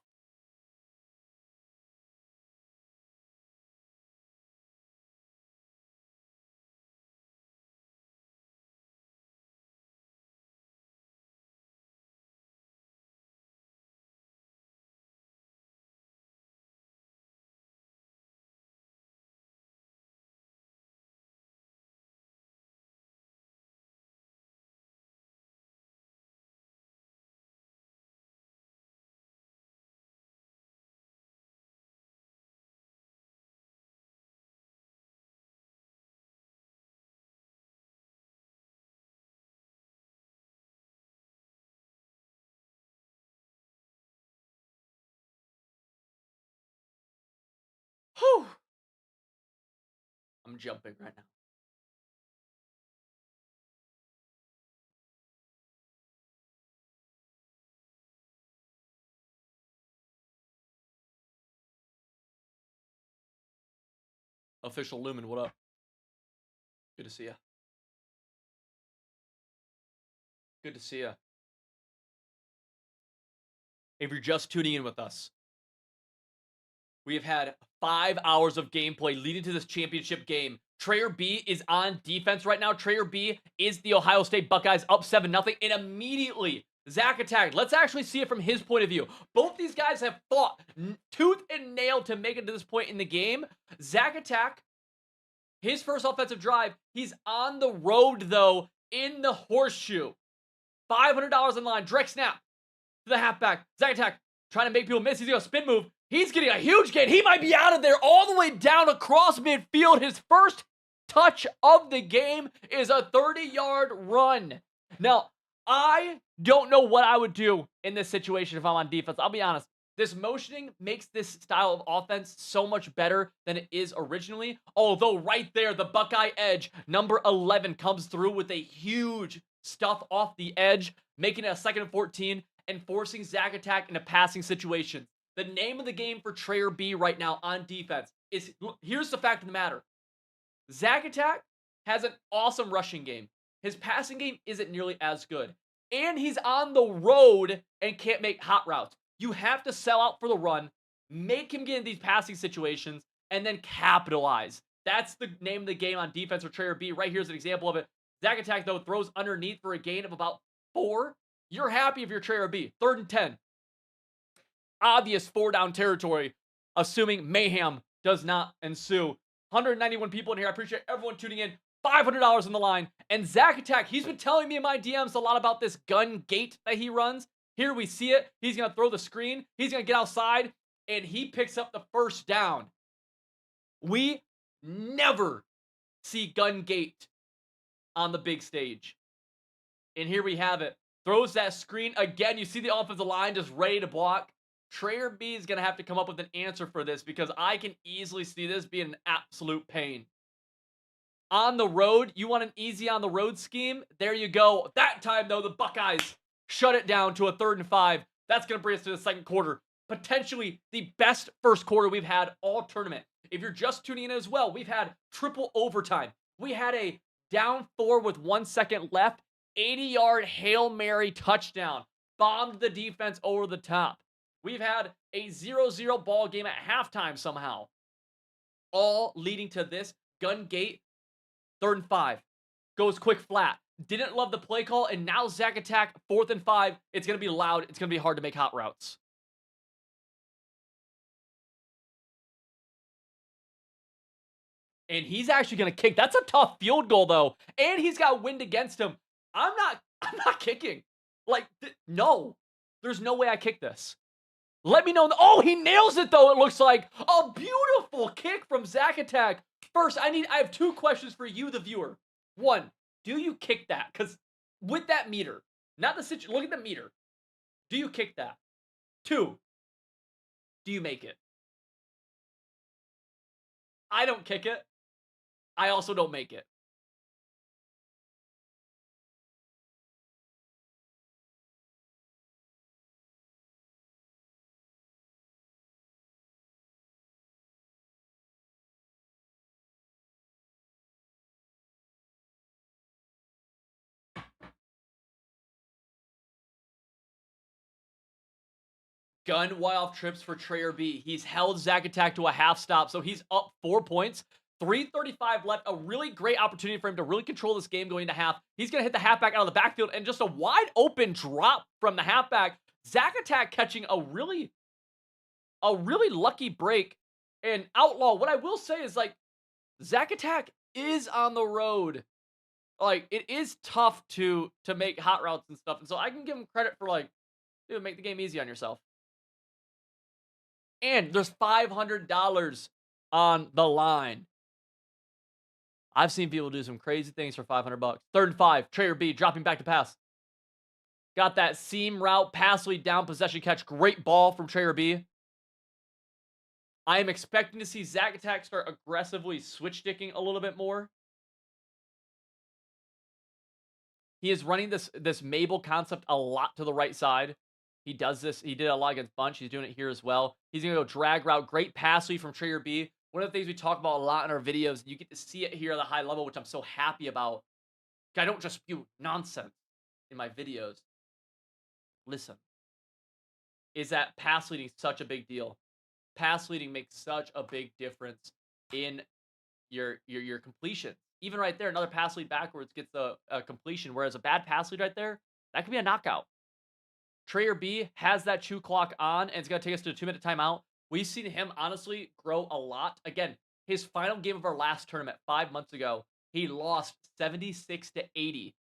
Whew. I'm jumping right now. Official Lumen, what up? Good to see ya. Good to see ya. If you're just tuning in with us, we have had 5 hours of gameplay leading to this championship game. Trayer B is on defense right now. Trayer B is the Ohio State Buckeyes up 7-0, and immediately Zach attacked. Let's actually see it from his point of view. Both these guys have fought tooth and nail to make it to this point in the game. Zach attack, his first offensive drive. He's on the road, though, in the horseshoe. $500 in line. Direct snap to the halfback. Zach attack, trying to make people miss. He's going to spin move. He's getting a huge gain. He might be out of there all the way down across midfield. His first touch of the game is a 30-yard run. Now, I don't know what I would do in this situation if I'm on defense. I'll be honest. This motioning makes this style of offense so much better than it is originally. Although right there, the Buckeye edge, number 11, comes through with a huge stuff off the edge, making it a 2nd and 14 and forcing Zach attack into passing situations. The name of the game for Trayer B right now on defense is, here's the fact of the matter. Zach Attack has an awesome rushing game. His passing game isn't nearly as good. And he's on the road and can't make hot routes. You have to sell out for the run, make him get in these passing situations, and then capitalize. That's the name of the game on defense for Trayer B. Right here's an example of it. Zach Attack, though, throws underneath for a gain of about 4. You're happy if you're Trayer B. 3rd and 10. Obvious 4-down territory, assuming mayhem does not ensue. 191 people in here. I appreciate everyone tuning in. $500 on the line. And Zach Attack, he's been telling me in my DMs a lot about this gun gate that he runs. Here we see it. He's going to throw the screen. He's going to get outside, and he picks up the 1st down. We never see gun gate on the big stage. And here we have it. Throws that screen. Again, you see the offensive line just ready to block. Trayer B is going to have to come up with an answer for this because I can easily see this being an absolute pain. On the road, you want an easy on the road scheme? There you go. That time, though, the Buckeyes shut it down to a 3rd and 5. That's going to bring us to the second quarter. Potentially the best first quarter we've had all tournament. If you're just tuning in as well, we've had triple overtime. We had a down 4 with 1 second left, 80-yard Hail Mary touchdown. Bombed the defense over the top. We've had a 0-0 ball game at halftime somehow. All leading to this gun gate, 3rd and 5. Goes quick flat. Didn't love the play call, and now Zach Attack, 4th and 5. It's going to be loud. It's going to be hard to make hot routes. And he's actually going to kick. That's a tough field goal, though. And he's got wind against him. I'm not kicking. Like, no. There's no way I kick this. Let me know. Oh, he nails it, though, it looks like. A beautiful kick from Zach Attack. First, I have 2 questions for you, the viewer. 1, do you kick that? Because with that meter, not the situation, look at the meter. Do you kick that? 2, do you make it? I don't kick it. I also don't make it. Gun wild trips for Trayer B. He's held Zach Attack to a half stop, so he's up 4 points. 3:35 left. A really great opportunity for him to really control this game going into half. He's going to hit the halfback out of the backfield, and just a wide open drop from the halfback. Zach Attack catching a really lucky break. And Outlaw, what I will say is, like, Zach Attack is on the road. Like, it is tough to make hot routes and stuff. And so I can give him credit for, like, dude, make the game easy on yourself. And there's $500 on the line. I've seen people do some crazy things for $500. 3rd and 5, Trayer B dropping back to pass. Got that seam route, pass lead down, possession catch. Great ball from Trayer B. I am expecting to see Zach Attack start aggressively switch sticking a little bit more. He is running this Mabel concept a lot to the right side. He does this. He did a lot against Bunch. He's doing it here as well. He's going to go drag route. Great pass lead from Trayer B. One of the things we talk about a lot in our videos, you get to see it here at a high level, which I'm so happy about. I don't just spew nonsense in my videos. Listen. Is that pass leading such a big deal? Pass leading makes such a big difference in your completion. Even right there, another pass lead backwards gets a completion, whereas a bad pass lead right there, that could be a knockout. Trayer B has that chew clock on, and it's going to take us to a 2-minute timeout. We've seen him, honestly, grow a lot. Again, his final game of our last tournament 5 months ago, he lost 76-80. He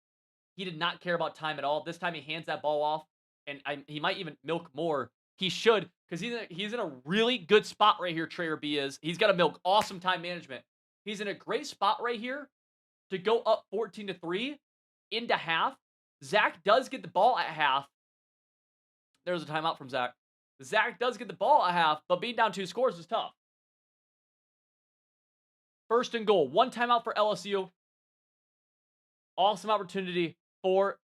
did not care about time at all. This time, he hands that ball off, and he might even milk more. He should, because he's in a really good spot right here, Trayer B is. He's got to milk awesome time management. He's in a great spot right here to go up 14-3 into half. Zach does get the ball at half. There's a timeout from Zach. Zach does get the ball at half, but being down 2 scores is tough. 1st and goal. 1 timeout for LSU. Awesome opportunity for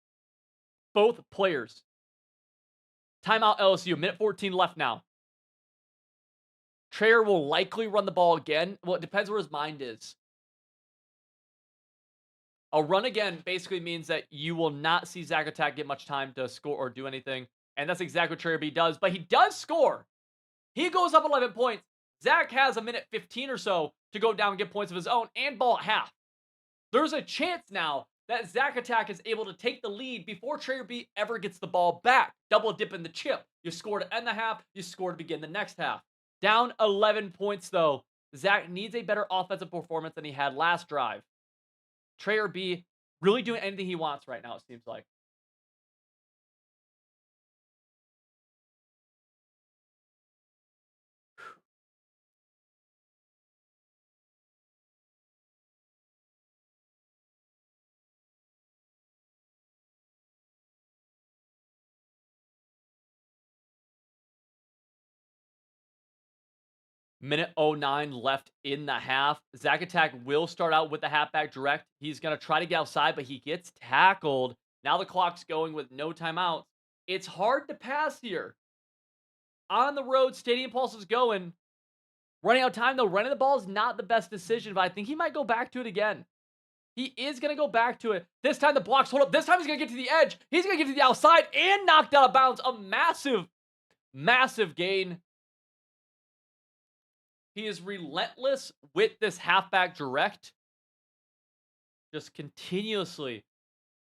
both players. Timeout LSU. Minute 14 left now. Trayer will likely run the ball again. Well, it depends where his mind is. A run again basically means that you will not see Zack Attack get much time to score or do anything. And that's exactly what Trayer B does. But he does score. He goes up 11 points. Zack has a minute 15 or so to go down and get points of his own and ball at half. There's a chance now that Zack Attack is able to take the lead before Trayer B ever gets the ball back. Double dip in the chip. You score to end the half. You score to begin the next half. Down 11 points, though. Zack needs a better offensive performance than he had last drive. Trayer B really doing anything he wants right now, it seems like. Minute 09 left in the half. Zack Attack will start out with the halfback direct. He's going to try to get outside, but he gets tackled. Now the clock's going with no timeouts. It's hard to pass here. On the road, Stadium Pulse is going. Running out of time, though. Running the ball is not the best decision, but I think he might go back to it again. He is going to go back to it. This time the blocks hold up. This time he's going to get to the edge. He's going to get to the outside and knocked out of bounds. A massive, massive gain. He is relentless with this halfback direct. Just continuously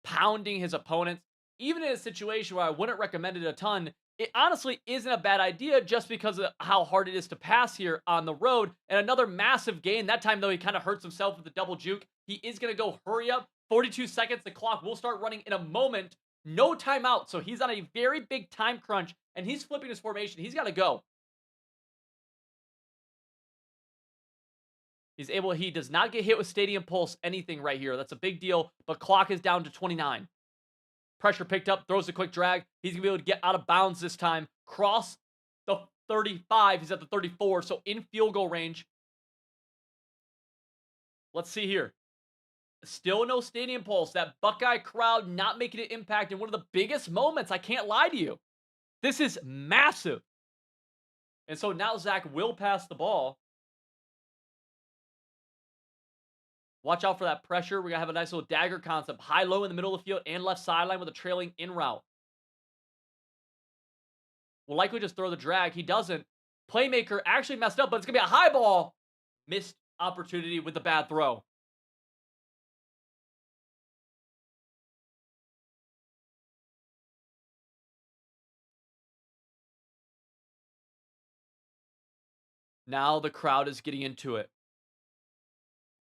pounding his opponents. Even in a situation where I wouldn't recommend it a ton, it honestly isn't a bad idea just because of how hard it is to pass here on the road. And another massive gain. That time, though, he kind of hurts himself with the double juke. He is going to go hurry up. 42 seconds. The clock will start running in a moment. No timeout. So he's on a very big time crunch. And he's flipping his formation. He's got to go. He does not get hit with Stadium Pulse anything right here. That's a big deal. But clock is down to 29. Pressure picked up, throws a quick drag. He's going to be able to get out of bounds this time. Cross the 35. He's at the 34, so in field goal range. Let's see here. Still no Stadium Pulse. That Buckeye crowd not making an impact in one of the biggest moments. I can't lie to you. This is massive. And so now Zack will pass the ball. Watch out for that pressure. We're going to have a nice little dagger concept. High-low in the middle of the field and left sideline with a trailing in route. Will likely just throw the drag. He doesn't. Playmaker actually messed up, but it's going to be a high ball. Missed opportunity with the bad throw. Now the crowd is getting into it.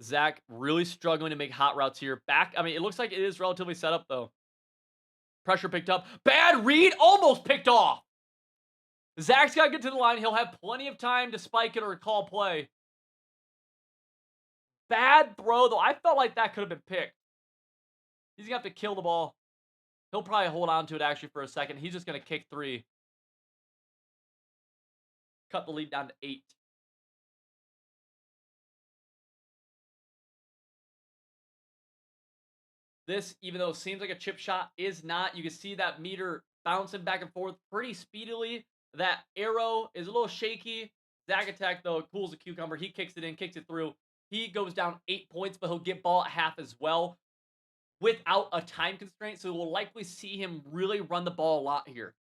Zack really struggling to make hot routes here. It looks like it is relatively set up, though. Pressure picked up. Bad read. Almost picked off. Zack's got to get to the line. He'll have plenty of time to spike it or call play. Bad throw, though. I felt like that could have been picked. He's going to have to kill the ball. He'll probably hold on to it, actually, for a second. He's just going to kick 3. Cut the lead down to 8. This, even though it seems like a chip shot, is not. You can see that meter bouncing back and forth pretty speedily. That arrow is a little shaky. Zack Attack, though, cools a cucumber. He kicks it in, kicks it through. He goes down 8 points, but he'll get ball at half as well without a time constraint. So we'll likely see him really run the ball a lot here.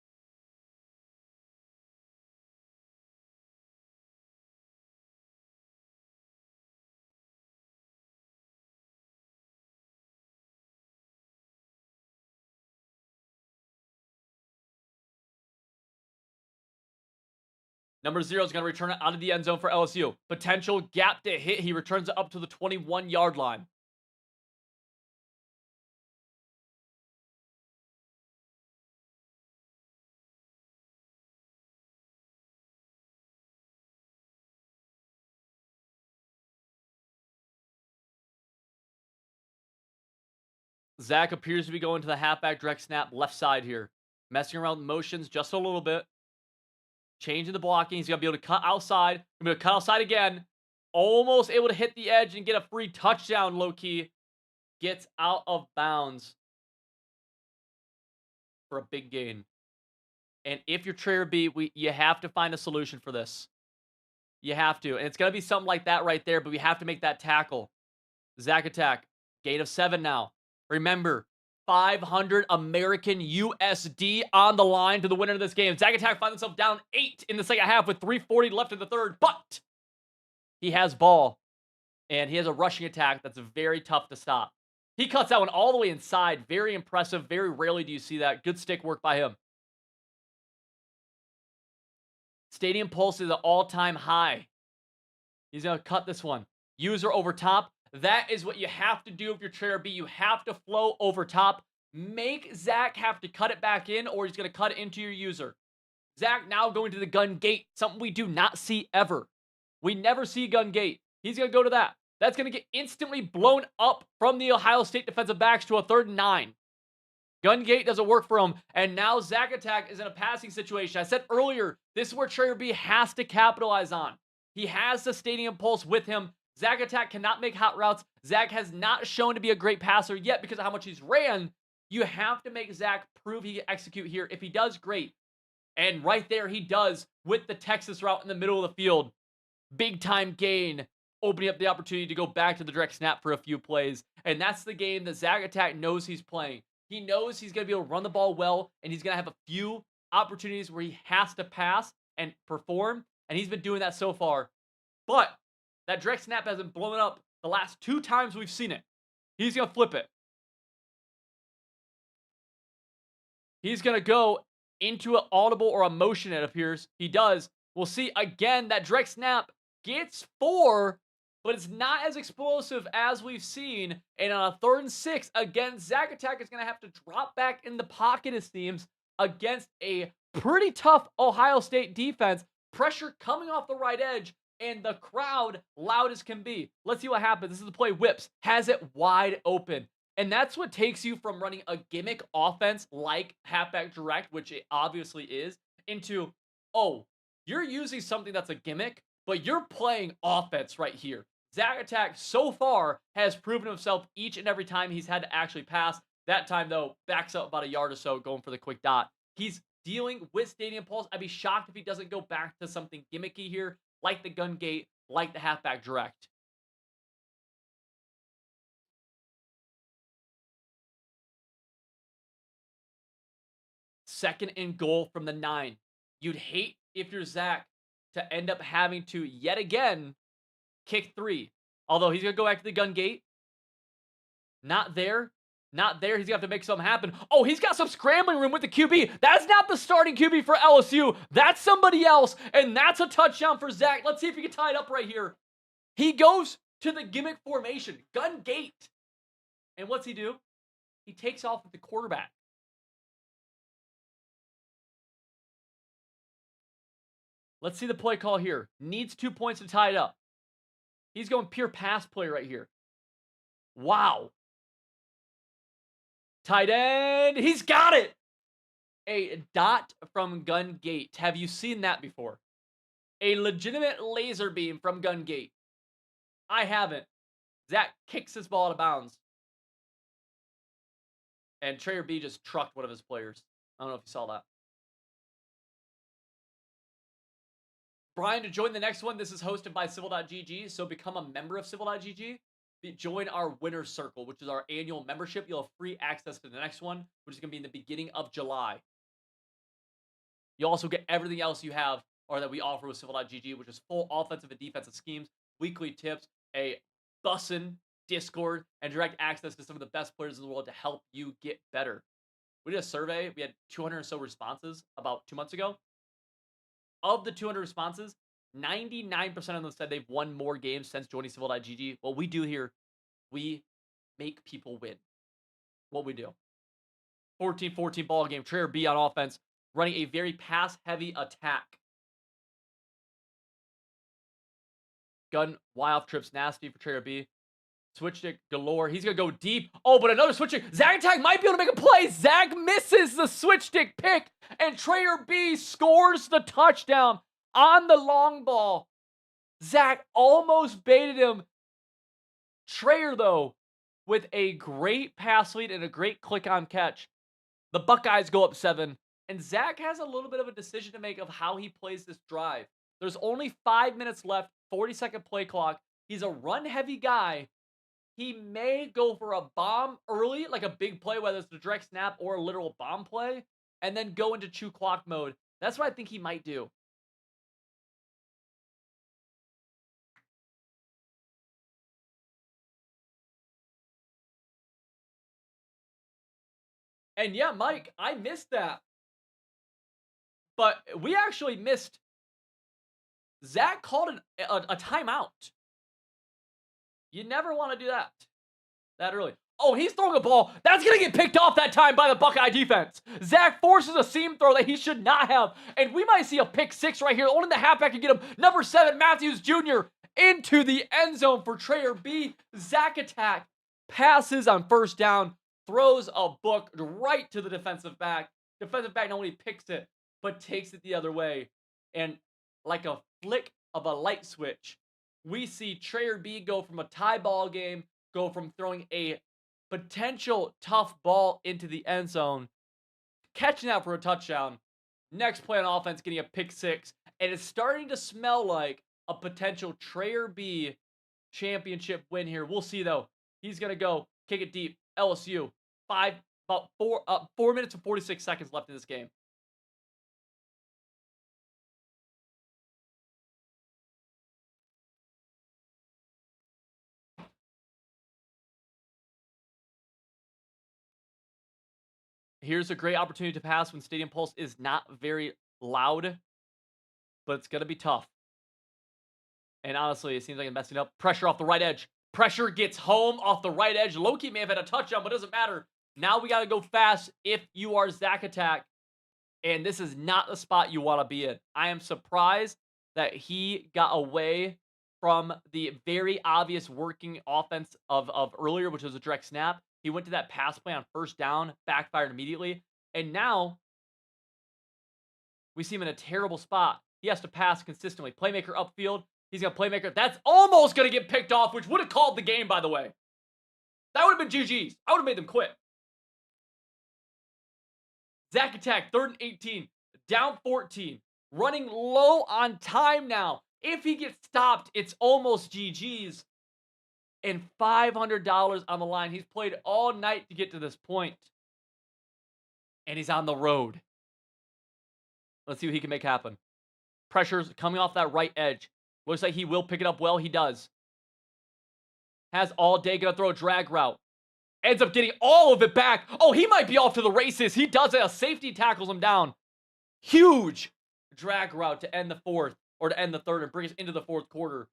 Number 0 is going to return it out of the end zone for LSU. Potential gap to hit. He returns it up to the 21-yard line. Zack appears to be going to the halfback direct snap left side here. Messing around with motions just a little bit. Changing the blocking. He's going to be able to cut outside. Going to be able to cut outside again. Almost able to hit the edge and get a free touchdown, low-key. Gets out of bounds for a big gain. And if you're Trayer B, you have to find a solution for this. You have to. And it's going to be something like that right there, but we have to make that tackle. Zach Attack, gain of 7 now. Remember, 500 American USD on the line to the winner of this game. Zach Attack finds himself down 8 in the second half with 3:40 left in the third, but he has ball, and he has a rushing attack that's very tough to stop. He cuts that one all the way inside. Very impressive. Very rarely do you see that. Good stick work by him. Stadium Pulse is an all-time high. He's going to cut this one. User over top. That is what you have to do if you're Trayer B. You have to flow over top. Make Zach have to cut it back in, or he's going to cut it into your user. Zach now going to the gun gate. Something we do not see ever. We never see gun gate. He's going to go to that. That's going to get instantly blown up from the Ohio State defensive backs to a 3rd and 9. Gun gate doesn't work for him, and now Zach Attack is in a passing situation. I said earlier, this is where Trayer B has to capitalize on. He has the Stadium Pulse with him. Zach Attack cannot make hot routes. Zach has not shown to be a great passer yet because of how much he's ran. You have to make Zach prove he can execute here. If he does, great. And right there, he does with the Texas route in the middle of the field. Big time gain, opening up the opportunity to go back to the direct snap for a few plays. And that's the game that Zach Attack knows he's playing. He knows he's going to be able to run the ball well, and he's going to have a few opportunities where he has to pass and perform, and he's been doing that so far. But that direct snap hasn't blown up the last 2 times we've seen it. He's going to flip it. He's going to go into an audible or a motion, it appears. He does. We'll see again that direct snap gets 4, but it's not as explosive as we've seen. And on a 3rd and 6, again, Zach Attack is going to have to drop back in the pocket, it seems, against a pretty tough Ohio State defense. Pressure coming off the right edge, and the crowd loud as can be. Let's see what happens. This is the play. Whips, has it wide open. And that's what takes you from running a gimmick offense like halfback direct, which it obviously is, into, oh, you're using something that's a gimmick, but you're playing offense right here. Zach Attack so far has proven himself each and every time he's had to actually pass. That time, though, backs up about a yard or so, going for the quick dot. He's dealing with Stadium Pulse. I'd be shocked if he doesn't go back to something gimmicky here, like the gun gate, like the halfback direct. Second and goal from the 9. You'd hate if you're Zach to end up having to, yet again, kick 3. Although he's going to go back to the gun gate. Not there. Not there. He's going to have to make something happen. Oh, he's got some scrambling room with the QB. That's not the starting QB for LSU. That's somebody else. And that's a touchdown for Zach. Let's see if he can tie it up right here. He goes to the gimmick formation. Gun gate. And what's he do? He takes off with the quarterback. Let's see the play call here. Needs 2 points to tie it up. He's going pure pass play right here. Wow. Tight end. He's got it. A dot from gun gate. Have you seen that before? A legitimate laser beam from gun gate. I haven't. Zach kicks this ball out of bounds. And Trayer B just trucked one of his players. I don't know if you saw that. Brian, to join the next one, this is hosted by Civil.gg, so become a member of Civil.gg. Join our Winner's Circle, which is our annual membership. You'll have free access to the next one, which is going to be in the beginning of July. You'll also get everything else you have, or that we offer with Civil.gg, which is full offensive and defensive schemes, weekly tips, a bussin' Discord, and direct access to some of the best players in the world to help you get better. We did a survey. We had 200 or so responses about 2 months ago. Of the 200 responses, 99% of them said they've won more games since joining Civil.gg. What we do here, we make people win. What we do. 14-14 ball game. Trayer B on offense, running a very pass-heavy attack. Gun Y-off trips nasty for Trayer B. Switch stick galore. He's going to go deep. Oh, but another switch stick. Zach Attack might be able to make a play. Zach misses the switch stick pick, and Trayer B scores the touchdown on the long ball. Zach almost baited him. Trayer, though, with a great pass lead and a great click on catch. The Buckeyes go up 7, and Zach has a little bit of a decision to make of how he plays this drive. There's only 5 minutes left, 40-second play clock. He's a run-heavy guy. He may go for a bomb early, like a big play, whether it's a direct snap or a literal bomb play, and then go into chew clock mode. That's what I think he might do. And yeah, Mike, I missed that. But we actually missed. Zach called a timeout. You never want to do that early. Oh, he's throwing a ball. That's going to get picked off that time by the Buckeye defense. Zach forces a seam throw that he should not have. And we might see a pick six right here. Only the halfback can get him. Number 7, Matthews Jr. into the end zone for Trayer B. Zach attack. Passes on first down. Throws a book right to the defensive back. Defensive back not only picks it, but takes it the other way. And like a flick of a light switch, we see Trayer B go from a tie ball game, go from throwing a potential tough ball into the end zone, catching that for a touchdown. Next play on offense, getting a pick six. And it's starting to smell like a potential Trayer B championship win here. We'll see, though. He's going to go kick it deep. LSU, about 4 minutes and 46 seconds left in this game. Here's a great opportunity to pass when Stadium Pulse is not very loud, but it's going to be tough. And honestly, it seems like I'm messing up. Pressure off the right edge. Pressure gets home off the right edge. Loki may have had a touchdown, but it doesn't matter. Now we got to go fast if you are Zach Attack. And this is not the spot you want to be in. I am surprised that he got away from the very obvious working offense of earlier, which was a direct snap. He went to that pass play on first down, backfired immediately. And now we see him in a terrible spot. He has to pass consistently. Playmaker upfield. He's got playmaker. That's almost going to get picked off, which would have called the game, by the way. That would have been GG's. I would have made them quit. Zach Attack, 3rd and 18. Down 14. Running low on time now. If he gets stopped, it's almost GG's. And $500 on the line. He's played all night to get to this point. And he's on the road. Let's see what he can make happen. Pressure's coming off that right edge. Looks like he will pick it up well. He does. Has all day. Gonna throw a drag route. Ends up getting all of it back. Oh, he might be off to the races. He does it. A safety tackles him down. Huge drag route to end the fourth. Or to end the third and bring us into the fourth quarter.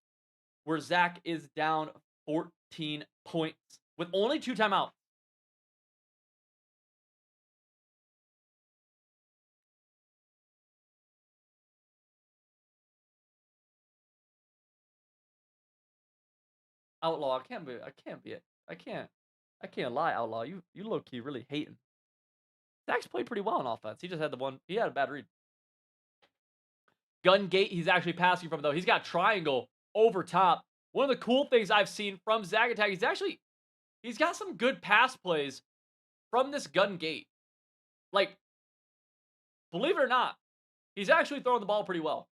Where Zach is down 14 points. With only 2 timeouts. Outlaw, I can't lie, Outlaw. You low-key really hating. Zach's played pretty well on offense. He just had he had a bad read. Gun gate, he's actually passing from, though. He's got triangle over top. One of the cool things I've seen from Zach Attack, he's got some good pass plays from this gun gate. Like, believe it or not, he's actually throwing the ball pretty well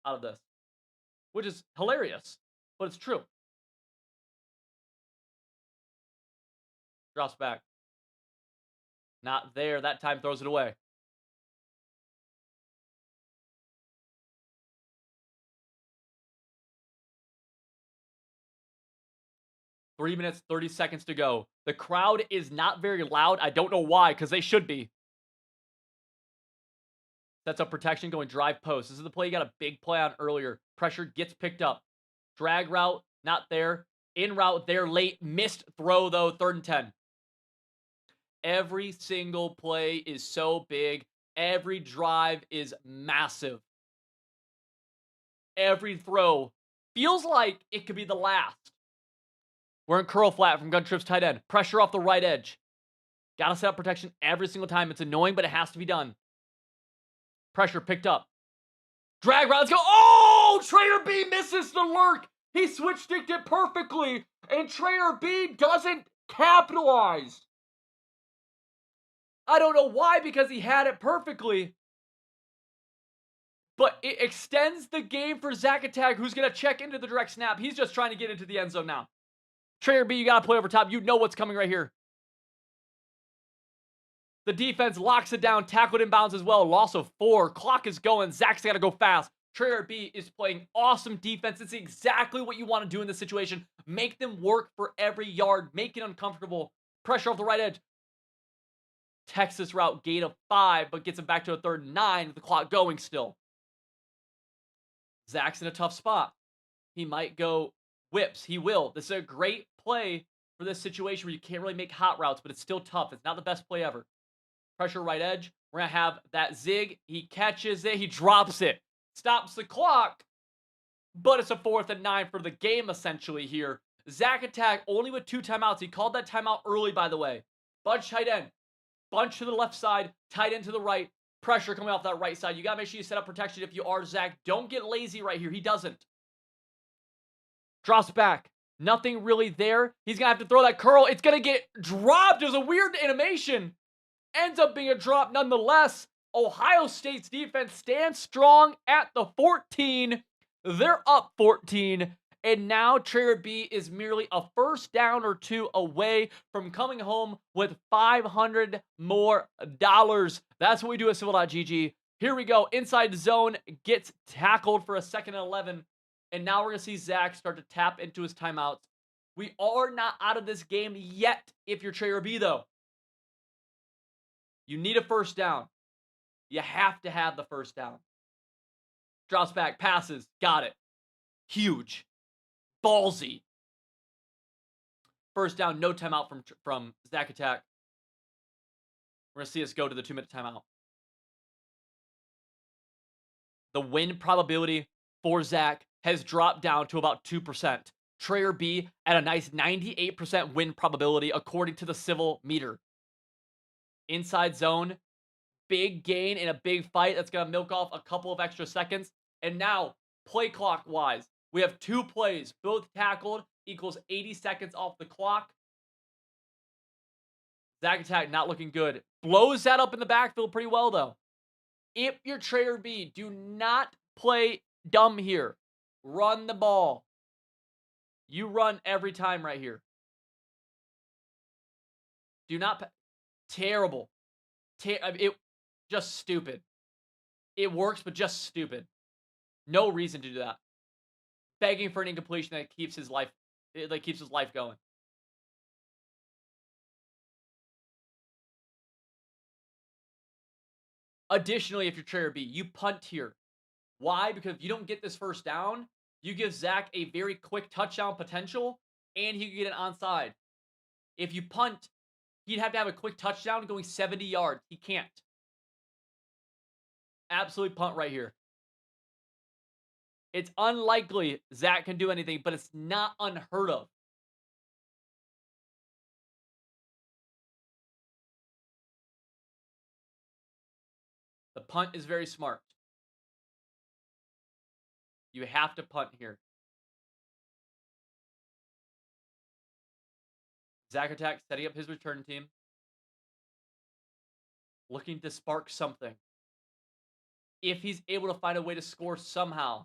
out of this. Which is hilarious, but it's true. Drops back. Not there. That time throws it away. Three minutes, 30 seconds to go. The crowd is not very loud. I don't know why, because they should be. Sets up protection, going drive post. This is the play you got a big play on earlier. Pressure gets picked up. Drag route, not there. In route, there late. Missed throw, though, 3rd and 10. Every single play is so big. Every drive is massive. Every throw feels like it could be the last. We're in curl flat from Gun Trips tight end. Pressure off the right edge. Gotta set up protection every single time. It's annoying, but it has to be done. Pressure picked up. Drag route. Let's go. Oh! Trayer B misses the lurk. He switch sticked it perfectly. And Trayer B doesn't capitalize. I don't know why, because he had it perfectly. But it extends the game for Zack Attack, who's going to check into the direct snap. He's just trying to get into the end zone now. Trayer B, you got to play over top. You know what's coming right here. The defense locks it down, tackled inbounds as well. Loss of 4. Clock is going. Zach's got to go fast. Trayer B is playing awesome defense. It's exactly what you want to do in this situation. Make them work for every yard. Make it uncomfortable. Pressure off the right edge. Texas route, gain of 5, but gets him back to a 3rd and 9 with the clock going still. Zach's in a tough spot. He might go whips. He will. This is a great play for this situation where you can't really make hot routes, but it's still tough. It's not the best play ever. Pressure right edge. We're going to have that zig. He catches it. He drops it. Stops the clock. But it's a 4th and 9 for the game, essentially, here. Zack Attack only with 2 timeouts. He called that timeout early, by the way. Bunch tight end. Bunch to the left side. Tight end to the right. Pressure coming off that right side. You got to make sure you set up protection if you are Zach. Don't get lazy right here. He doesn't. Drops back. Nothing really there. He's going to have to throw that curl. It's going to get dropped. There's a weird animation. Ends up being a drop nonetheless. Ohio State's defense stands strong at the 14. They're up 14. And now Trayer B is merely a first down or 2 away from coming home with $500 more. That's what we do at Civil.gg. Here we go. Inside zone, gets tackled for a 2nd and 11. And now we're going to see Zach start to tap into his timeouts. We are not out of this game yet if you're Trayer B, though. You need a first down. You have to have the first down. Drops back, passes, got it. Huge. Ballsy. First down, no timeout from Zack Attack. We're going to see us go to the 2-minute timeout. The win probability for Zach has dropped down to about 2%. Trayer B at a nice 98% win probability according to the Civil meter. Inside zone, big gain in a big fight that's going to milk off a couple of extra seconds. And now, play clock wise, we have 2 plays, both tackled, equals 80 seconds off the clock. Zack Attack not looking good. Blows that up in the backfield pretty well, though. If you're Trayer B, do not play dumb here. Run the ball. You run every time right here. Do not... Terrible. Just stupid. It works, but just stupid. No reason to do that. Begging for an incompletion that keeps his life going. Additionally, if you're Trayer B, you punt here. Why? Because if you don't get this first down, you give Zach a very quick touchdown potential, and he could get an onside. If you punt, he'd have to have a quick touchdown going 70 yards. He can't. Absolute punt right here. It's unlikely Zach can do anything, but it's not unheard of. The punt is very smart. You have to punt here. Zack Attack setting up his return team. Looking to spark something. If he's able to find a way to score somehow.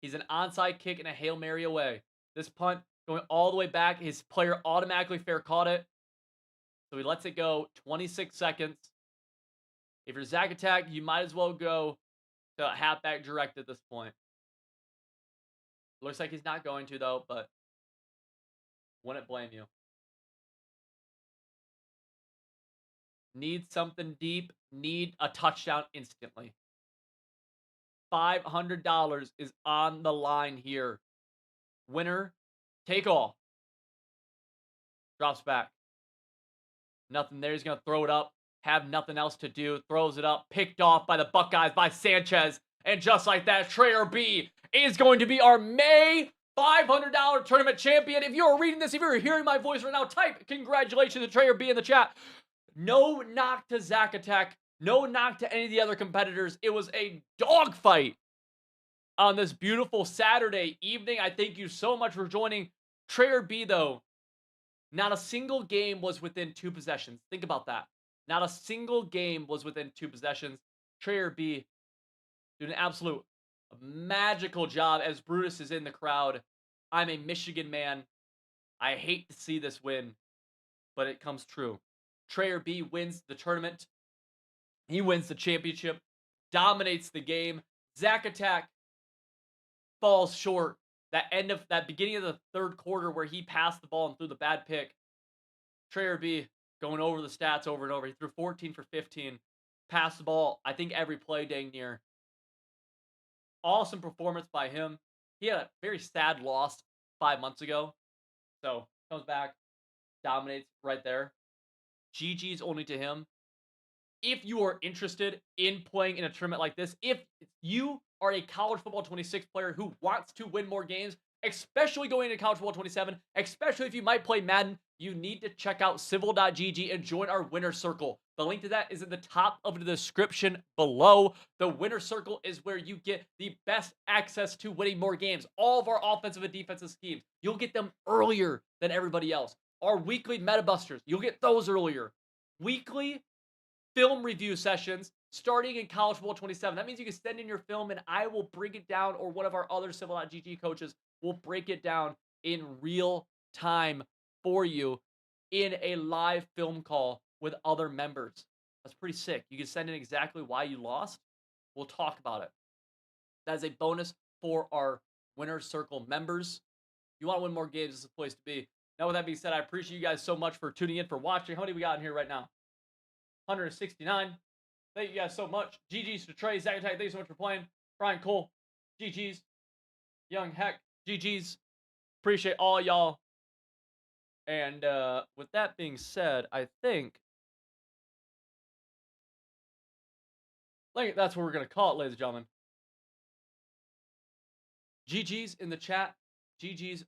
He's an onside kick and a Hail Mary away. This punt going all the way back. His player automatically fair caught it. So he lets it go. 26 seconds. If you're Zack Attack, you might as well go to halfback direct at this point. Looks like he's not going to, though, but wouldn't blame you. Need something deep. Need a touchdown instantly. $500 is on the line here. Winner, take all. Drops back. Nothing there. He's going to throw it up. Have nothing else to do. Throws it up. Picked off by the Buckeyes by Sanchez. And just like that, Trayer B is going to be our May $500 tournament champion. If you're reading this, if you're hearing my voice right now, type congratulations to Trayer B in the chat. No knock to Zack Attack. No knock to any of the other competitors. It was a dogfight on this beautiful Saturday evening. I thank you so much for joining. Trayer B, though, not a single game was within 2 possessions. Think about that. Not a single game was within 2 possessions. Trayer B Doing an absolute magical job as Brutus is in the crowd. I'm a Michigan man. I hate to see this win, but it comes true. Trayer B wins the tournament. He wins the championship, dominates the game. Zack Attack falls short. That beginning of the third quarter where he passed the ball and threw the bad pick. Trayer B going over the stats over and over. He threw 14 for 15, passed the ball, I think every play dang near. Awesome performance by him. He had a very sad loss 5 months ago. So comes back, dominates right there. GG's only to him. If you are interested in playing in a tournament like this, if you are a college football 26 player who wants to win more games, especially going into college football 27, especially if you might play Madden, you need to check out civil.gg and join our winner circle. The link to that is in the top of the description below. The winner circle is where you get the best access to winning more games. All of our offensive and defensive schemes, you'll get them earlier than everybody else. Our weekly meta busters, you'll get those earlier. Weekly film review sessions starting in college football 27. That means you can send in your film and I will break it down, or one of our other civil.gg coaches will break it down in real time for you in a live film call with other members. That's pretty sick. You can send in exactly why you lost. We'll talk about it. That is a bonus for our winner circle members. If you want to win more games, this is the place to be. Now, with that being said, I appreciate you guys so much for tuning in, for watching. How many we got in here right now? 169. Thank you guys so much. GG's to Trey, Zack Attack, thank you so much for playing. Brian Cole, GG's. Young Heck, GG's. Appreciate all y'all. And with that being said, I think that's what we're going to call it, ladies and gentlemen. GG's in the chat. GG's